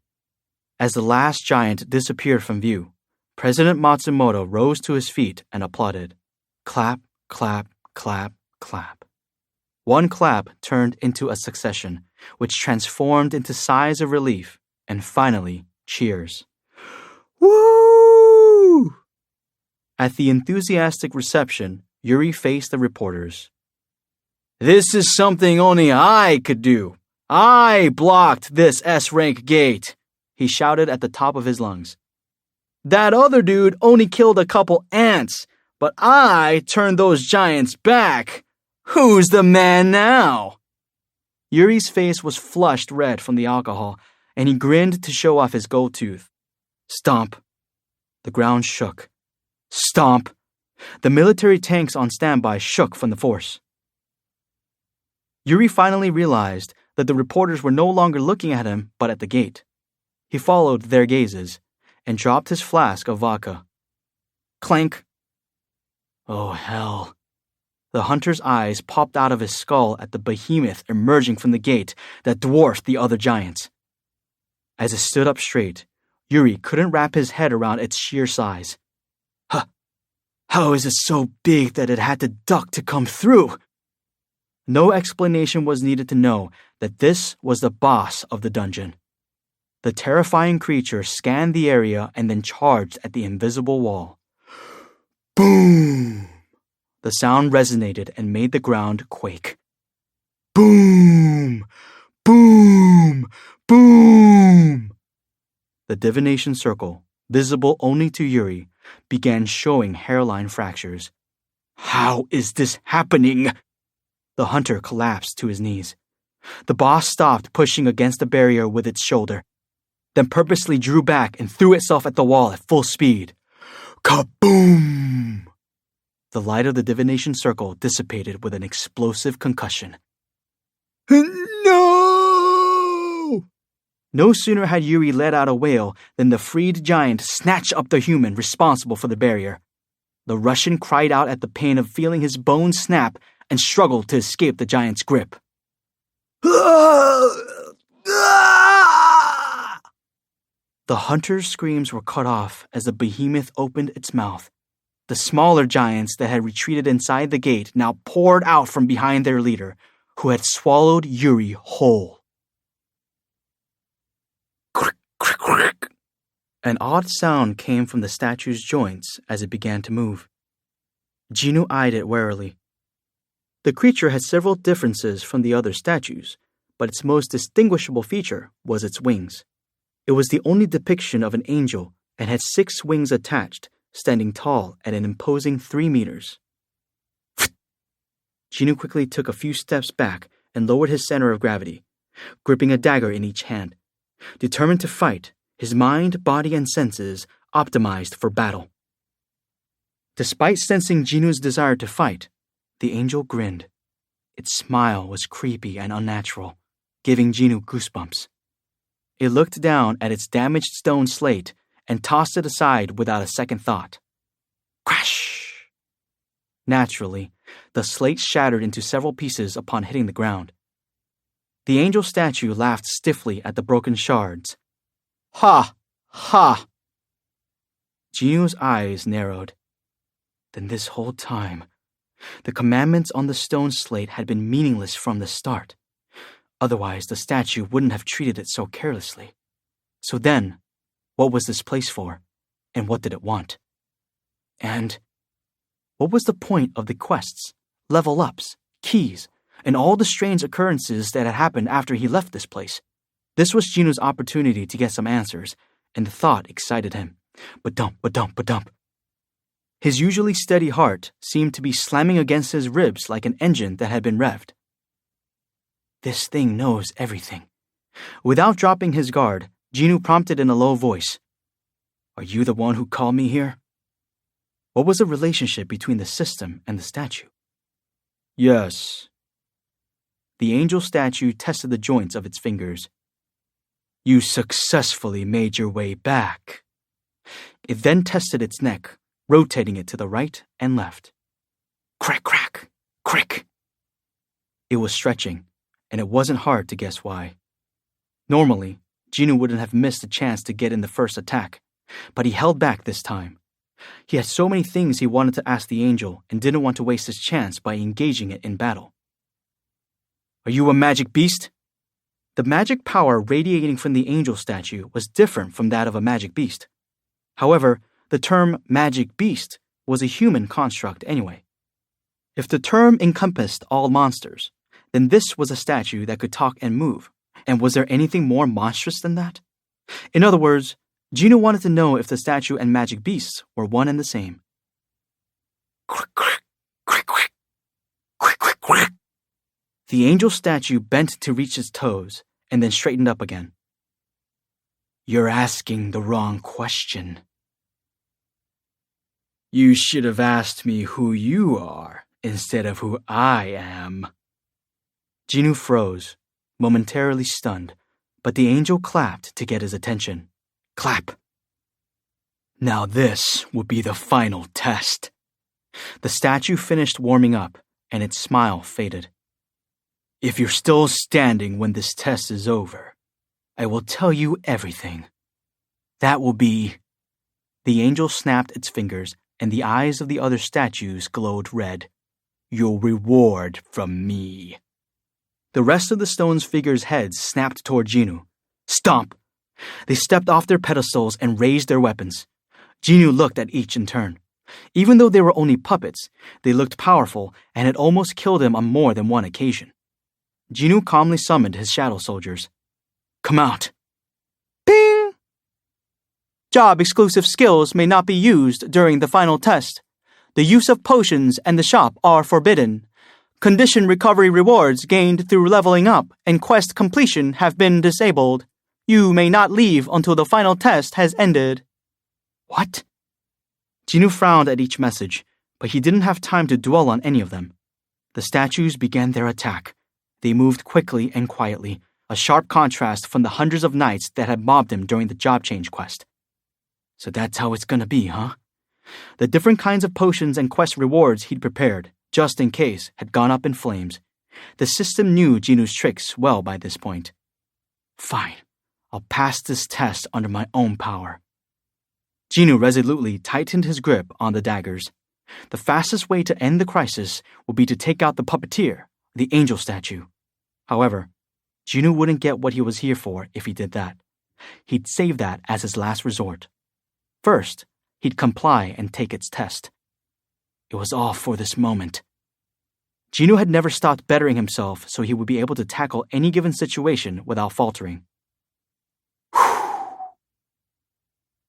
As the last giant disappeared from view, President Matsumoto rose to his feet and applauded. Clap, clap, clap, clap. One clap turned into a succession, which transformed into sighs of relief, and finally, cheers. Woo! At the enthusiastic reception, Yuri faced the reporters. This is something only I could do. I blocked this S-rank gate, he shouted at the top of his lungs. That other dude only killed a couple ants, but I turned those giants back. Who's the man now? Yuri's face was flushed red from the alcohol, and he grinned to show off his gold tooth. Stomp. The ground shook. Stomp. The military tanks on standby shook from the force. Yuri finally realized that the reporters were no longer looking at him but at the gate. He followed their gazes and dropped his flask of vodka. Clank. Oh, hell. The hunter's eyes popped out of his skull at the behemoth emerging from the gate that dwarfed the other giants. As it stood up straight, Yuri couldn't wrap his head around its sheer size. How is it so big that it had to duck to come through? No explanation was needed to know that this was the boss of the dungeon. The terrifying creature scanned the area and then charged at the invisible wall. Boom! The sound resonated and made the ground quake. Boom! Boom! Boom! The divination circle, visible only to Yuri, began showing hairline fractures. How is this happening? The hunter collapsed to his knees. The boss stopped pushing against the barrier with its shoulder, then purposely drew back and threw itself at the wall at full speed. Kaboom! The light of the divination circle dissipated with an explosive concussion. No! No sooner had Yuri let out a wail than the freed giant snatched up the human responsible for the barrier. The Russian cried out at the pain of feeling his bones snap and struggled to escape the giant's grip. The hunter's screams were cut off as the behemoth opened its mouth. The smaller giants that had retreated inside the gate now poured out from behind their leader, who had swallowed Yuri whole. An odd sound came from the statue's joints as it began to move. Jinu eyed it warily. The creature had several differences from the other statues, but its most distinguishable feature was its wings. It was the only depiction of an angel and had 6 wings attached, standing tall at an imposing 3 meters. Jinu quickly took a few steps back and lowered his center of gravity, gripping a dagger in each hand. Determined to fight, his mind, body, and senses optimized for battle. Despite sensing Jinu's desire to fight, the angel grinned. Its smile was creepy and unnatural, giving Jinu goosebumps. It looked down at its damaged stone slate and tossed it aside without a second thought. Crash! Naturally, the slate shattered into several pieces upon hitting the ground. The angel statue laughed stiffly at the broken shards. Ha! Ha! Jinu's eyes narrowed. Then this whole time, the commandments on the stone slate had been meaningless from the start. Otherwise, the statue wouldn't have treated it so carelessly. So then, what was this place for? And what did it want? And what was the point of the quests, level-ups, keys, and all the strange occurrences that had happened after he left this place? This was Jinu's opportunity to get some answers, and the thought excited him. Ba-dump, ba-dump, ba-dump. His usually steady heart seemed to be slamming against his ribs like an engine that had been revved. This thing knows everything. Without dropping his guard, Jinu prompted in a low voice, "Are you the one who called me here?" What was the relationship between the system and the statue? Yes. The angel statue tested the joints of its fingers. You successfully made your way back. It then tested its neck, rotating it to the right and left. Crack, crack, crick. It was stretching, and it wasn't hard to guess why. Normally, Jinoo wouldn't have missed a chance to get in the first attack, but he held back this time. He had so many things he wanted to ask the angel and didn't want to waste his chance by engaging it in battle. Are you a magic beast? The magic power radiating from the angel statue was different from that of a magic beast. However, the term magic beast was a human construct anyway. If the term encompassed all monsters, then this was a statue that could talk and move. And was there anything more monstrous than that? In other words, Jinoo wanted to know if the statue and magic beasts were one and the same. Crick, crick, crick, crick, crick, crick, crick. The angel statue bent to reach its toes and then straightened up again. You're asking the wrong question. You should have asked me who you are instead of who I am. Jinoo froze, momentarily stunned, but the angel clapped to get his attention. Clap. Now this will be the final test. The statue finished warming up, and its smile faded. If you're still standing when this test is over, I will tell you everything. That will be... The angel snapped its fingers, and the eyes of the other statues glowed red. Your reward from me. The rest of the stone's figures' heads snapped toward Jinoo. Stomp! They stepped off their pedestals and raised their weapons. Jinoo looked at each in turn. Even though they were only puppets, they looked powerful and had almost killed him on more than one occasion. Jinoo calmly summoned his shadow soldiers. Come out. Ping! Job-exclusive skills may not be used during the final test. The use of potions and the shop are forbidden. Condition recovery rewards gained through leveling up and quest completion have been disabled. You may not leave until the final test has ended. What? Jinoo frowned at each message, but he didn't have time to dwell on any of them. The statues began their attack. They moved quickly and quietly, a sharp contrast from the hundreds of knights that had mobbed him during the job change quest. So that's how it's gonna be, huh? The different kinds of potions and quest rewards he'd prepared, just in case, had gone up in flames. The system knew Jinoo's tricks well by this point. Fine. I'll pass this test under my own power. Jinoo resolutely tightened his grip on the daggers. The fastest way to end the crisis would be to take out the puppeteer, the angel statue. However, Jinoo wouldn't get what he was here for if he did that. He'd save that as his last resort. First, he'd comply and take its test. It was all for this moment. Jinoo had never stopped bettering himself so he would be able to tackle any given situation without faltering.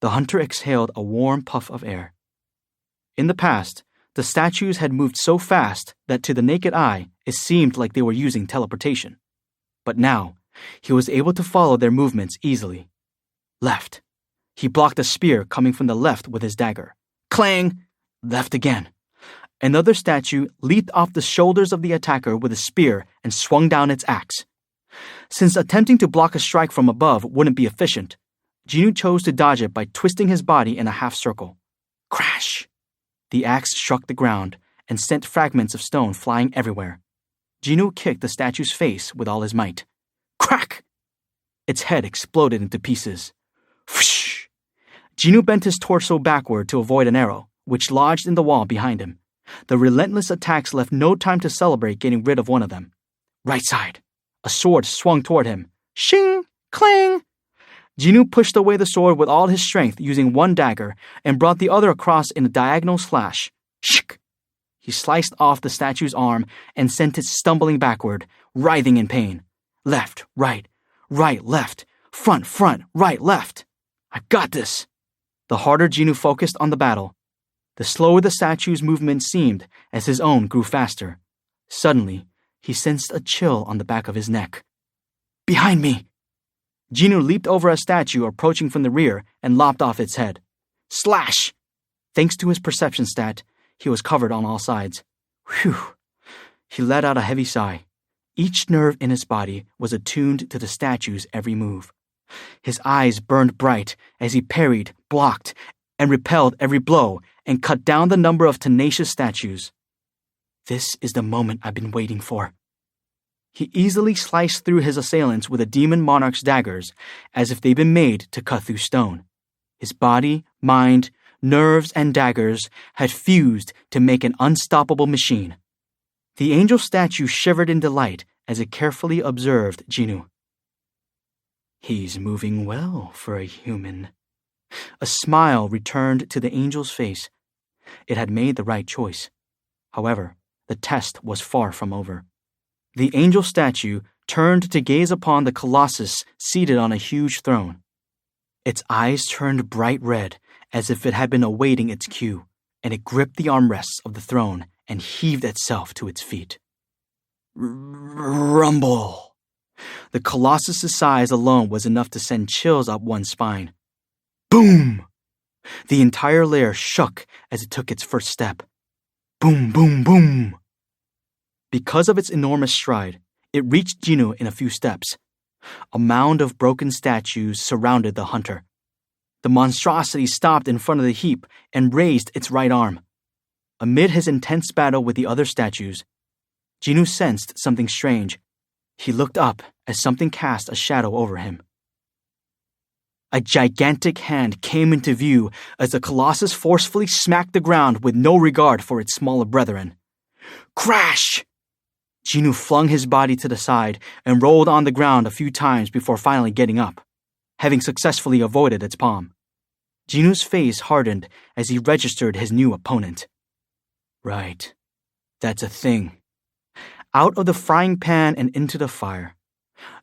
The hunter exhaled a warm puff of air. In the past, the statues had moved so fast that to the naked eye, it seemed like they were using teleportation. But now, he was able to follow their movements easily. Left. He blocked a spear coming from the left with his dagger. Clang! Left again. Another statue leaped off the shoulders of the attacker with a spear and swung down its axe. Since attempting to block a strike from above wouldn't be efficient, Jinoo chose to dodge it by twisting his body in a half circle. Crash! The axe struck the ground and sent fragments of stone flying everywhere. Jinoo kicked the statue's face with all his might. Crack! Its head exploded into pieces. Whoosh! Jinoo bent his torso backward to avoid an arrow, which lodged in the wall behind him. The relentless attacks left no time to celebrate getting rid of one of them. Right side. A sword swung toward him. Shing! Clang! Jinoo pushed away the sword with all his strength using one dagger and brought the other across in a diagonal slash. Shik! He sliced off the statue's arm and sent it stumbling backward, writhing in pain. Left, right, left, front, right, left. I've got this. The harder Jinoo focused on the battle, the slower the statue's movement seemed as his own grew faster. Suddenly, he sensed a chill on the back of his neck. Behind me! Jinoo leaped over a statue approaching from the rear and lopped off its head. Slash! Thanks to his perception stat, he was covered on all sides. Whew! He let out a heavy sigh. Each nerve in his body was attuned to the statue's every move. His eyes burned bright as he parried, blocked, and repelled every blow and cut down the number of tenacious statues. This is the moment I've been waiting for. He easily sliced through his assailants with a demon monarch's daggers, as if they'd been made to cut through stone. His body, mind, nerves, and daggers had fused to make an unstoppable machine. The angel statue shivered in delight as it carefully observed Jinu. He's moving well for a human. A smile returned to the angel's face. It had made the right choice. However, the test was far from over. The angel statue turned to gaze upon the colossus seated on a huge throne. Its eyes turned bright red, as if it had been awaiting its cue, and it gripped the armrests of the throne and heaved itself to its feet. Rumble! The colossus's size alone was enough to send chills up one's spine. Boom! The entire lair shook as it took its first step. Boom, boom, boom! Because of its enormous stride, it reached Jinu in a few steps. A mound of broken statues surrounded the hunter. The monstrosity stopped in front of the heap and raised its right arm. Amid his intense battle with the other statues, Jinu sensed something strange. He looked up as something cast a shadow over him. A gigantic hand came into view as the colossus forcefully smacked the ground with no regard for its smaller brethren. Crash! Jinu flung his body to the side and rolled on the ground a few times before finally getting up, having successfully avoided its palm. Jinu's face hardened as he registered his new opponent. Right, that's a thing. Out of the frying pan and into the fire.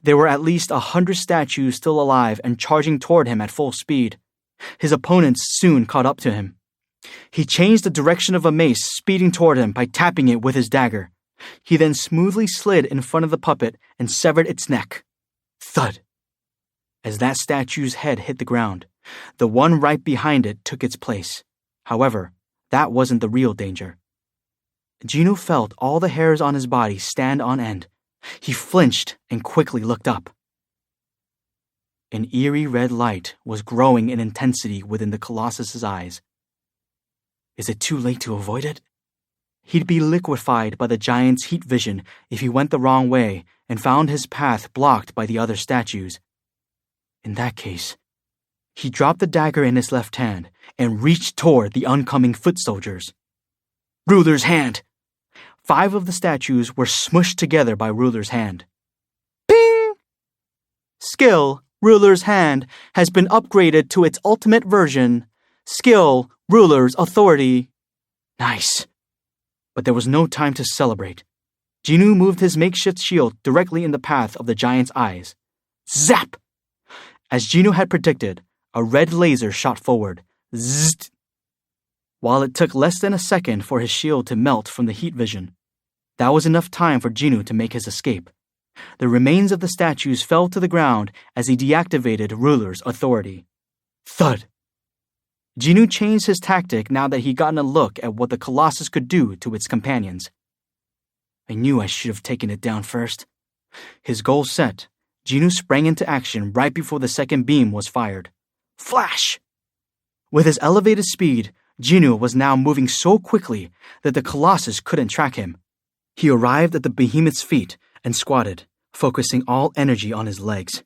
There were at least 100 statues still alive and charging toward him at full speed. His opponents soon caught up to him. He changed the direction of a mace speeding toward him by tapping it with his dagger. He then smoothly slid in front of the puppet and severed its neck. Thud! As that statue's head hit the ground, the one right behind it took its place. However, that wasn't the real danger. Jinu felt all the hairs on his body stand on end. He flinched and quickly looked up. An eerie red light was growing in intensity within the colossus's eyes. Is it too late to avoid it? He'd be liquefied by the giant's heat vision if he went the wrong way and found his path blocked by the other statues. In that case, he dropped the dagger in his left hand and reached toward the oncoming foot soldiers. Ruler's hand! 5 of the statues were smushed together by Ruler's hand. Ping! Skill, Ruler's hand, has been upgraded to its ultimate version. Skill, Ruler's authority. Nice. But there was no time to celebrate. Jinu moved his makeshift shield directly in the path of the giant's eyes. Zap! As Jinu had predicted, a red laser shot forward. Zzzt! While it took less than a second for his shield to melt from the heat vision, that was enough time for Jinu to make his escape. The remains of the statues fell to the ground as he deactivated Ruler's authority. Thud! Jinu changed his tactic now that he'd gotten a look at what the colossus could do to its companions. I knew I should have taken it down first. His goal set, Jinu sprang into action right before the second beam was fired. Flash! With his elevated speed, Jinu was now moving so quickly that the colossus couldn't track him. He arrived at the behemoth's feet and squatted, focusing all energy on his legs.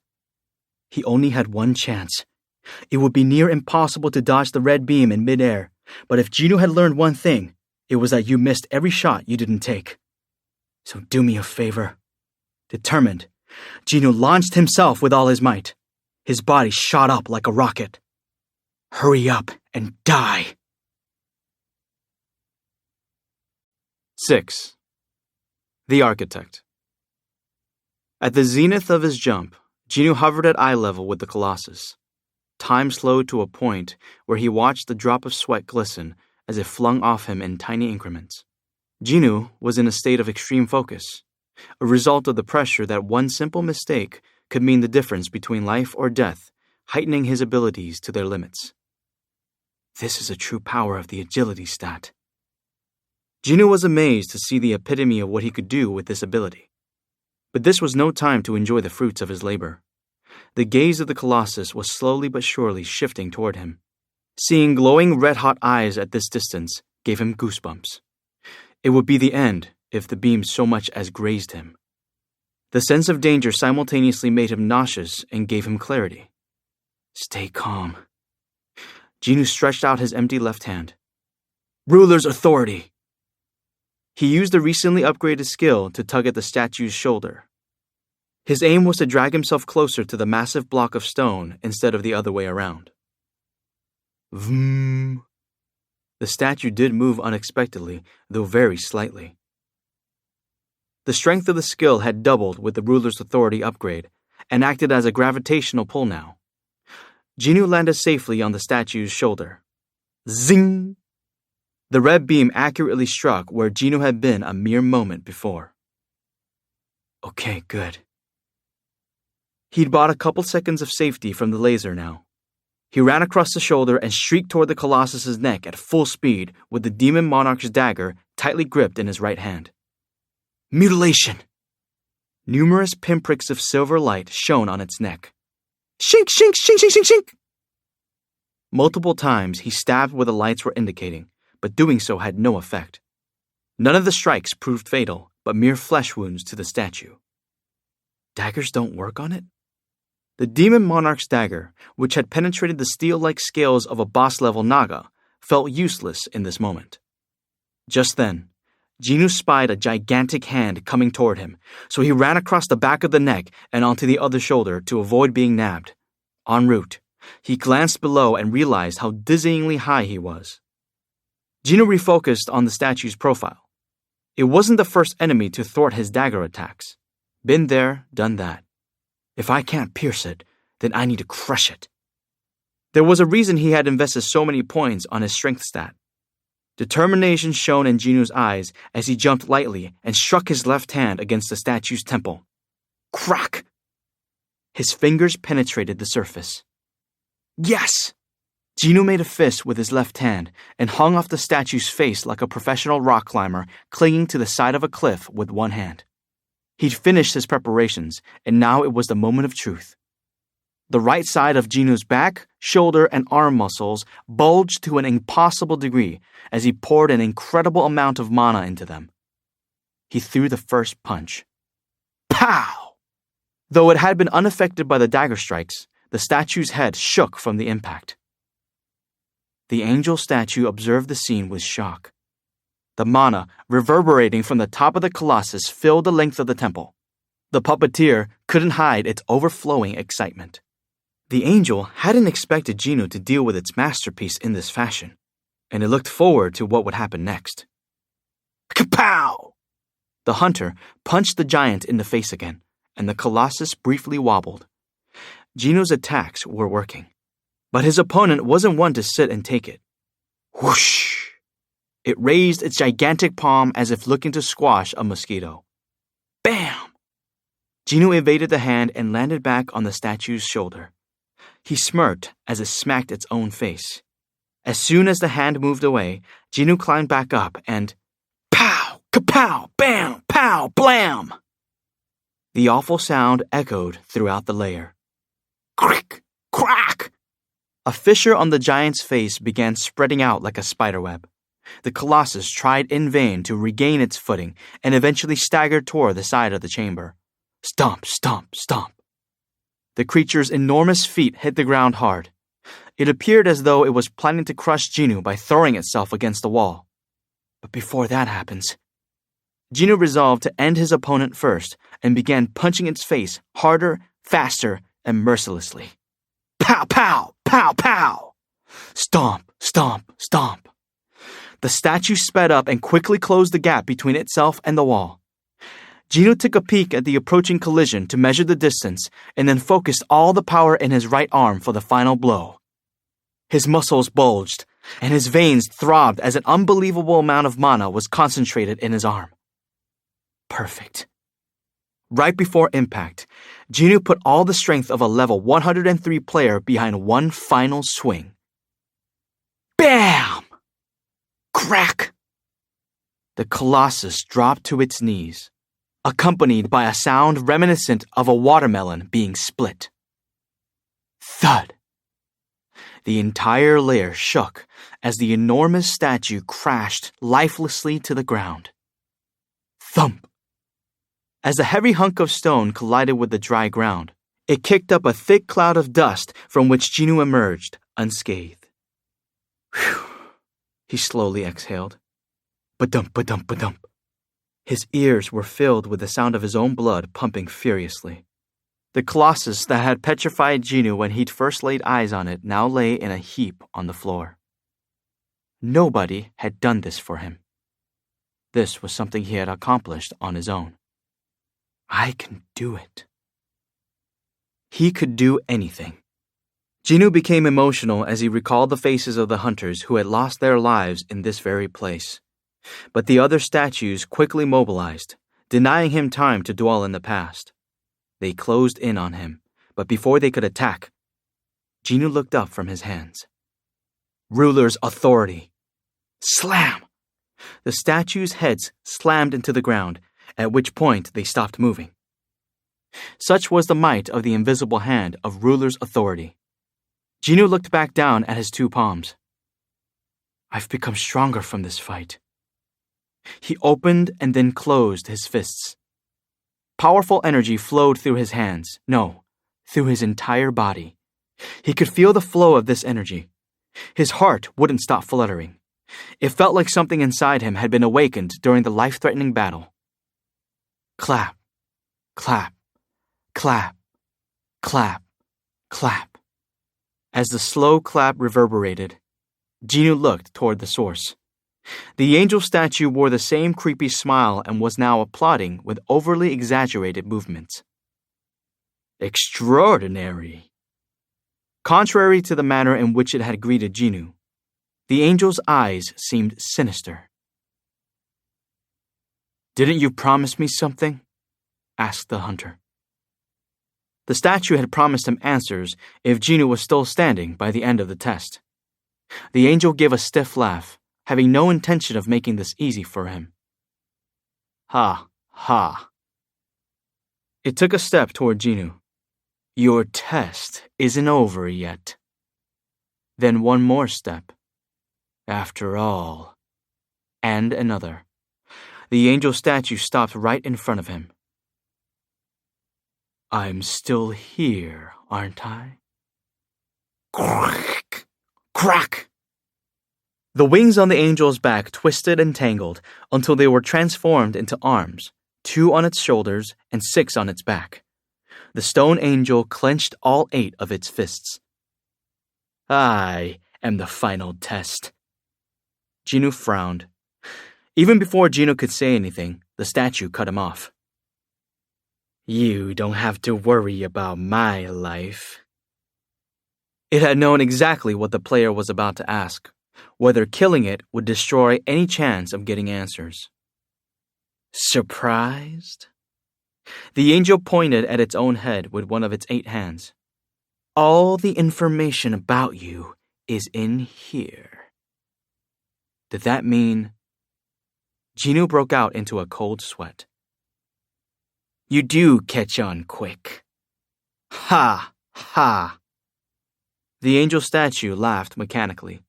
He only had one chance. It would be near impossible to dodge the red beam in midair, but if Jinu had learned one thing, it was that you missed every shot you didn't take. So do me a favor. Determined, Jinu launched himself with all his might. His body shot up like a rocket. Hurry up and die. 6. The Architect. At the zenith of his jump, Jinu hovered at eye level with the colossus. Time slowed to a point where he watched the drop of sweat glisten as it flung off him in tiny increments. Jinu was in a state of extreme focus, a result of the pressure that one simple mistake could mean the difference between life or death, heightening his abilities to their limits. This is a true power of the agility stat. Jinu was amazed to see the epitome of what he could do with this ability. But this was no time to enjoy the fruits of his labor. The gaze of the colossus was slowly but surely shifting toward him. Seeing glowing red-hot eyes at this distance gave him goosebumps. It would be the end if the beam so much as grazed him. The sense of danger simultaneously made him nauseous and gave him clarity. Stay calm. Jinoo stretched out his empty left hand. Ruler's authority. He used the recently upgraded skill to tug at the statue's shoulder. His aim was to drag himself closer to the massive block of stone instead of the other way around. Vroom. The statue did move unexpectedly, though very slightly. The strength of the skill had doubled with the ruler's authority upgrade and acted as a gravitational pull now. Jinoo landed safely on the statue's shoulder. Zing! The red beam accurately struck where Jinoo had been a mere moment before. Okay, good. He'd bought a couple seconds of safety from the laser now. He ran across the shoulder and streaked toward the Colossus's neck at full speed with the Demon Monarch's dagger tightly gripped in his right hand. Mutilation! Numerous pinpricks of silver light shone on its neck. Shink, shink, shink, shink, shink, shink! Multiple times he stabbed where the lights were indicating, but doing so had no effect. None of the strikes proved fatal, but mere flesh wounds to the statue. Daggers don't work on it? The Demon Monarch's dagger, which had penetrated the steel-like scales of a boss-level Naga, felt useless in this moment. Just then, Jinoo spied a gigantic hand coming toward him, so he ran across the back of the neck and onto the other shoulder to avoid being nabbed. En route, he glanced below and realized how dizzyingly high he was. Jinoo refocused on the statue's profile. It wasn't the first enemy to thwart his dagger attacks. Been there, done that. If I can't pierce it, then I need to crush it. There was a reason he had invested so many points on his strength stat. Determination shone in Jinoo's eyes as he jumped lightly and struck his left hand against the statue's temple. Crack! His fingers penetrated the surface. Yes! Jinoo made a fist with his left hand and hung off the statue's face like a professional rock climber clinging to the side of a cliff with one hand. He'd finished his preparations, and now it was the moment of truth. The right side of Jinoo's back, shoulder, and arm muscles bulged to an impossible degree as he poured an incredible amount of mana into them. He threw the first punch. Pow! Though it had been unaffected by the dagger strikes, the statue's head shook from the impact. The angel statue observed the scene with shock. The mana, reverberating from the top of the Colossus, filled the length of the temple. The puppeteer couldn't hide its overflowing excitement. The angel hadn't expected Jinoo to deal with its masterpiece in this fashion, and it looked forward to what would happen next. Kapow! The hunter punched the giant in the face again, and the Colossus briefly wobbled. Jinoo's attacks were working, but his opponent wasn't one to sit and take it. Whoosh! It raised its gigantic palm as if looking to squash a mosquito. Bam! Jinoo evaded the hand and landed back on the statue's shoulder. He smirked as it smacked its own face. As soon as the hand moved away, Jinoo climbed back up and pow! Kapow! Bam! Pow! Blam! The awful sound echoed throughout the lair. Crick! Crack! A fissure on the giant's face began spreading out like a spiderweb. The Colossus tried in vain to regain its footing and eventually staggered toward the side of the chamber. Stomp, stomp, stomp. The creature's enormous feet hit the ground hard. It appeared as though it was planning to crush Jinoo by throwing itself against the wall. But before that happens, Jinoo resolved to end his opponent first and began punching its face harder, faster, and mercilessly. Pow, pow, pow, pow! Stomp, stomp, stomp. The statue sped up and quickly closed the gap between itself and the wall. Jinoo took a peek at the approaching collision to measure the distance and then focused all the power in his right arm for the final blow. His muscles bulged, and his veins throbbed as an unbelievable amount of mana was concentrated in his arm. Perfect. Right before impact, Jinoo put all the strength of a level 103 player behind one final swing. Bam! Crack! The Colossus dropped to its knees, accompanied by a sound reminiscent of a watermelon being split. Thud! The entire lair shook as the enormous statue crashed lifelessly to the ground. Thump! As the heavy hunk of stone collided with the dry ground, it kicked up a thick cloud of dust from which Jinoo emerged unscathed. Whew! He slowly exhaled. Ba-dump, ba-dump, ba-dump. His ears were filled with the sound of his own blood pumping furiously. The colossus that had petrified Jinoo when he'd first laid eyes on it now lay in a heap on the floor. Nobody had done this for him. This was something he had accomplished on his own. I can do it. He could do anything. Jinoo became emotional as he recalled the faces of the hunters who had lost their lives in this very place. But the other statues quickly mobilized, denying him time to dwell in the past. They closed in on him, but before they could attack, Jinoo looked up from his hands. Ruler's authority. Slam! The statues' heads slammed into the ground, at which point they stopped moving. Such was the might of the invisible hand of Ruler's authority. Jinoo looked back down at his two palms. I've become stronger from this fight. He opened and then closed his fists. Powerful energy flowed through his hands, through his entire body. He could feel the flow of this energy. His heart wouldn't stop fluttering. It felt like something inside him had been awakened during the life-threatening battle. Clap, clap, clap, clap, clap. As the slow clap reverberated, Jinoo looked toward the source. The angel statue wore the same creepy smile and was now applauding with overly exaggerated movements. Extraordinary. Contrary to the manner in which it had greeted Jinoo, the angel's eyes seemed sinister. Didn't you promise me something? Asked the hunter. The statue had promised him answers if Jinoo was still standing by the end of the test. The angel gave a stiff laugh, having no intention of making this easy for him. Ha, ha. It took a step toward Jinoo. Your test isn't over yet. Then one more step. After all. And another. The angel statue stopped right in front of him. I'm still here, aren't I? Crack! Crack! The wings on the angel's back twisted and tangled until they were transformed into arms, 2 on its shoulders and 6 on its back. The stone angel clenched all 8 of its fists. I am the final test. Jinoo frowned. Even before Jinoo could say anything, the statue cut him off. You don't have to worry about my life. It had known exactly what the player was about to ask, whether killing it would destroy any chance of getting answers. Surprised? The angel pointed at its own head with one of its 8 hands. All the information about you is in here. Did that mean... Jinoo broke out into a cold sweat. You do catch on quick. Ha, ha. The angel statue laughed mechanically.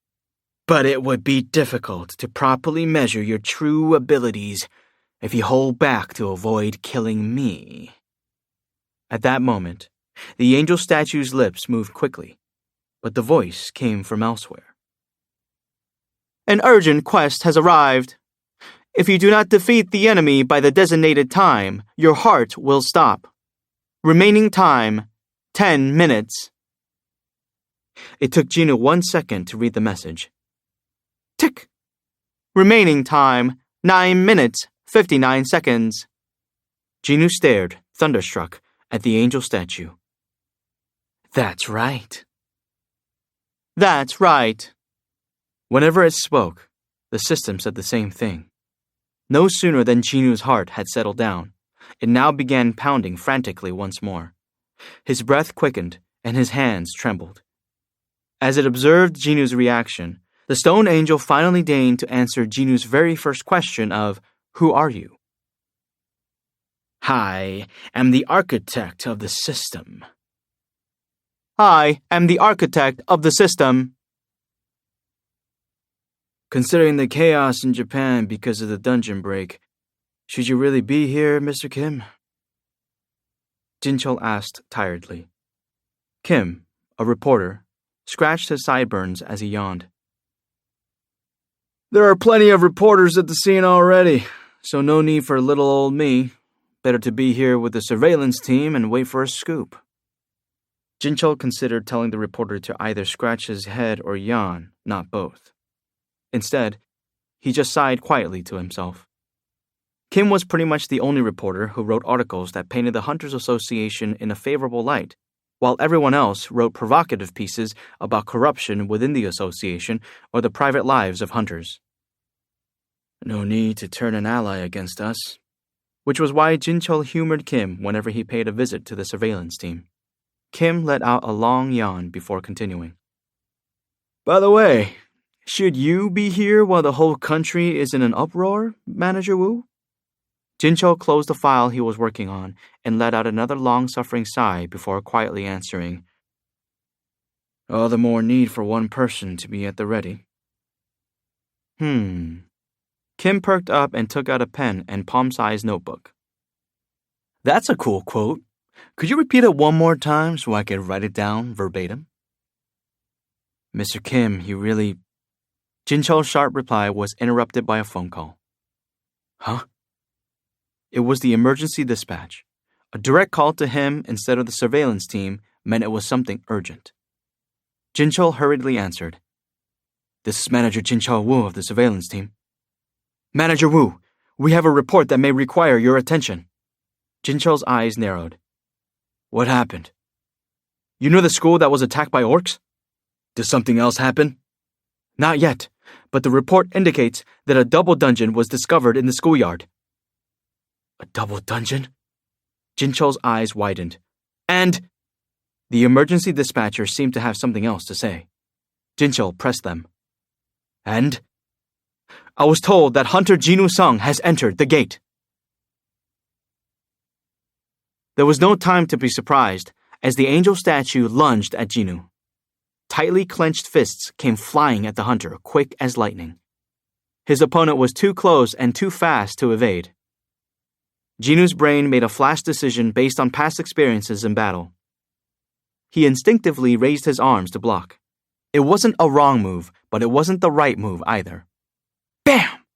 But it would be difficult to properly measure your true abilities if you hold back to avoid killing me. At that moment, the angel statue's lips moved quickly, but the voice came from elsewhere. An urgent quest has arrived. If you do not defeat the enemy by the designated time, your heart will stop. Remaining time, 10 minutes. It took Jinoo 1 second to read the message. Tick! Remaining time, 9 minutes, 59 seconds. Jinoo stared, thunderstruck, at the angel statue. That's right. That's right. Whenever it spoke, the system said the same thing. No sooner than Jinoo's heart had settled down, it now began pounding frantically once more. His breath quickened, and his hands trembled. As it observed Jinoo's reaction, the stone angel finally deigned to answer Jinoo's very first question of, Who are you? I am the architect of the system. I am the architect of the system. Considering the chaos in Japan because of the dungeon break, should you really be here, Mr. Kim? Jinchul asked tiredly. Kim, a reporter, scratched his sideburns as he yawned. There are plenty of reporters at the scene already, so no need for little old me. Better to be here with the surveillance team and wait for a scoop. Jinchul considered telling the reporter to either scratch his head or yawn, not both. Instead, he just sighed quietly to himself. Kim was pretty much the only reporter who wrote articles that painted the Hunters Association in a favorable light, while everyone else wrote provocative pieces about corruption within the association or the private lives of hunters. No need to turn an ally against us, which was why Jinchul humored Kim whenever he paid a visit to the surveillance team. Kim let out a long yawn before continuing. By the way, should you be here while the whole country is in an uproar, Manager Wu? Jinchul closed the file he was working on and let out another long-suffering sigh before quietly answering, all the more need for one person to be at the ready. Kim perked up and took out a pen and palm-sized notebook. That's a cool quote. Could you repeat it one more time so I could write it down verbatim? Mr. Kim, you really... Jinchul's sharp reply was interrupted by a phone call. Huh? It was the emergency dispatch. A direct call to him instead of the surveillance team meant it was something urgent. Jinchul hurriedly answered. This is Manager Jinchul Wu of the surveillance team. Manager Wu, we have a report that may require your attention. Jinchul's eyes narrowed. What happened? You know the school that was attacked by orcs? Did something else happen? Not yet, but the report indicates that a double dungeon was discovered in the schoolyard. A double dungeon? Jinchul's eyes widened. And... The emergency dispatcher seemed to have something else to say. Jinchul pressed them. And? I was told that Hunter Jinu Sung has entered the gate. There was no time to be surprised as the angel statue lunged at Jinu. Tightly clenched fists came flying at the hunter, quick as lightning. His opponent was too close and too fast to evade. Jinu's brain made a flash decision based on past experiences in battle. He instinctively raised his arms to block. It wasn't a wrong move, but it wasn't the right move either. Bam!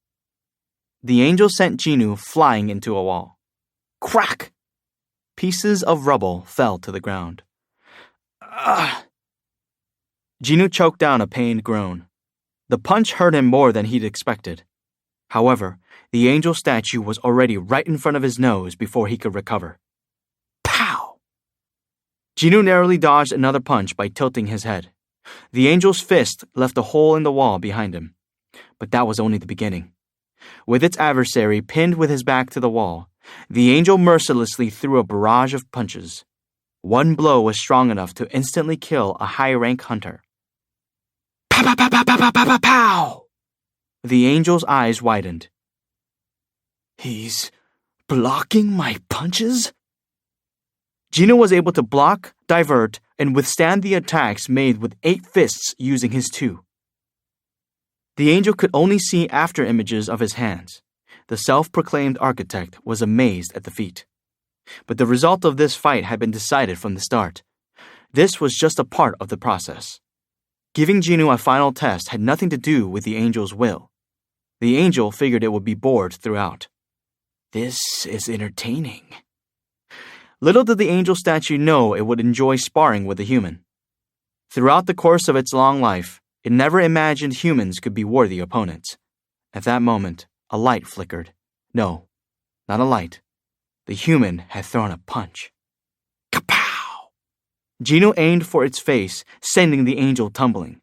The angel sent Jinu flying into a wall. Crack! Pieces of rubble fell to the ground. Jinu choked down a pained groan. The punch hurt him more than he'd expected. However, the angel statue was already right in front of his nose before he could recover. Pow! Jinu narrowly dodged another punch by tilting his head. The angel's fist left a hole in the wall behind him. But that was only the beginning. With its adversary pinned with his back to the wall, the angel mercilessly threw a barrage of punches. One blow was strong enough to instantly kill a high-rank hunter. Pow, pow, pow, pow, pow, pow, pow, pow! The angel's eyes widened. He's blocking my punches? Jinu was able to block, divert, and withstand the attacks made with 8 fists using his 2. The angel could only see after images of his hands. The self-proclaimed architect was amazed at the feat. But the result of this fight had been decided from the start. This was just a part of the process. Giving Jinu a final test had nothing to do with the angel's will. The angel figured it would be bored throughout. This is entertaining. Little did the angel statue know it would enjoy sparring with a human. Throughout the course of its long life, it never imagined humans could be worthy opponents. At that moment, a light flickered. No, not a light. The human had thrown a punch. Kapow! Jinu aimed for its face, sending the angel tumbling.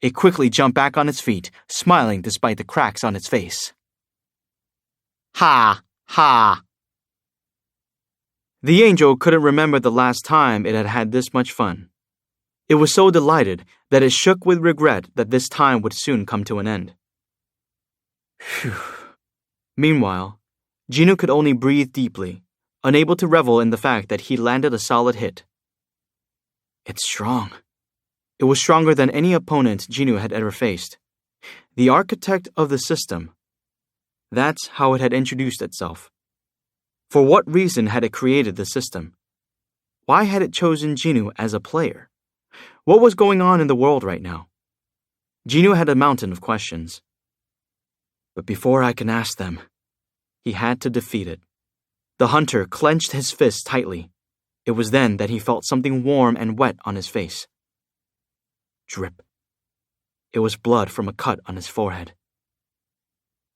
It quickly jumped back on its feet, smiling despite the cracks on its face. Ha! Ha! The angel couldn't remember the last time it had had this much fun. It was so delighted that it shook with regret that this time would soon come to an end. Phew. Meanwhile, Jinu could only breathe deeply, unable to revel in the fact that he landed a solid hit. It's strong. It was stronger than any opponent Jinwoo had ever faced. The architect of the system. That's how it had introduced itself. For what reason had it created the system? Why had it chosen Jinwoo as a player? What was going on in the world right now? Jinwoo had a mountain of questions. But before I can ask them, he had to defeat it. The hunter clenched his fist tightly. It was then that he felt something warm and wet on his face. Drip. It was blood from a cut on his forehead.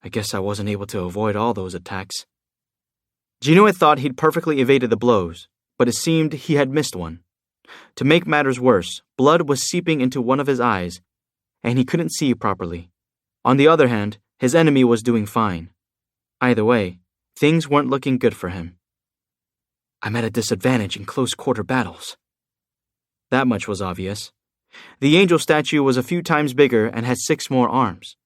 I guess I wasn't able to avoid all those attacks. Jinwoo had thought he'd perfectly evaded the blows, but it seemed he had missed one. To make matters worse, blood was seeping into one of his eyes, and he couldn't see properly. On the other hand, his enemy was doing fine. Either way, things weren't looking good for him. I'm at a disadvantage in close-quarter battles. That much was obvious. The angel statue was a few times bigger and had 6 more arms.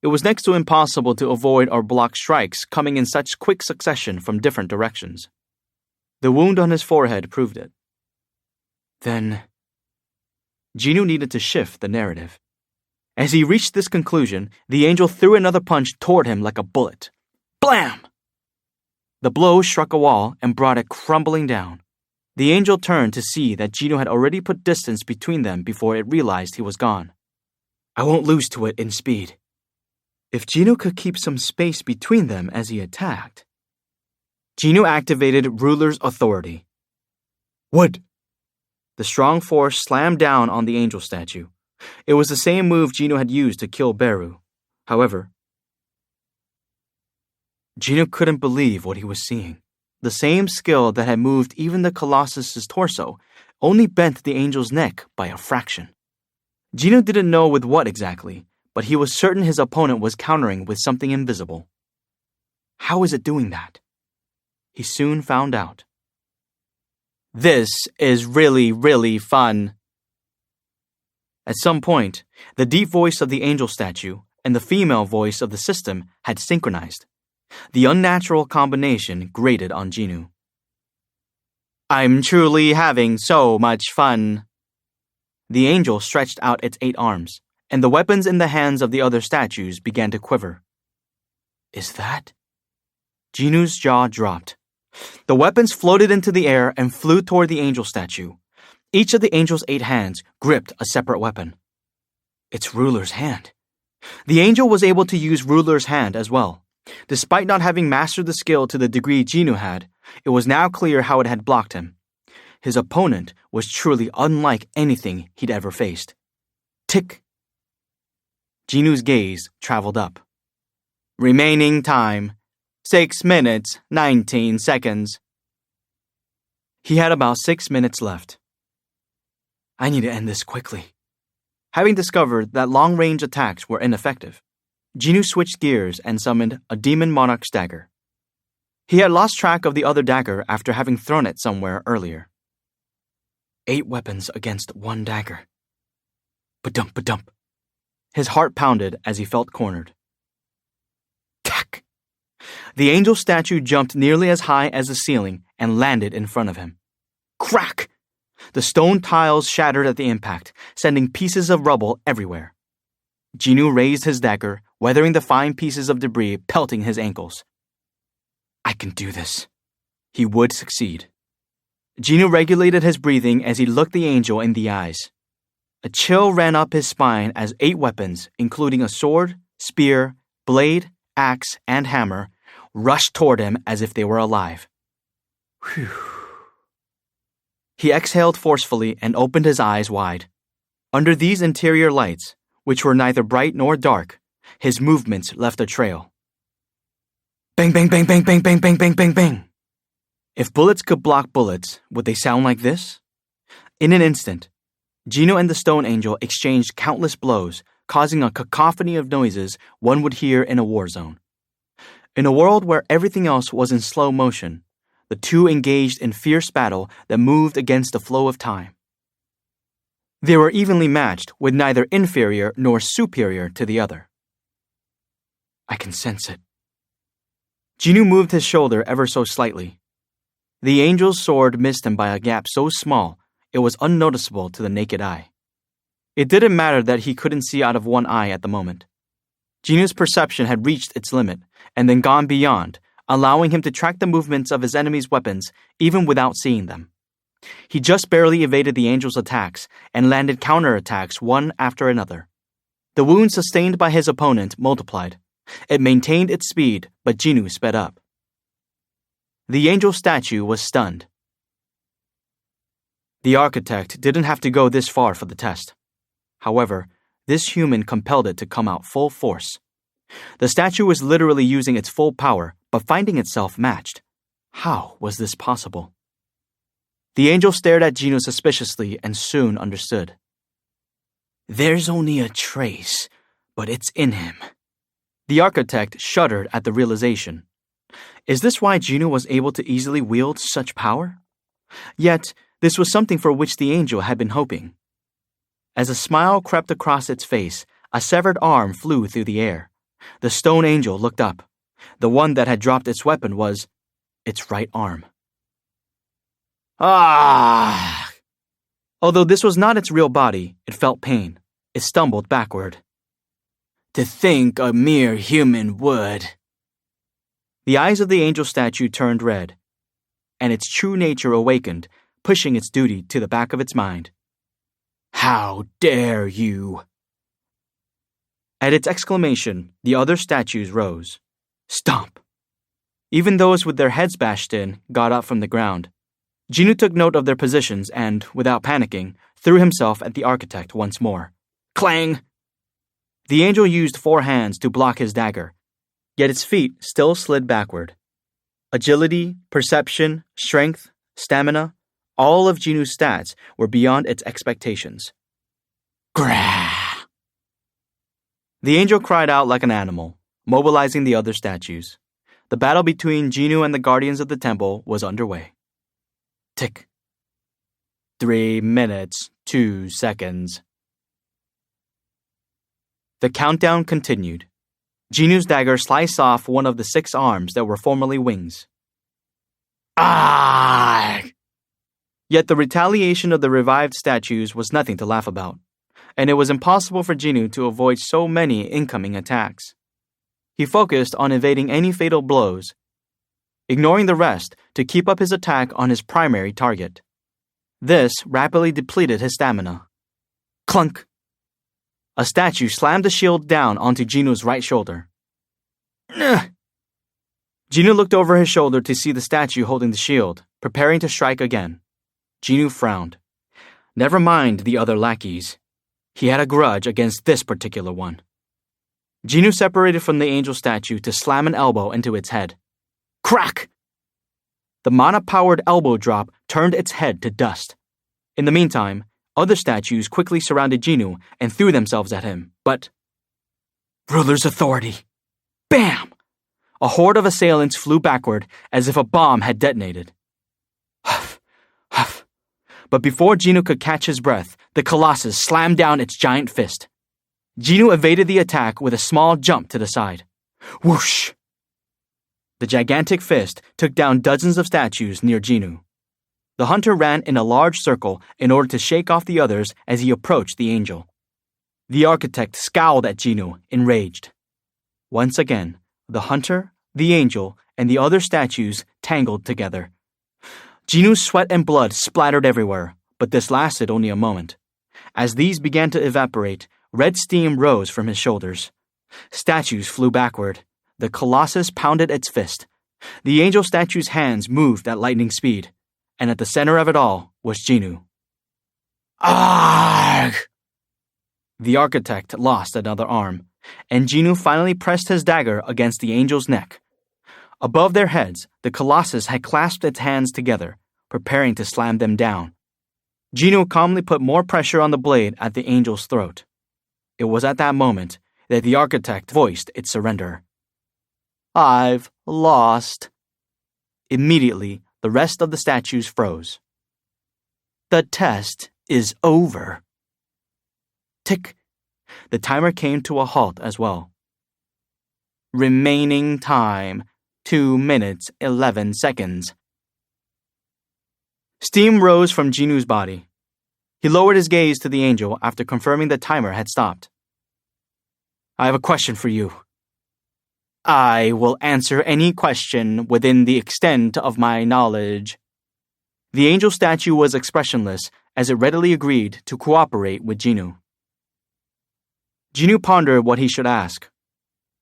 It was next to impossible to avoid or block strikes coming in such quick succession from different directions. The wound on his forehead proved it. Then, Jinwoo needed to shift the narrative. As he reached this conclusion, the angel threw another punch toward him like a bullet. Blam! The blow struck a wall and brought it crumbling down. The angel turned to see that Jinwoo had already put distance between them before it realized he was gone. I won't lose to it in speed. If Jinwoo could keep some space between them as he attacked. Jinwoo activated Ruler's Authority. Wood! The strong force slammed down on the angel statue. It was the same move Jinwoo had used to kill Beru. However, Jinwoo couldn't believe what he was seeing. The same skill that had moved even the Colossus's torso only bent the angel's neck by a fraction. Jinwoo didn't know with what exactly, but he was certain his opponent was countering with something invisible. How is it doing that? He soon found out. This is really, really fun. At some point, the deep voice of the angel statue and the female voice of the system had synchronized. The unnatural combination grated on Jinwoo. I'm truly having so much fun. The angel stretched out its 8 arms, and the weapons in the hands of the other statues began to quiver. Is that? Jinwoo's jaw dropped. The weapons floated into the air and flew toward the angel statue. Each of the angel's 8 hands gripped a separate weapon. It's Ruler's hand. The angel was able to use Ruler's hand as well. Despite not having mastered the skill to the degree Jinwoo had, it was now clear how it had blocked him. His opponent was truly unlike anything he'd ever faced. Tick. Jinwoo's gaze traveled up. Remaining time, 6 minutes, 19 seconds. He had about 6 minutes left. I need to end this quickly. Having discovered that long-range attacks were ineffective, Jinwoo switched gears and summoned a Demon Monarch's dagger. He had lost track of the other dagger after having thrown it somewhere earlier. 8 weapons against 1 dagger. Ba-dump, ba-dump. His heart pounded as he felt cornered. Tack! The angel statue jumped nearly as high as the ceiling and landed in front of him. Crack! The stone tiles shattered at the impact, sending pieces of rubble everywhere. Jinwoo raised his dagger, weathering the fine pieces of debris pelting his ankles. I can do this. He would succeed. Jinwoo regulated his breathing as he looked the angel in the eyes. A chill ran up his spine as 8 weapons, including a sword, spear, blade, axe, and hammer, rushed toward him as if they were alive. Whew. He exhaled forcefully and opened his eyes wide. Under these interior lights, which were neither bright nor dark, his movements left a trail. Bang, bang, bang, bang, bang, bang, bang, bang, bang, bang. If bullets could block bullets, would they sound like this? In an instant, Jinwoo and the Stone Angel exchanged countless blows, causing a cacophony of noises one would hear in a war zone. In a world where everything else was in slow motion, the two engaged in fierce battle that moved against the flow of time. They were evenly matched, with neither inferior nor superior to the other. I can sense it. Jinwoo moved his shoulder ever so slightly. The angel's sword missed him by a gap so small, it was unnoticeable to the naked eye. It didn't matter that he couldn't see out of one eye at the moment. Jinu's perception had reached its limit and then gone beyond, allowing him to track the movements of his enemy's weapons even without seeing them. He just barely evaded the angel's attacks and landed counterattacks one after another. The wounds sustained by his opponent multiplied. It maintained its speed, but Jinu sped up. The angel statue was stunned. The architect didn't have to go this far for the test. However, this human compelled it to come out full force. The statue was literally using its full power, but finding itself matched. How was this possible? The angel stared at Jinu suspiciously and soon understood. There's only a trace, but it's in him. The architect shuddered at the realization. Is this why Jinu was able to easily wield such power? Yet, this was something for which the angel had been hoping. As a smile crept across its face, a severed arm flew through the air. The stone angel looked up. The one that had dropped its weapon was its right arm. Ah! Although this was not its real body, it felt pain. It stumbled backward. To think a mere human would. The eyes of the angel statue turned red, and its true nature awakened, pushing its duty to the back of its mind. How dare you! At its exclamation, the other statues rose. Stomp! Even those with their heads bashed in got up from the ground. Jinu took note of their positions and, without panicking, threw himself at the architect once more. Clang! The angel used 4 hands to block his dagger, yet its feet still slid backward. Agility, perception, strength, stamina, all of Jinu's stats were beyond its expectations. Grah! The angel cried out like an animal, mobilizing the other statues. The battle between Jinu and the guardians of the temple was underway. Tick. 3 minutes, 2 seconds. The countdown continued. Jinu's dagger sliced off one of the 6 arms that were formerly wings. Ah! Yet the retaliation of the revived statues was nothing to laugh about, and it was impossible for Jinu to avoid so many incoming attacks. He focused on evading any fatal blows, ignoring the rest to keep up his attack on his primary target. This rapidly depleted his stamina. Clunk! A statue slammed the shield down onto Jinu's right shoulder. Ugh. Jinu looked over his shoulder to see the statue holding the shield, preparing to strike again. Jinu frowned. Never mind the other lackeys. He had a grudge against this particular one. Jinu separated from the angel statue to slam an elbow into its head. Crack! The mana-powered elbow drop turned its head to dust. In the meantime, other statues quickly surrounded Jinu and threw themselves at him, but... Ruler's authority! Bam! A horde of assailants flew backward as if a bomb had detonated. Huff, huff. But before Jinu could catch his breath, the Colossus slammed down its giant fist. Jinu evaded the attack with a small jump to the side. Whoosh! The gigantic fist took down dozens of statues near Jinu. The hunter ran in a large circle in order to shake off the others as he approached the angel. The architect scowled at Jinu, enraged. Once again, the hunter, the angel, and the other statues tangled together. Jinu's sweat and blood splattered everywhere, but this lasted only a moment. As these began to evaporate, red steam rose from his shoulders. Statues flew backward. The Colossus pounded its fist. The angel statue's hands moved at lightning speed, and at the center of it all was Jinu. Argh! The architect lost another arm, and Jinu finally pressed his dagger against the angel's neck. Above their heads, the Colossus had clasped its hands together, preparing to slam them down. Jinu calmly put more pressure on the blade at the angel's throat. It was at that moment that the architect voiced its surrender. I've lost. Immediately, the rest of the statues froze. The test is over. Tick. The timer came to a halt as well. Remaining time, 2 minutes, 11 seconds. Steam rose from Jinu's body. He lowered his gaze to the angel after confirming the timer had stopped. I have a question for you. I will answer any question within the extent of my knowledge. The angel statue was expressionless as it readily agreed to cooperate with Jinwoo. Jinwoo pondered what he should ask.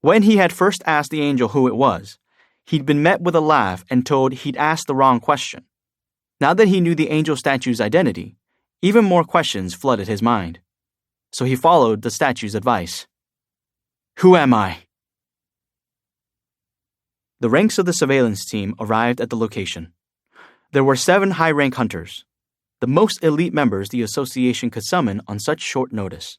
When he had first asked the angel who it was, he'd been met with a laugh and told he'd asked the wrong question. Now that he knew the angel statue's identity, even more questions flooded his mind. So he followed the statue's advice. Who am I? The ranks of the surveillance team arrived at the location. There were 7 high-rank hunters, the most elite members the association could summon on such short notice.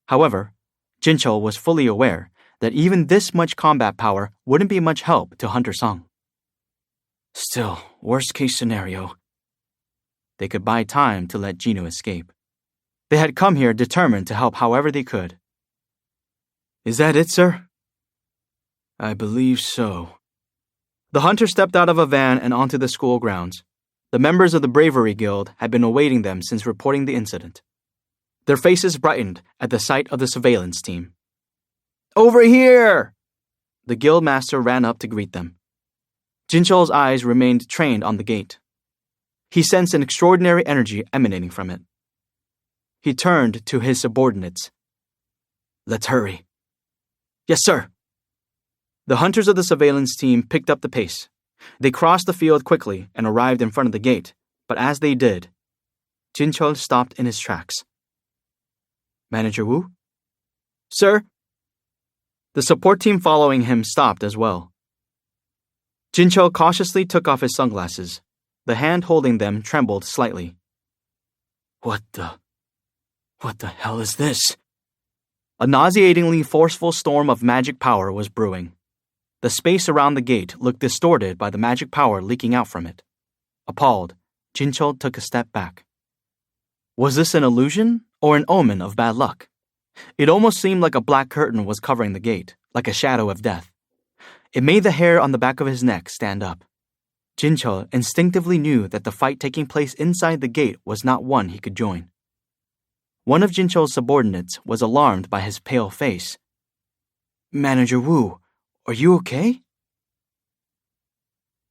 However, Jinchul was fully aware that even this much combat power wouldn't be much help to Hunter Sung. Still, worst-case scenario. They could buy time to let Jinwoo escape. They had come here determined to help however they could. Is that it, sir? I believe so. The hunter stepped out of a van and onto the school grounds. The members of the Bravery Guild had been awaiting them since reporting the incident. Their faces brightened at the sight of the surveillance team. Over here! The guild master ran up to greet them. Jinchul's eyes remained trained on the gate. He sensed an extraordinary energy emanating from it. He turned to his subordinates. Let's hurry. Yes, sir. The hunters of the surveillance team picked up the pace. They crossed the field quickly and arrived in front of the gate, but as they did, Jinchul stopped in his tracks. Manager Wu? Sir? The support team following him stopped as well. Jinchul cautiously took off his sunglasses. The hand holding them trembled slightly. What the hell is this? A nauseatingly forceful storm of magic power was brewing. The space around the gate looked distorted by the magic power leaking out from it. Appalled, Jinchul took a step back. Was this an illusion or an omen of bad luck? It almost seemed like a black curtain was covering the gate, like a shadow of death. It made the hair on the back of his neck stand up. Jinchul instinctively knew that the fight taking place inside the gate was not one he could join. One of Jinchul's subordinates was alarmed by his pale face. Manager Wu, are you okay?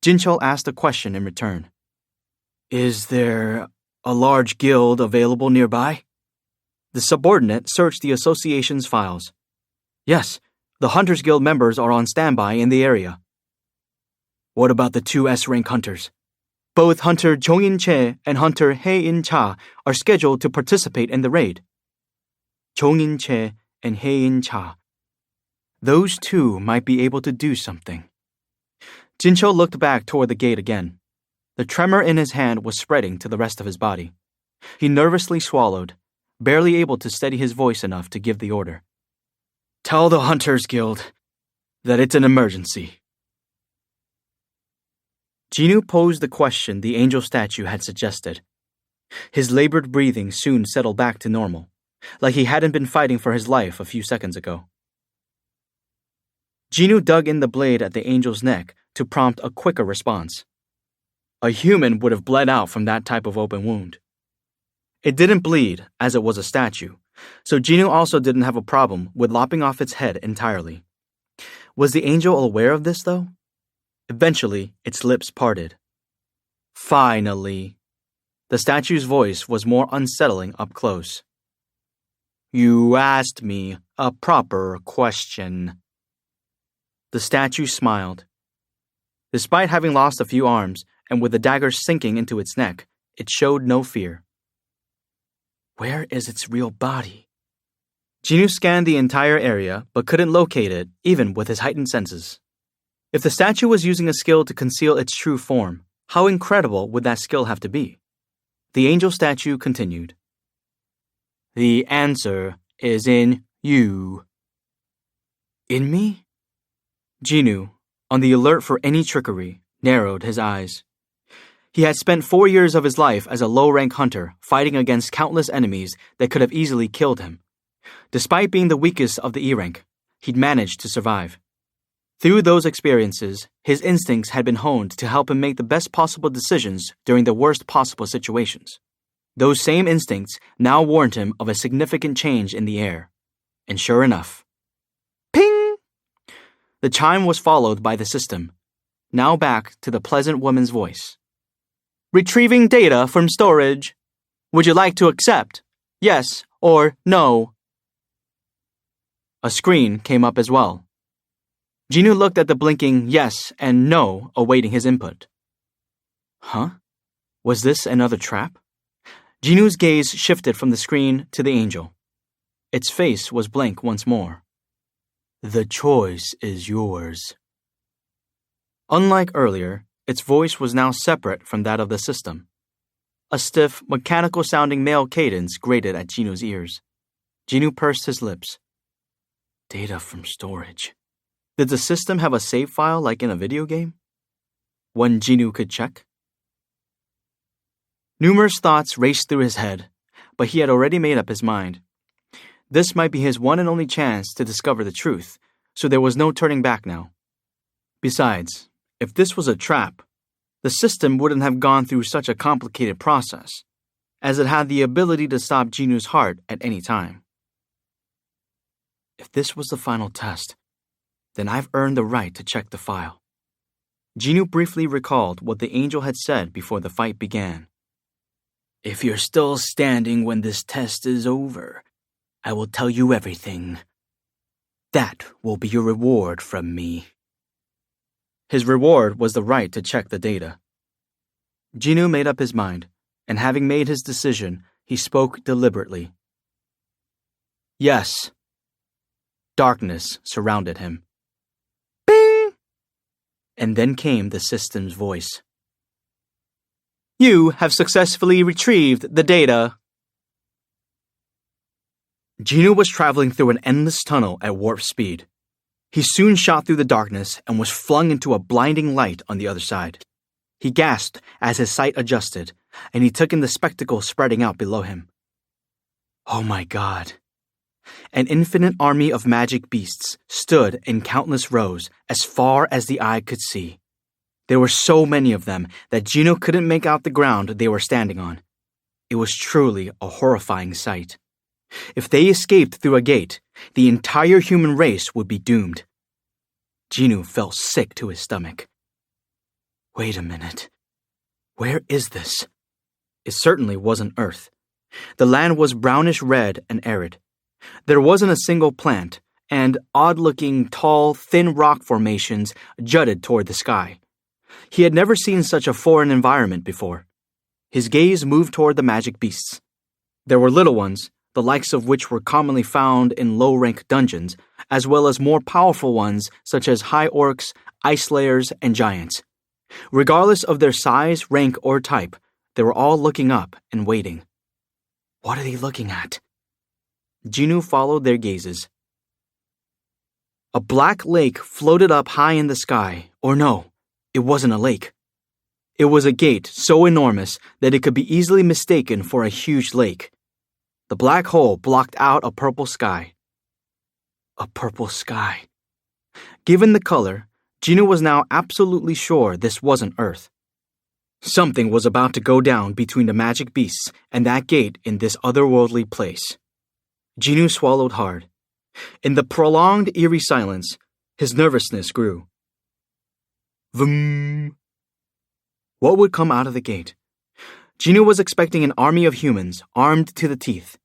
Jinchul asked a question in return. Is there a large guild available nearby? The subordinate searched the association's files. Yes, the Hunters Guild members are on standby in the area. What about the 2 S-rank hunters? Both Hunter Jongin Che and Hunter Hae-in Cha are scheduled to participate in the raid. Jongin Che and Hae-in Cha. Those 2 might be able to do something. Jinchul looked back toward the gate again. The tremor in his hand was spreading to the rest of his body. He nervously swallowed, barely able to steady his voice enough to give the order. Tell the Hunters Guild that it's an emergency. Jinwoo posed the question the angel statue had suggested. His labored breathing soon settled back to normal, like he hadn't been fighting for his life a few seconds ago. Jinwoo dug in the blade at the angel's neck to prompt a quicker response. A human would have bled out from that type of open wound. It didn't bleed, as it was a statue, so Jinwoo also didn't have a problem with lopping off its head entirely. Was the angel aware of this, though? Eventually, its lips parted. Finally. The statue's voice was more unsettling up close. You asked me a proper question. The statue smiled. Despite having lost a few arms, and with the dagger sinking into its neck, it showed no fear. Where is its real body? Jinwoo scanned the entire area, but couldn't locate it, even with his heightened senses. If the statue was using a skill to conceal its true form, how incredible would that skill have to be? The angel statue continued. The answer is in you. In me? Jinwoo, on the alert for any trickery, narrowed his eyes. He had spent 4 years of his life as a low-rank hunter fighting against countless enemies that could have easily killed him. Despite being the weakest of the E-rank, he'd managed to survive. Through those experiences, his instincts had been honed to help him make the best possible decisions during the worst possible situations. Those same instincts now warned him of a significant change in the air. And sure enough, ping! The chime was followed by the system, now back to the pleasant woman's voice. Retrieving data from storage. Would you like to accept? Yes or no? A screen came up as well. Jinwoo looked at the blinking yes and no awaiting his input. Huh? Was this another trap? Jinwoo's gaze shifted from the screen to the angel. Its face was blank once more. The choice is yours. Unlike earlier, its voice was now separate from that of the system. A stiff, mechanical-sounding male cadence grated at Jinwoo's ears. Jinwoo pursed his lips. Data from storage. Did the system have a save file like in a video game? One Jinwoo could check? Numerous thoughts raced through his head, but he had already made up his mind. This might be his one and only chance to discover the truth, so there was no turning back now. Besides, if this was a trap, the system wouldn't have gone through such a complicated process, as it had the ability to stop Jinwoo's heart at any time. If this was the final test, then I've earned the right to check the file. Jinwoo briefly recalled what the angel had said before the fight began. If you're still standing when this test is over, I will tell you everything. That will be your reward from me. His reward was the right to check the data. Jinwoo made up his mind, and having made his decision, he spoke deliberately. Yes. Darkness surrounded him. Bing! And then came the system's voice. You have successfully retrieved the data. Jinwoo was traveling through an endless tunnel at warp speed. He soon shot through the darkness and was flung into a blinding light on the other side. He gasped as his sight adjusted, and he took in the spectacle spreading out below him. Oh my God. An infinite army of magic beasts stood in countless rows as far as the eye could see. There were so many of them that Jinwoo couldn't make out the ground they were standing on. It was truly a horrifying sight. If they escaped through a gate, the entire human race would be doomed. Jinwoo felt sick to his stomach. Wait a minute. Where is this? It certainly wasn't Earth. The land was brownish red and arid. There wasn't a single plant, and odd-looking, tall, thin rock formations jutted toward the sky. He had never seen such a foreign environment before. His gaze moved toward the magic beasts. There were little ones, the likes of which were commonly found in low-rank dungeons, as well as more powerful ones such as high orcs, ice slayers, and giants. Regardless of their size, rank, or type, they were all looking up and waiting. What are they looking at? Jinwoo followed their gazes. A black lake floated up high in the sky, or no, it wasn't a lake. It was a gate so enormous that it could be easily mistaken for a huge lake. The black hole blocked out a purple sky. A purple sky. Given the color, Jinwoo was now absolutely sure this wasn't Earth. Something was about to go down between the magic beasts and that gate in this otherworldly place. Jinwoo swallowed hard. In the prolonged, eerie silence, his nervousness grew. Vroom. What would come out of the gate? Jinwoo was expecting an army of humans, armed to the teeth,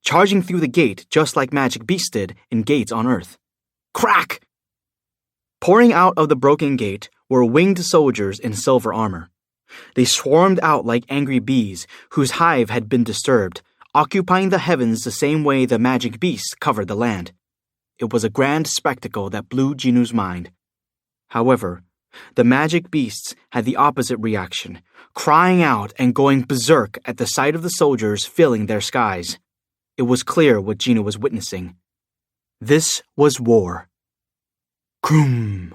charging through the gate just like magic beasts did in gates on Earth. Crack! Pouring out of the broken gate were winged soldiers in silver armor. They swarmed out like angry bees whose hive had been disturbed, occupying the heavens the same way the magic beasts covered the land. It was a grand spectacle that blew Jinwoo's mind. However, the magic beasts had the opposite reaction, crying out and going berserk at the sight of the soldiers filling their skies. It was clear what Jinwoo was witnessing. This was war. Kroom!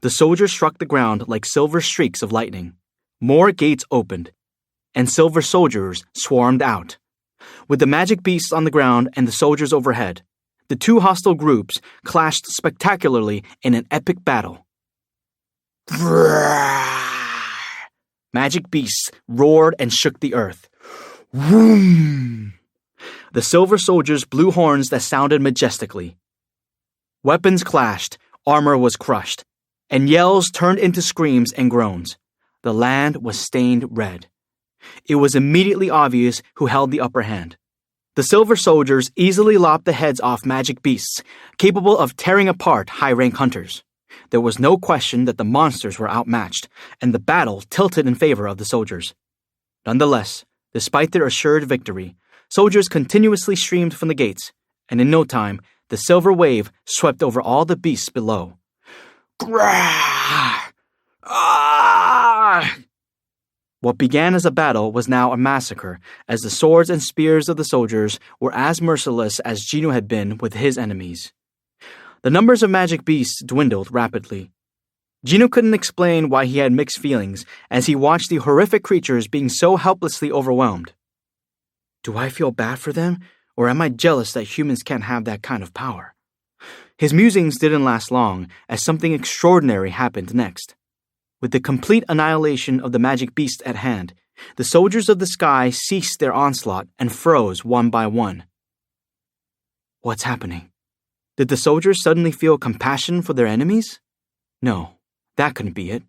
The soldiers struck the ground like silver streaks of lightning. More gates opened, and silver soldiers swarmed out. With the magic beasts on the ground and the soldiers overhead, the two hostile groups clashed spectacularly in an epic battle. Magic beasts roared and shook the earth. Vroom! The silver soldiers blew horns that sounded majestically. Weapons clashed, armor was crushed, and yells turned into screams and groans. The land was stained red. It was immediately obvious who held the upper hand. The silver soldiers easily lopped the heads off magic beasts, capable of tearing apart high-rank hunters. There was no question that the monsters were outmatched, and the battle tilted in favor of the soldiers. Nonetheless, despite their assured victory, soldiers continuously streamed from the gates, and in no time, the silver wave swept over all the beasts below. Grrrr! Ah! What began as a battle was now a massacre, as the swords and spears of the soldiers were as merciless as Genu had been with his enemies. The numbers of magic beasts dwindled rapidly. Genu couldn't explain why he had mixed feelings as he watched the horrific creatures being so helplessly overwhelmed. Do I feel bad for them, or am I jealous that humans can't have that kind of power? His musings didn't last long, as something extraordinary happened next. With the complete annihilation of the magic beast at hand, the soldiers of the sky ceased their onslaught and froze one by one. What's happening? Did the soldiers suddenly feel compassion for their enemies? No, that couldn't be it.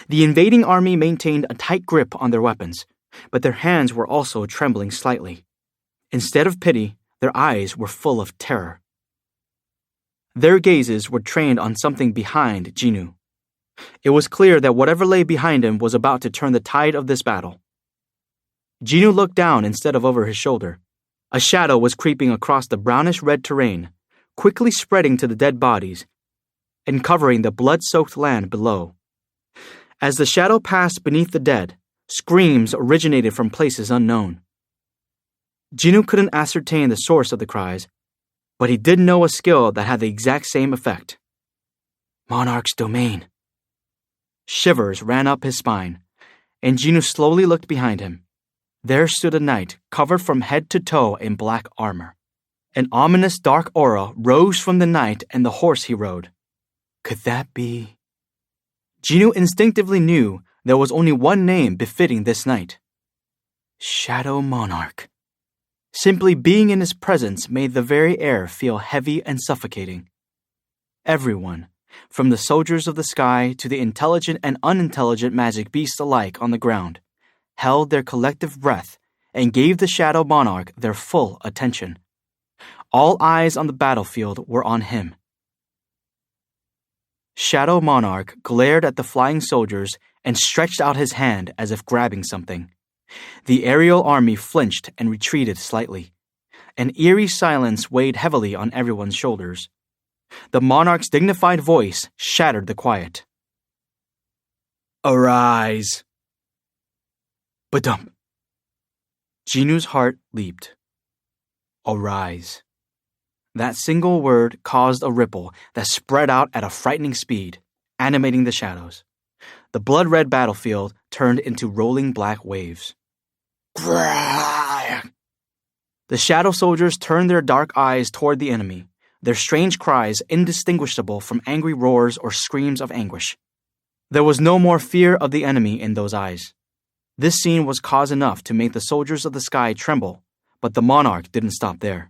The invading army maintained a tight grip on their weapons, but their hands were also trembling slightly. Instead of pity, their eyes were full of terror. Their gazes were trained on something behind Genu. It was clear that whatever lay behind him was about to turn the tide of this battle. Genu looked down instead of over his shoulder. A shadow was creeping across the brownish-red terrain, quickly spreading to the dead bodies and covering the blood-soaked land below. As the shadow passed beneath the dead, screams originated from places unknown. Genu couldn't ascertain the source of the cries, but he did know a skill that had the exact same effect. Monarch's domain. Shivers ran up his spine, and Genu slowly looked behind him. There stood a knight covered from head to toe in black armor. An ominous dark aura rose from the knight and the horse he rode. Could that be? Genu instinctively knew there was only one name befitting this knight. Shadow Monarch. Simply being in his presence made the very air feel heavy and suffocating. Everyone, from the soldiers of the sky to the intelligent and unintelligent magic beasts alike on the ground, held their collective breath and gave the Shadow Monarch their full attention. All eyes on the battlefield were on him. Shadow Monarch glared at the flying soldiers and stretched out his hand as if grabbing something. The aerial army flinched and retreated slightly. An eerie silence weighed heavily on everyone's shoulders. The monarch's dignified voice shattered the quiet. Arise! Badump! Genu's heart leaped. Arise. That single word caused a ripple that spread out at a frightening speed, animating the shadows. The blood-red battlefield turned into rolling black waves. The shadow soldiers turned their dark eyes toward the enemy, their strange cries indistinguishable from angry roars or screams of anguish. There was no more fear of the enemy in those eyes. This scene was cause enough to make the soldiers of the sky tremble, but the monarch didn't stop there.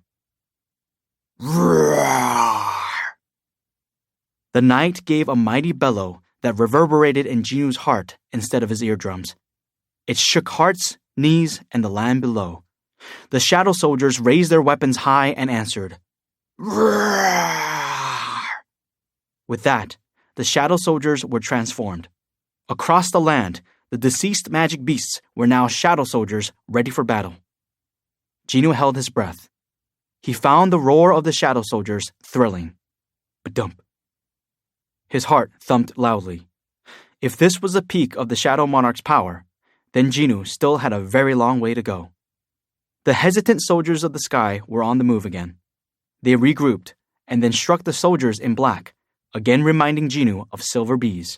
The knight gave a mighty bellow that reverberated in Genu's heart instead of his eardrums. It shook hearts, knees, and the land below. The shadow soldiers raised their weapons high and answered. With that, the shadow soldiers were transformed. Across the land, the deceased magic beasts were now shadow soldiers ready for battle. Genu held his breath. He found the roar of the shadow soldiers thrilling. Badump. His heart thumped loudly. If this was the peak of the Shadow Monarch's power, then Genu still had a very long way to go. The hesitant soldiers of the sky were on the move again. They regrouped and then struck the soldiers in black, again reminding Genu of silver bees.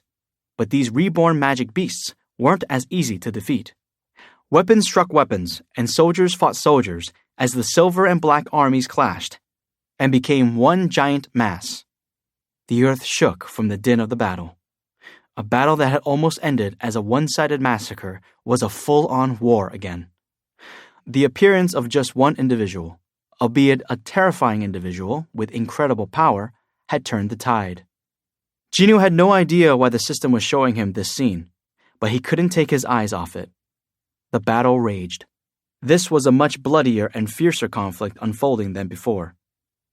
But these reborn magic beasts weren't as easy to defeat. Weapons struck weapons, and soldiers fought soldiers as the silver and black armies clashed and became one giant mass. The earth shook from the din of the battle. A battle that had almost ended as a one-sided massacre was a full-on war again. The appearance of just one individual, albeit a terrifying individual with incredible power, had turned the tide. Jinwoo had no idea why the system was showing him this scene, but he couldn't take his eyes off it. The battle raged. This was a much bloodier and fiercer conflict unfolding than before.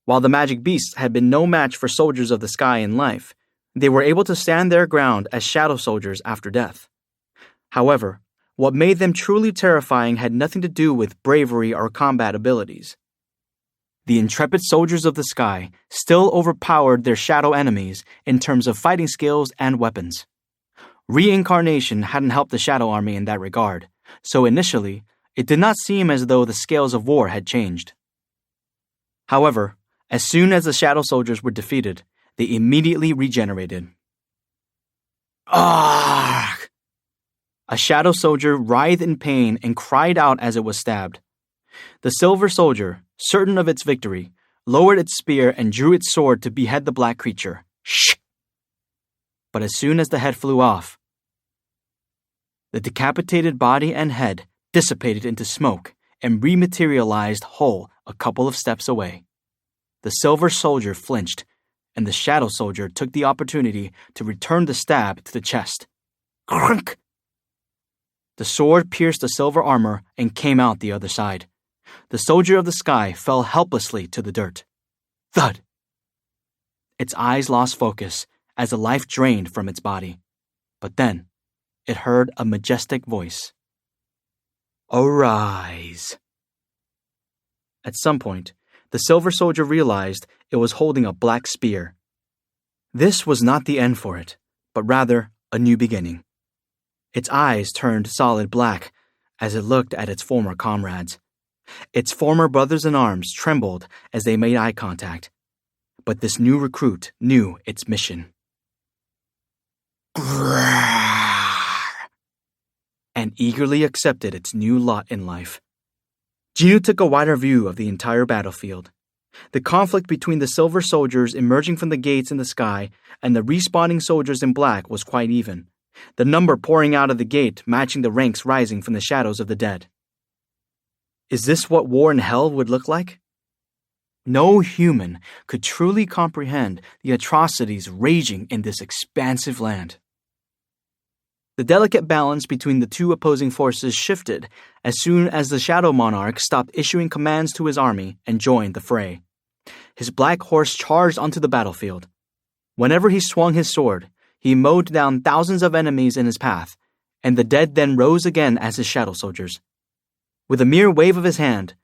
While the magic beasts had been no match for soldiers of the sky in life, they were able to stand their ground as shadow soldiers after death. However, what made them truly terrifying had nothing to do with bravery or combat abilities. The intrepid soldiers of the sky still overpowered their shadow enemies in terms of fighting skills and weapons. Reincarnation hadn't helped the Shadow Army in that regard, so initially, it did not seem as though the scales of war had changed. However, as soon as the shadow soldiers were defeated, they immediately regenerated. Ah! A shadow soldier writhed in pain and cried out as it was stabbed. The silver soldier, certain of its victory, lowered its spear and drew its sword to behead the black creature. Shh! But as soon as the head flew off, the decapitated body and head dissipated into smoke and rematerialized whole a couple of steps away. The silver soldier flinched, and the shadow soldier took the opportunity to return the stab to the chest. Crunk! The sword pierced the silver armor and came out the other side. The soldier of the sky fell helplessly to the dirt. Thud! Its eyes lost focus as the life drained from its body. But then, it heard a majestic voice. Arise! At some point, the silver soldier realized it was holding a black spear. This was not the end for it, but rather a new beginning. Its eyes turned solid black as it looked at its former comrades. Its former brothers-in-arms trembled as they made eye contact. But this new recruit knew its mission. And eagerly accepted its new lot in life. Jinwoo took a wider view of the entire battlefield. The conflict between the silver soldiers emerging from the gates in the sky and the respawning soldiers in black was quite even, the number pouring out of the gate matching the ranks rising from the shadows of the dead. Is this what war in hell would look like? No human could truly comprehend the atrocities raging in this expansive land. The delicate balance between the two opposing forces shifted as soon as the Shadow Monarch stopped issuing commands to his army and joined the fray. His black horse charged onto the battlefield. Whenever he swung his sword, he mowed down thousands of enemies in his path, and the dead then rose again as his shadow soldiers. With a mere wave of his hand,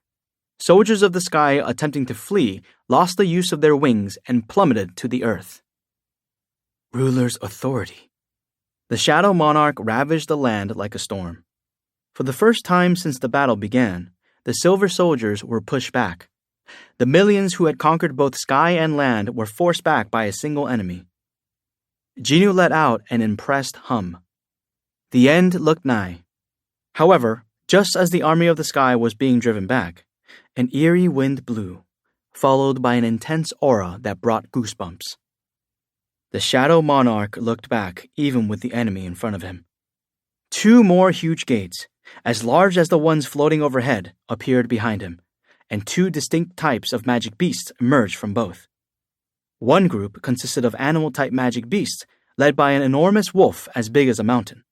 soldiers of the sky attempting to flee lost the use of their wings and plummeted to the earth. Ruler's authority. The Shadow Monarch ravaged the land like a storm. For the first time since the battle began, the silver soldiers were pushed back. The millions who had conquered both sky and land were forced back by a single enemy. Jinwoo let out an impressed hum. The end looked nigh. However, just as the army of the sky was being driven back, an eerie wind blew, followed by an intense aura that brought goosebumps. The Shadow Monarch looked back even with the enemy in front of him. Two more huge gates, as large as the ones floating overhead, appeared behind him, and two distinct types of magic beasts emerged from both. One group consisted of animal-type magic beasts led by an enormous wolf as big as a mountain.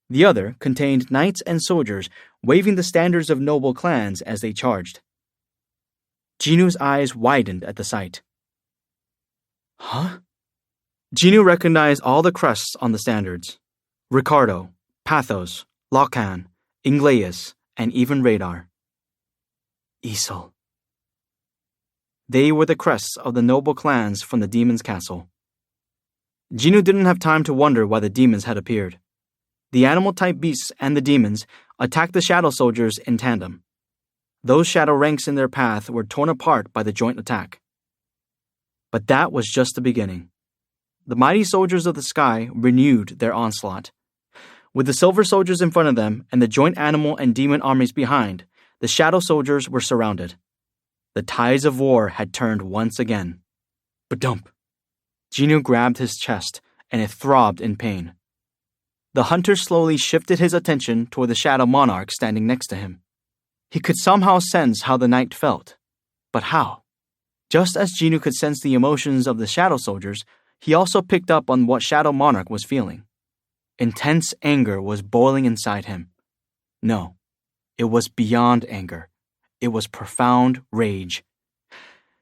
The other contained knights and soldiers waving the standards of noble clans as they charged. Jinwoo's eyes widened at the sight. Huh? Jinwoo recognized all the crests on the standards. Ricardo, Pathos, Locan, Ingleus, and even Radar. Isol. They were the crests of the noble clans from the demon's castle. Jinwoo didn't have time to wonder why the demons had appeared. The animal-type beasts and the demons attacked the shadow soldiers in tandem. Those shadow ranks in their path were torn apart by the joint attack. But that was just the beginning. The mighty soldiers of the sky renewed their onslaught. With the silver soldiers in front of them and the joint animal and demon armies behind, the shadow soldiers were surrounded. The tides of war had turned once again. Badump! Jinwoo grabbed his chest, and it throbbed in pain. The hunter slowly shifted his attention toward the Shadow Monarch standing next to him. He could somehow sense how the knight felt. But how? Just as Jinoo could sense the emotions of the Shadow Soldiers, he also picked up on what Shadow Monarch was feeling. Intense anger was boiling inside him. No, it was beyond anger. It was profound rage.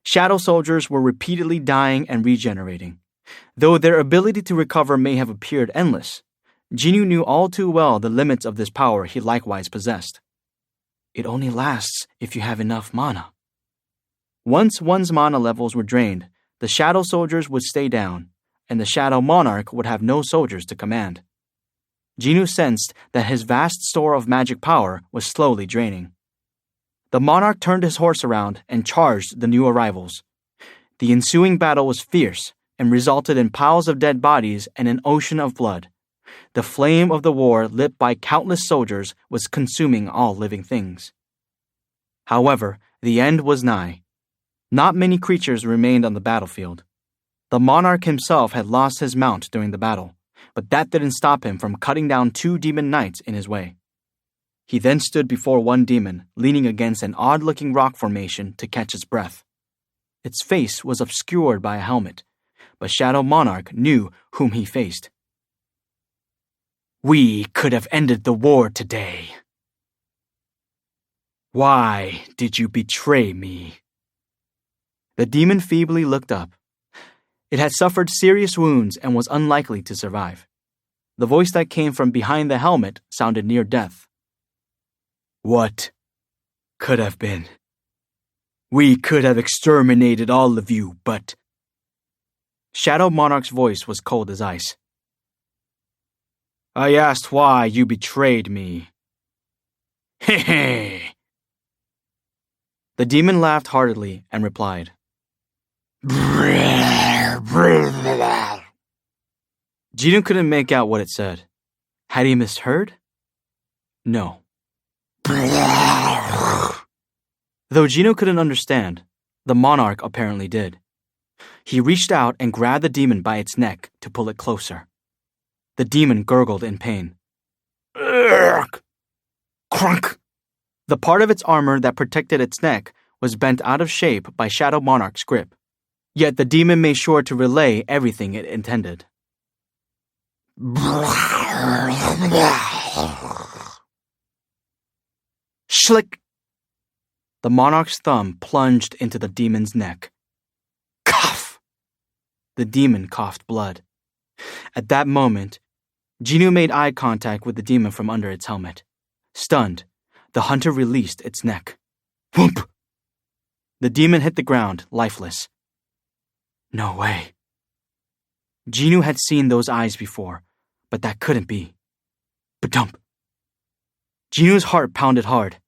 Shadow Soldiers were repeatedly dying and regenerating. Though their ability to recover may have appeared endless, Jinoo knew all too well the limits of this power he likewise possessed. It only lasts if you have enough mana. Once one's mana levels were drained, the Shadow Soldiers would stay down, and the Shadow Monarch would have no soldiers to command. Jinoo sensed that his vast store of magic power was slowly draining. The monarch turned his horse around and charged the new arrivals. The ensuing battle was fierce and resulted in piles of dead bodies and an ocean of blood. The flame of the war lit by countless soldiers was consuming all living things. However, the end was nigh. Not many creatures remained on the battlefield. The monarch himself had lost his mount during the battle, but that didn't stop him from cutting down 2 demon knights in his way. He then stood before one demon, leaning against an odd-looking rock formation to catch its breath. Its face was obscured by a helmet, but Shadow Monarch knew whom he faced. "We could have ended the war today. Why did you betray me?" The demon feebly looked up. It had suffered serious wounds and was unlikely to survive. The voice that came from behind the helmet sounded near death. "What could have been? We could have exterminated all of you, but..." Shadow Monarch's voice was cold as ice. "I asked why you betrayed me." "Heh." The demon laughed heartily and replied. Jinoo couldn't make out what it said. Had he misheard? No. Though Jinoo couldn't understand, the monarch apparently did. He reached out and grabbed the demon by its neck to pull it closer. The demon gurgled in pain. Crunk! The part of its armor that protected its neck was bent out of shape by Shadow Monarch's grip. Yet the demon made sure to relay everything it intended. Schlick! The monarch's thumb plunged into the demon's neck. Cough! The demon coughed blood. At that moment, Jinoo made eye contact with the demon from under its helmet. Stunned, the hunter released its neck. Whoomp! The demon hit the ground, lifeless. No way. Jinoo had seen those eyes before, but that couldn't be. Ba-dump! Jinoo's heart pounded hard.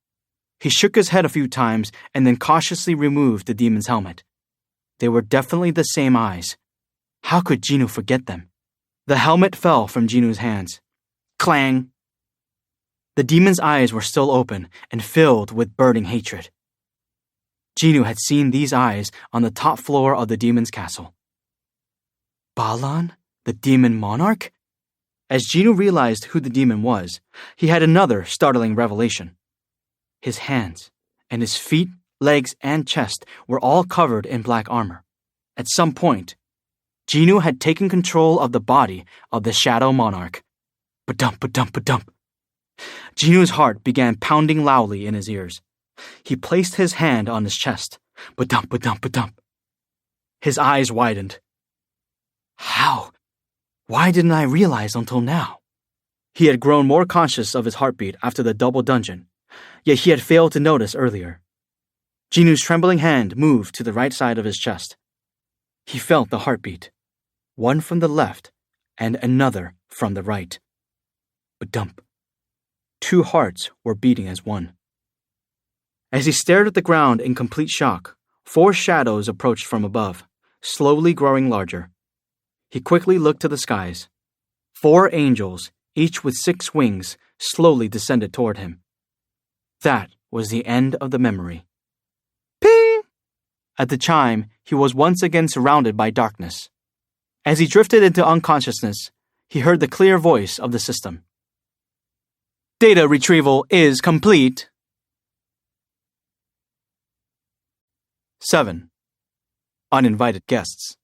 He shook his head a few times and then cautiously removed the demon's helmet. They were definitely the same eyes. How could Jinoo forget them? The helmet fell from Jinoo's hands. Clang! The demon's eyes were still open and filled with burning hatred. Jinoo had seen these eyes on the top floor of the demon's castle. Balan, the demon monarch? As Jinoo realized who the demon was, he had another startling revelation. His hands and his feet, legs, and chest were all covered in black armor. At some point, Jinoo had taken control of the body of the Shadow Monarch. Ba-dump, ba-dump, ba-dump. Jinoo's heart began pounding loudly in his ears. He placed his hand on his chest. Ba-dump, ba-dump, ba-dump. His eyes widened. How? Why didn't I realize until now? He had grown more conscious of his heartbeat after the double dungeon, yet he had failed to notice earlier. Jinoo's trembling hand moved to the right side of his chest. He felt the heartbeat, one from the left and another from the right. Ba-dump. 2 hearts were beating as one. As he stared at the ground in complete shock, 4 shadows approached from above, slowly growing larger. He quickly looked to the skies. 4 angels, each with 6 wings, slowly descended toward him. That was the end of the memory. Ping! At the chime, he was once again surrounded by darkness. As he drifted into unconsciousness, he heard the clear voice of the system. Data retrieval is complete. 7. Uninvited guests.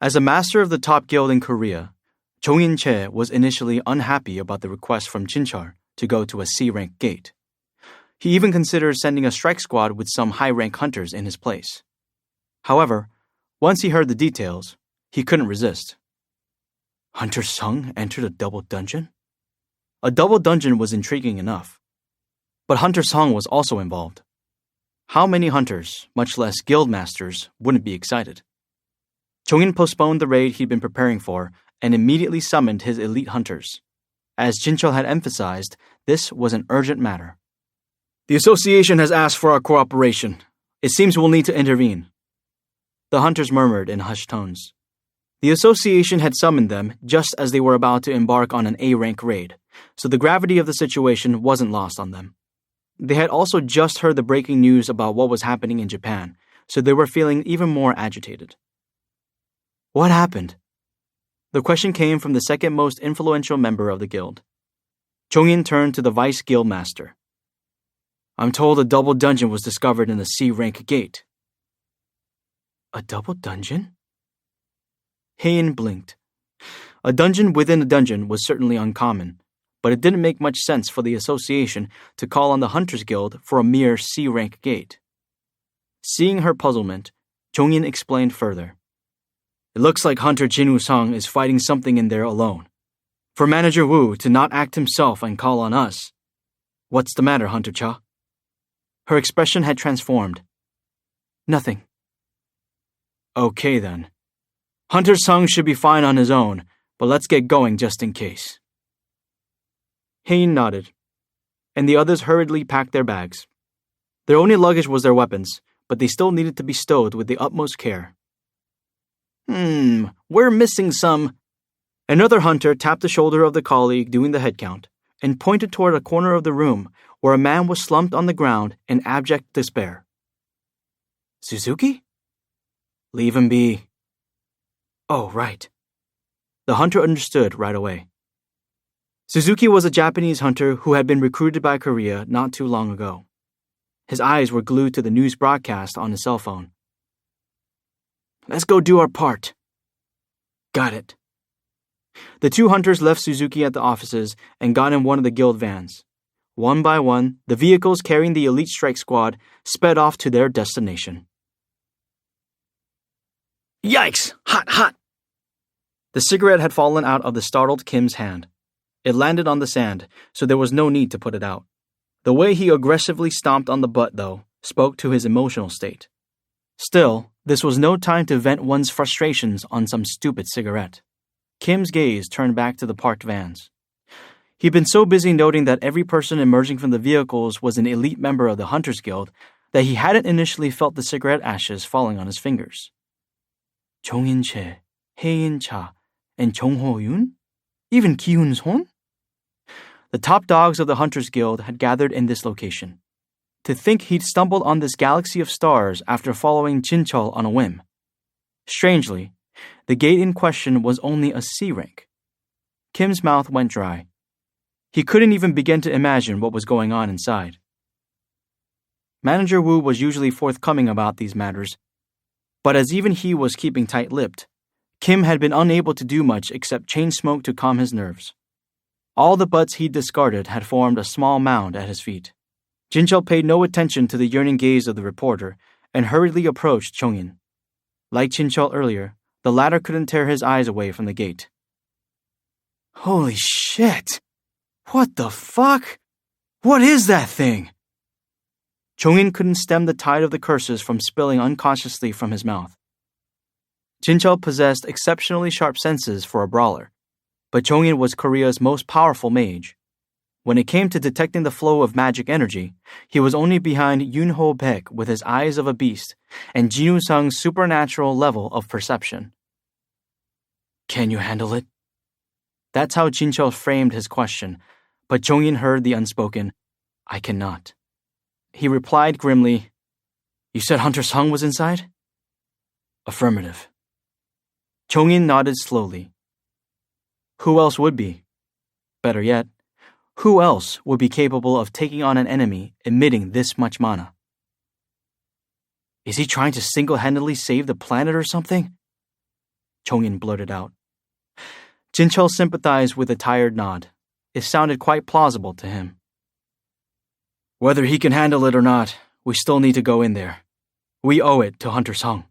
As a master of the top guild in Korea, Jong-in Che was initially unhappy about the request from Jinchul to go to a C-rank gate. He even considered sending a strike squad with some high-rank hunters in his place. However, once he heard the details, he couldn't resist. Hunter Sung entered a double dungeon? A double dungeon was intriguing enough. But Hunter Sung was also involved. How many hunters, much less guild masters, wouldn't be excited? Jong-in postponed the raid he'd been preparing for and immediately summoned his elite hunters. As Jinchul had emphasized, this was an urgent matter. The association has asked for our cooperation. It seems we'll need to intervene. The hunters murmured in hushed tones. The association had summoned them just as they were about to embark on an A-rank raid, so the gravity of the situation wasn't lost on them. They had also just heard the breaking news about what was happening in Japan, so they were feeling even more agitated. What happened? The question came from the second most influential member of the guild. Jong-in turned to the vice guild master. I'm told a double dungeon was discovered in the C-rank gate. A double dungeon? Hae-in blinked. A dungeon within a dungeon was certainly uncommon, but it didn't make much sense for the association to call on the Hunters Guild for a mere C-rank gate. Seeing her puzzlement, Jong-in explained further. It looks like Hunter Jin Sung is fighting something in there alone. For Manager Wu to not act himself and call on us. What's the matter, Hunter Cha? Her expression had transformed. Nothing. Okay then. Hunter Sung should be fine on his own, but let's get going just in case. Hae-in nodded, and the others hurriedly packed their bags. Their only luggage was their weapons, but they still needed to be stowed with the utmost care. We're missing some. Another hunter tapped the shoulder of the colleague doing the head count and pointed toward a corner of the room where a man was slumped on the ground in abject despair. Suzuki? Leave him be. Oh, right. The hunter understood right away. Suzuki was a Japanese hunter who had been recruited by Korea not too long ago. His eyes were glued to the news broadcast on his cell phone. Let's go do our part. Got it. The two hunters left Suzuki at the offices and got in one of the guild vans. One by one, the vehicles carrying the elite strike squad sped off to their destination. Yikes! Hot! The cigarette had fallen out of the startled Kim's hand. It landed on the sand, so there was no need to put it out. The way he aggressively stomped on the butt, though, spoke to his emotional state. Still, this was no time to vent one's frustrations on some stupid cigarette. Kim's gaze turned back to the parked vans. He'd been so busy noting that every person emerging from the vehicles was an elite member of the Hunters Guild that he hadn't initially felt the cigarette ashes falling on his fingers. Jong-in Che, Hae-in Cha, and Jong Ho-yoon? Even Ki-hoon Son? The top dogs of the Hunters Guild had gathered in this location. To think he'd stumbled on this galaxy of stars after following Jinchul on a whim. Strangely, the gate in question was only a C rank. Kim's mouth went dry. He couldn't even begin to imagine what was going on inside. Manager Wu was usually forthcoming about these matters, but as even he was keeping tight-lipped, Kim had been unable to do much except chain smoke to calm his nerves. All the butts he'd discarded had formed a small mound at his feet. Jinchul paid no attention to the yearning gaze of the reporter and hurriedly approached Jong-in. Like Jinchul earlier, the latter couldn't tear his eyes away from the gate. Holy shit! What the fuck? What is that thing? Jong-in couldn't stem the tide of the curses from spilling unconsciously from his mouth. Jinchul possessed exceptionally sharp senses for a brawler, but Jong-in was Korea's most powerful mage. When it came to detecting the flow of magic energy, he was only behind Yoon Ho-baek with his eyes of a beast and Jin Woo-sung's supernatural level of perception. Can you handle it? That's how Jinchul framed his question, but Jong-in heard the unspoken, I cannot. He replied grimly, You said Hunter Sung was inside? Affirmative. Jong-in nodded slowly. Who else would be? Better yet, who else would be capable of taking on an enemy emitting this much mana? Is he trying to single-handedly save the planet or something? Chongin blurted out. Jinchul sympathized with a tired nod. It sounded quite plausible to him. Whether he can handle it or not, we still need to go in there. We owe it to Hunter Sung.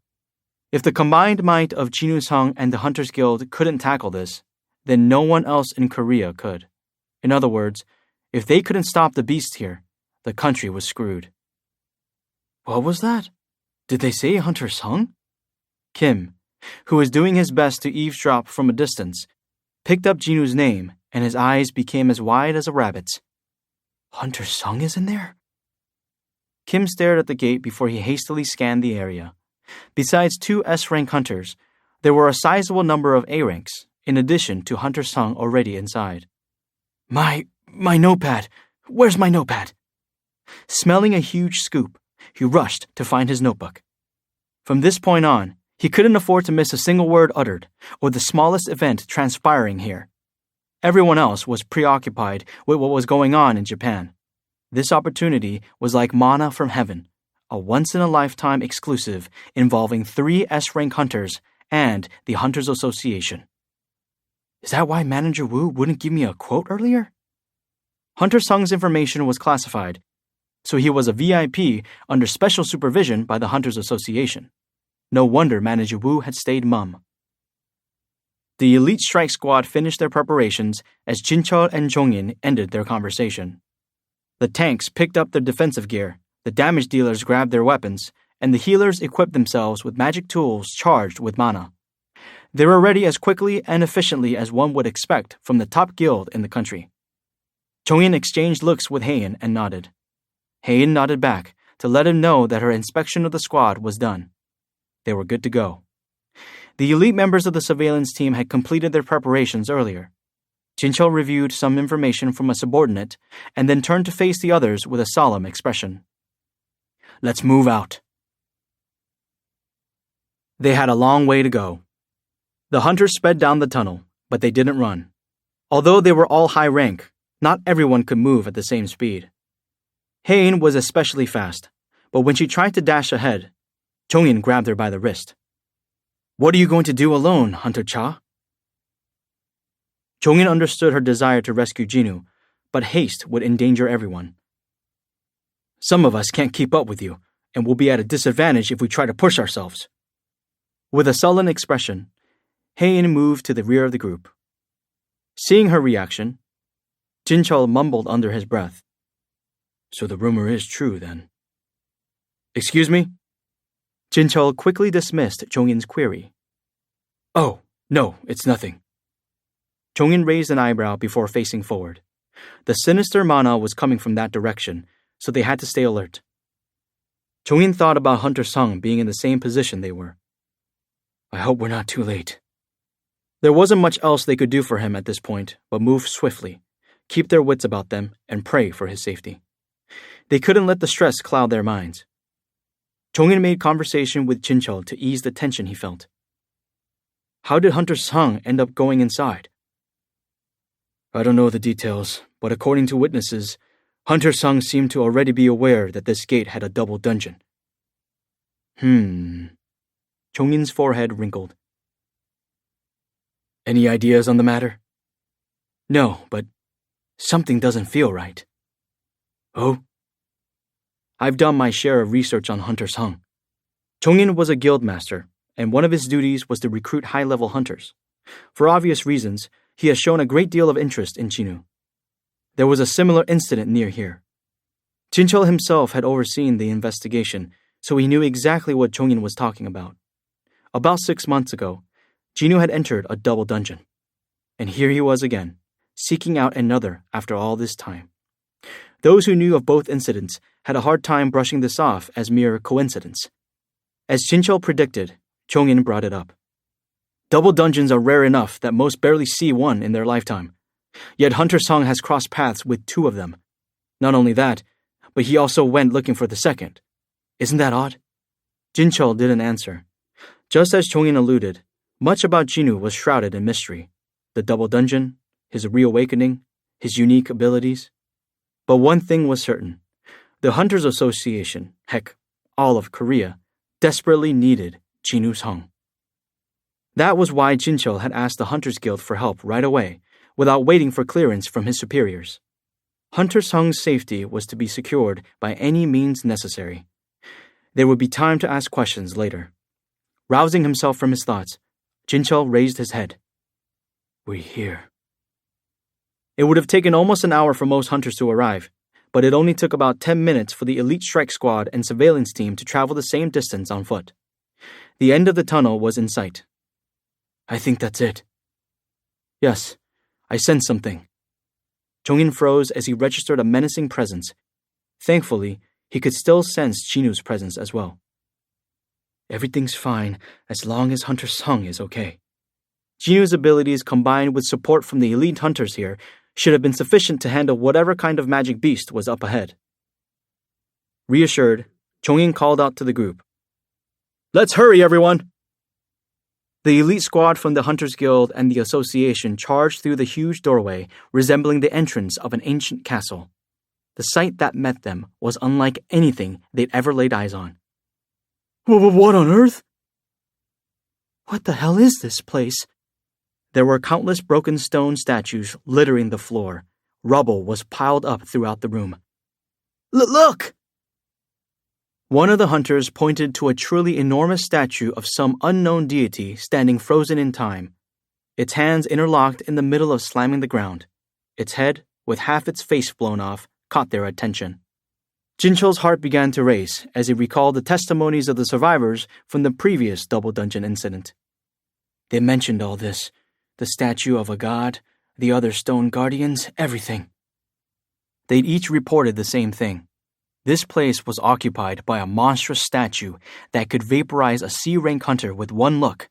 If the combined might of Jinwoo Sung and the Hunters Guild couldn't tackle this, then no one else in Korea could. In other words, if they couldn't stop the beast here, the country was screwed. What was that? Did they say Hunter Sung? Kim, who was doing his best to eavesdrop from a distance, picked up Jinwoo's name and his eyes became as wide as a rabbit's. Hunter Sung is in there? Kim stared at the gate before he hastily scanned the area. Besides 2 S-rank hunters, there were a sizable number of A-ranks, in addition to Hunter Sung already inside. My notepad! Where's my notepad? Smelling a huge scoop, he rushed to find his notebook. From this point on, he couldn't afford to miss a single word uttered or the smallest event transpiring here. Everyone else was preoccupied with what was going on in Japan. This opportunity was like manna from heaven, a once-in-a-lifetime exclusive involving 3 S-rank hunters and the Hunters Association. Is that why Manager Wu wouldn't give me a quote earlier? Hunter Sung's information was classified, so he was a VIP under special supervision by the Hunters Association. No wonder Manager Wu had stayed mum. The elite strike squad finished their preparations as Jinchul and Jongin ended their conversation. The tanks picked up their defensive gear, the damage dealers grabbed their weapons, and the healers equipped themselves with magic tools charged with mana. They were ready as quickly and efficiently as one would expect from the top guild in the country. Jongin exchanged looks with Haein and nodded. Haein nodded back to let him know that her inspection of the squad was done. They were good to go. The elite members of the surveillance team had completed their preparations earlier. Jinchul reviewed some information from a subordinate and then turned to face the others with a solemn expression. Let's move out. They had a long way to go. The hunters sped down the tunnel, but they didn't run. Although they were all high rank, not everyone could move at the same speed. Haein was especially fast, but when she tried to dash ahead, Jongin grabbed her by the wrist. What are you going to do alone, Hunter Cha? Jongin understood her desire to rescue Jinwoo, but haste would endanger everyone. Some of us can't keep up with you, and we'll be at a disadvantage if we try to push ourselves. With a sullen expression, Haein moved to the rear of the group. Seeing her reaction, Jinchul mumbled under his breath. So the rumor is true, then. Excuse me? Jinchul quickly dismissed Jongin's query. Oh, no, it's nothing. Jongin raised an eyebrow before facing forward. The sinister mana was coming from that direction, so they had to stay alert. Jongin thought about Hunter Sung being in the same position they were. I hope we're not too late. There wasn't much else they could do for him at this point but move swiftly, keep their wits about them, and pray for his safety. They couldn't let the stress cloud their minds. Jongin made conversation with Jinchul to ease the tension he felt. How did Hunter Sung end up going inside? I don't know the details, but according to witnesses, Hunter Sung seemed to already be aware that this gate had a double dungeon. Jongin's forehead wrinkled. Any ideas on the matter? No, but something doesn't feel right. Oh? I've done my share of research on Hunter Sung. Jongin was a guild master, and one of his duties was to recruit high-level hunters. For obvious reasons, he has shown a great deal of interest in Jinwoo. There was a similar incident near here. Jinchul himself had overseen the investigation, so he knew exactly what Jongin was talking about. About 6 months ago, Jinwoo had entered a double dungeon. And here he was again, seeking out another after all this time. Those who knew of both incidents had a hard time brushing this off as mere coincidence. As Jinchul predicted, Jongin brought it up. Double dungeons are rare enough that most barely see one in their lifetime. Yet Hunter Sung has crossed paths with 2 of them. Not only that, but he also went looking for the second. Isn't that odd? Jinchul didn't answer. Just as Jongin alluded, much about Jinwoo was shrouded in mystery. The double dungeon, his reawakening, his unique abilities. But one thing was certain. The Hunters Association, heck, all of Korea, desperately needed Jinwoo Sung. That was why Jincheol had asked the Hunters Guild for help right away, without waiting for clearance from his superiors. Hunter Sung's safety was to be secured by any means necessary. There would be time to ask questions later. Rousing himself from his thoughts, Jincheol raised his head. We're here. It would have taken almost an hour for most hunters to arrive, but it only took about 10 minutes for the elite strike squad and surveillance team to travel the same distance on foot. The end of the tunnel was in sight. I think that's it. Yes, I sense something. Jongin froze as he registered a menacing presence. Thankfully, he could still sense Jinwoo's presence as well. Everything's fine as long as Hunter Sung is okay. Jinwoo's abilities combined with support from the elite hunters here should have been sufficient to handle whatever kind of magic beast was up ahead. Reassured, Jongin called out to the group. Let's hurry, everyone! The elite squad from the Hunters Guild and the Association charged through the huge doorway resembling the entrance of an ancient castle. The sight that met them was unlike anything they'd ever laid eyes on. What on earth? What the hell is this place? There were countless broken stone statues littering the floor. Rubble was piled up throughout the room. Look! One of the hunters pointed to a truly enormous statue of some unknown deity standing frozen in time, its hands interlocked in the middle of slamming the ground. Its head, with half its face blown off, caught their attention. Jincheol's heart began to race as he recalled the testimonies of the survivors from the previous Double Dungeon incident. They mentioned all this, the statue of a god, the other stone guardians, everything. They'd each reported the same thing. This place was occupied by a monstrous statue that could vaporize a C-rank hunter with one look,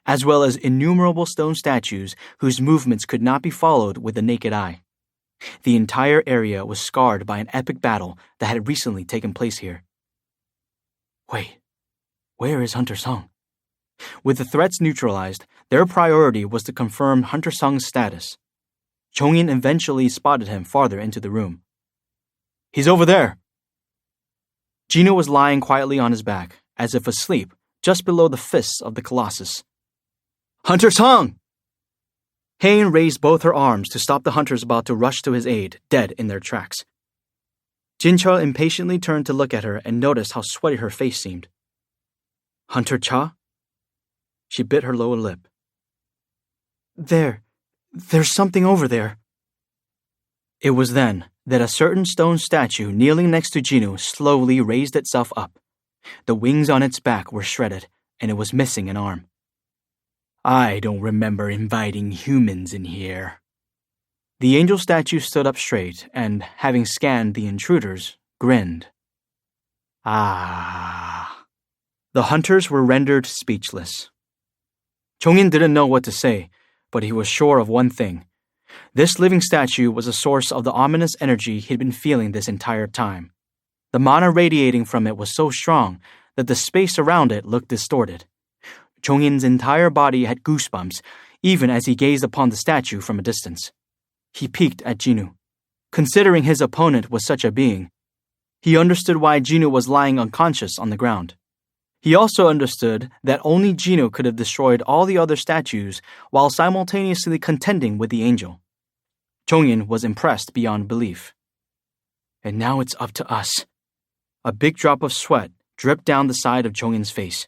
as well as innumerable stone statues whose movements could not be followed with the naked eye. The entire area was scarred by an epic battle that had recently taken place here. Wait, where is Hunter Sung? With the threats neutralized, their priority was to confirm Hunter Sung's status. Jongin eventually spotted him farther into the room. He's over there! Jinwoo was lying quietly on his back, as if asleep, just below the fists of the Colossus. Hunter Sung! Hain raised both her arms to stop the hunters about to rush to his aid, dead in their tracks. Jincheol impatiently turned to look at her and noticed how sweaty her face seemed. Hunter Cha? She bit her lower lip. There's something over there. It was then that a certain stone statue kneeling next to Jinwoo slowly raised itself up. The wings on its back were shredded, and it was missing an arm. I don't remember inviting humans in here. The angel statue stood up straight and, having scanned the intruders, grinned. Ah. The hunters were rendered speechless. Jongin didn't know what to say, but he was sure of one thing. This living statue was a source of the ominous energy he'd been feeling this entire time. The mana radiating from it was so strong that the space around it looked distorted. Jongin's entire body had goosebumps, even as he gazed upon the statue from a distance. He peeked at Jinwoo. Considering his opponent was such a being, he understood why Jinwoo was lying unconscious on the ground. He also understood that only Jinwoo could have destroyed all the other statues while simultaneously contending with the angel. Jongin was impressed beyond belief. And now it's up to us. A big drop of sweat dripped down the side of Jongin's face.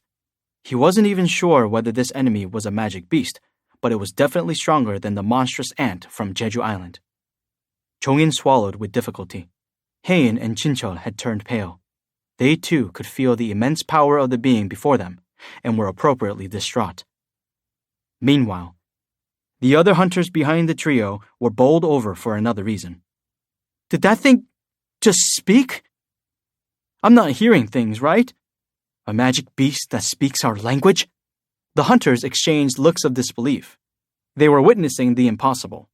He wasn't even sure whether this enemy was a magic beast, but it was definitely stronger than the monstrous ant from Jeju Island. Jongin swallowed with difficulty. Hain and Jincheol had turned pale. They too could feel the immense power of the being before them, and were appropriately distraught. Meanwhile, the other hunters behind the trio were bowled over for another reason. Did that thing just speak? I'm not hearing things, right? A magic beast that speaks our language? The hunters exchanged looks of disbelief. They were witnessing the impossible.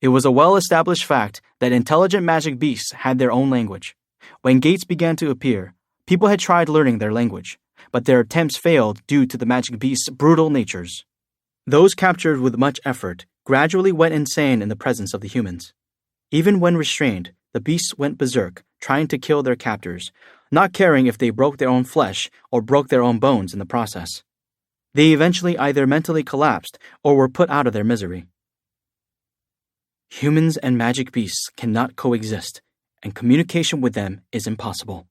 It was a well-established fact that intelligent magic beasts had their own language. When gates began to appear, people had tried learning their language, but their attempts failed due to the magic beast's brutal natures. Those captured with much effort gradually went insane in the presence of the humans. Even when restrained, the beasts went berserk, trying to kill their captors, not caring if they broke their own flesh or broke their own bones in the process. They eventually either mentally collapsed or were put out of their misery. Humans and magic beasts cannot coexist, and communication with them is impossible.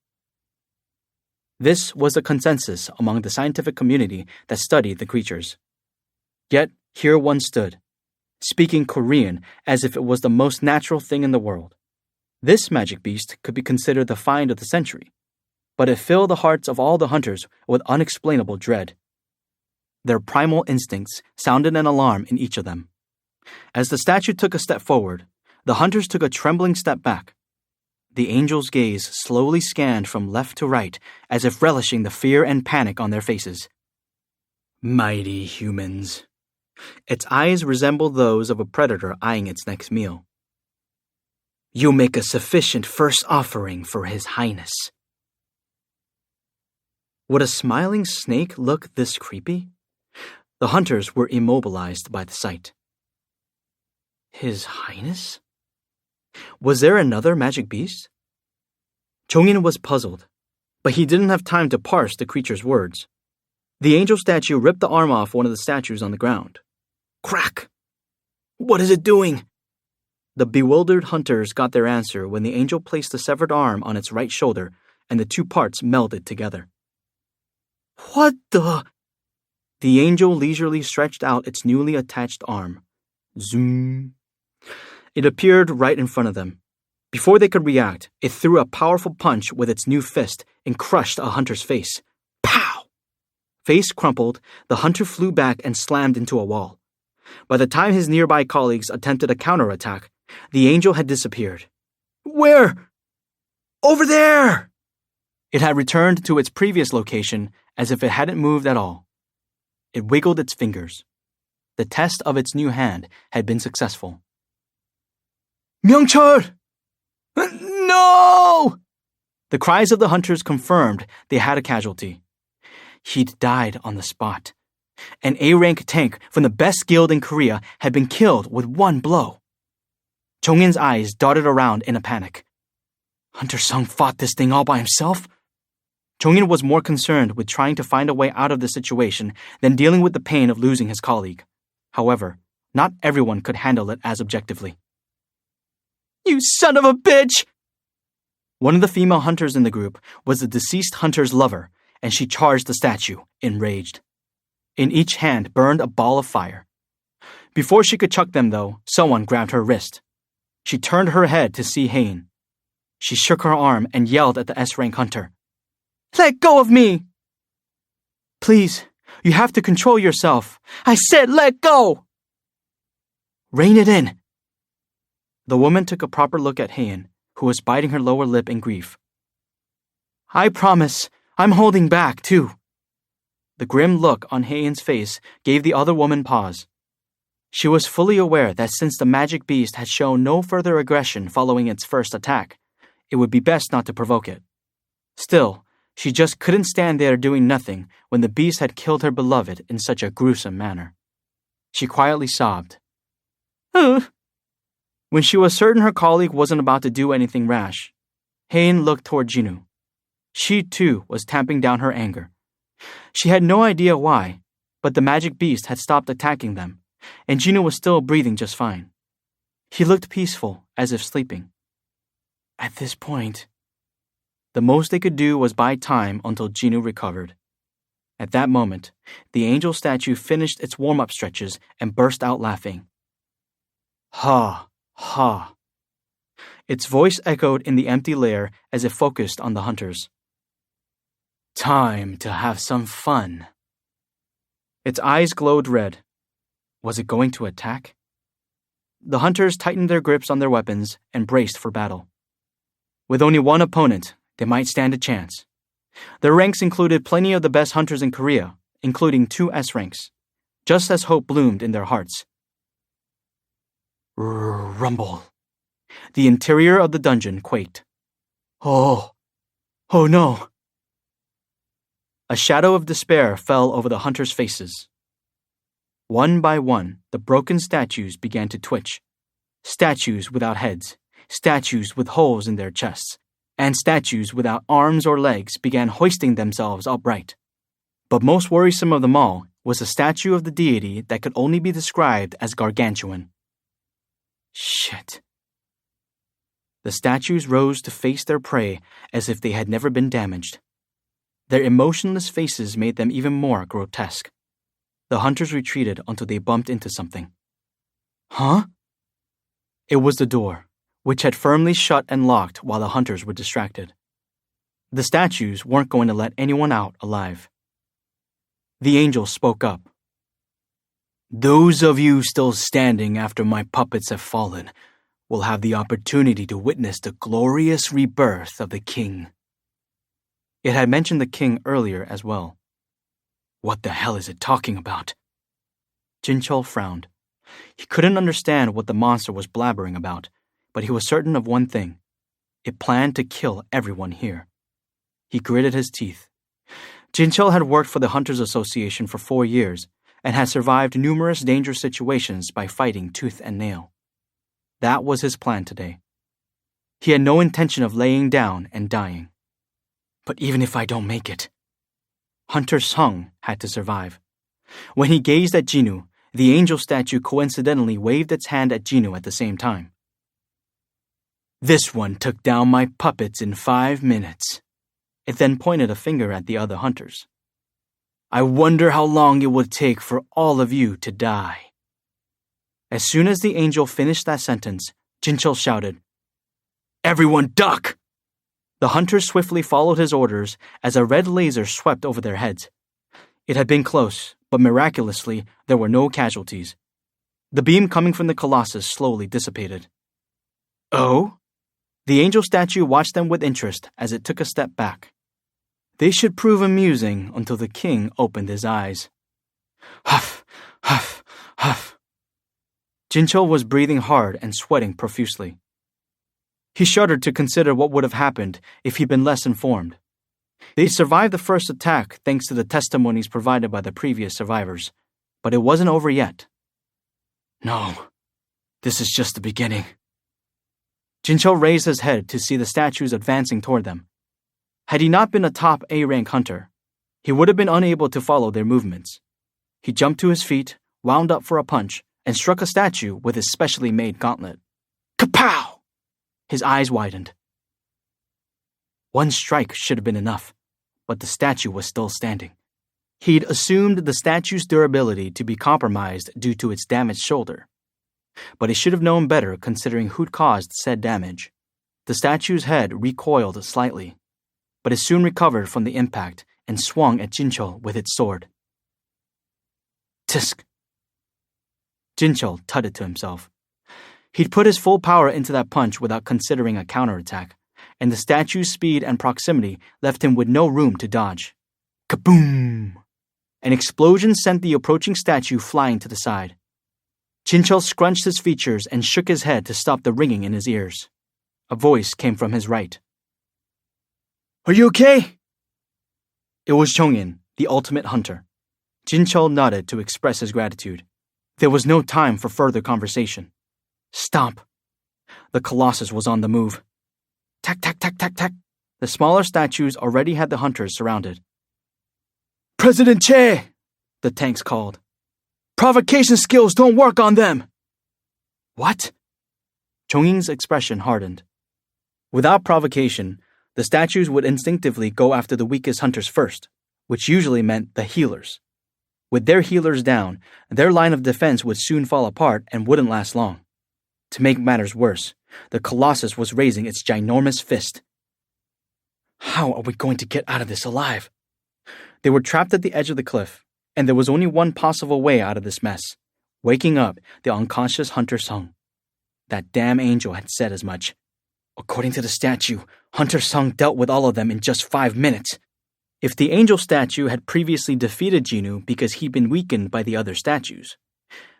This was the consensus among the scientific community that studied the creatures. Yet, here one stood, speaking Korean as if it was the most natural thing in the world. This magic beast could be considered the find of the century, but it filled the hearts of all the hunters with unexplainable dread. Their primal instincts sounded an alarm in each of them. As the statue took a step forward, the hunters took a trembling step back. The angel's gaze slowly scanned from left to right, as if relishing the fear and panic on their faces. Mighty humans. Its eyes resembled those of a predator eyeing its next meal. You make a sufficient first offering for His Highness. Would a smiling snake look this creepy? The hunters were immobilized by the sight. His Highness? Was there another magic beast? Chongin was puzzled, but he didn't have time to parse the creature's words. The angel statue ripped the arm off one of the statues on the ground. Crack! What is it doing? The bewildered hunters got their answer when the angel placed the severed arm on its right shoulder and the two parts melded together. What the? The angel leisurely stretched out its newly attached arm. Zoom. It appeared right in front of them. Before they could react, it threw a powerful punch with its new fist and crushed a hunter's face. Pow! Face crumpled, the hunter flew back and slammed into a wall. By the time his nearby colleagues attempted a counterattack, the angel had disappeared. Where? Over there! It had returned to its previous location as if it hadn't moved at all. It wiggled its fingers. The test of its new hand had been successful. Myungchul! No! The cries of the hunters confirmed they had a casualty. He'd died on the spot. An A-rank tank from the best guild in Korea had been killed with one blow. Chongin's eyes darted around in a panic. Hunter Sung fought this thing all by himself? Chongin was more concerned with trying to find a way out of the situation than dealing with the pain of losing his colleague. However, not everyone could handle it as objectively. You son of a bitch! One of the female hunters in the group was the deceased hunter's lover, and she charged the statue, enraged. In each hand burned a ball of fire. Before she could chuck them, though, someone grabbed her wrist. She turned her head to see Hain. She shook her arm and yelled at the S-rank hunter. Let go of me! Please, you have to control yourself. I said let go! Rein it in. The woman took a proper look at Hain, who was biting her lower lip in grief. I promise, I'm holding back, too. The grim look on Hain's face gave the other woman pause. She was fully aware that since the magic beast had shown no further aggression following its first attack, it would be best not to provoke it. Still, she just couldn't stand there doing nothing when the beast had killed her beloved in such a gruesome manner. She quietly sobbed. When she was certain her colleague wasn't about to do anything rash, Hain looked toward Jinwoo. She, too, was tamping down her anger. She had no idea why, but the magic beast had stopped attacking them, and Jinwoo was still breathing just fine. He looked peaceful, as if sleeping. At this point, the most they could do was buy time until Jinwoo recovered. At that moment, the angel statue finished its warm-up stretches and burst out laughing. Ha, ha. Its voice echoed in the empty lair as it focused on the hunters. Time to have some fun. Its eyes glowed red. Was it going to attack? The hunters tightened their grips on their weapons and braced for battle. With only one opponent, they might stand a chance. Their ranks included plenty of the best hunters in Korea, including 2 S ranks, just as hope bloomed in their hearts. Rumble. The interior of the dungeon quaked. Oh no. A shadow of despair fell over the hunters' faces. One by one, the broken statues began to twitch. Statues without heads, statues with holes in their chests, and statues without arms or legs began hoisting themselves upright. But most worrisome of them all was a statue of the deity that could only be described as gargantuan. Shit. The statues rose to face their prey as if they had never been damaged. Their emotionless faces made them even more grotesque. The hunters retreated until they bumped into something. Huh? It was the door, which had firmly shut and locked while the hunters were distracted. The statues weren't going to let anyone out alive. The angel spoke up. Those of you still standing after my puppets have fallen will have the opportunity to witness the glorious rebirth of the king. It had mentioned the king earlier as well. What the hell is it talking about? Jinchul frowned. He couldn't understand what the monster was blabbering about, but he was certain of one thing. It planned to kill everyone here. He gritted his teeth. Jinchul had worked for the Hunters Association for 4 years and had survived numerous dangerous situations by fighting tooth and nail. That was his plan today. He had no intention of laying down and dying. But even if I don't make it, Hunter Sung had to survive. When he gazed at Jinu, the angel statue coincidentally waved its hand at Jinu at the same time. This one took down my puppets in 5 minutes. It then pointed a finger at the other hunters. I wonder how long it would take for all of you to die. As soon as the angel finished that sentence, Jinchul shouted, Everyone duck! The hunters swiftly followed his orders as a red laser swept over their heads. It had been close, but miraculously, there were no casualties. The beam coming from the Colossus slowly dissipated. Oh? The angel statue watched them with interest as it took a step back. They should prove amusing until the king opened his eyes. Huff, huff, huff. Jinchul was breathing hard and sweating profusely. He shuddered to consider what would have happened if he'd been less informed. They survived the first attack thanks to the testimonies provided by the previous survivors, but it wasn't over yet. No, this is just the beginning. Jinchul raised his head to see the statues advancing toward them. Had he not been a top A-rank hunter, he would have been unable to follow their movements. He jumped to his feet, wound up for a punch, and struck a statue with his specially made gauntlet. Kapow! His eyes widened. One strike should have been enough, but the statue was still standing. He'd assumed the statue's durability to be compromised due to its damaged shoulder. But he should have known better considering who'd caused said damage. The statue's head recoiled slightly, but it soon recovered from the impact and swung at Jinchul with its sword. Tisk! Jinchul tutted to himself. He'd put his full power into that punch without considering a counterattack, and the statue's speed and proximity left him with no room to dodge. Kaboom! An explosion sent the approaching statue flying to the side. Jinchul scrunched his features and shook his head to stop the ringing in his ears. A voice came from his right. Are you okay? It was Chongin, the ultimate hunter. Jinchul nodded to express his gratitude. There was no time for further conversation. Stomp. The Colossus was on the move. Tack, tack, tack, tack, tack. The smaller statues already had the hunters surrounded. President Che! The tanks called. Provocation skills don't work on them! What? Chongying's expression hardened. Without provocation, the statues would instinctively go after the weakest hunters first, which usually meant the healers. With their healers down, their line of defense would soon fall apart and wouldn't last long. To make matters worse, the Colossus was raising its ginormous fist. How are we going to get out of this alive? They were trapped at the edge of the cliff, and there was only one possible way out of this mess: waking up the unconscious Hunter Sung. That damn angel had said as much. According to the statue, Hunter Sung dealt with all of them in just 5 minutes. If the angel statue had previously defeated Jinu because he'd been weakened by the other statues,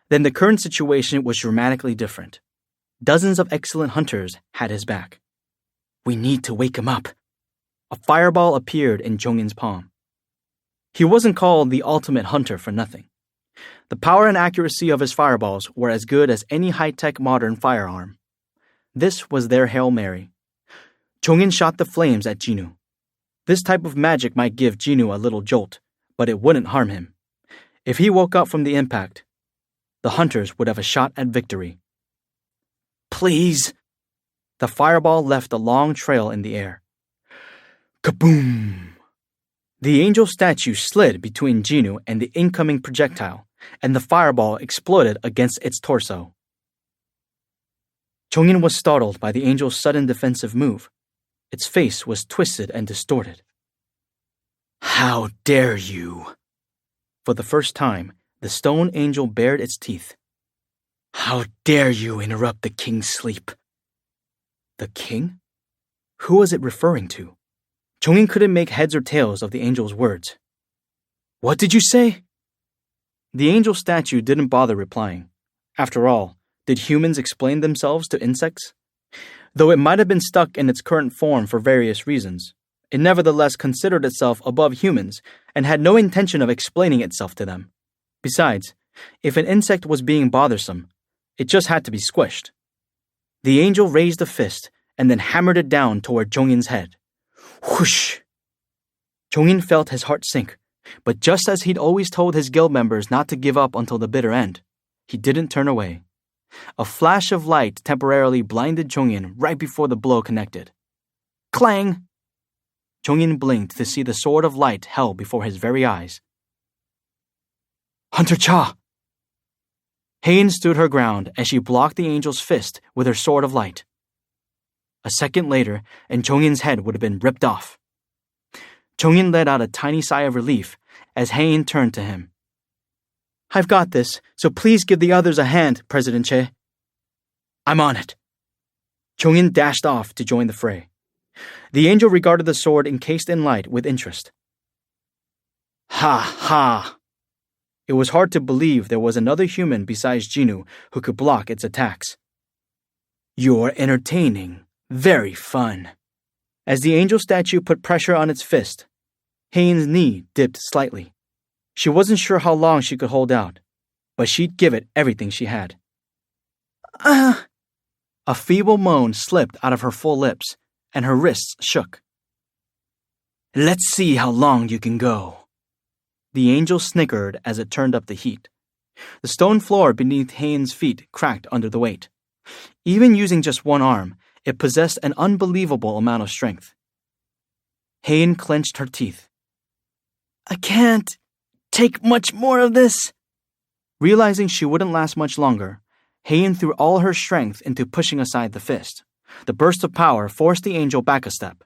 then the current situation was dramatically different. Dozens of excellent hunters had his back. We need to wake him up. A fireball appeared in Chongyin's palm. He wasn't called the ultimate hunter for nothing. The power and accuracy of his fireballs were as good as any high-tech modern firearm. This was their Hail Mary. Chongin shot the flames at Jinwoo. This type of magic might give Jinwoo a little jolt, but it wouldn't harm him. If he woke up from the impact, the hunters would have a shot at victory. Please! The fireball left a long trail in the air. Kaboom! The angel statue slid between Jinwoo and the incoming projectile, and the fireball exploded against its torso. Chongin was startled by the angel's sudden defensive move. Its face was twisted and distorted. How dare you! For the first time, the stone angel bared its teeth. How dare you interrupt the king's sleep? The king? Who was it referring to? Chongin couldn't make heads or tails of the angel's words. What did you say? The angel statue didn't bother replying. After all, did humans explain themselves to insects? Though it might have been stuck in its current form for various reasons, it nevertheless considered itself above humans and had no intention of explaining itself to them. Besides, if an insect was being bothersome, it just had to be squished. The angel raised a fist and then hammered it down toward Chongin's head. Whoosh! Chongin felt his heart sink, but just as he'd always told his guild members not to give up until the bitter end, he didn't turn away. A flash of light temporarily blinded Chongin right before the blow connected. Clang! Chongin blinked to see the sword of light held before his very eyes. Hunter Cha! Heian stood her ground as she blocked the angel's fist with her sword of light. A second later, and Chongin's head would have been ripped off. Chongin let out a tiny sigh of relief as Heian turned to him. I've got this, so please give the others a hand, President Che. I'm on it. Chongin dashed off to join the fray. The angel regarded the sword encased in light with interest. Ha ha! It was hard to believe there was another human besides Jinwoo who could block its attacks. You're entertaining. Very fun. As the angel statue put pressure on its fist, Heian's knee dipped slightly. She wasn't sure how long she could hold out, but she'd give it everything she had. A feeble moan slipped out of her full lips, and her wrists shook. Let's see how long you can go. The angel snickered as it turned up the heat. The stone floor beneath Heian's feet cracked under the weight. Even using just one arm, it possessed an unbelievable amount of strength. Heian clenched her teeth. I can't take much more of this. Realizing she wouldn't last much longer, Heian threw all her strength into pushing aside the fist. The burst of power forced the angel back a step.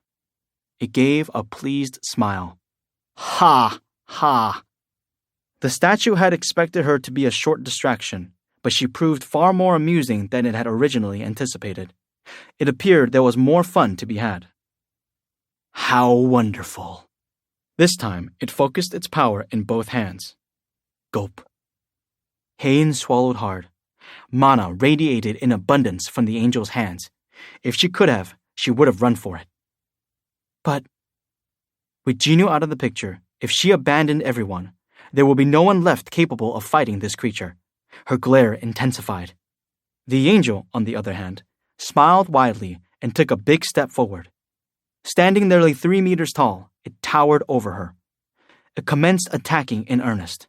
It gave a pleased smile. Ha! Ha! The statue had expected her to be a short distraction, but she proved far more amusing than it had originally anticipated. It appeared there was more fun to be had. How wonderful. This time, it focused its power in both hands. Gulp. Heian swallowed hard. Mana radiated in abundance from the angel's hands. If she could have, she would have run for it. But with Jinwoo out of the picture, if she abandoned everyone, there will be no one left capable of fighting this creature. Her glare intensified. The angel, on the other hand, smiled widely and took a big step forward. Standing nearly 3 meters tall, it towered over her. It commenced attacking in earnest.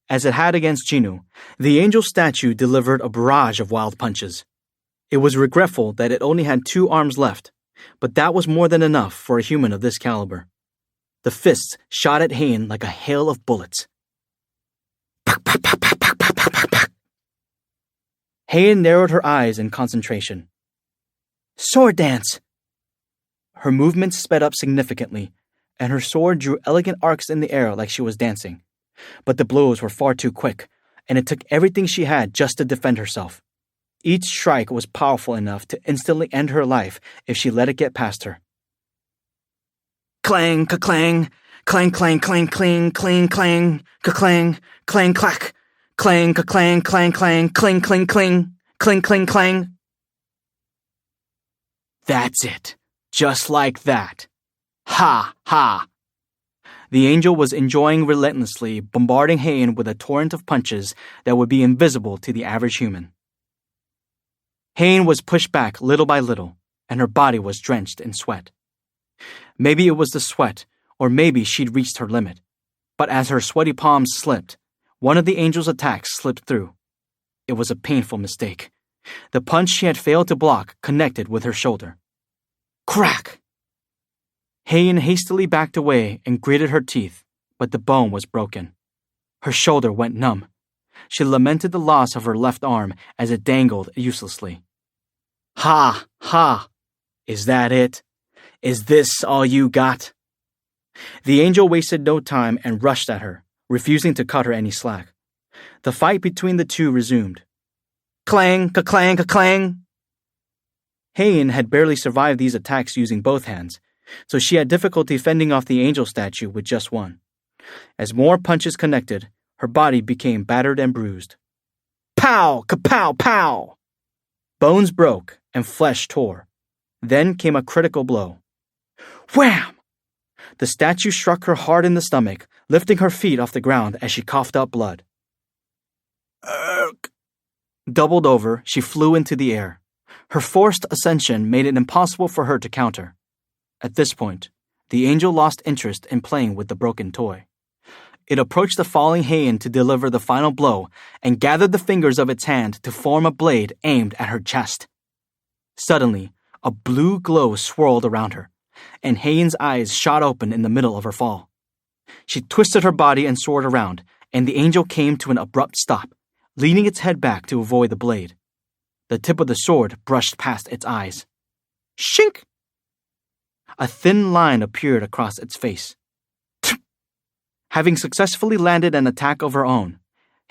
As it had against Jinwoo, the angel statue delivered a barrage of wild punches. It was regretful that it only had 2 arms left, but that was more than enough for a human of this caliber. The fists shot at Heian like a hail of bullets. Heian narrowed her eyes in concentration. Sword dance! Her movements sped up significantly, and her sword drew elegant arcs in the air like she was dancing. But the blows were far too quick, and it took everything she had just to defend herself. Each strike was powerful enough to instantly end her life if she let it get past her. Clang, ka-clang, clang, clang, clang, clang, clang, clang, ka-clang, clang, clack, clang, ka-clang, clang, clang, cling, cling, cling, cling, cling, clang. That's it. Just like that. Ha, ha. The angel was enjoying relentlessly bombarding Heian with a torrent of punches that would be invisible to the average human. Heian was pushed back little by little. and her body was drenched in sweat. Maybe it was the sweat, or maybe she'd reached her limit. But as her sweaty palms slipped, one of the angel's attacks slipped through. It was a painful mistake. The punch she had failed to block connected with her shoulder. Crack! Heian hastily backed away and gritted her teeth, but the bone was broken. Her shoulder went numb. She lamented the loss of her left arm as it dangled uselessly. Ha! Ha! Is that it? Is this all you got? The angel wasted no time and rushed at her, refusing to cut her any slack. The fight between the two resumed. Clang, ka-clang, ka-clang! Heian had barely survived these attacks using both hands, so she had difficulty fending off the angel statue with just one. As more punches connected, her body became battered and bruised. Pow! Ka-pow! Pow! Bones broke and flesh tore. Then came a critical blow. Wham! The statue struck her hard in the stomach, lifting her feet off the ground as she coughed up blood. Urgh! Doubled over, she flew into the air. Her forced ascension made it impossible for her to counter. At this point, the angel lost interest in playing with the broken toy. It approached the falling Heian to deliver the final blow and gathered the fingers of its hand to form a blade aimed at her chest. Suddenly, a blue glow swirled around her, and Heian's eyes shot open in the middle of her fall. She twisted her body and sword around, and the angel came to an abrupt stop, leaning its head back to avoid the blade. The tip of the sword brushed past its eyes. Shink! A thin line appeared across its face. Having successfully landed an attack of her own,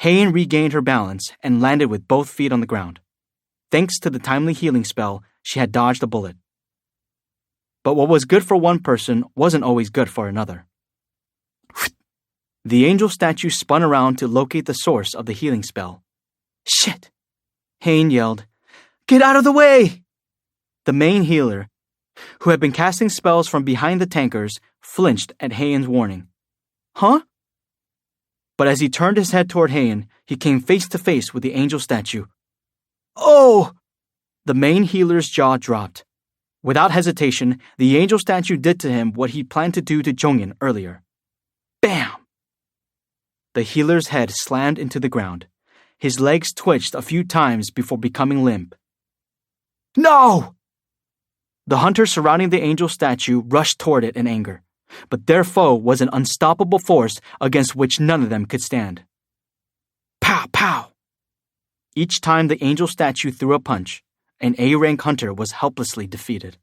Heian regained her balance and landed with both feet on the ground. Thanks to the timely healing spell, she had dodged a bullet. But what was good for one person wasn't always good for another. The angel statue spun around to locate the source of the healing spell. Shit! Heian yelled, Get out of the way! The main healer, who had been casting spells from behind the tankers, flinched at Heian's warning. Huh? But as he turned his head toward Heian, he came face to face with the angel statue. Oh! The main healer's jaw dropped. Without hesitation, the angel statue did to him what he planned to do to Chongyun earlier. Bam! The healer's head slammed into the ground. His legs twitched a few times before becoming limp. No! The hunters surrounding the angel statue rushed toward it in anger, but their foe was an unstoppable force against which none of them could stand. Pow! Pow! Each time the angel statue threw a punch, an A-rank hunter was helplessly defeated.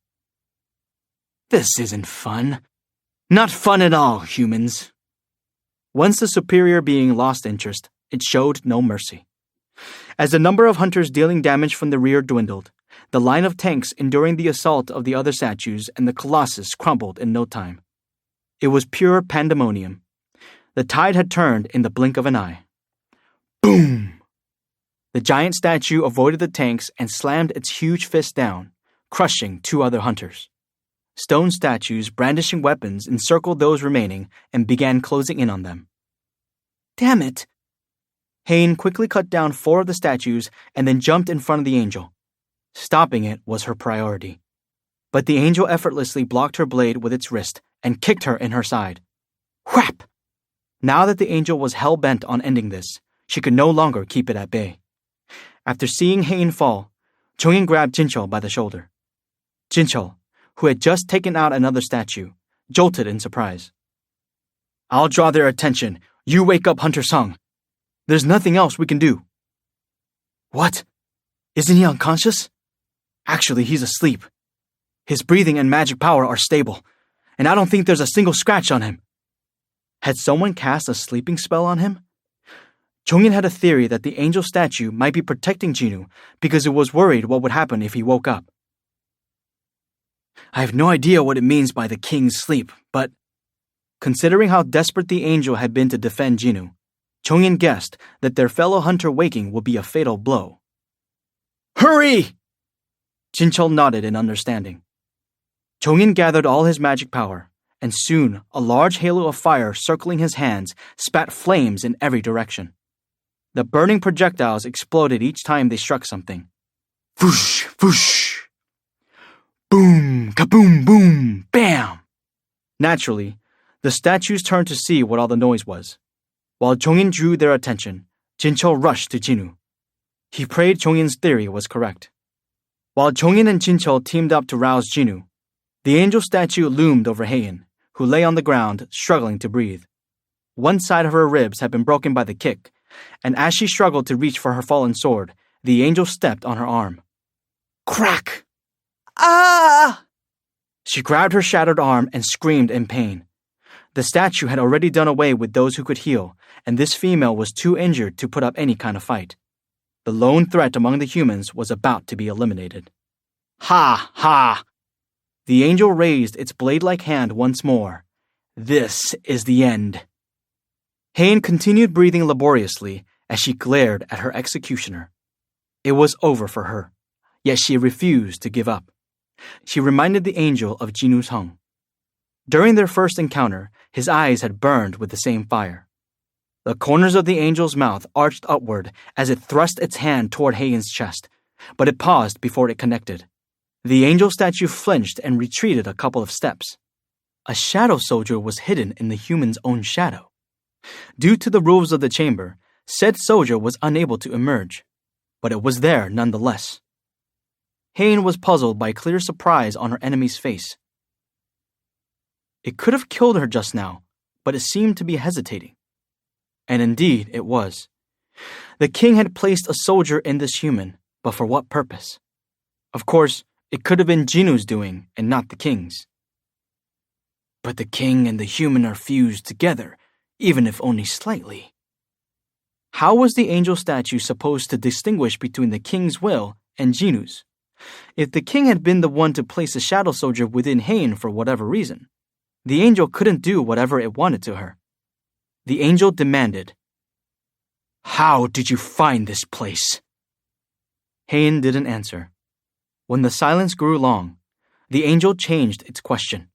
This isn't fun. Not fun at all, humans. Once the superior being lost interest, it showed no mercy. As the number of hunters dealing damage from the rear dwindled, the line of tanks enduring the assault of the other statues and the colossus crumbled in no time. It was pure pandemonium. The tide had turned in the blink of an eye. Boom! The giant statue avoided the tanks and slammed its huge fist down, crushing two other hunters. Stone statues brandishing weapons encircled those remaining and began closing in on them. Damn it! Heian quickly cut down 4 of the statues and then jumped in front of the angel. Stopping it was her priority. But the angel effortlessly blocked her blade with its wrist and kicked her in her side. Whap! Now that the angel was hell-bent on ending this, she could no longer keep it at bay. After seeing Heian fall, Chongyun grabbed Jinchul by the shoulder. Jinchul, who had just taken out another statue, jolted in surprise. I'll draw their attention. You wake up Hunter Sung. There's nothing else we can do. What? Isn't he unconscious? Actually, he's asleep. His breathing and magic power are stable, and I don't think there's a single scratch on him. Had someone cast a sleeping spell on him? Chongyun had a theory that the angel statue might be protecting Jinnu because it was worried what would happen if he woke up. I have no idea what it means by the king's sleep, but considering how desperate the angel had been to defend Jinnu, Chongyun guessed that their fellow hunter waking would be a fatal blow. Hurry! Jinchul nodded in understanding. Chongyun gathered all his magic power, and soon a large halo of fire circling his hands spat flames in every direction. The burning projectiles exploded each time they struck something. Whoosh! Whoosh! Boom, kaboom, boom, bam! Naturally, the statues turned to see what all the noise was. While Chongin drew their attention, Jinchul rushed to Jinwoo. He prayed Chongin's theory was correct. While Chongin and Jinchul teamed up to rouse Jinwoo, the angel statue loomed over Heian, who lay on the ground, struggling to breathe. One side of her ribs had been broken by the kick, and as she struggled to reach for her fallen sword, the angel stepped on her arm. Crack! Ah! She grabbed her shattered arm and screamed in pain. The statue had already done away with those who could heal, and this female was too injured to put up any kind of fight. The lone threat among the humans was about to be eliminated. Ha! Ha! The angel raised its blade-like hand once more. This is the end. Heian continued breathing laboriously as she glared at her executioner. It was over for her, yet she refused to give up. She reminded the angel of Jinwoo's Hong. During their first encounter, his eyes had burned with the same fire. The corners of the angel's mouth arched upward as it thrust its hand toward Heian's chest, but it paused before it connected. The angel statue flinched and retreated a couple of steps. A shadow soldier was hidden in the human's own shadow. Due to the rules of the chamber, said soldier was unable to emerge, but it was there nonetheless. Heian was puzzled by clear surprise on her enemy's face. It could have killed her just now, but it seemed to be hesitating. And indeed it was. The king had placed a soldier in this human, but for what purpose? Of course, it could have been Jinwoo's doing and not the king's. But the king and the human are fused together, even if only slightly. How was the angel statue supposed to distinguish between the king's will and Jinwoo's? If the king had been the one to place a shadow soldier within Heian for whatever reason, the angel couldn't do whatever it wanted to her. The angel demanded, "How did you find this place?" Heian didn't answer. When the silence grew long, the angel changed its question.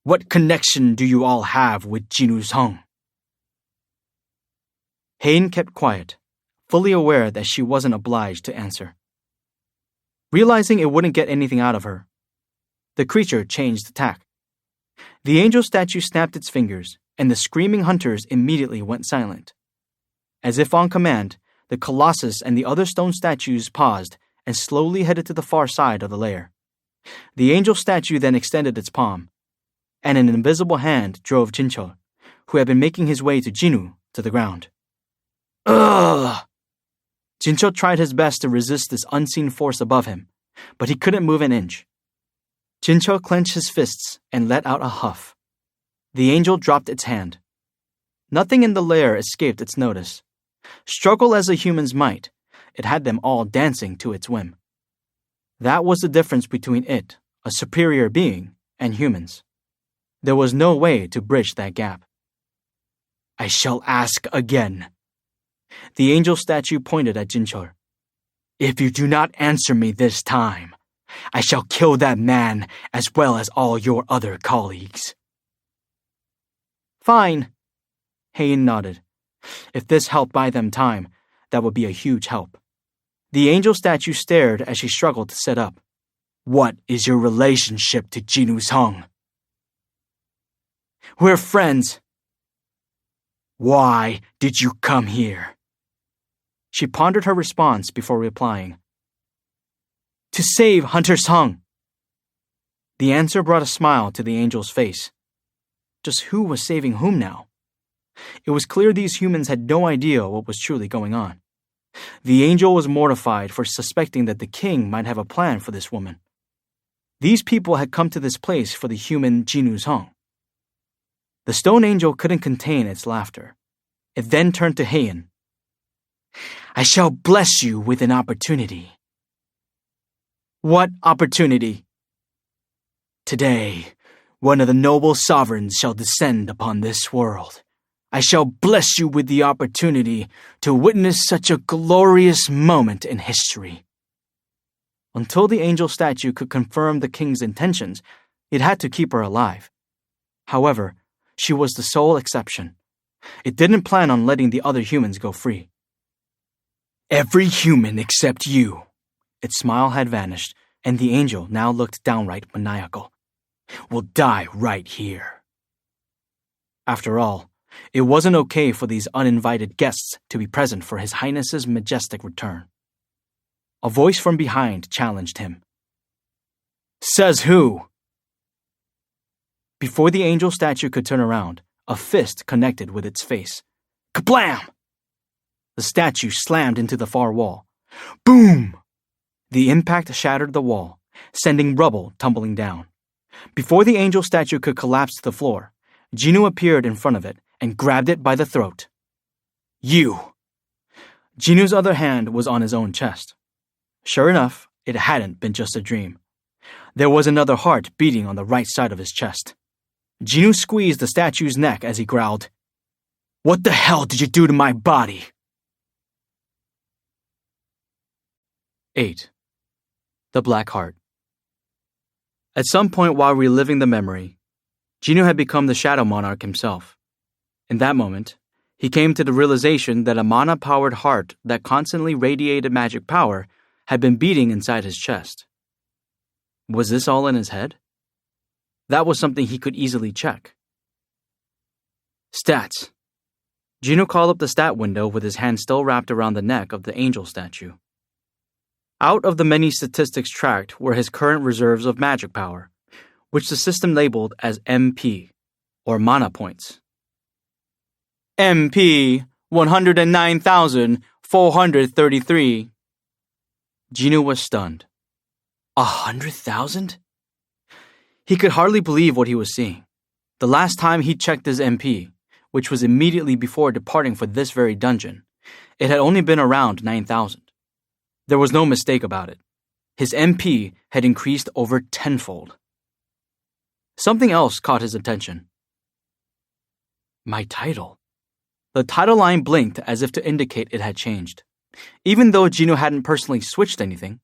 "What connection do you all have with Jinwoo's Hong?" Heian kept quiet, fully aware that she wasn't obliged to answer. Realizing it wouldn't get anything out of her, the creature changed tack. The angel statue snapped its fingers, and the screaming hunters immediately went silent. As if on command, the colossus and the other stone statues paused and slowly headed to the far side of the lair. The angel statue then extended its palm, and an invisible hand drove Jinchul, who had been making his way to Jinwoo, to the ground. Ugh! Jinchul tried his best to resist this unseen force above him, but he couldn't move an inch. Jinchul clenched his fists and let out a huff. The angel dropped its hand. Nothing in the lair escaped its notice. Struggle as a human's might, it had them all dancing to its whim. That was the difference between it, a superior being, and humans. There was no way to bridge that gap. "I shall ask again." The angel statue pointed at Jinchul. "If you do not answer me this time, I shall kill that man as well as all your other colleagues." "Fine." Heian nodded. If this helped buy them time, that would be a huge help. The angel statue stared as she struggled to sit up. "What is your relationship to Jinwoo's Hong?" "We're friends." "Why did you come here?" She pondered her response before replying. "To save Hunter Song." The answer brought a smile to the angel's face. Just who was saving whom now? It was clear these humans had no idea what was truly going on. The angel was mortified for suspecting that the king might have a plan for this woman. These people had come to this place for the human Jinwoo's Hong. The stone angel couldn't contain its laughter. It then turned to Heian. "I shall bless you with an opportunity." "What opportunity?" "Today, one of the noble sovereigns shall descend upon this world. I shall bless you with the opportunity to witness such a glorious moment in history." Until the angel statue could confirm the king's intentions, it had to keep her alive. However, she was the sole exception. It didn't plan on letting the other humans go free. "Every human except you." Its smile had vanished, and the angel now looked downright maniacal. "Will die right here." After all, it wasn't okay for these uninvited guests to be present for His Highness's majestic return. A voice from behind challenged him. "Says who?" Before the angel statue could turn around, a fist connected with its face. Kablam! The statue slammed into the far wall. Boom! The impact shattered the wall, sending rubble tumbling down. Before the angel statue could collapse to the floor, Jinu appeared in front of it and grabbed it by the throat. "You!" Jinu's other hand was on his own chest. Sure enough, it hadn't been just a dream. There was another heart beating on the right side of his chest. Jinu squeezed the statue's neck as he growled, "What the hell did you do to my body?" 8. The Black Heart. At some point while reliving the memory, Jinu had become the Shadow Monarch himself. In that moment, he came to the realization that a mana-powered heart that constantly radiated magic power had been beating inside his chest. Was this all in his head? That was something he could easily check. Stats. Jinu called up the stat window with his hand still wrapped around the neck of the angel statue. Out of the many statistics tracked were his current reserves of magic power, which the system labeled as MP, or mana points. MP 109,433. Jinu was stunned. 100,000? He could hardly believe what he was seeing. The last time he checked his MP, which was immediately before departing for this very dungeon, it had only been around 9,000. There was no mistake about it. His MP had increased over tenfold. Something else caught his attention. My title. The title line blinked as if to indicate it had changed. Even though Jinu hadn't personally switched anything,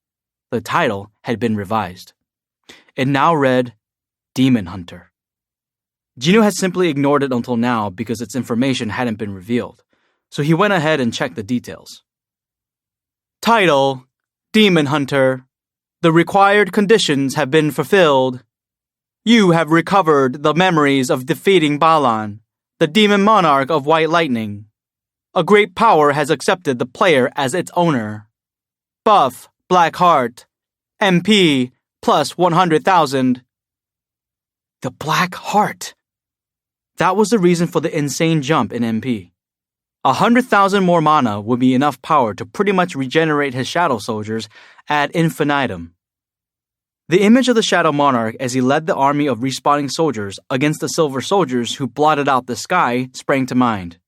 the title had been revised. It now read, Demon Hunter. Jinu had simply ignored it until now because its information hadn't been revealed, so he went ahead and checked the details. Title, Demon Hunter. The required conditions have been fulfilled. You have recovered the memories of defeating Balan, the demon monarch of White Lightning. A great power has accepted the player as its owner. Buff, Black Heart. MP, plus 100,000. The Black Heart. That was the reason for the insane jump in MP. 100,000 more mana would be enough power to pretty much regenerate his Shadow Soldiers ad infinitum. The image of the Shadow Monarch as he led the army of respawning soldiers against the Silver Soldiers who blotted out the sky sprang to mind.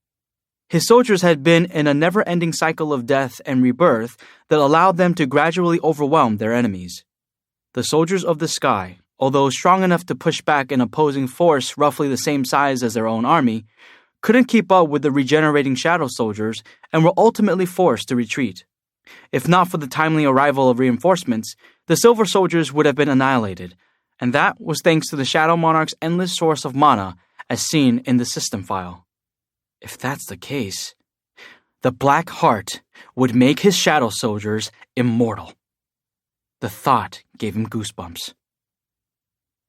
His soldiers had been in a never-ending cycle of death and rebirth that allowed them to gradually overwhelm their enemies. The soldiers of the sky, although strong enough to push back an opposing force roughly the same size as their own army, couldn't keep up with the regenerating Shadow Soldiers and were ultimately forced to retreat. If not for the timely arrival of reinforcements, the Silver Soldiers would have been annihilated, and that was thanks to the Shadow Monarch's endless source of mana as seen in the system file. If that's the case, the Black Heart would make his Shadow Soldiers immortal. The thought gave him goosebumps.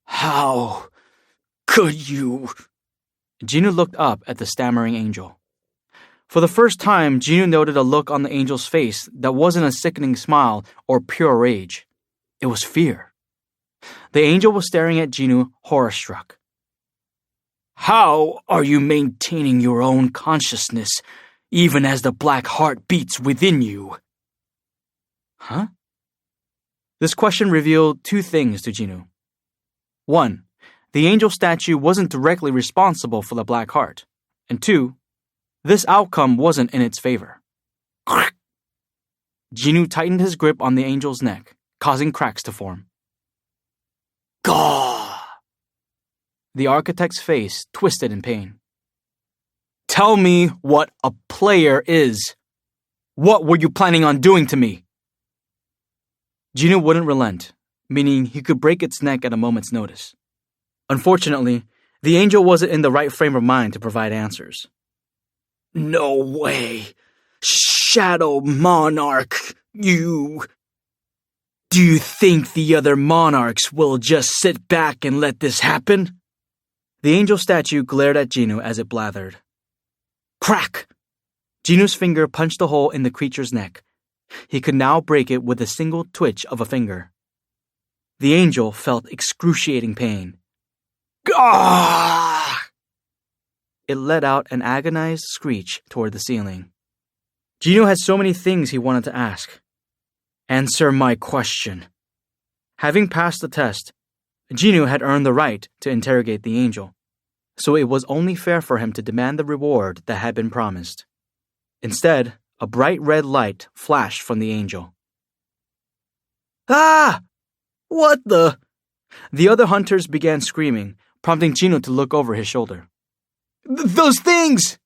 How could you? Jinu looked up at the stammering angel. For the first time, Jinu noted a look on the angel's face that wasn't a sickening smile or pure rage. It was fear. The angel was staring at Jinu, horror-struck. How are you maintaining your own consciousness, even as the Black Heart beats within you? Huh? This question revealed two things to Jinu. 1. The angel statue wasn't directly responsible for the Black Heart. And 2. This outcome wasn't in its favor. Jinu tightened his grip on the angel's neck, causing cracks to form. Gah! The architect's face twisted in pain. Tell me what a player is. What were you planning on doing to me? Jinu wouldn't relent, meaning he could break its neck at a moment's notice. Unfortunately, the angel wasn't in the right frame of mind to provide answers. No way! Shadow Monarch, you... Do you think the other monarchs will just sit back and let this happen? The angel statue glared at Jinu as it blathered. Crack! Jinu's finger punched a hole in the creature's neck. He could now break it with a single twitch of a finger. The angel felt excruciating pain. Gah! It let out an agonized screech toward the ceiling. Jinu had so many things he wanted to ask. Answer my question. Having passed the test, Jinu had earned the right to interrogate the angel, so it was only fair for him to demand the reward that had been promised. Instead, a bright red light flashed from the angel. Ah! What the? The other hunters began screaming, prompting Jinu to look over his shoulder. Those things!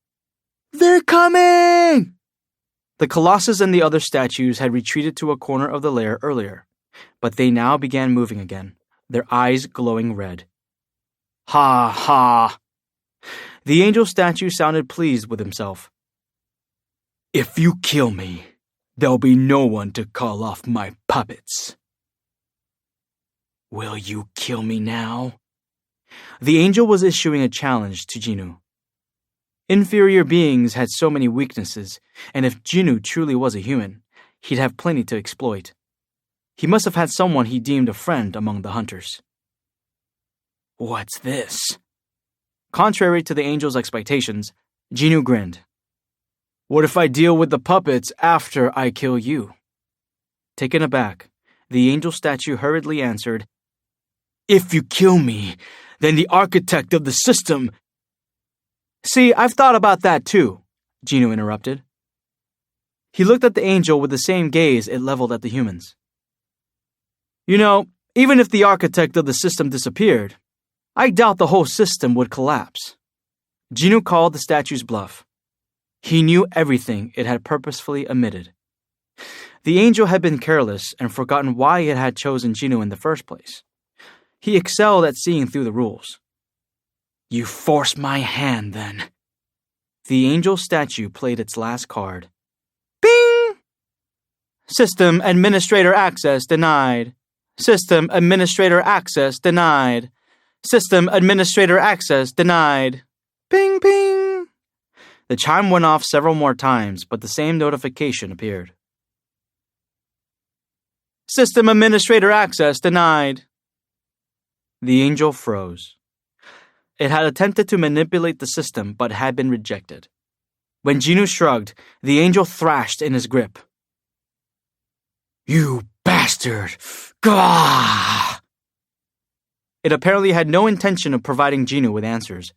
They're coming! The colossus and the other statues had retreated to a corner of the lair earlier, but they now began moving again, their eyes glowing red. Ha ha! The angel statue sounded pleased with himself. If you kill me, there'll be no one to call off my puppets. Will you kill me now? The angel was issuing a challenge to Jinu. Inferior beings had so many weaknesses, and if Jinu truly was a human, he'd have plenty to exploit. He must have had someone he deemed a friend among the hunters. What's this? Contrary to the angel's expectations, Jinu grinned. What if I deal with the puppets after I kill you? Taken aback, the angel statue hurriedly answered, If you kill me, then the architect of the system... See, I've thought about that too, Jinu interrupted. He looked at the angel with the same gaze it leveled at the humans. You know, even if the architect of the system disappeared, I doubt the whole system would collapse. Jinu called the statue's bluff. He knew everything it had purposefully omitted. The angel had been careless and forgotten why it had chosen Jinu in the first place. He excelled at seeing through the rules. You force my hand, then. The angel statue played its last card. Bing! System administrator access denied. System administrator access denied. System administrator access denied. Ping, ping! The chime went off several more times, but the same notification appeared. System administrator access denied. The angel froze. It had attempted to manipulate the system, but had been rejected. When Jinu shrugged, the angel thrashed in his grip. You bastard! Gah! It apparently had no intention of providing Jinu with answers.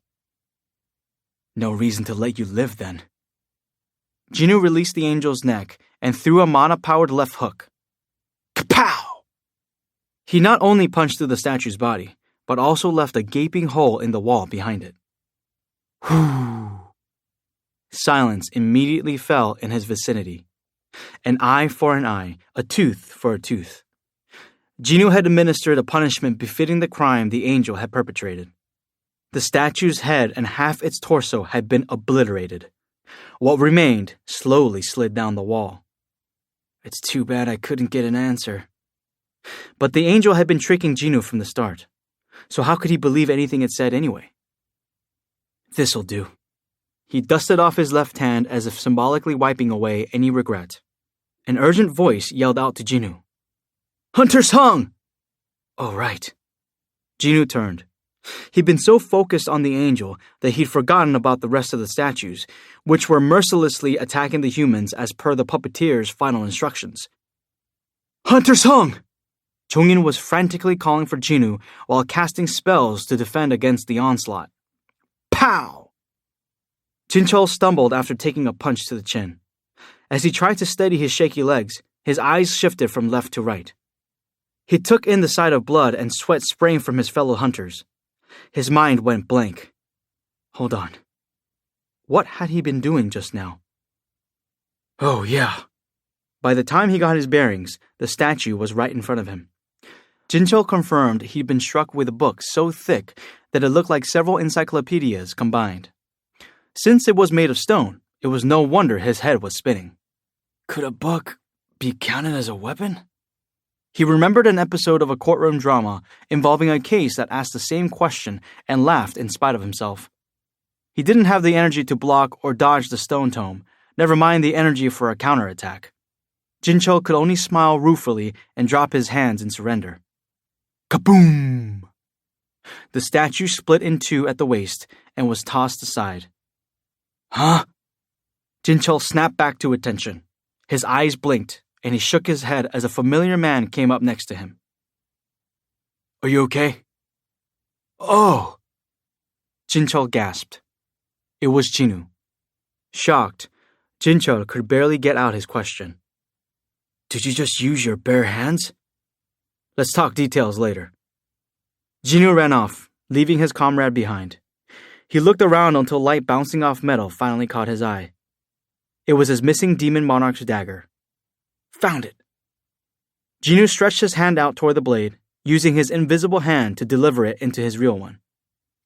No reason to let you live, then. Jinu released the angel's neck and threw a mana-powered left hook. Kapow! He not only punched through the statue's body, but also left a gaping hole in the wall behind it. Whew! Silence immediately fell in his vicinity. An eye for an eye, a tooth for a tooth. Jinu had administered a punishment befitting the crime the angel had perpetrated. The statue's head and half its torso had been obliterated. What remained slowly slid down the wall. It's too bad I couldn't get an answer. But the angel had been tricking Jinu from the start. So how could he believe anything it said anyway? This'll do. He dusted off his left hand as if symbolically wiping away any regret. An urgent voice yelled out to Jinu. Hunter's hung! Oh, right. Jinu turned. He'd been so focused on the angel that he'd forgotten about the rest of the statues, which were mercilessly attacking the humans as per the puppeteer's final instructions. Hunter's hung! Chongin was frantically calling for Jinu while casting spells to defend against the onslaught. Pow! Jinchul stumbled after taking a punch to the chin. As he tried to steady his shaky legs, his eyes shifted from left to right. He took in the sight of blood and sweat spraying from his fellow hunters. His mind went blank. Hold on. What had he been doing just now? Oh, yeah. By the time he got his bearings, the statue was right in front of him. Jinchul confirmed he'd been struck with a book so thick that it looked like several encyclopedias combined. Since it was made of stone, it was no wonder his head was spinning. Could a book be counted as a weapon? He remembered an episode of a courtroom drama involving a case that asked the same question and laughed in spite of himself. He didn't have the energy to block or dodge the stone tome, never mind the energy for a counterattack. Jinchul could only smile ruefully and drop his hands in surrender. Kaboom! The statue split in two at the waist and was tossed aside. Huh? Jinchul snapped back to attention. His eyes blinked, and he shook his head as a familiar man came up next to him. Are you okay? Oh! Jinchul gasped. It was Jinoo. Shocked, Jinchul could barely get out his question. Did you just use your bare hands? Let's talk details later. Jinoo ran off, leaving his comrade behind. He looked around until light bouncing off metal finally caught his eye. It was his missing demon monarch's dagger. Found it. Jinoo stretched his hand out toward the blade, using his invisible hand to deliver it into his real one.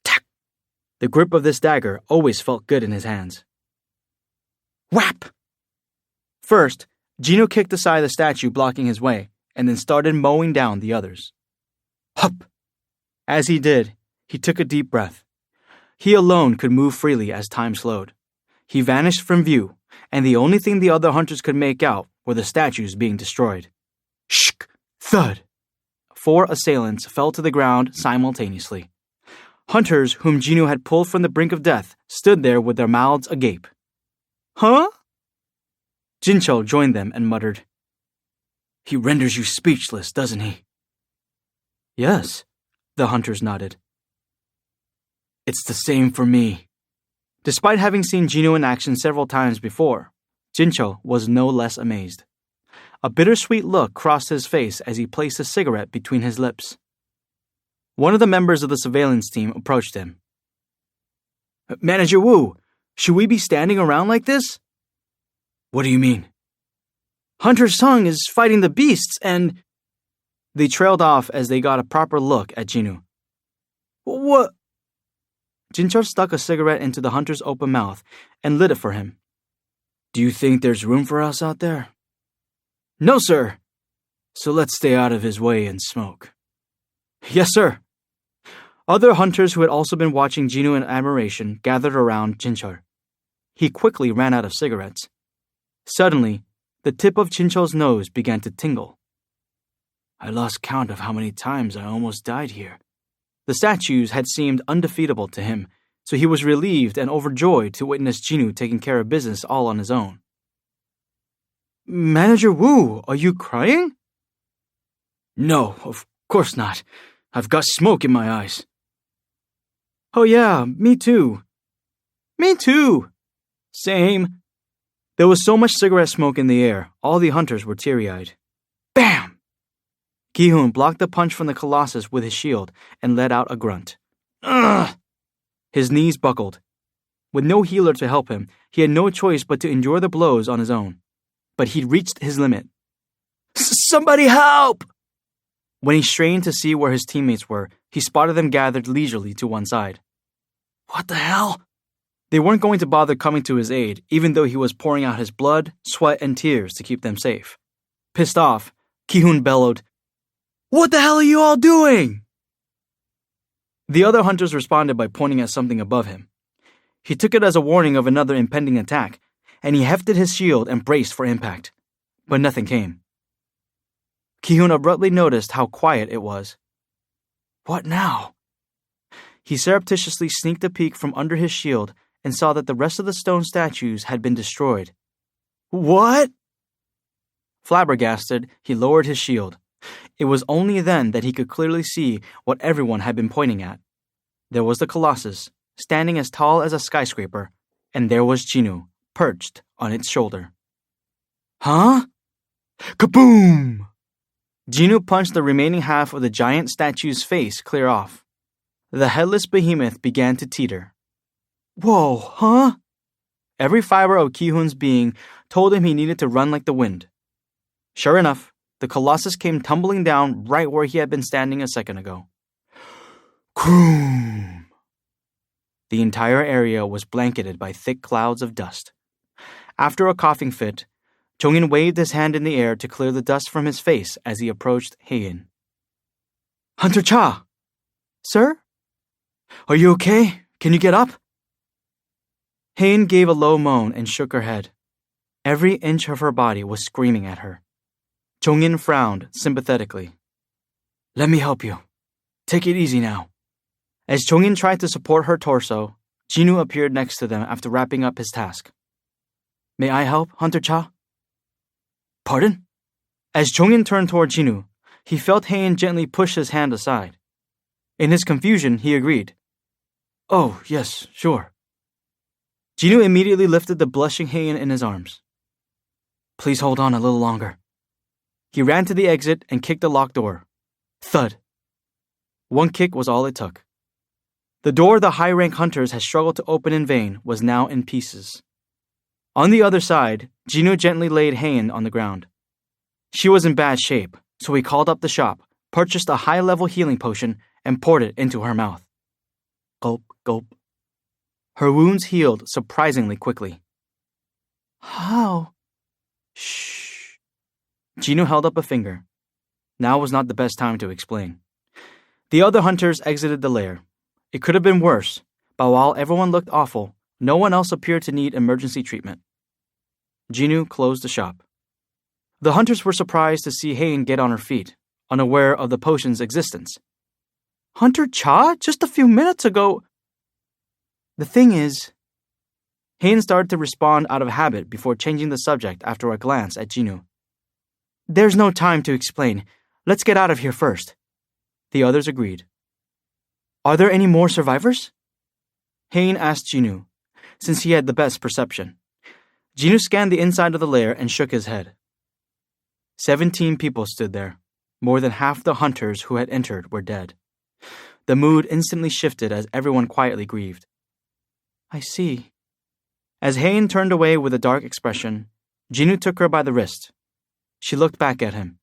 Tack! The grip of this dagger always felt good in his hands. Whap! First, Jinoo kicked aside the statue blocking his way, and then started mowing down the others. Hup! As he did, he took a deep breath. He alone could move freely as time slowed. He vanished from view, and the only thing the other hunters could make out were the statues being destroyed. Shk! Thud! 4 assailants fell to the ground simultaneously. Hunters whom Jinoo had pulled from the brink of death stood there with their mouths agape. Huh? Jinchul joined them and muttered, He renders you speechless, doesn't he? Yes, the hunters nodded. It's the same for me. Despite having seen Jinoo in action several times before, Jinchul was no less amazed. A bittersweet look crossed his face as he placed a cigarette between his lips. One of the members of the surveillance team approached him. Manager Wu, should we be standing around like this? What do you mean? Hunter Sung is fighting the beasts and... They trailed off as they got a proper look at Jinoo. What? Jinchul stuck a cigarette into the hunter's open mouth and lit it for him. Do you think there's room for us out there? No, sir. So let's stay out of his way and smoke. Yes, sir. Other hunters who had also been watching Jinoo in admiration gathered around Jinchul. He quickly ran out of cigarettes. Suddenly, the tip of Jinchul's nose began to tingle. I lost count of how many times I almost died here. The statues had seemed undefeatable to him, so he was relieved and overjoyed to witness Jinoo taking care of business all on his own. Manager Wu, are you crying? No, of course not. I've got smoke in my eyes. Oh yeah, me too. Me too. Same. There was so much cigarette smoke in the air, all the hunters were teary-eyed. Bam! Ki-hoon blocked the punch from the Colossus with his shield and let out a grunt. Ugh! His knees buckled. With no healer to help him, he had no choice but to endure the blows on his own. But he'd reached his limit. Somebody help! When he strained to see where his teammates were, he spotted them gathered leisurely to one side. What the hell? They weren't going to bother coming to his aid, even though he was pouring out his blood, sweat, and tears to keep them safe. Pissed off, Ki-hoon bellowed, What the hell are you all doing? The other hunters responded by pointing at something above him. He took it as a warning of another impending attack, and he hefted his shield and braced for impact. But nothing came. Ki-hoon abruptly noticed how quiet it was. What now? He surreptitiously sneaked a peek from under his shield and saw that the rest of the stone statues had been destroyed. What? Flabbergasted, he lowered his shield. It was only then that he could clearly see what everyone had been pointing at. There was the Colossus, standing as tall as a skyscraper, and there was Jinoo, perched on its shoulder. Huh? Kaboom! Jinoo punched the remaining half of the giant statue's face clear off. The headless behemoth began to teeter. Whoa, huh? Every fiber of Ki-hoon's being told him he needed to run like the wind. Sure enough, the Colossus came tumbling down right where he had been standing a second ago. Kroom! The entire area was blanketed by thick clouds of dust. After a coughing fit, Chongin waved his hand in the air to clear the dust from his face as he approached Heian. Hunter Cha! Sir? Are you okay? Can you get up? Heian gave a low moan and shook her head. Every inch of her body was screaming at her. Chongin frowned sympathetically. Let me help you. Take it easy now. As Chongin tried to support her torso, Jinwoo appeared next to them after wrapping up his task. May I help, Hunter Cha? Pardon? As Chongin turned toward Jinwoo, he felt Heian gently push his hand aside. In his confusion, he agreed. Oh, yes, sure. Jinwoo immediately lifted the blushing Heian in his arms. Please hold on a little longer. He ran to the exit and kicked the locked door. Thud. One kick was all it took. The door the high-rank hunters had struggled to open in vain was now in pieces. On the other side, Jinwoo gently laid Heian on the ground. She was in bad shape, so he called up the shop, purchased a high-level healing potion, and poured it into her mouth. Gulp, gulp. Her wounds healed surprisingly quickly. How? Shh. Jinwoo held up a finger. Now was not the best time to explain. The other hunters exited the lair. It could have been worse, but while everyone looked awful, no one else appeared to need emergency treatment. Jinwoo closed the shop. The hunters were surprised to see Heian get on her feet, unaware of the potion's existence. Hunter Cha? Just a few minutes ago. The thing is... Heian started to respond out of habit before changing the subject after a glance at Jinwoo. There's no time to explain. Let's get out of here first. The others agreed. Are there any more survivors? Heian asked Jinwoo, since he had the best perception. Jinwoo scanned the inside of the lair and shook his head. 17 people stood there. More than half the hunters who had entered were dead. The mood instantly shifted as everyone quietly grieved. I see. As Heian turned away with a dark expression, Jinwoo took her by the wrist. She looked back at him.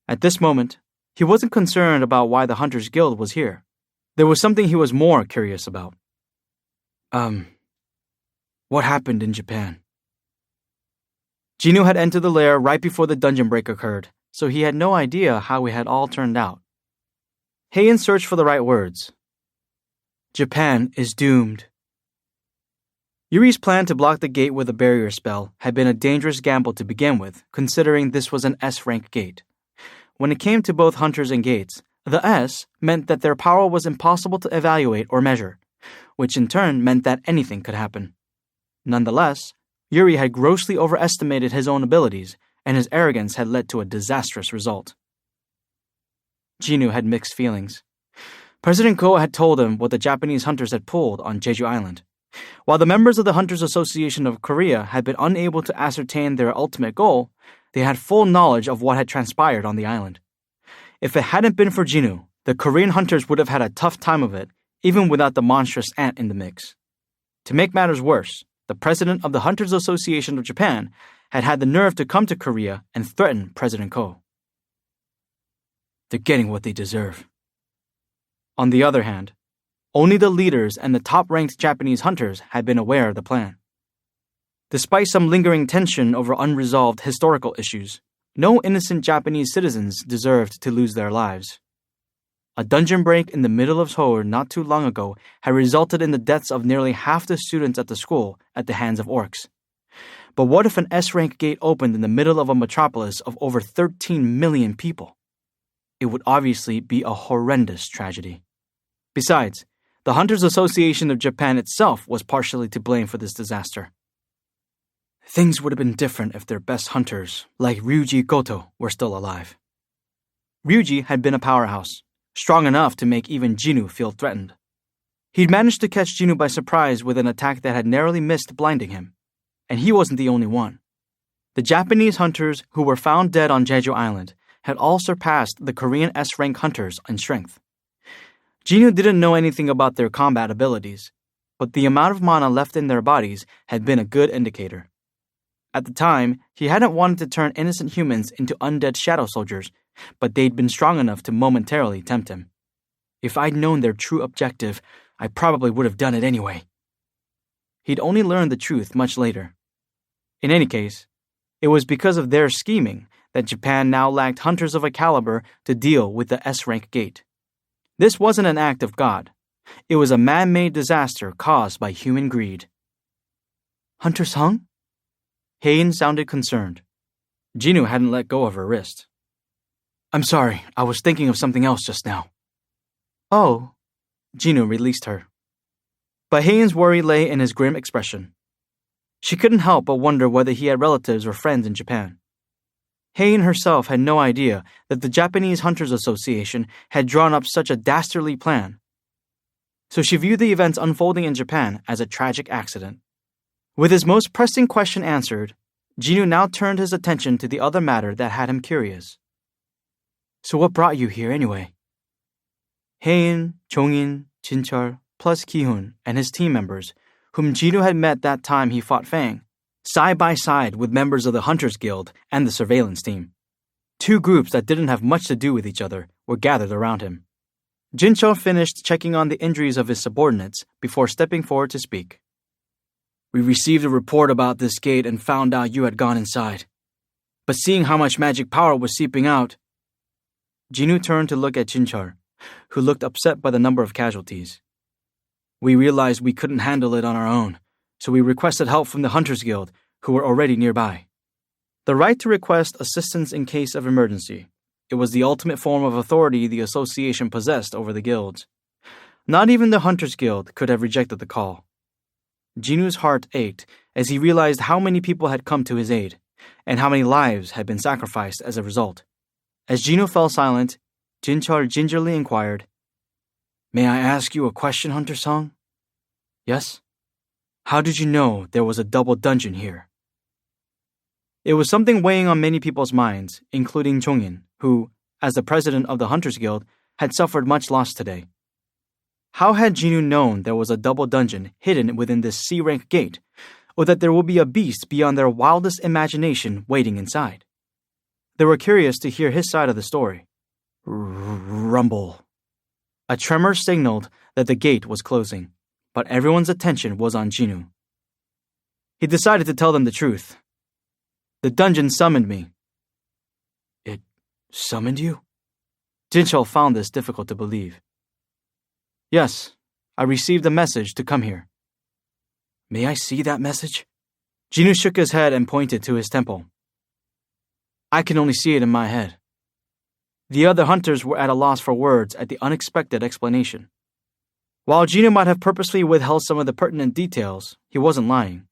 At this moment, he wasn't concerned about why the Hunters Guild was here. There was something he was more curious about. What happened in Japan? Jinwoo had entered the lair right before the dungeon break occurred, so he had no idea how it had all turned out. Heian searched for the right words. Japan is doomed. Yuri's plan to block the gate with a barrier spell had been a dangerous gamble to begin with, considering this was an S-rank gate. When it came to both hunters and gates, the S meant that their power was impossible to evaluate or measure, which in turn meant that anything could happen. Nonetheless, Yuri had grossly overestimated his own abilities, and his arrogance had led to a disastrous result. Jinwoo had mixed feelings. President Ko had told him what the Japanese hunters had pulled on Jeju Island. While the members of the Hunters Association of Korea had been unable to ascertain their ultimate goal, they had full knowledge of what had transpired on the island. If it hadn't been for Jinwoo, the Korean hunters would have had a tough time of it, even without the monstrous ant in the mix. To make matters worse, the president of the Hunters Association of Japan had had the nerve to come to Korea and threaten President Ko. They're getting what they deserve. On the other hand, only the leaders and the top-ranked Japanese hunters had been aware of the plan. Despite some lingering tension over unresolved historical issues, no innocent Japanese citizens deserved to lose their lives. A dungeon break in the middle of Seoul not too long ago had resulted in the deaths of nearly half the students at the school at the hands of orcs. But what if an S-rank gate opened in the middle of a metropolis of over 13 million people? It would obviously be a horrendous tragedy. Besides, the Hunters Association of Japan itself was partially to blame for this disaster. Things would have been different if their best hunters, like Ryuji Goto, were still alive. Ryuji had been a powerhouse, strong enough to make even Jinwoo feel threatened. He'd managed to catch Jinwoo by surprise with an attack that had narrowly missed blinding him. And he wasn't the only one. The Japanese hunters who were found dead on Jeju Island had all surpassed the Korean S-rank hunters in strength. Jinwoo didn't know anything about their combat abilities, but the amount of mana left in their bodies had been a good indicator. At the time, he hadn't wanted to turn innocent humans into undead shadow soldiers, but they'd been strong enough to momentarily tempt him. If I'd known their true objective, I probably would have done it anyway. He'd only learned the truth much later. In any case, It was because of their scheming that Japan now lacked hunters of a caliber to deal with the S-rank gate. This wasn't an act of God. It was a man-made disaster caused by human greed. Hunter Sung? Hain sounded concerned. Jinwoo hadn't let go of her wrist. I'm sorry, I was thinking of something else just now. Oh, Jinwoo released her. But Hain's worry lay in his grim expression. She couldn't help but wonder whether he had relatives or friends in Japan. Hain herself had no idea that the Japanese Hunters Association had drawn up such a dastardly plan. So she viewed the events unfolding in Japan as a tragic accident. With his most pressing question answered, Jinwoo now turned his attention to the other matter that had him curious. So what brought you here anyway? Hain, Chongin, Jinchul, plus Ki-hun and his team members, whom Jinwoo had met that time he fought Fang, side by side with members of the Hunters Guild and the surveillance team. Two groups that didn't have much to do with each other were gathered around him. Jinchul finished checking on the injuries of his subordinates before stepping forward to speak. We received a report about this gate and found out you had gone inside. But seeing how much magic power was seeping out... Jinwoo turned to look at Jinchul, who looked upset by the number of casualties. We realized we couldn't handle it on our own, so we requested help from the Hunters Guild, who were already nearby. The right to request assistance in case of emergency. It was the ultimate form of authority the association possessed over the guilds. Not even the Hunters Guild could have rejected the call. Jinwoo's heart ached as he realized how many people had come to his aid, and how many lives had been sacrificed as a result. As Jinwoo fell silent, Jinchul gingerly inquired, May I ask you a question, Hunter Sung? Yes? How did you know there was a double dungeon here? It was something weighing on many people's minds, including Chongin, who, as the president of the Hunters Guild, had suffered much loss today. How had Jinwoo known there was a double dungeon hidden within this C-rank gate, or that there would be a beast beyond their wildest imagination waiting inside? They were curious to hear his side of the story. Rumble. A tremor signaled that the gate was closing, but everyone's attention was on Jinwoo. He decided to tell them the truth. The dungeon summoned me. It summoned you? Jinchul found this difficult to believe. Yes, I received a message to come here. May I see that message? Jinwoo shook his head and pointed to his temple. I can only see it in my head. The other hunters were at a loss for words at the unexpected explanation. While Jinwoo might have purposely withheld some of the pertinent details, he wasn't lying.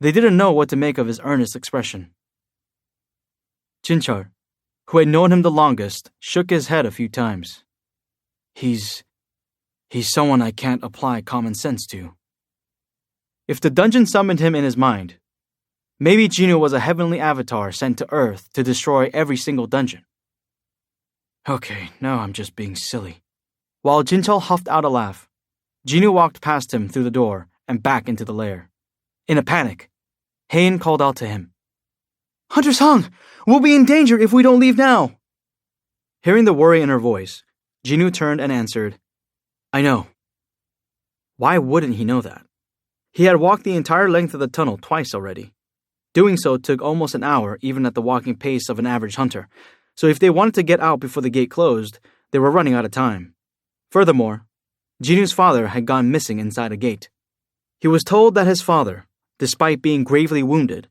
They didn't know what to make of his earnest expression. Jinchul, who had known him the longest, shook his head a few times. He's someone I can't apply common sense to. If the dungeon summoned him in his mind, maybe Jinwoo was a heavenly avatar sent to Earth to destroy every single dungeon. Okay, now I'm just being silly. While Jinchul huffed out a laugh, Jinwoo walked past him through the door and back into the lair. In a panic, Hain called out to him. Hunter Sung, we'll be in danger if we don't leave now. Hearing the worry in her voice, Jinwoo turned and answered, I know. Why wouldn't he know that? He had walked the entire length of the tunnel twice already. Doing so took almost an hour even at the walking pace of an average hunter, so if they wanted to get out before the gate closed, they were running out of time. Furthermore, Jinwoo's father had gone missing inside a gate. He was told that his father, despite being gravely wounded,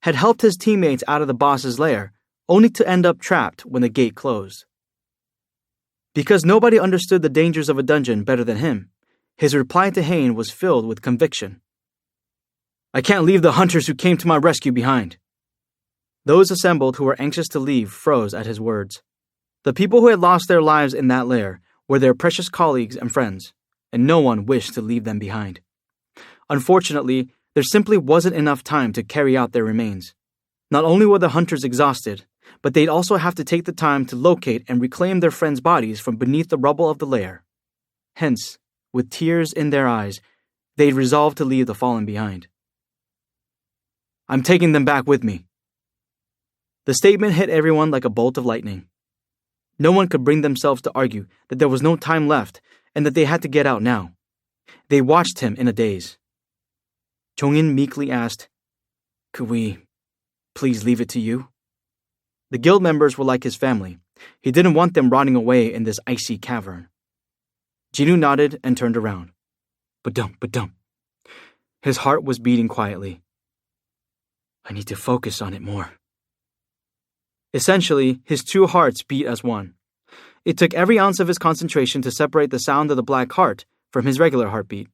had helped his teammates out of the boss's lair, only to end up trapped when the gate closed. Because nobody understood the dangers of a dungeon better than him, his reply to Hain was filled with conviction. I can't leave the hunters who came to my rescue behind. Those assembled who were anxious to leave froze at his words. The people who had lost their lives in that lair were their precious colleagues and friends, and no one wished to leave them behind. Unfortunately, there simply wasn't enough time to carry out their remains. Not only were the hunters exhausted, but they'd also have to take the time to locate and reclaim their friends' bodies from beneath the rubble of the lair. Hence, with tears in their eyes, they'd resolved to leave the fallen behind. I'm taking them back with me. The statement hit everyone like a bolt of lightning. No one could bring themselves to argue that there was no time left and that they had to get out now. They watched him in a daze. Chongin meekly asked, Could we please leave it to you? The guild members were like his family. He didn't want them rotting away in this icy cavern. Jinwoo nodded and turned around. Ba-dum. His heart was beating quietly. I need to focus on it more. Essentially, his two hearts beat as one. It took every ounce of his concentration to separate the sound of the black heart from his regular heartbeat.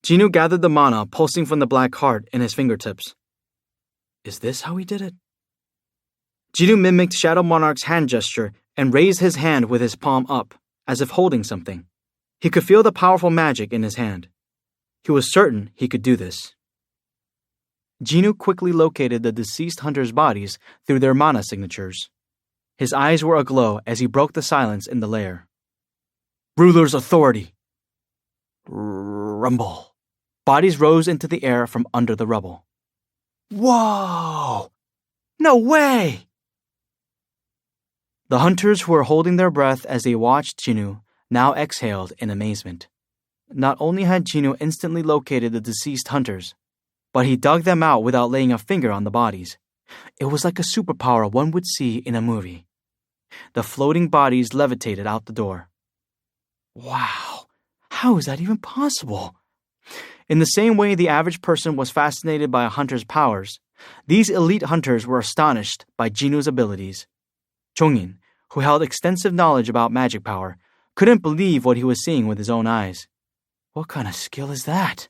Jinwoo gathered the mana pulsing from the black heart in his fingertips. Is this how he did it? Jinwoo mimicked Shadow Monarch's hand gesture and raised his hand with his palm up, as if holding something. He could feel the powerful magic in his hand. He was certain he could do this. Jinwoo quickly located the deceased hunters' bodies through their mana signatures. His eyes were aglow as he broke the silence in the lair. Ruler's authority. Rumble. Bodies rose into the air from under the rubble. Whoa! No way! The hunters who were holding their breath as they watched Jinwoo now exhaled in amazement. Not only had Jinwoo instantly located the deceased hunters, but he dug them out without laying a finger on the bodies. It was like a superpower one would see in a movie. The floating bodies levitated out the door. Wow, how is that even possible? In the same way the average person was fascinated by a hunter's powers, these elite hunters were astonished by Jinwoo's abilities. Chongin, who held extensive knowledge about magic power, couldn't believe what he was seeing with his own eyes. What kind of skill is that?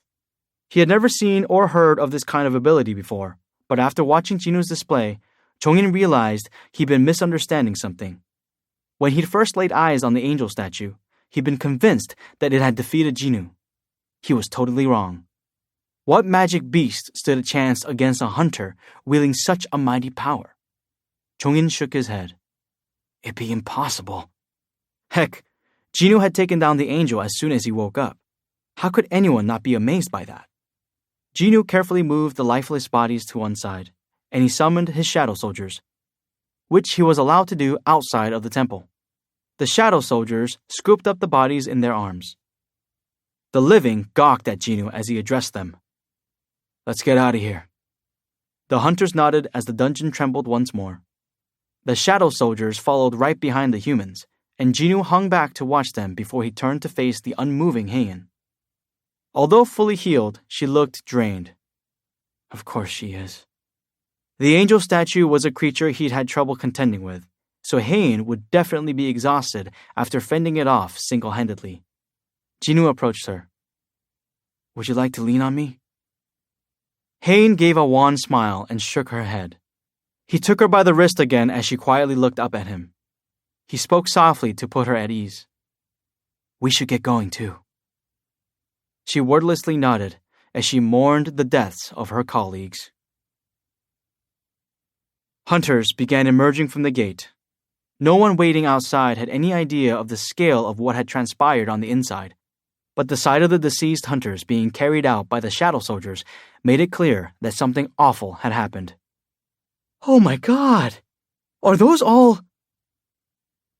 He had never seen or heard of this kind of ability before, but after watching Jinwoo's display, Chongin realized he'd been misunderstanding something. When he'd first laid eyes on the angel statue, he'd been convinced that it had defeated Jinwoo. He was totally wrong. What magic beast stood a chance against a hunter wielding such a mighty power? Chongin shook his head. It'd be impossible. Heck, Jinwoo had taken down the angel as soon as he woke up. How could anyone not be amazed by that? Jinwoo carefully moved the lifeless bodies to one side, and he summoned his shadow soldiers, which he was allowed to do outside of the temple. The shadow soldiers scooped up the bodies in their arms. The living gawked at Jinwoo as he addressed them. Let's get out of here. The hunters nodded as the dungeon trembled once more. The shadow soldiers followed right behind the humans, and Jinwoo hung back to watch them before he turned to face the unmoving Heian. Although fully healed, she looked drained. Of course she is. The angel statue was a creature he'd had trouble contending with, so Heian would definitely be exhausted after fending it off single-handedly. Jinwoo approached her. Would you like to lean on me? Heian gave a wan smile and shook her head. He took her by the wrist again as she quietly looked up at him. He spoke softly to put her at ease. We should get going too. She wordlessly nodded as she mourned the deaths of her colleagues. Hunters began emerging from the gate. No one waiting outside had any idea of the scale of what had transpired on the inside, but the sight of the deceased hunters being carried out by the shadow soldiers made it clear that something awful had happened. Oh my God! Are those all...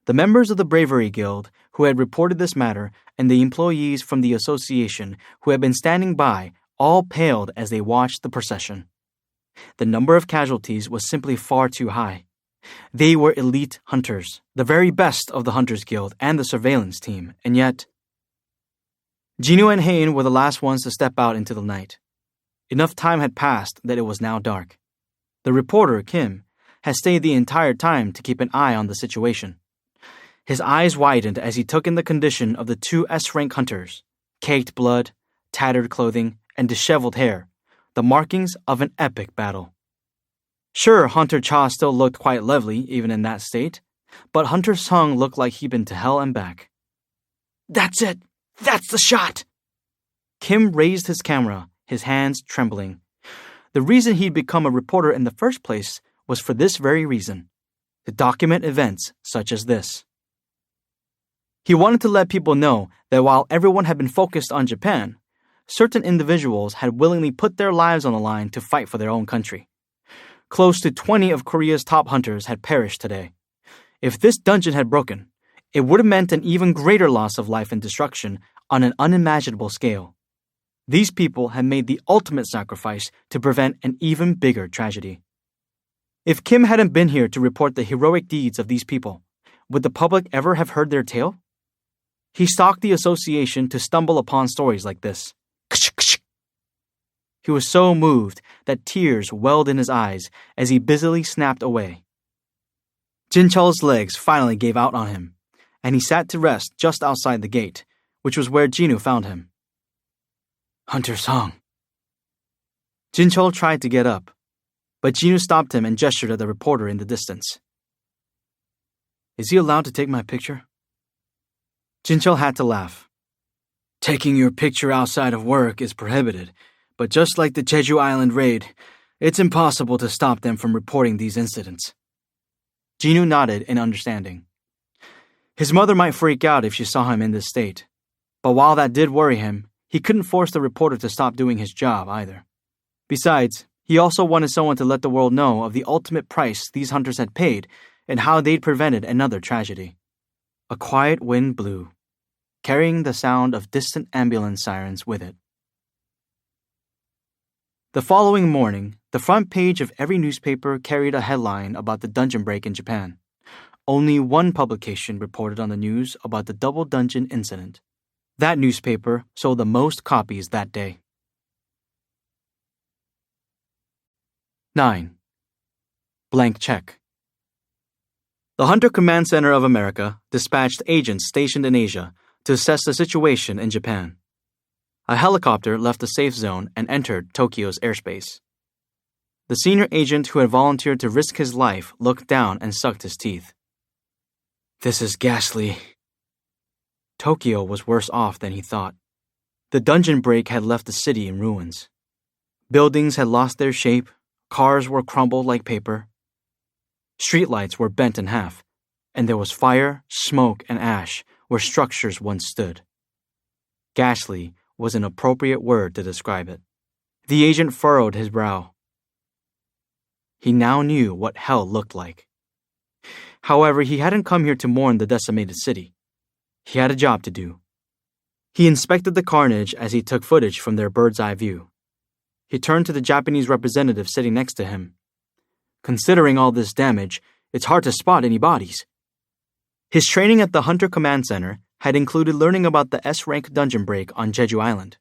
The members of the Bravery Guild who had reported this matter and the employees from the association who had been standing by all paled as they watched the procession. The number of casualties was simply far too high. They were elite hunters, the very best of the Hunters Guild and the surveillance team, and yet... Jinwoo and Heian were the last ones to step out into the night. Enough time had passed that it was now dark. The reporter, Kim, had stayed the entire time to keep an eye on the situation. His eyes widened as he took in the condition of the two S-rank hunters, caked blood, tattered clothing, and disheveled hair, the markings of an epic battle. Sure, Hunter Cha still looked quite lovely even in that state, but Hunter Sung looked like he'd been to hell and back. That's it! That's the shot! Kim raised his camera, his hands trembling. The reason he'd become a reporter in the first place was for this very reason, to document events such as this. He wanted to let people know that while everyone had been focused on Japan, certain individuals had willingly put their lives on the line to fight for their own country. Close to 20 of Korea's top hunters had perished today. If this dungeon had broken, it would have meant an even greater loss of life and destruction on an unimaginable scale. These people had made the ultimate sacrifice to prevent an even bigger tragedy. If Kim hadn't been here to report the heroic deeds of these people, would the public ever have heard their tale? He stalked the association to stumble upon stories like this. He was so moved that tears welled in his eyes as he busily snapped away. Jincheol's legs finally gave out on him, and he sat to rest just outside the gate, which was where Jinwoo found him. Hunter Song. Jincheol tried to get up, but Jinwoo stopped him and gestured at the reporter in the distance. Is he allowed to take my picture? Jincheol had to laugh. Taking your picture outside of work is prohibited, but just like the Jeju Island raid, it's impossible to stop them from reporting these incidents. Jinwoo nodded in understanding. His mother might freak out if she saw him in this state, but while that did worry him, he couldn't force the reporter to stop doing his job either. Besides, he also wanted someone to let the world know of the ultimate price these hunters had paid and how they'd prevented another tragedy. A quiet wind blew, carrying the sound of distant ambulance sirens with it. The following morning, the front page of every newspaper carried a headline about the dungeon break in Japan. Only one publication reported on the news about the double dungeon incident. That newspaper sold the most copies that day. 9. Blank check. The Hunter Command Center of America dispatched agents stationed in Asia to assess the situation in Japan. A helicopter left the safe zone and entered Tokyo's airspace. The senior agent who had volunteered to risk his life looked down and sucked his teeth. This is ghastly. Tokyo was worse off than he thought. The dungeon break had left the city in ruins. Buildings had lost their shape, cars were crumbled like paper. Streetlights were bent in half, and there was fire, smoke, and ash where structures once stood. Ghastly was an appropriate word to describe it. The agent furrowed his brow. He now knew what hell looked like. However, he hadn't come here to mourn the decimated city. He had a job to do. He inspected the carnage as he took footage from their bird's-eye view. He turned to the Japanese representative sitting next to him. Considering all this damage, it's hard to spot any bodies. His training at the Hunter Command Center had included learning about the S-rank dungeon break on Jeju Island.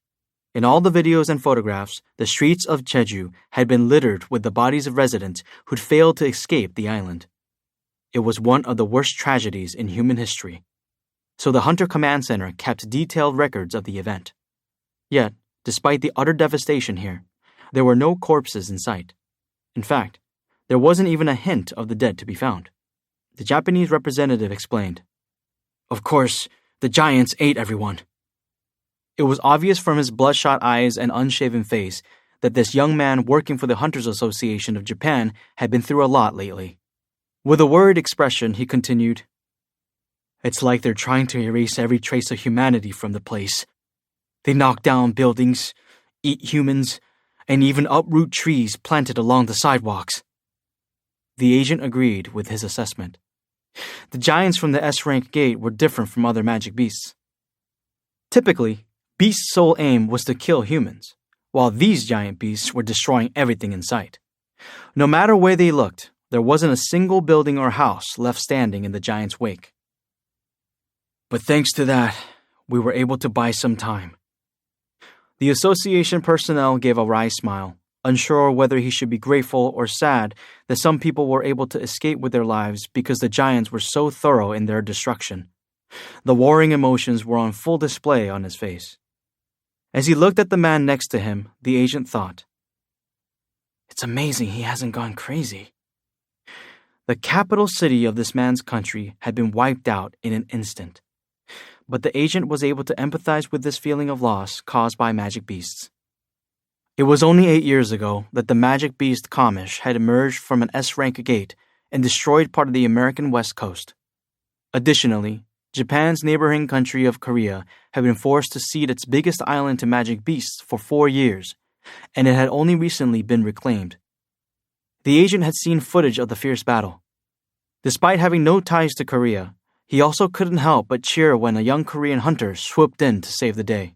In all the videos and photographs, the streets of Jeju had been littered with the bodies of residents who'd failed to escape the island. It was one of the worst tragedies in human history. So the Hunter Command Center kept detailed records of the event. Yet, despite the utter devastation here, there were no corpses in sight. In fact, there wasn't even a hint of the dead to be found. The Japanese representative explained, "Of course, the giants ate everyone." It was obvious from his bloodshot eyes and unshaven face that this young man working for the Hunters Association of Japan had been through a lot lately. With a worried expression, he continued, "It's like they're trying to erase every trace of humanity from the place. They knock down buildings, eat humans, and even uproot trees planted along the sidewalks." The agent agreed with his assessment. The giants from the S-rank gate were different from other magic beasts. Typically, beasts' sole aim was to kill humans, while these giant beasts were destroying everything in sight. No matter where they looked, there wasn't a single building or house left standing in the giants' wake. But thanks to that, we were able to buy some time. The association personnel gave a wry smile, unsure whether he should be grateful or sad that some people were able to escape with their lives because the giants were so thorough in their destruction. The warring emotions were on full display on his face. As he looked at the man next to him, the agent thought, "It's amazing he hasn't gone crazy." The capital city of this man's country had been wiped out in an instant. But the agent was able to empathize with this feeling of loss caused by magic beasts. It was only 8 years ago that the magic beast Kamish had emerged from an S-rank gate and destroyed part of the American West Coast. Additionally, Japan's neighboring country of Korea had been forced to cede its biggest island to magic beasts for 4 years, and it had only recently been reclaimed. The agent had seen footage of the fierce battle. Despite having no ties to Korea, he also couldn't help but cheer when a young Korean hunter swooped in to save the day.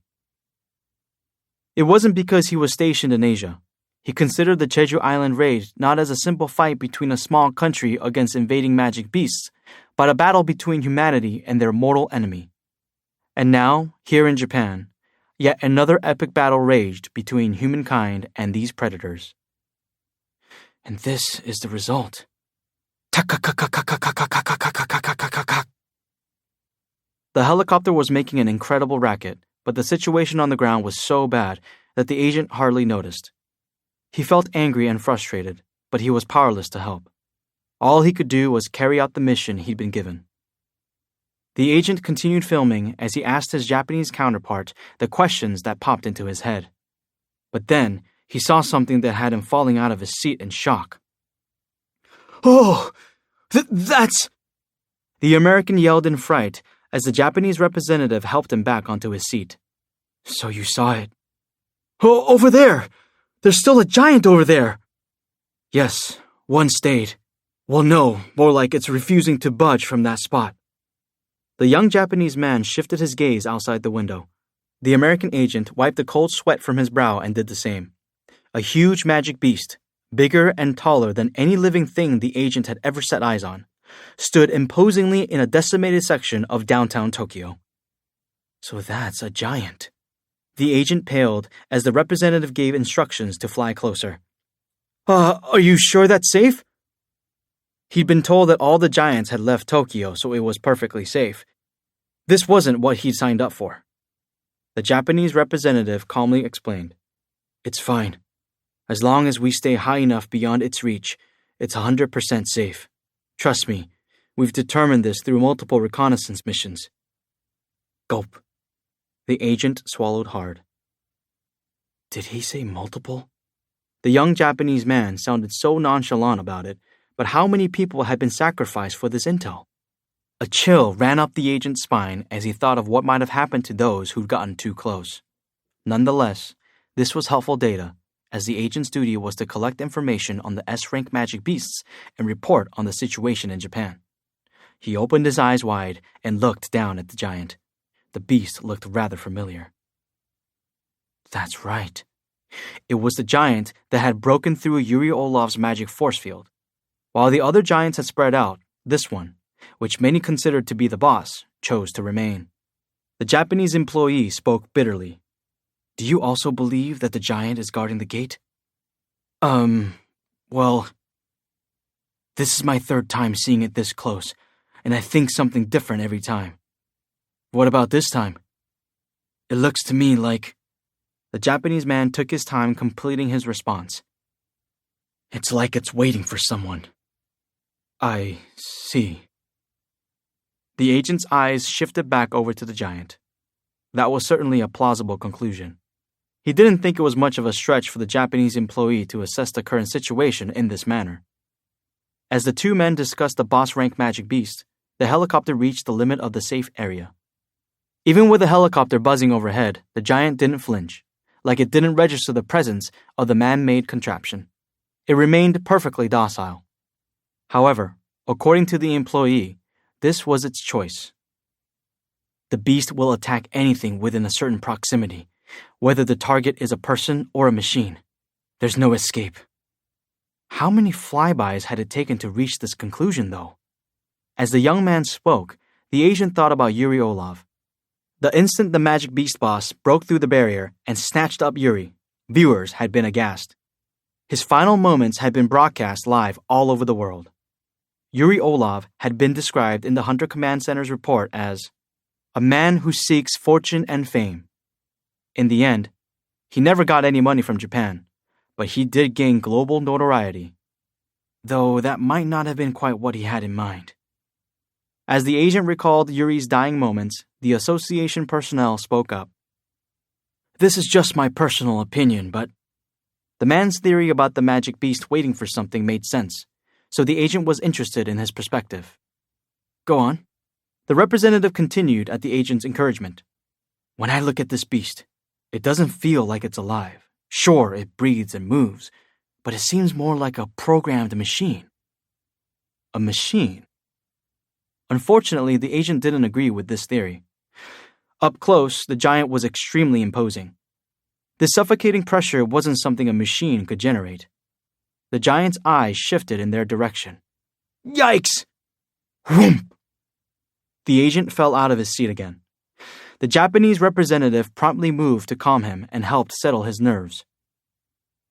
It wasn't because he was stationed in Asia. He considered the Jeju Island raid not as a simple fight between a small country against invading magic beasts, but a battle between humanity and their mortal enemy. And now, here in Japan, yet another epic battle raged between humankind and these predators. And this is the result. The helicopter was making an incredible racket, but the situation on the ground was so bad that the agent hardly noticed. He felt angry and frustrated, but he was powerless to help. All he could do was carry out the mission he'd been given. The agent continued filming as he asked his Japanese counterpart the questions that popped into his head. But then, he saw something that had him falling out of his seat in shock. "Oh, that's..." The American yelled in fright as the Japanese representative helped him back onto his seat. "So you saw it?" "Oh, over there! There's still a giant over there!" "Yes, one stayed. Well, no, more like it's refusing to budge from that spot." The young Japanese man shifted his gaze outside the window. The American agent wiped the cold sweat from his brow and did the same. A huge magic beast, bigger and taller than any living thing the agent had ever set eyes on, stood imposingly in a decimated section of downtown Tokyo. So that's a giant. The agent paled as the representative gave instructions to fly closer. Are you sure that's safe?" He'd been told that all the giants had left Tokyo, so it was perfectly safe. This wasn't what he'd signed up for. The Japanese representative calmly explained. "It's fine. As long as we stay high enough beyond its reach, it's 100% safe. Trust me, we've determined this through multiple reconnaissance missions." Gulp. The agent swallowed hard. Did he say multiple? The young Japanese man sounded so nonchalant about it, but how many people had been sacrificed for this intel? A chill ran up the agent's spine as he thought of what might have happened to those who'd gotten too close. Nonetheless, this was helpful data, as the agent's duty was to collect information on the S-rank magic beasts and report on the situation in Japan. He opened his eyes wide and looked down at the giant. The beast looked rather familiar. That's right. It was the giant that had broken through Yuri Olav's magic force field. While the other giants had spread out, this one, which many considered to be the boss, chose to remain. The Japanese employee spoke bitterly. "Do you also believe that the giant is guarding the gate?" Well, this is my third time seeing it this close, and I think something different every time. What about this time? It looks to me like... The Japanese man took his time completing his response. It's like it's waiting for someone. I see. The agent's eyes shifted back over to the giant. That was certainly a plausible conclusion. He didn't think it was much of a stretch for the Japanese employee to assess the current situation in this manner. As the two men discussed the boss-rank magic beast, the helicopter reached the limit of the safe area. Even with the helicopter buzzing overhead, the giant didn't flinch, like it didn't register the presence of the man-made contraption. It remained perfectly docile. However, according to the employee, this was its choice. The beast will attack anything within a certain proximity, whether the target is a person or a machine. There's no escape. How many flybys had it taken to reach this conclusion, though? As the young man spoke, the agent thought about Yuri Olav. The instant the magic beast boss broke through the barrier and snatched up Yuri, viewers had been aghast. His final moments had been broadcast live all over the world. Yuri Olav had been described in the Hunter Command Center's report as a man who seeks fortune and fame. In the end, he never got any money from Japan, but he did gain global notoriety, though that might not have been quite what he had in mind. As the agent recalled Yuri's dying moments, the association personnel spoke up. This is just my personal opinion, but... The man's theory about the magic beast waiting for something made sense, so the agent was interested in his perspective. Go on. The representative continued at the agent's encouragement. When I look at this beast, it doesn't feel like it's alive. Sure, it breathes and moves, but it seems more like a programmed machine. A machine? Unfortunately, the agent didn't agree with this theory. Up close, the giant was extremely imposing. This suffocating pressure wasn't something a machine could generate. The giant's eyes shifted in their direction. Yikes! Whoomp! The agent fell out of his seat again. The Japanese representative promptly moved to calm him and helped settle his nerves.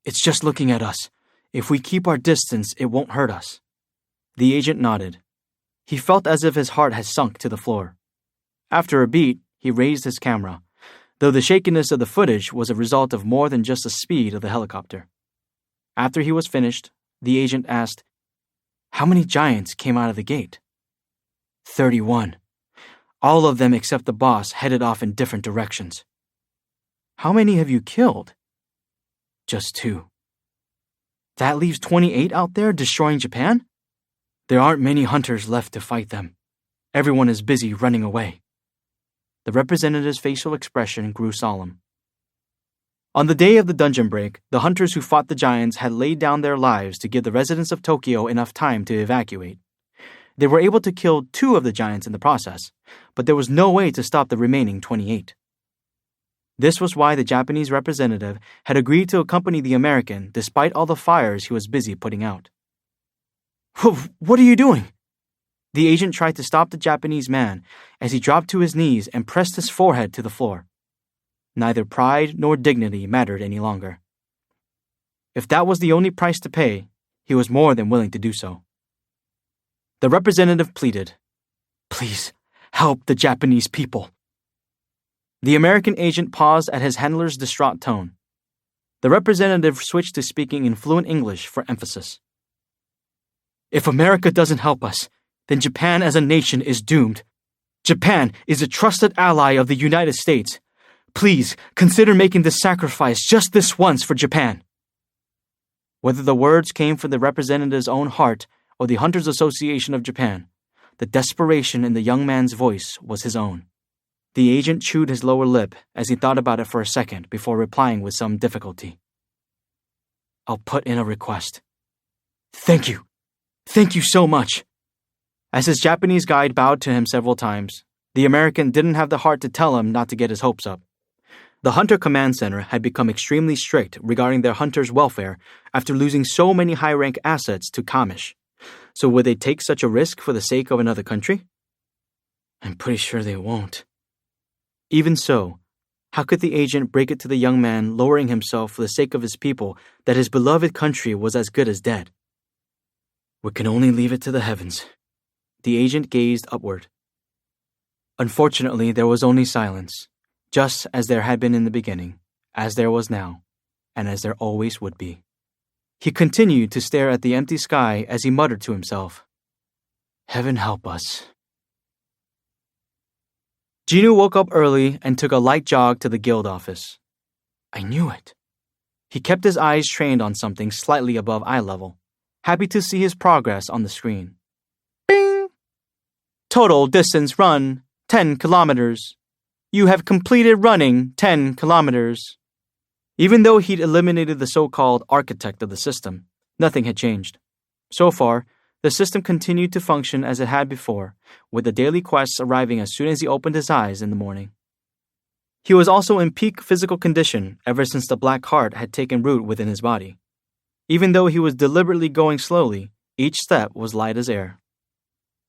It's just looking at us. If we keep our distance, it won't hurt us. The agent nodded. He felt as if his heart had sunk to the floor. After a beat, he raised his camera, though the shakiness of the footage was a result of more than just the speed of the helicopter. After he was finished, the agent asked, "How many giants came out of the gate?" 31. All of them except the boss headed off in different directions. How many have you killed? Just 2. That leaves 28 out there destroying Japan? There aren't many hunters left to fight them. Everyone is busy running away. The representative's facial expression grew solemn. On the day of the dungeon break, the hunters who fought the giants had laid down their lives to give the residents of Tokyo enough time to evacuate. They were able to kill 2 of the giants in the process, but there was no way to stop the remaining 28. This was why the Japanese representative had agreed to accompany the American despite all the fires he was busy putting out. What are you doing? The agent tried to stop the Japanese man as he dropped to his knees and pressed his forehead to the floor. Neither pride nor dignity mattered any longer. If that was the only price to pay, he was more than willing to do so. The representative pleaded, "Please, help the Japanese people." The American agent paused at his handler's distraught tone. The representative switched to speaking in fluent English for emphasis. "If America doesn't help us, then Japan as a nation is doomed. Japan is a trusted ally of the United States. Please consider making this sacrifice just this once for Japan." Whether the words came from the representative's own heart or the Hunters Association of Japan, the desperation in the young man's voice was his own. The agent chewed his lower lip as he thought about it for a second before replying with some difficulty. "I'll put in a request." "Thank you. Thank you so much." As his Japanese guide bowed to him several times, the American didn't have the heart to tell him not to get his hopes up. The Hunter Command Center had become extremely strict regarding their hunters' welfare after losing so many high-rank assets to Kamish. So would they take such a risk for the sake of another country? I'm pretty sure they won't. Even so, how could the agent break it to the young man lowering himself for the sake of his people that his beloved country was as good as dead? We can only leave it to the heavens. The agent gazed upward. Unfortunately, there was only silence, just as there had been in the beginning, as there was now, and as there always would be. He continued to stare at the empty sky as he muttered to himself, "Heaven help us." Ginu woke up early and took a light jog to the guild office. I knew it. He kept his eyes trained on something slightly above eye level, happy to see his progress on the screen. Bing! Total distance run, 10 kilometers. You have completed running 10 kilometers. Even though he'd eliminated the so-called architect of the system, nothing had changed. So far, the system continued to function as it had before, with the daily quests arriving as soon as he opened his eyes in the morning. He was also in peak physical condition ever since the black heart had taken root within his body. Even though he was deliberately going slowly, each step was light as air.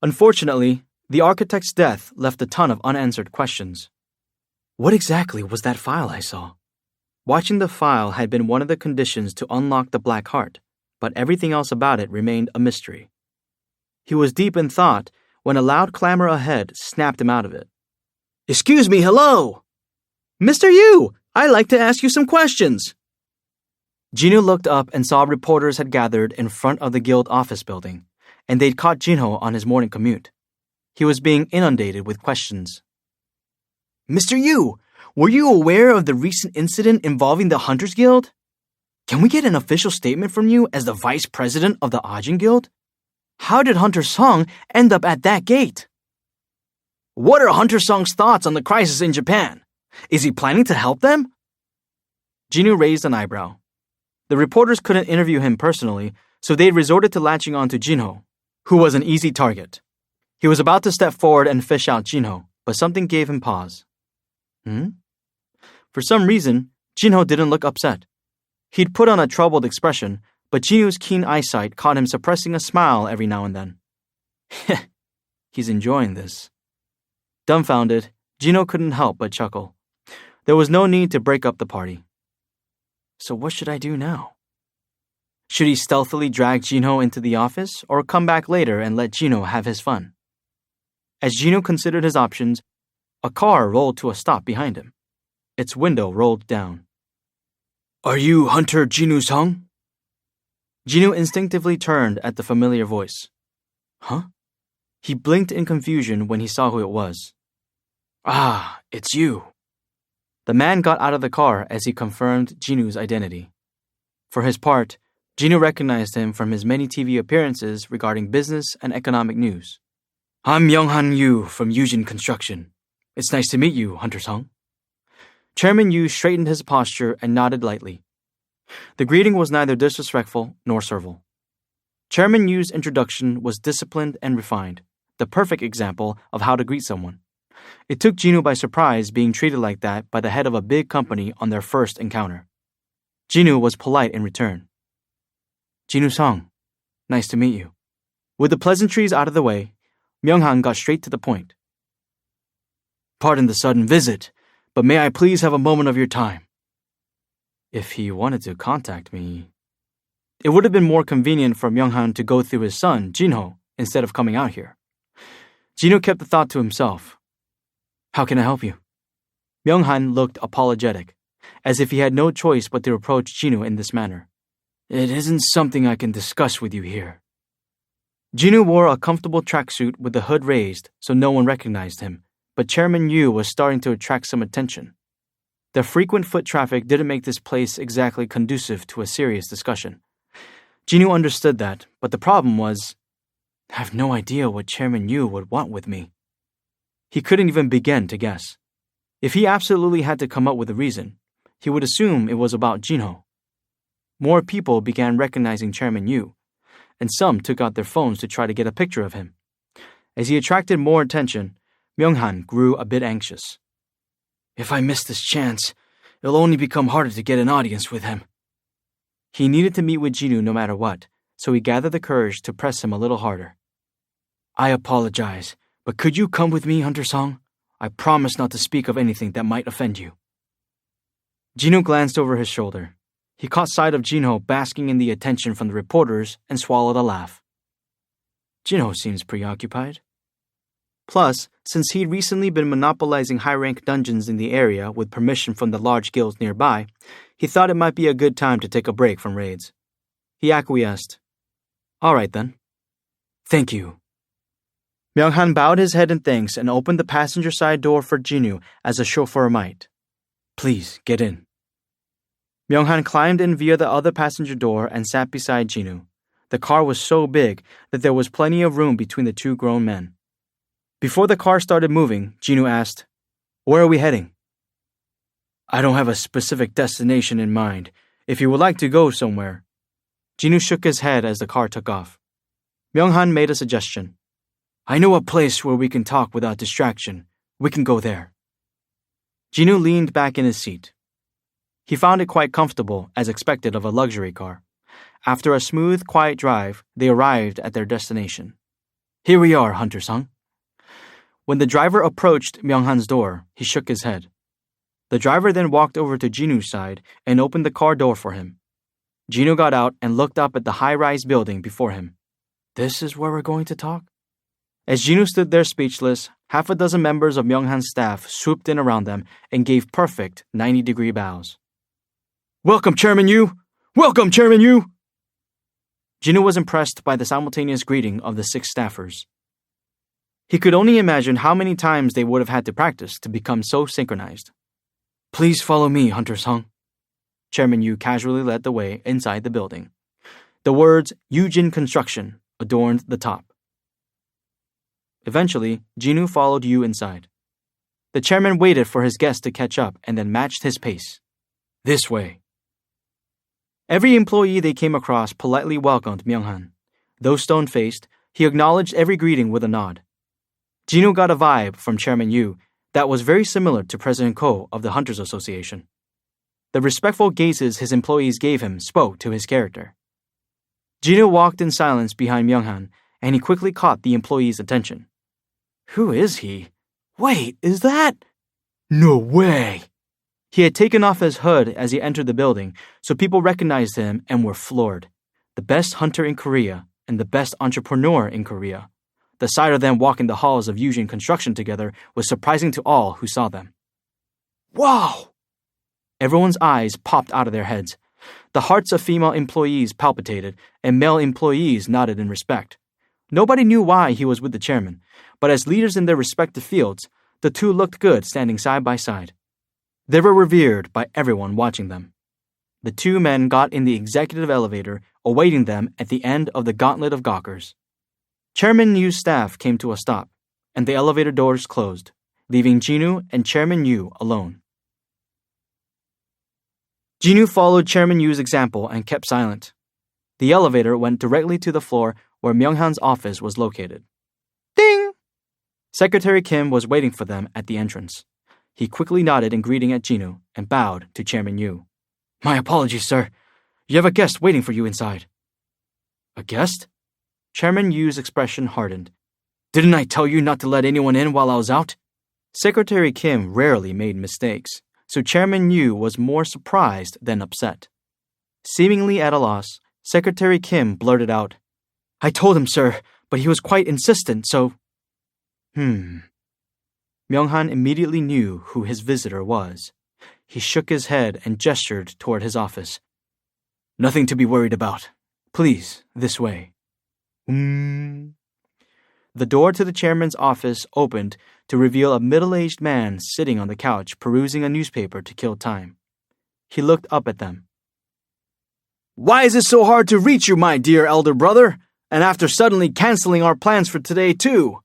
Unfortunately, the architect's death left a ton of unanswered questions. What exactly was that file I saw? Watching the file had been one of the conditions to unlock the black heart, but everything else about it remained a mystery. He was deep in thought when a loud clamor ahead snapped him out of it. "Excuse me, hello! Mr. Yu, I'd like to ask you some questions." Ginu looked up and saw reporters had gathered in front of the guild office building, and they'd caught Jinho on his morning commute. He was being inundated with questions. "Mr. Yu, were you aware of the recent incident involving the Hunters Guild? Can we get an official statement from you as the vice president of the Ajin Guild? How did Hunter Song end up at that gate? What are Hunter Song's thoughts on the crisis in Japan? Is he planning to help them?" Ginu raised an eyebrow. The reporters couldn't interview him personally, so they resorted to latching on to Jinho, who was an easy target. He was about to step forward and fish out Jinho, but something gave him pause. For some reason, Jinho didn't look upset. He'd put on a troubled expression, but Jinu's keen eyesight caught him suppressing a smile every now and then. He's enjoying this. Dumbfounded, Jinho couldn't help but chuckle. There was no need to break up the party. So what should I do now? Should he stealthily drag Jinho into the office or come back later and let Jinho have his fun? As Jinho considered his options, a car rolled to a stop behind him. Its window rolled down. Are you Hunter Jinoo-sung? Jinho instinctively turned at the familiar voice. Huh? He blinked in confusion when he saw who it was. Ah, it's you. The man got out of the car as he confirmed Jinoo's identity. For his part, Jinoo recognized him from his many TV appearances regarding business and economic news. I'm Myung-han Yu from Yujin Construction. It's nice to meet you, Hunter-sung. Chairman Yu straightened his posture and nodded lightly. The greeting was neither disrespectful nor servile. Chairman Yu's introduction was disciplined and refined, the perfect example of how to greet someone. It took Jinoo by surprise being treated like that by the head of a big company on their first encounter. Jinoo was polite in return. Jinoo-sung, nice to meet you. With the pleasantries out of the way, Myung-han got straight to the point. Pardon the sudden visit, but may I please have a moment of your time? If he wanted to contact me... It would have been more convenient for Myung-han to go through his son, Jinho, instead of coming out here. Jinho kept the thought to himself. How can I help you? Myung-han looked apologetic, as if he had no choice but to approach Jinho in this manner. It isn't something I can discuss with you here. Jinho wore a comfortable tracksuit with the hood raised so no one recognized him, but Chairman Yu was starting to attract some attention. The frequent foot traffic didn't make this place exactly conducive to a serious discussion. Jinho understood that, but the problem was, I have no idea what Chairman Yu would want with me. He couldn't even begin to guess. If he absolutely had to come up with a reason, he would assume it was about Jinho. More people began recognizing Chairman Yu, and some took out their phones to try to get a picture of him. As he attracted more attention, Myung-han grew a bit anxious. If I miss this chance, it'll only become harder to get an audience with him. He needed to meet with Jinoo no matter what, so he gathered the courage to press him a little harder. I apologize, but could you come with me, Hunter-sung? I promise not to speak of anything that might offend you. Jinoo glanced over his shoulder. He caught sight of Jinho basking in the attention from the reporters and swallowed a laugh. Jinho seems preoccupied. Plus, since he'd recently been monopolizing high-rank dungeons in the area with permission from the large guilds nearby, he thought it might be a good time to take a break from raids. He acquiesced. All right, then. Thank you. Myung-han bowed his head in thanks and opened the passenger side door for Jinoo as a chauffeur might. Please, get in. Myung-han climbed in via the other passenger door and sat beside Jinoo. The car was so big that there was plenty of room between the two grown men. Before the car started moving, Jinoo asked, Where are we heading? I don't have a specific destination in mind. If you would like to go somewhere. Jinoo shook his head as the car took off. Myung-han made a suggestion. I know a place where we can talk without distraction. We can go there. Jinoo leaned back in his seat. He found it quite comfortable, as expected of a luxury car. After a smooth, quiet drive, they arrived at their destination. Here we are, Hunter-sung. When the driver approached Myung-han's door, he shook his head. The driver then walked over to Jinoo's side and opened the car door for him. Jinoo got out and looked up at the high-rise building before him. This is where we're going to talk? As Jinoo stood there speechless, half a dozen members of Myung-han's staff swooped in around them and gave perfect 90-degree bows. Welcome, Chairman Yu! Welcome, Chairman Yu! Jinoo was impressed by the simultaneous greeting of the 6 staffers. He could only imagine how many times they would have had to practice to become so synchronized. Please follow me, Hunter-sung. Chairman Yu casually led the way inside the building. The words Yujin Construction adorned the top. Eventually, Jinoo followed Yu inside. The chairman waited for his guest to catch up and then matched his pace. This way. Every employee they came across politely welcomed Myung-han. Though stone-faced, he acknowledged every greeting with a nod. Jinoo got a vibe from Chairman Yu that was very similar to President Ko of the Hunters Association. The respectful gazes his employees gave him spoke to his character. Jinwoo walked in silence behind Myunghan, and he quickly caught the employee's attention. Who is he? Wait, is that? No way! He had taken off his hood as he entered the building, so people recognized him and were floored. The best hunter in Korea and the best entrepreneur in Korea. The sight of them walking the halls of Yujin Construction together was surprising to all who saw them. Wow! Everyone's eyes popped out of their heads. The hearts of female employees palpitated, and male employees nodded in respect. Nobody knew why he was with the chairman, but as leaders in their respective fields, the two looked good standing side by side. They were revered by everyone watching them. The two men got in the executive elevator, awaiting them at the end of the gauntlet of gawkers. Chairman Yu's staff came to a stop, and the elevator doors closed, leaving Jinwoo and Chairman Yu alone. Jinwoo followed Chairman Yu's example and kept silent. The elevator went directly to the floor where Myunghan's office was located. Ding! Secretary Kim was waiting for them at the entrance. He quickly nodded in greeting at Jinwoo and bowed to Chairman Yu. My apologies, sir. You have a guest waiting for you inside. A guest? Chairman Yu's expression hardened. Didn't I tell you not to let anyone in while I was out? Secretary Kim rarely made mistakes, so Chairman Yu was more surprised than upset. Seemingly at a loss, Secretary Kim blurted out, I told him, sir, but he was quite insistent, so... Myunghan immediately knew who his visitor was. He shook his head and gestured toward his office. Nothing to be worried about. Please, this way. The door to the chairman's office opened to reveal a middle-aged man sitting on the couch perusing a newspaper to kill time. He looked up at them. Why is it so hard to reach you, my dear elder brother? And after suddenly canceling our plans for today, too?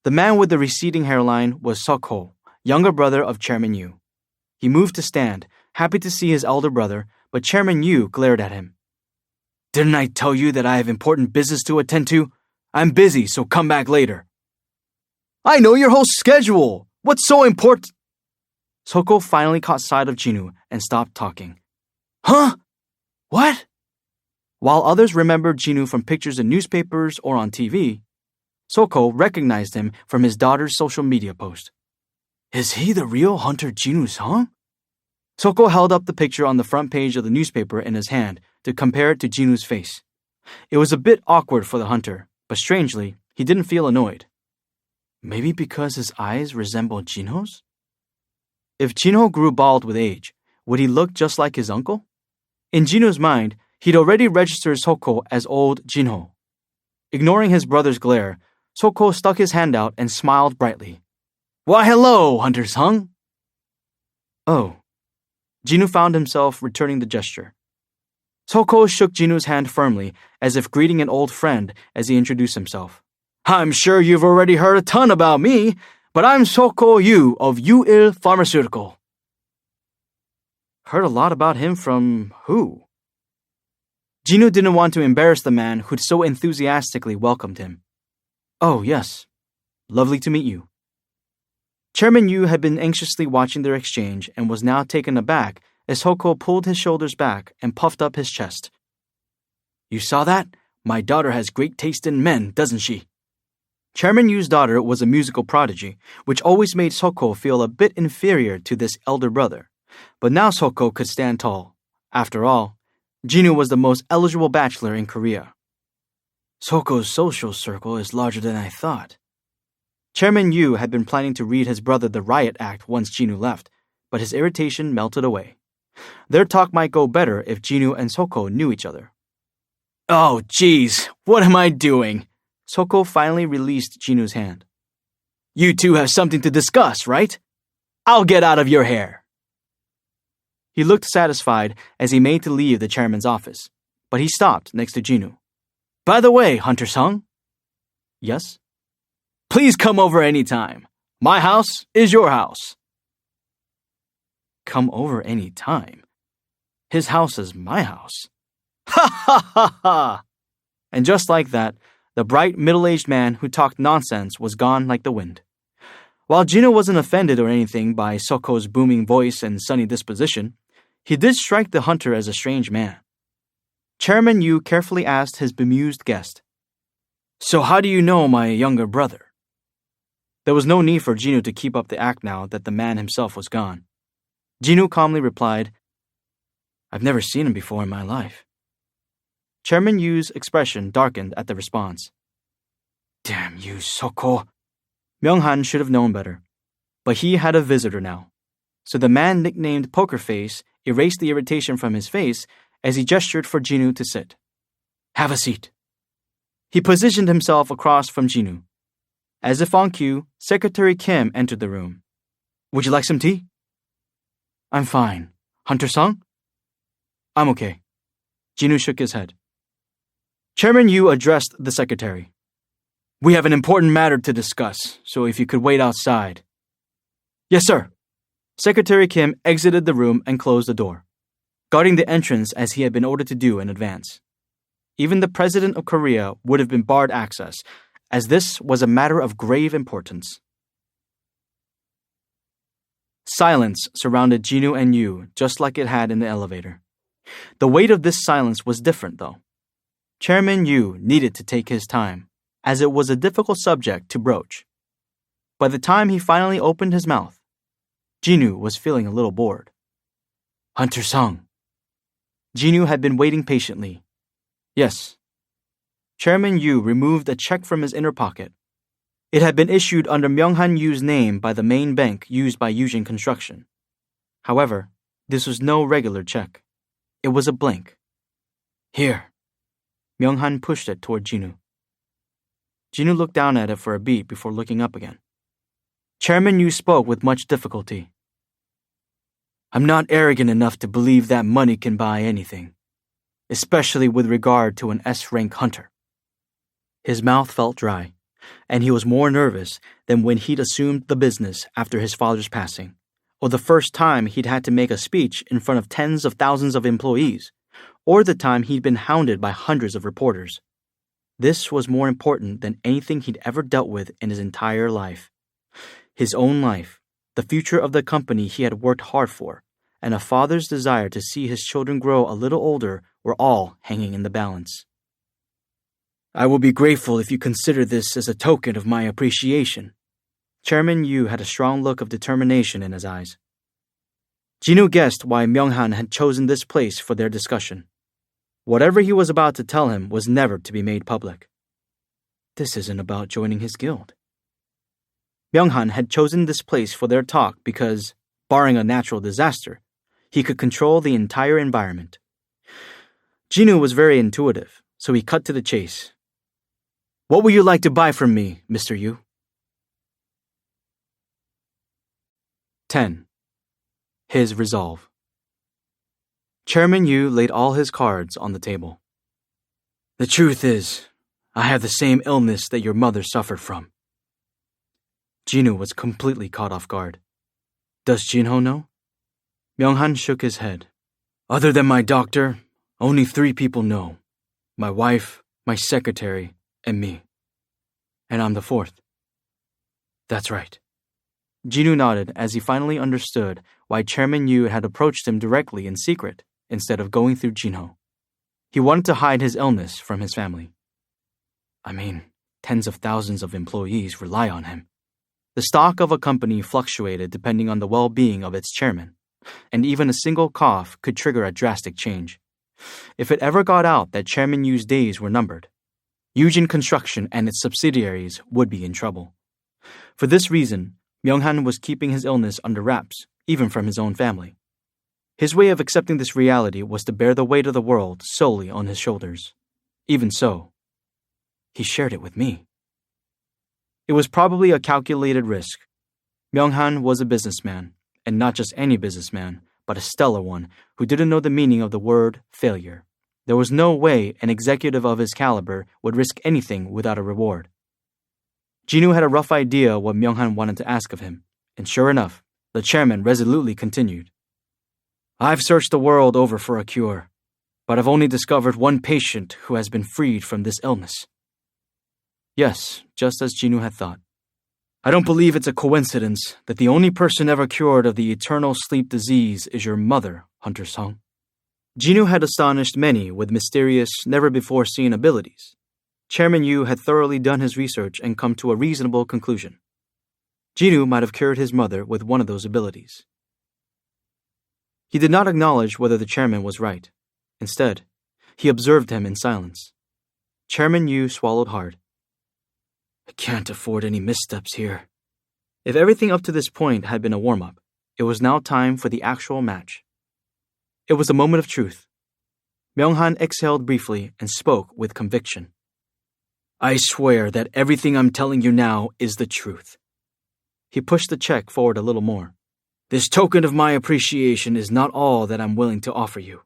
The man with the receding hairline was Seok-ho, younger brother of Chairman Yu. He moved to stand, happy to see his elder brother, but Chairman Yu glared at him. Didn't I tell you that I have important business to attend to? I'm busy, so come back later. I know your whole schedule. What's so important? Seok-ho finally caught sight of Jinwoo and stopped talking. Huh? What? While others remembered Jinwoo from pictures in newspapers or on TV, Seok-ho recognized him from his daughter's social media post. Is he the real Hunter Jinwoo Sung? Seok-ho held up the picture on the front page of the newspaper in his hand to compare it to Jinwoo's face. It was a bit awkward for the hunter, but strangely, he didn't feel annoyed. Maybe because his eyes resembled Jinho's? If Jinho grew bald with age, would he look just like his uncle? In Jinho's mind, he'd already registered Seok-ho as old Jinho. Ignoring his brother's glare, Seok-ho stuck his hand out and smiled brightly. Why, hello, Hunter Sung. Oh. Jinwoo found himself returning the gesture. Seok-ho shook Jinwoo's hand firmly, as if greeting an old friend as he introduced himself. I'm sure you've already heard a ton about me, but I'm Seok-ho Yu of Yu-il Pharmaceutical. Heard a lot about him from who? Jinwoo didn't want to embarrass the man who'd so enthusiastically welcomed him. Oh, yes. Lovely to meet you. Chairman Yu had been anxiously watching their exchange and was now taken aback as Seok-ho pulled his shoulders back and puffed up his chest. You saw that? My daughter has great taste in men, doesn't she? Chairman Yu's daughter was a musical prodigy, which always made Seok-ho feel a bit inferior to this elder brother. But now Seok-ho could stand tall. After all, Jinwoo was the most eligible bachelor in Korea. Seok-ho's social circle is larger than I thought. Chairman Yu had been planning to read his brother the riot act once Jinwoo left, but his irritation melted away. Their talk might go better if Jinwoo and Seok-ho knew each other. Oh, geez, what am I doing? Seok-ho finally released Jinwoo's hand. You two have something to discuss, right? I'll get out of your hair. He looked satisfied as he made to leave the chairman's office, but he stopped next to Jinwoo. By the way, Hunter Sung. Yes? Please come over any time. My house is your house. Come over any time? His house is my house. Ha ha ha ha! And just like that, the bright middle-aged man who talked nonsense was gone like the wind. While Jinwoo wasn't offended or anything by Seok-ho's booming voice and sunny disposition, He did strike the hunter as a strange man. Chairman Yu carefully asked his bemused guest, "So how do you know my younger brother?" There was no need for Jinu to keep up the act now that the man himself was gone. Jinu calmly replied, "I've never seen him before in my life." Chairman Yu's expression darkened at the response. "Damn you, Soko." Myung-han should have known better. But he had a visitor now. So the man nicknamed Poker Face erased the irritation from his face as he gestured for Jinu to sit. "Have a seat." He positioned himself across from Jinu. As if on cue, Secretary Kim entered the room. "Would you like some tea?" "I'm fine. Hunter-sung?" "I'm okay." Jinu shook his head. Chairman Yu addressed the secretary. "We have an important matter to discuss, so if you could wait outside." "Yes, sir." Secretary Kim exited the room and closed the door, guarding the entrance as he had been ordered to do in advance. Even the President of Korea would have been barred access, as this was a matter of grave importance. Silence surrounded Jinu and Yu, just like it had in the elevator. The weight of this silence was different, though. Chairman Yu needed to take his time, as it was a difficult subject to broach. By the time he finally opened his mouth, Jinu was feeling a little bored. "Hunter-sung." Jinu had been waiting patiently. "Yes." Chairman Yu removed a check from his inner pocket. It had been issued under Myung-han Yu's name by the main bank used by Yujin Construction. However, this was no regular check. It was a blank. "Here." Myung-han pushed it toward Jinu. Jinu looked down at it for a beat before looking up again. Chairman Yu spoke with much difficulty. "I'm not arrogant enough to believe that money can buy anything, especially with regard to an S-rank hunter." His mouth felt dry, and he was more nervous than when he'd assumed the business after his father's passing, or the first time he'd had to make a speech in front of tens of thousands of employees, or the time he'd been hounded by hundreds of reporters. This was more important than anything he'd ever dealt with in his entire life. His own life, the future of the company he had worked hard for, and a father's desire to see his children grow a little older were all hanging in the balance. "I will be grateful if you consider this as a token of my appreciation." Chairman Yu had a strong look of determination in his eyes. Jinu guessed why Myung-han had chosen this place for their discussion. Whatever he was about to tell him was never to be made public. This isn't about joining his guild. Myung-han had chosen this place for their talk because, barring a natural disaster, he could control the entire environment. Jinu was very intuitive, so he cut to the chase. "What would you like to buy from me, Mr. Yu?" 10. His resolve. Chairman Yu laid all his cards on the table. "The truth is, I have the same illness that your mother suffered from." Jinu was completely caught off guard. "Does Jinho know?" Myung-han shook his head. "Other than my doctor, only 3 people know. My wife, my secretary, and me. And I'm the 4th. "That's right." Jinu nodded as he finally understood why Chairman Yu had approached him directly in secret instead of going through Jinho. He wanted to hide his illness from his family. I mean, tens of thousands of employees rely on him. The stock of a company fluctuated depending on the well-being of its chairman, and even a single cough could trigger a drastic change. If it ever got out that Chairman Yu's days were numbered, Yujin Construction and its subsidiaries would be in trouble. For this reason, Myung-han was keeping his illness under wraps, even from his own family. His way of accepting this reality was to bear the weight of the world solely on his shoulders. Even so, he shared it with me. It was probably a calculated risk. Myung-han was a businessman, and not just any businessman, but a stellar one who didn't know the meaning of the word failure. There was no way an executive of his caliber would risk anything without a reward. Jinu had a rough idea what Myung-han wanted to ask of him, and sure enough, the chairman resolutely continued. "I've searched the world over for a cure, but I've only discovered one patient who has been freed from this illness." Yes, just as Jinu had thought. I don't believe it's a coincidence that the only person ever cured of the eternal sleep disease is your mother, Hunter Sung. Jinwoo had astonished many with mysterious, never-before-seen abilities. Chairman Yu had thoroughly done his research and come to a reasonable conclusion. Jinwoo might have cured his mother with one of those abilities. He did not acknowledge whether the chairman was right. Instead, he observed him in silence. Chairman Yu swallowed hard. I can't afford any missteps here. If everything up to this point had been a warm-up, it was now time for the actual match. It was a moment of truth. Myung-han exhaled briefly and spoke with conviction. I swear that everything I'm telling you now is the truth. He pushed the check forward a little more. This token of my appreciation is not all that I'm willing to offer you.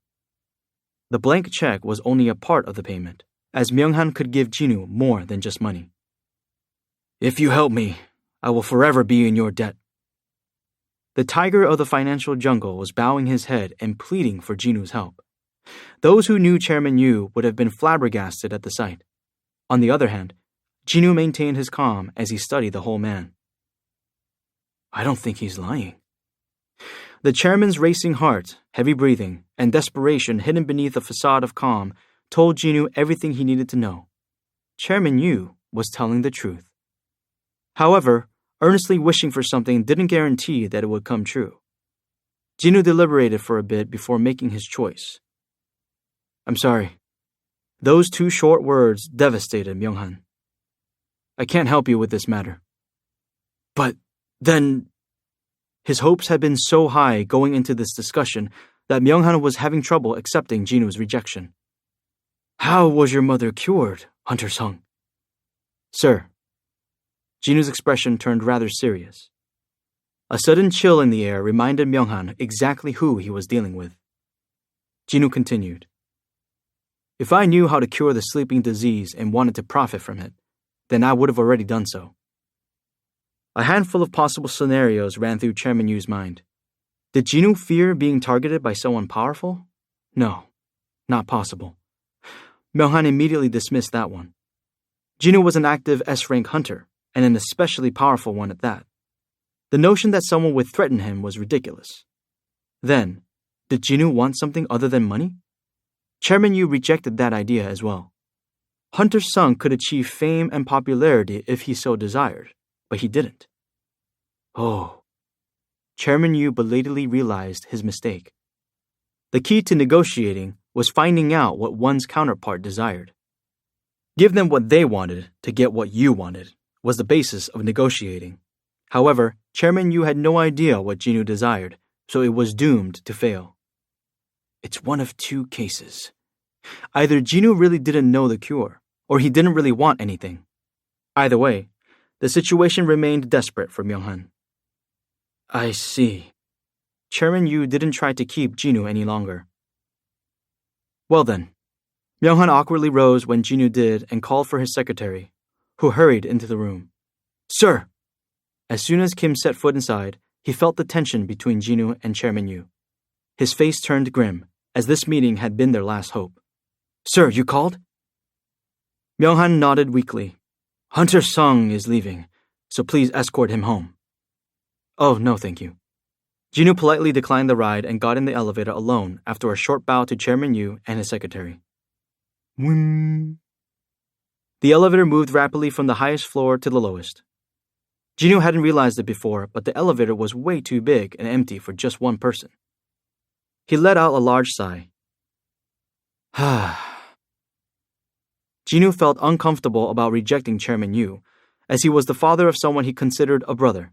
The blank check was only a part of the payment, as Myung-han could give Jinwoo more than just money. If you help me, I will forever be in your debt. The tiger of the financial jungle was bowing his head and pleading for Jinwoo's help. Those who knew Chairman Yu would have been flabbergasted at the sight. On the other hand, Jinwoo maintained his calm as he studied the whole man. I don't think he's lying. The chairman's racing heart, heavy breathing, and desperation hidden beneath a facade of calm told Jinwoo everything he needed to know. Chairman Yu was telling the truth. However, earnestly wishing for something didn't guarantee that it would come true. Jinwoo deliberated for a bit before making his choice. I'm sorry. Those two short words devastated Myung-han. I can't help you with this matter. But then... His hopes had been so high going into this discussion that Myung-han was having trouble accepting Jinwoo's rejection. How was your mother cured, Hunter Sung? Sir. Jinwoo's expression turned rather serious. A sudden chill in the air reminded Myung-han exactly who he was dealing with. Jinwoo continued. If I knew how to cure the sleeping disease and wanted to profit from it, then I would have already done so. A handful of possible scenarios ran through Chairman Yu's mind. Did Jinwoo fear being targeted by someone powerful? No, not possible. Myung-han immediately dismissed that one. Jinwoo was an active S-rank hunter, and an especially powerful one at that. The notion that someone would threaten him was ridiculous. Then, did Jinwoo want something other than money? Chairman Yu rejected that idea as well. Hunter Sung could achieve fame and popularity if he so desired, but he didn't. Oh. Chairman Yu belatedly realized his mistake. The key to negotiating was finding out what one's counterpart desired. Give them what they wanted to get what you wanted was the basis of negotiating. However, Chairman Yu had no idea what Jinwoo desired, so it was doomed to fail. It's one of two cases. Either Jinwoo really didn't know the cure, or he didn't really want anything. Either way, the situation remained desperate for Myung-han. I see. Chairman Yu didn't try to keep Jinwoo any longer. Well then. Myung-han awkwardly rose when Jinwoo did and called for his secretary, who hurried into the room. Sir! As soon as Kim set foot inside, he felt the tension between Jinwoo and Chairman Yu. His face turned grim, as this meeting had been their last hope. Sir, you called? Myung-han nodded weakly. Hunter Sung is leaving, so please escort him home. Oh, no, thank you. Jinwoo politely declined the ride and got in the elevator alone after a short bow to Chairman Yu and his secretary. Wing. The elevator moved rapidly from the highest floor to the lowest. Jinwoo hadn't realized it before, but the elevator was way too big and empty for just one person. He let out a large sigh. Jinwoo felt uncomfortable about rejecting Chairman Yu, as he was the father of someone he considered a brother.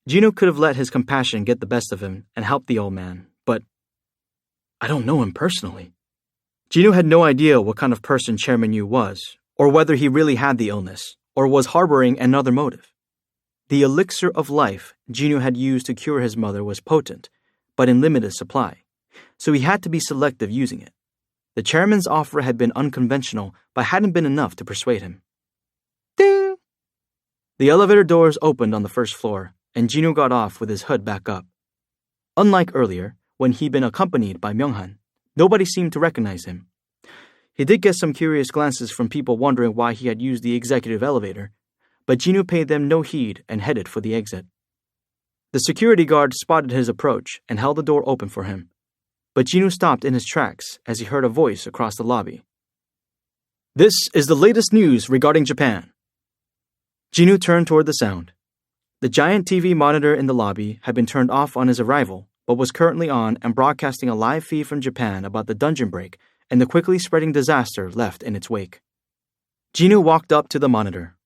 Jinwoo could have let his compassion get the best of him and helped the old man, but I don't know him personally. Jinwoo had no idea what kind of person Chairman Yu was, or whether he really had the illness, or was harboring another motive. The elixir of life Jinwoo had used to cure his mother was potent, but in limited supply, so he had to be selective using it. The chairman's offer had been unconventional, but hadn't been enough to persuade him. Ding! The elevator doors opened on the first floor, and Jinwoo got off with his hood back up. Unlike earlier, when he'd been accompanied by Myung-han, nobody seemed to recognize him. He did get some curious glances from people wondering why he had used the executive elevator, but Jinu paid them no heed and headed for the exit. The security guard spotted his approach and held the door open for him, but Jinu stopped in his tracks as he heard a voice across the lobby. "This is the latest news regarding Japan." Jinu turned toward the sound. The giant TV monitor in the lobby had been turned off on his arrival, but was currently on and broadcasting a live feed from Japan about the dungeon break and the quickly spreading disaster left in its wake. Jinu walked up to the monitor.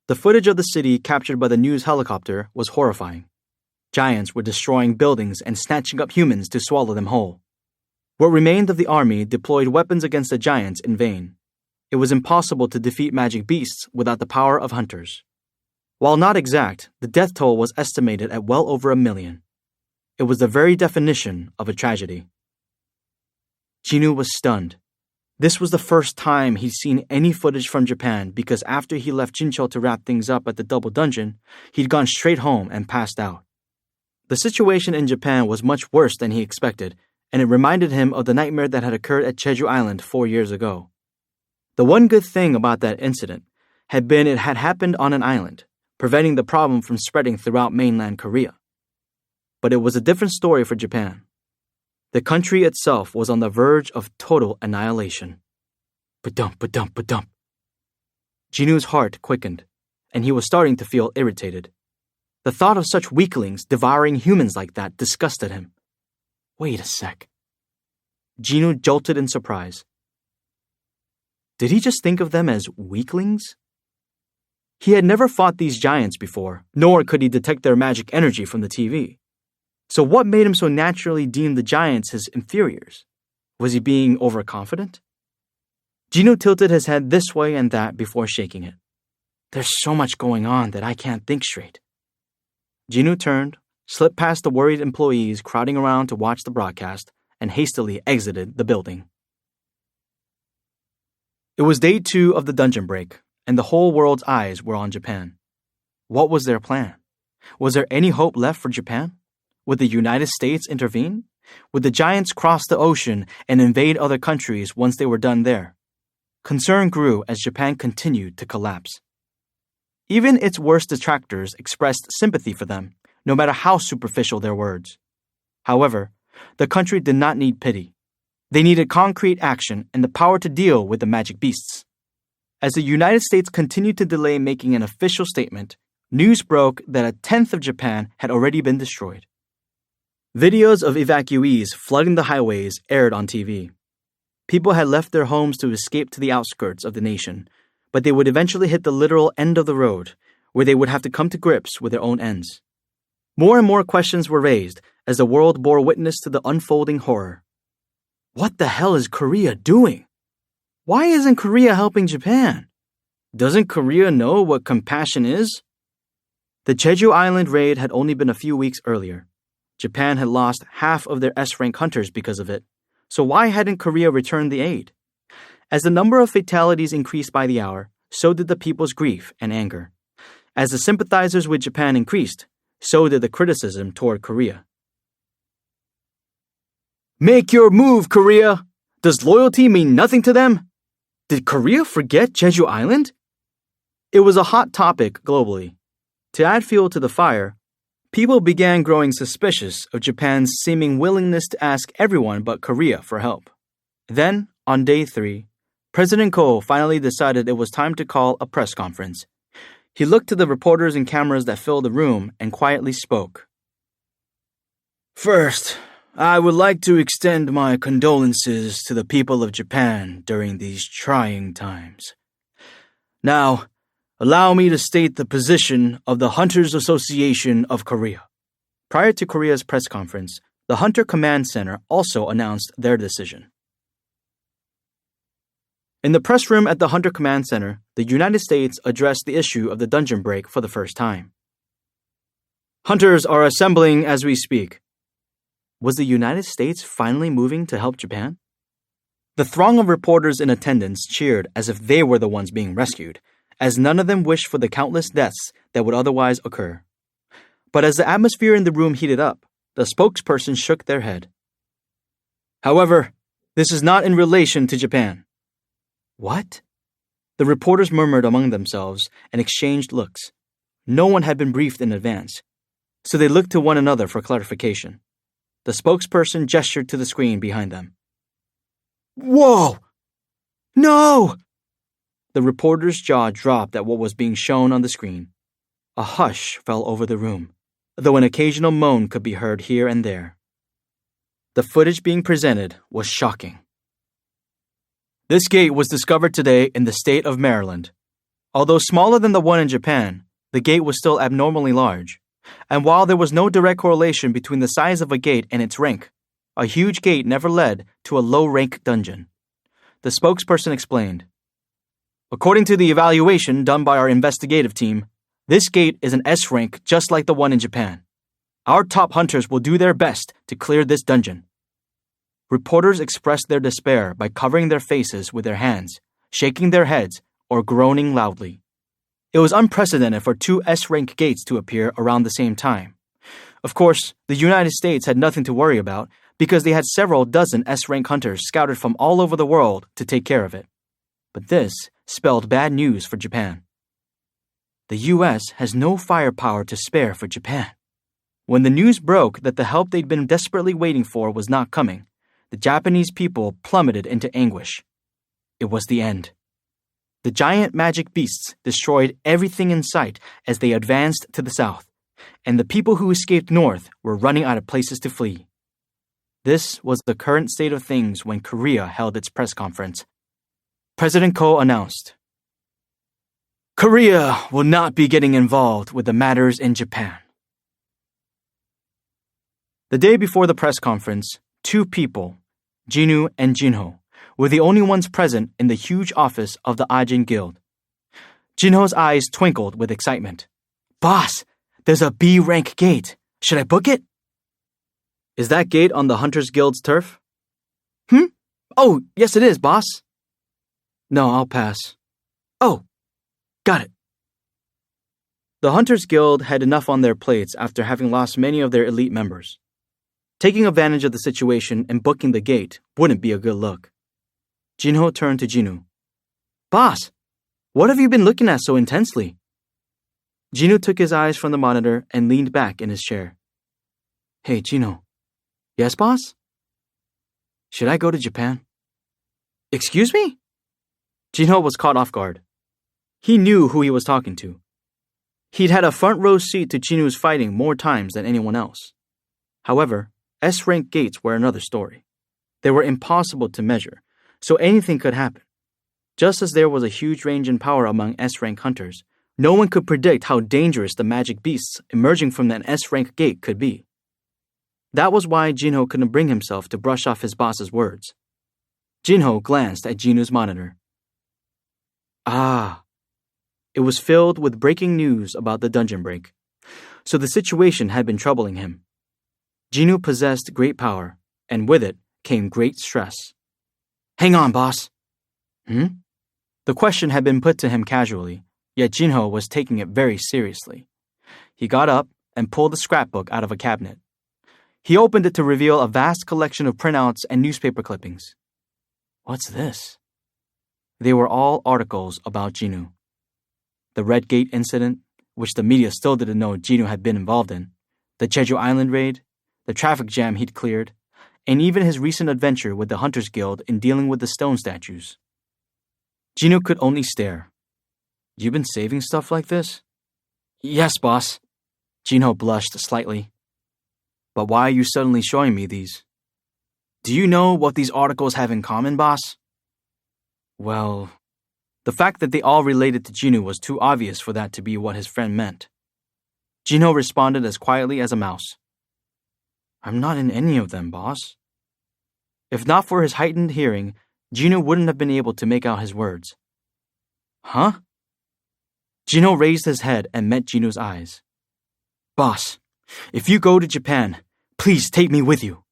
The footage of the city captured by the news helicopter was horrifying. Giants were destroying buildings and snatching up humans to swallow them whole. What remained of the army deployed weapons against the giants in vain. It was impossible to defeat magic beasts without the power of hunters. While not exact, the death toll was estimated at well over 1 million. It was the very definition of a tragedy. Jinu was stunned. This was the first time he'd seen any footage from Japan because after he left Jincho to wrap things up at the double dungeon, he'd gone straight home and passed out. The situation in Japan was much worse than he expected, and it reminded him of the nightmare that had occurred at Jeju Island 4 years ago. The one good thing about that incident had been it had happened on an island, preventing the problem from spreading throughout mainland Korea. But it was a different story for Japan. The country itself was on the verge of total annihilation. Ba-dump, ba-dump, ba-dump. Jinu's heart quickened, and he was starting to feel irritated. The thought of such weaklings devouring humans like that disgusted him. Wait a sec. Jinu jolted in surprise. Did he just think of them as weaklings? He had never fought these giants before, nor could he detect their magic energy from the TV. So what made him so naturally deem the giants his inferiors? Was he being overconfident? Jinu tilted his head this way and that before shaking it. There's so much going on that I can't think straight. Jinu turned, slipped past the worried employees crowding around to watch the broadcast, and hastily exited the building. It was day 2 of the dungeon break, and the whole world's eyes were on Japan. What was their plan? Was there any hope left for Japan? Would the United States intervene? Would the giants cross the ocean and invade other countries once they were done there? Concern grew as Japan continued to collapse. Even its worst detractors expressed sympathy for them, no matter how superficial their words. However, the country did not need pity. They needed concrete action and the power to deal with the magic beasts. As the United States continued to delay making an official statement, news broke that 1/10 of Japan had already been destroyed. Videos of evacuees flooding the highways aired on TV. People had left their homes to escape to the outskirts of the nation, but they would eventually hit the literal end of the road, where they would have to come to grips with their own ends. More and more questions were raised as the world bore witness to the unfolding horror. What the hell is Korea doing? Why isn't Korea helping Japan? Doesn't Korea know what compassion is? The Jeju Island raid had only been a few weeks earlier. Japan had lost half of their S-rank hunters because of it, so why hadn't Korea returned the aid? As the number of fatalities increased by the hour, so did the people's grief and anger. As the sympathizers with Japan increased, so did the criticism toward Korea. Make your move, Korea! Does loyalty mean nothing to them? Did Korea forget Jeju Island? It was a hot topic globally. To add fuel to the fire, people began growing suspicious of Japan's seeming willingness to ask everyone but Korea for help. Then, on day 3, President Koh finally decided it was time to call a press conference. He looked to the reporters and cameras that filled the room and quietly spoke. First, I would like to extend my condolences to the people of Japan during these trying times. Now, allow me to state the position of the Hunters Association of Korea. Prior to Korea's press conference, the Hunter Command Center also announced their decision. In the press room at the Hunter Command Center, the United States addressed the issue of the dungeon break for the first time. Hunters are assembling as we speak. Was the United States finally moving to help Japan? The throng of reporters in attendance cheered as if they were the ones being rescued, as none of them wished for the countless deaths that would otherwise occur. But as the atmosphere in the room heated up, the spokesperson shook their head. However, this is not in relation to Japan. What? The reporters murmured among themselves and exchanged looks. No one had been briefed in advance, so they looked to one another for clarification. The spokesperson gestured to the screen behind them. "Whoa! No!" The reporter's jaw dropped at what was being shown on the screen. A hush fell over the room, though an occasional moan could be heard here and there. The footage being presented was shocking. This gate was discovered today in the state of Maryland. Although smaller than the one in Japan, the gate was still abnormally large. And while there was no direct correlation between the size of a gate and its rank, a huge gate never led to a low-rank dungeon. The spokesperson explained, "According to the evaluation done by our investigative team, this gate is an S rank just like the one in Japan. Our top hunters will do their best to clear this dungeon." Reporters expressed their despair by covering their faces with their hands, shaking their heads, or groaning loudly. It was unprecedented for two S-rank gates to appear around the same time. Of course, the United States had nothing to worry about because they had several dozen S-rank hunters scouted from all over the world to take care of it. But this spelled bad news for Japan. The U.S. has no firepower to spare for Japan. When the news broke that the help they'd been desperately waiting for was not coming, the Japanese people plummeted into anguish. It was the end. The giant magic beasts destroyed everything in sight as they advanced to the south, and the people who escaped north were running out of places to flee. This was the current state of things when Korea held its press conference. President Ko announced, "Korea will not be getting involved with the matters in Japan." The day before the press conference, two people, Jinwoo and Jinho, were the only ones present in the huge office of the Ajin Guild. Jinho's eyes twinkled with excitement. "Boss, there's a B-rank gate. Should I book it?" "Is that gate on the Hunters Guild's turf?" "Oh, yes it is, boss." "No, I'll pass." "Oh, got it." The Hunters Guild had enough on their plates after having lost many of their elite members. Taking advantage of the situation and booking the gate wouldn't be a good look. Jinho turned to Jinwoo. "Boss, what have you been looking at so intensely?" Jinwoo took his eyes from the monitor and leaned back in his chair. "Hey, Jinho." "Yes, boss?" "Should I go to Japan?" "Excuse me?" Jinho was caught off guard. He knew who he was talking to. He'd had a front row seat to Jinwoo's fighting more times than anyone else. However, S-rank gates were another story. They were impossible to measure, so anything could happen. Just as there was a huge range in power among S-rank hunters, no one could predict how dangerous the magic beasts emerging from an S-rank gate could be. That was why Jinho couldn't bring himself to brush off his boss's words. Jinho glanced at Jinwoo's monitor. It was filled with breaking news about the dungeon break, so the situation had been troubling him. Jinwoo possessed great power, and with it came great stress. "Hang on, boss." The question had been put to him casually, yet Jinho was taking it very seriously. He got up and pulled a scrapbook out of a cabinet. He opened it to reveal a vast collection of printouts and newspaper clippings. What's this? They were all articles about Jinwoo. The Red Gate incident, which the media still didn't know Jinwoo had been involved in, the Jeju Island raid, the traffic jam he'd cleared, and even his recent adventure with the Hunters Guild in dealing with the stone statues. Jinwoo could only stare. "You've been saving stuff like this?" "Yes, boss." Jinho blushed slightly. "But why are you suddenly showing me these?" "Do you know what these articles have in common, boss?" Well, the fact that they all related to Jinwoo was too obvious for that to be what his friend meant. Jinho responded as quietly as a mouse. "I'm not in any of them, boss." If not for his heightened hearing, Jinwoo wouldn't have been able to make out his words. "Huh?" Jinho raised his head and met Jinwoo's eyes. "Boss, if you go to Japan, please take me with you."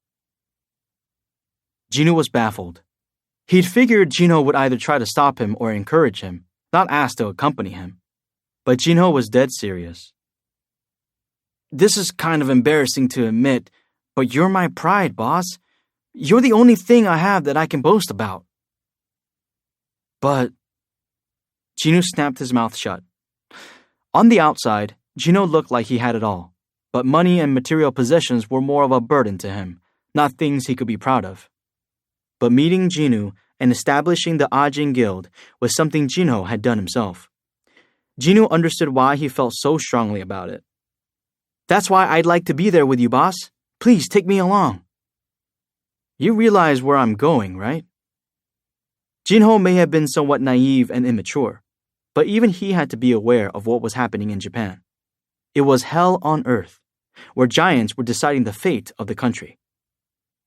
Jinwoo was baffled. He'd figured Jinho would either try to stop him or encourage him, not ask to accompany him. But Jinho was dead serious. "This is kind of embarrassing to admit, but you're my pride, boss. You're the only thing I have that I can boast about." "But..." Jinoo snapped his mouth shut. On the outside, Jinoo looked like he had it all, but money and material possessions were more of a burden to him, not things he could be proud of. But meeting Jinoo and establishing the Ajin Guild was something Jinho had done himself. Jinoo understood why he felt so strongly about it. That's why I'd like to be there with you, boss. Please take me along. You realize where I'm going, right? Jinho may have been somewhat naive and immature, but even he had to be aware of what was happening in Japan. It was hell on earth, where giants were deciding the fate of the country.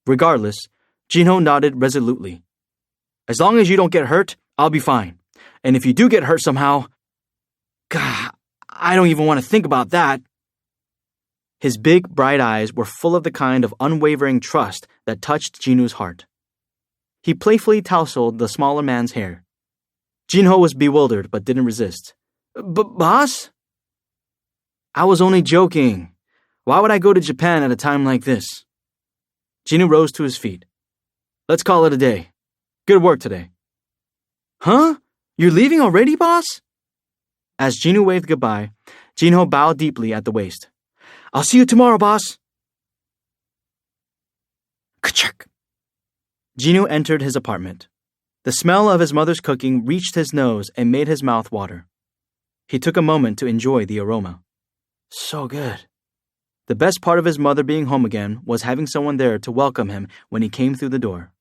Regardless, Jinho nodded resolutely. As long as you don't get hurt, I'll be fine. And if you do get hurt somehow, God, I don't even want to think about that. His big, bright eyes were full of the kind of unwavering trust that touched Jinoo's heart. He playfully tousled the smaller man's hair. Jinho was bewildered but didn't resist. Boss? I was only joking. Why would I go to Japan at a time like this? Jinoo rose to his feet. Let's call it a day. Good work today. Huh? You're leaving already, boss? As Jinoo waved goodbye, Jinho bowed deeply at the waist. I'll see you tomorrow, boss. Ka-chuck. Jinoo entered his apartment. The smell of his mother's cooking reached his nose and made his mouth water. He took a moment to enjoy the aroma. So good. The best part of his mother being home again was having someone there to welcome him when he came through the door.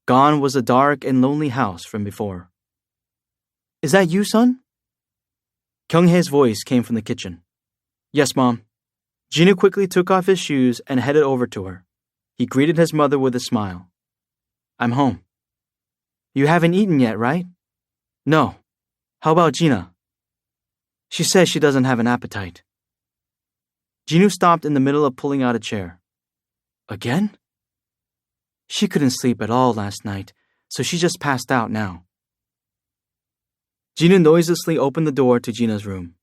Gone was the dark and lonely house from before. Is that you, son? Kyung-hae's voice came from the kitchen. Yes, Mom. Jinoo quickly took off his shoes and headed over to her. He greeted his mother with a smile. I'm home. You haven't eaten yet, right? No. How about Gina? She says she doesn't have an appetite. Jinoo stopped in the middle of pulling out a chair. Again? She couldn't sleep at all last night, so she just passed out now. Jinoo noiselessly opened the door to Gina's room.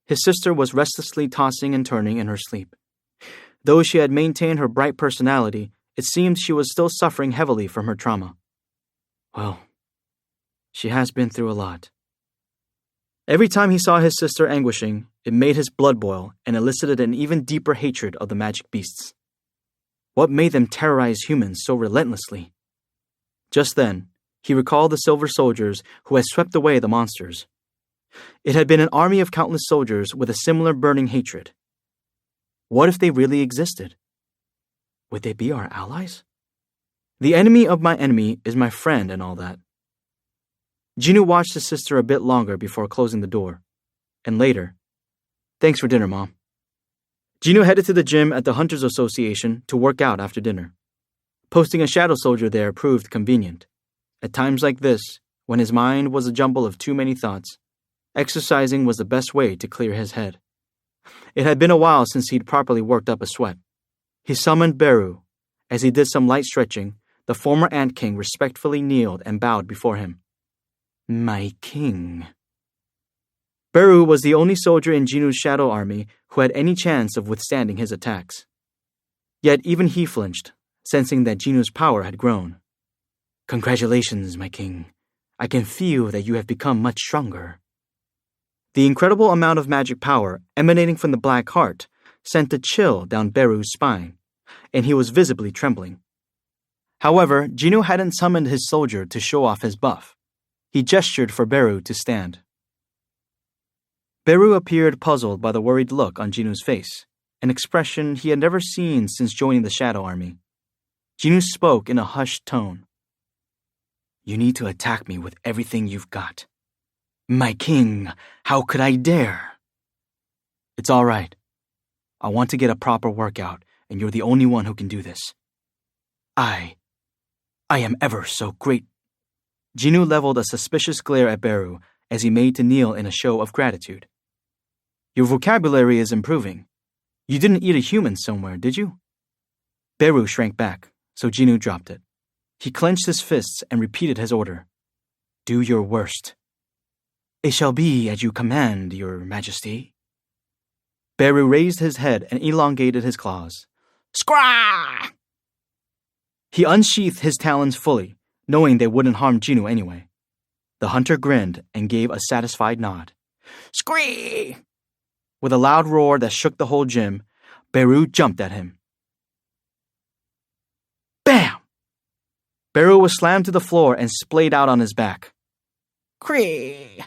His sister was restlessly tossing and turning in her sleep. Though she had maintained her bright personality, it seemed she was still suffering heavily from her trauma. Well, she has been through a lot. Every time he saw his sister anguishing, it made his blood boil and elicited an even deeper hatred of the magic beasts. What made them terrorize humans so relentlessly? Just then, he recalled the silver soldiers who had swept away the monsters. It had been an army of countless soldiers with a similar burning hatred. What if they really existed? Would they be our allies? The enemy of my enemy is my friend and all that. Jinoo watched his sister a bit longer before closing the door. And later, thanks for dinner, Mom. Jinoo headed to the gym at the Hunters Association to work out after dinner. Posting a shadow soldier there proved convenient. At times like this, when his mind was a jumble of too many thoughts, exercising was the best way to clear his head. It had been a while since he'd properly worked up a sweat. He summoned Beru. As he did some light stretching, the former Ant King respectfully kneeled and bowed before him. My king. Beru was the only soldier in Jinoo's shadow army who had any chance of withstanding his attacks. Yet even he flinched, sensing that Jinoo's power had grown. Congratulations, my king. I can feel that you have become much stronger. The incredible amount of magic power emanating from the Black Heart sent a chill down Beru's spine, and he was visibly trembling. However, Jinoo hadn't summoned his soldier to show off his buff. He gestured for Beru to stand. Beru appeared puzzled by the worried look on Jinoo's face, an expression he had never seen since joining the Shadow Army. Jinoo spoke in a hushed tone. You need to attack me with everything you've got. My king, how could I dare? It's all right. I want to get a proper workout, and you're the only one who can do this. I am ever so great. Jinoo leveled a suspicious glare at Beru as he made to kneel in a show of gratitude. Your vocabulary is improving. You didn't eat a human somewhere, did you? Beru shrank back, so Jinoo dropped it. He clenched his fists and repeated his order. Do your worst. It shall be as you command, your majesty. Beru raised his head and elongated his claws. Scrah! He unsheathed his talons fully, knowing they wouldn't harm Jinu anyway. The hunter grinned and gave a satisfied nod. Scree! With a loud roar that shook the whole gym, Beru jumped at him. Bam! Beru was slammed to the floor and splayed out on his back. Cree!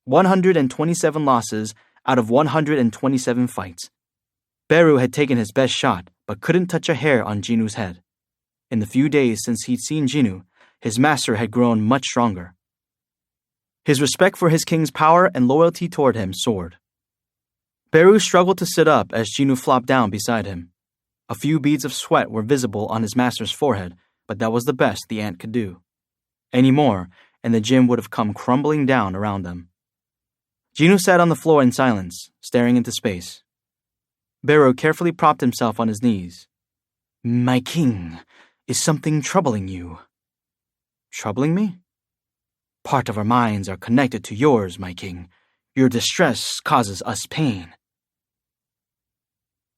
127 losses out of 127 fights. Beru had taken his best shot, but couldn't touch a hair on Jinu's head. In the few days since he'd seen Jinu, his master had grown much stronger. His respect for his king's power and loyalty toward him soared. Beru struggled to sit up as Jinu flopped down beside him. A few beads of sweat were visible on his master's forehead, but that was the best the ant could do. Any more, and the gym would have come crumbling down around them. Jinu sat on the floor in silence, staring into space. Beru carefully propped himself on his knees. My king, is something troubling you? Troubling me? Part of our minds are connected to yours, my king. Your distress causes us pain.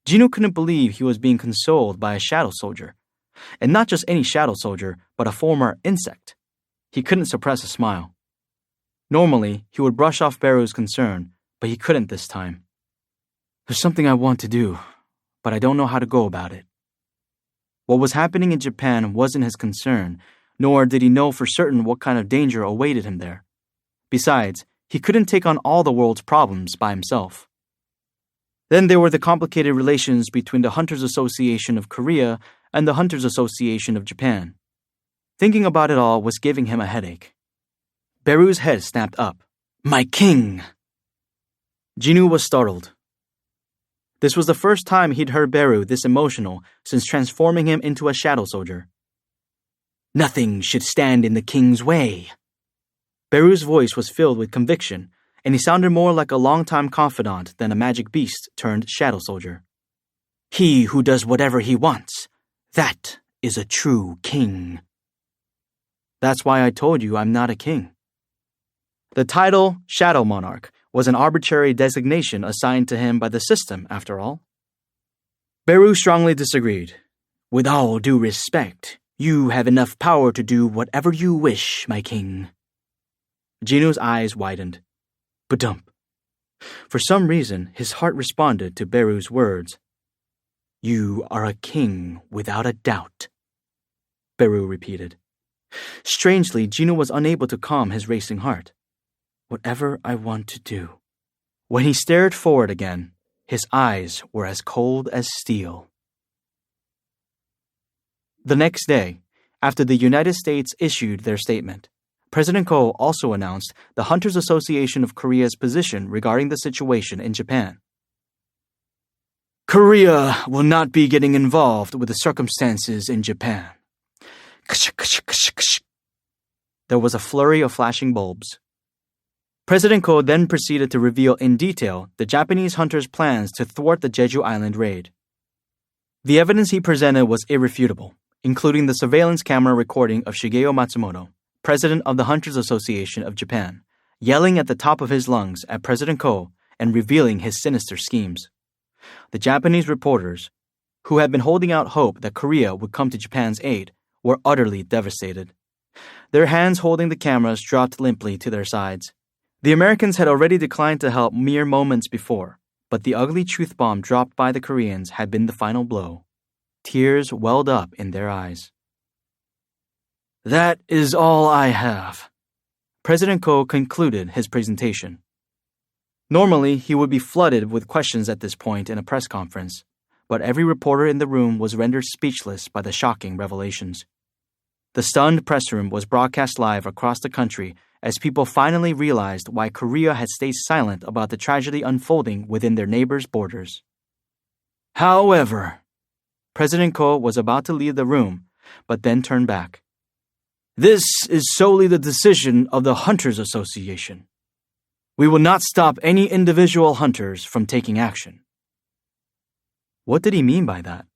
Jinu couldn't believe he was being consoled by a shadow soldier. And not just any shadow soldier, but a former insect. He couldn't suppress a smile. Normally, he would brush off Beru's concern, but he couldn't this time. There's something I want to do, but I don't know how to go about it. What was happening in Japan wasn't his concern, nor did he know for certain what kind of danger awaited him there. Besides, he couldn't take on all the world's problems by himself. Then there were the complicated relations between the Hunters Association of Korea and the Hunters Association of Japan. Thinking about it all was giving him a headache. Beru's head snapped up. My king! Jinu was startled. This was the first time he'd heard Beru this emotional since transforming him into a shadow soldier. Nothing should stand in the king's way. Beru's voice was filled with conviction, and he sounded more like a longtime confidant than a magic beast turned shadow soldier. He who does whatever he wants, that is a true king. That's why I told you I'm not a king. The title Shadow Monarch was an arbitrary designation assigned to him by the system, after all. Beru strongly disagreed. With all due respect, you have enough power to do whatever you wish, my king. Jinu's eyes widened. Badump. For some reason, his heart responded to Beru's words. You are a king without a doubt, Beru repeated. Strangely, Jinu was unable to calm his racing heart. Whatever I want to do. When he stared forward again, his eyes were as cold as steel. The next day, after the United States issued their statement, President Ko also announced the Hunters Association of Korea's position regarding the situation in Japan. Korea will not be getting involved with the circumstances in Japan. There was a flurry of flashing bulbs. President Ko then proceeded to reveal in detail the Japanese hunters' plans to thwart the Jeju Island raid. The evidence he presented was irrefutable, including the surveillance camera recording of Shigeo Matsumoto, president of the Hunters Association of Japan, yelling at the top of his lungs at President Ko and revealing his sinister schemes. The Japanese reporters, who had been holding out hope that Korea would come to Japan's aid, were utterly devastated. Their hands holding the cameras dropped limply to their sides. The Americans had already declined to help mere moments before, but the ugly truth bomb dropped by the Koreans had been the final blow. Tears welled up in their eyes. That is all I have. President Ko concluded his presentation. Normally, he would be flooded with questions at this point in a press conference, but every reporter in the room was rendered speechless by the shocking revelations. The stunned press room was broadcast live across the country as people finally realized why Korea had stayed silent about the tragedy unfolding within their neighbors' borders. However, President Ko was about to leave the room, but then turned back. This is solely the decision of the Hunters Association. We will not stop any individual hunters from taking action. What did he mean by that?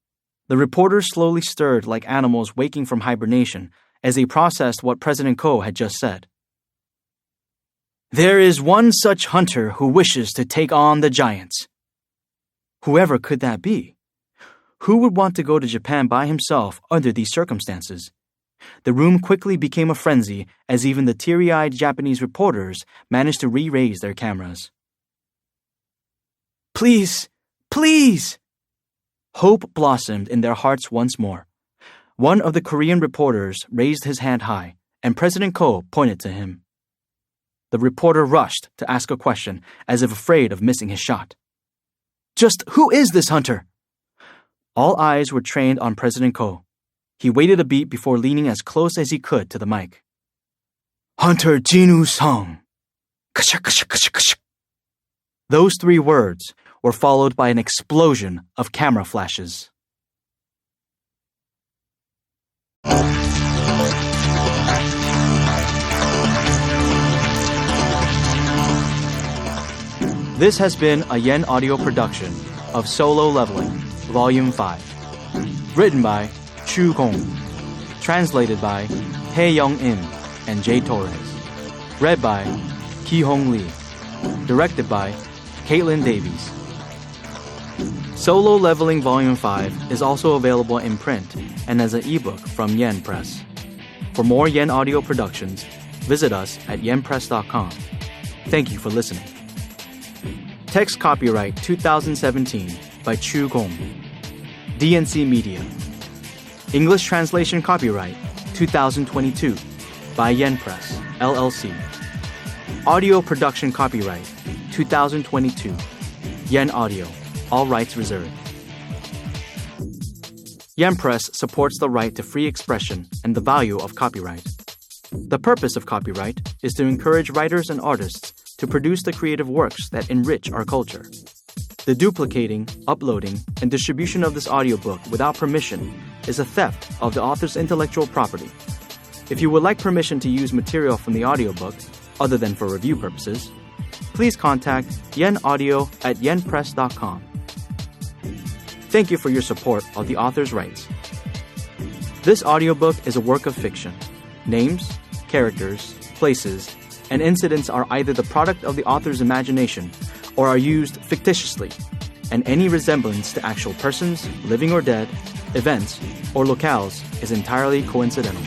The reporters slowly stirred like animals waking from hibernation as they processed what President Ko had just said. There is one such hunter who wishes to take on the giants. Whoever could that be? Who would want to go to Japan by himself under these circumstances? The room quickly became a frenzy as even the teary-eyed Japanese reporters managed to re-raise their cameras. Please! Please! Hope blossomed in their hearts once more. One of the Korean reporters raised his hand high, and President Ko pointed to him. The reporter rushed to ask a question, as if afraid of missing his shot. Just who is this hunter? All eyes were trained on President Ko. He waited a beat before leaning as close as he could to the mic. Hunter Jinwoo Sung. Those 3 words were followed by an explosion of camera flashes. This has been a Yen Audio production of Solo Leveling, Volume 5. Written by Chu Gong. Translated by Tae Young In and Jay Torres. Read by Ki Hong Lee. Directed by Caitlin Davies. Solo Leveling Volume 5 is also available in print and as an ebook from Yen Press. For more Yen Audio productions, visit us at yenpress.com. Thank you for listening. Text copyright 2017 by Chu Gong. DNC Media. English translation copyright 2022 by Yen Press, LLC. Audio production copyright 2022 Yen Audio, all rights reserved. Yen Press supports the right to free expression and the value of copyright. The purpose of copyright is to encourage writers and artists to produce the creative works that enrich our culture. The duplicating, uploading, and distribution of this audiobook without permission is a theft of the author's intellectual property. If you would like permission to use material from the audiobook, other than for review purposes, please contact Yen Audio at yenpress.com. Thank you for your support of the author's rights. This audiobook is a work of fiction. Names, characters, places, and incidents are either the product of the author's imagination or are used fictitiously, and any resemblance to actual persons, living or dead, events, or locales is entirely coincidental.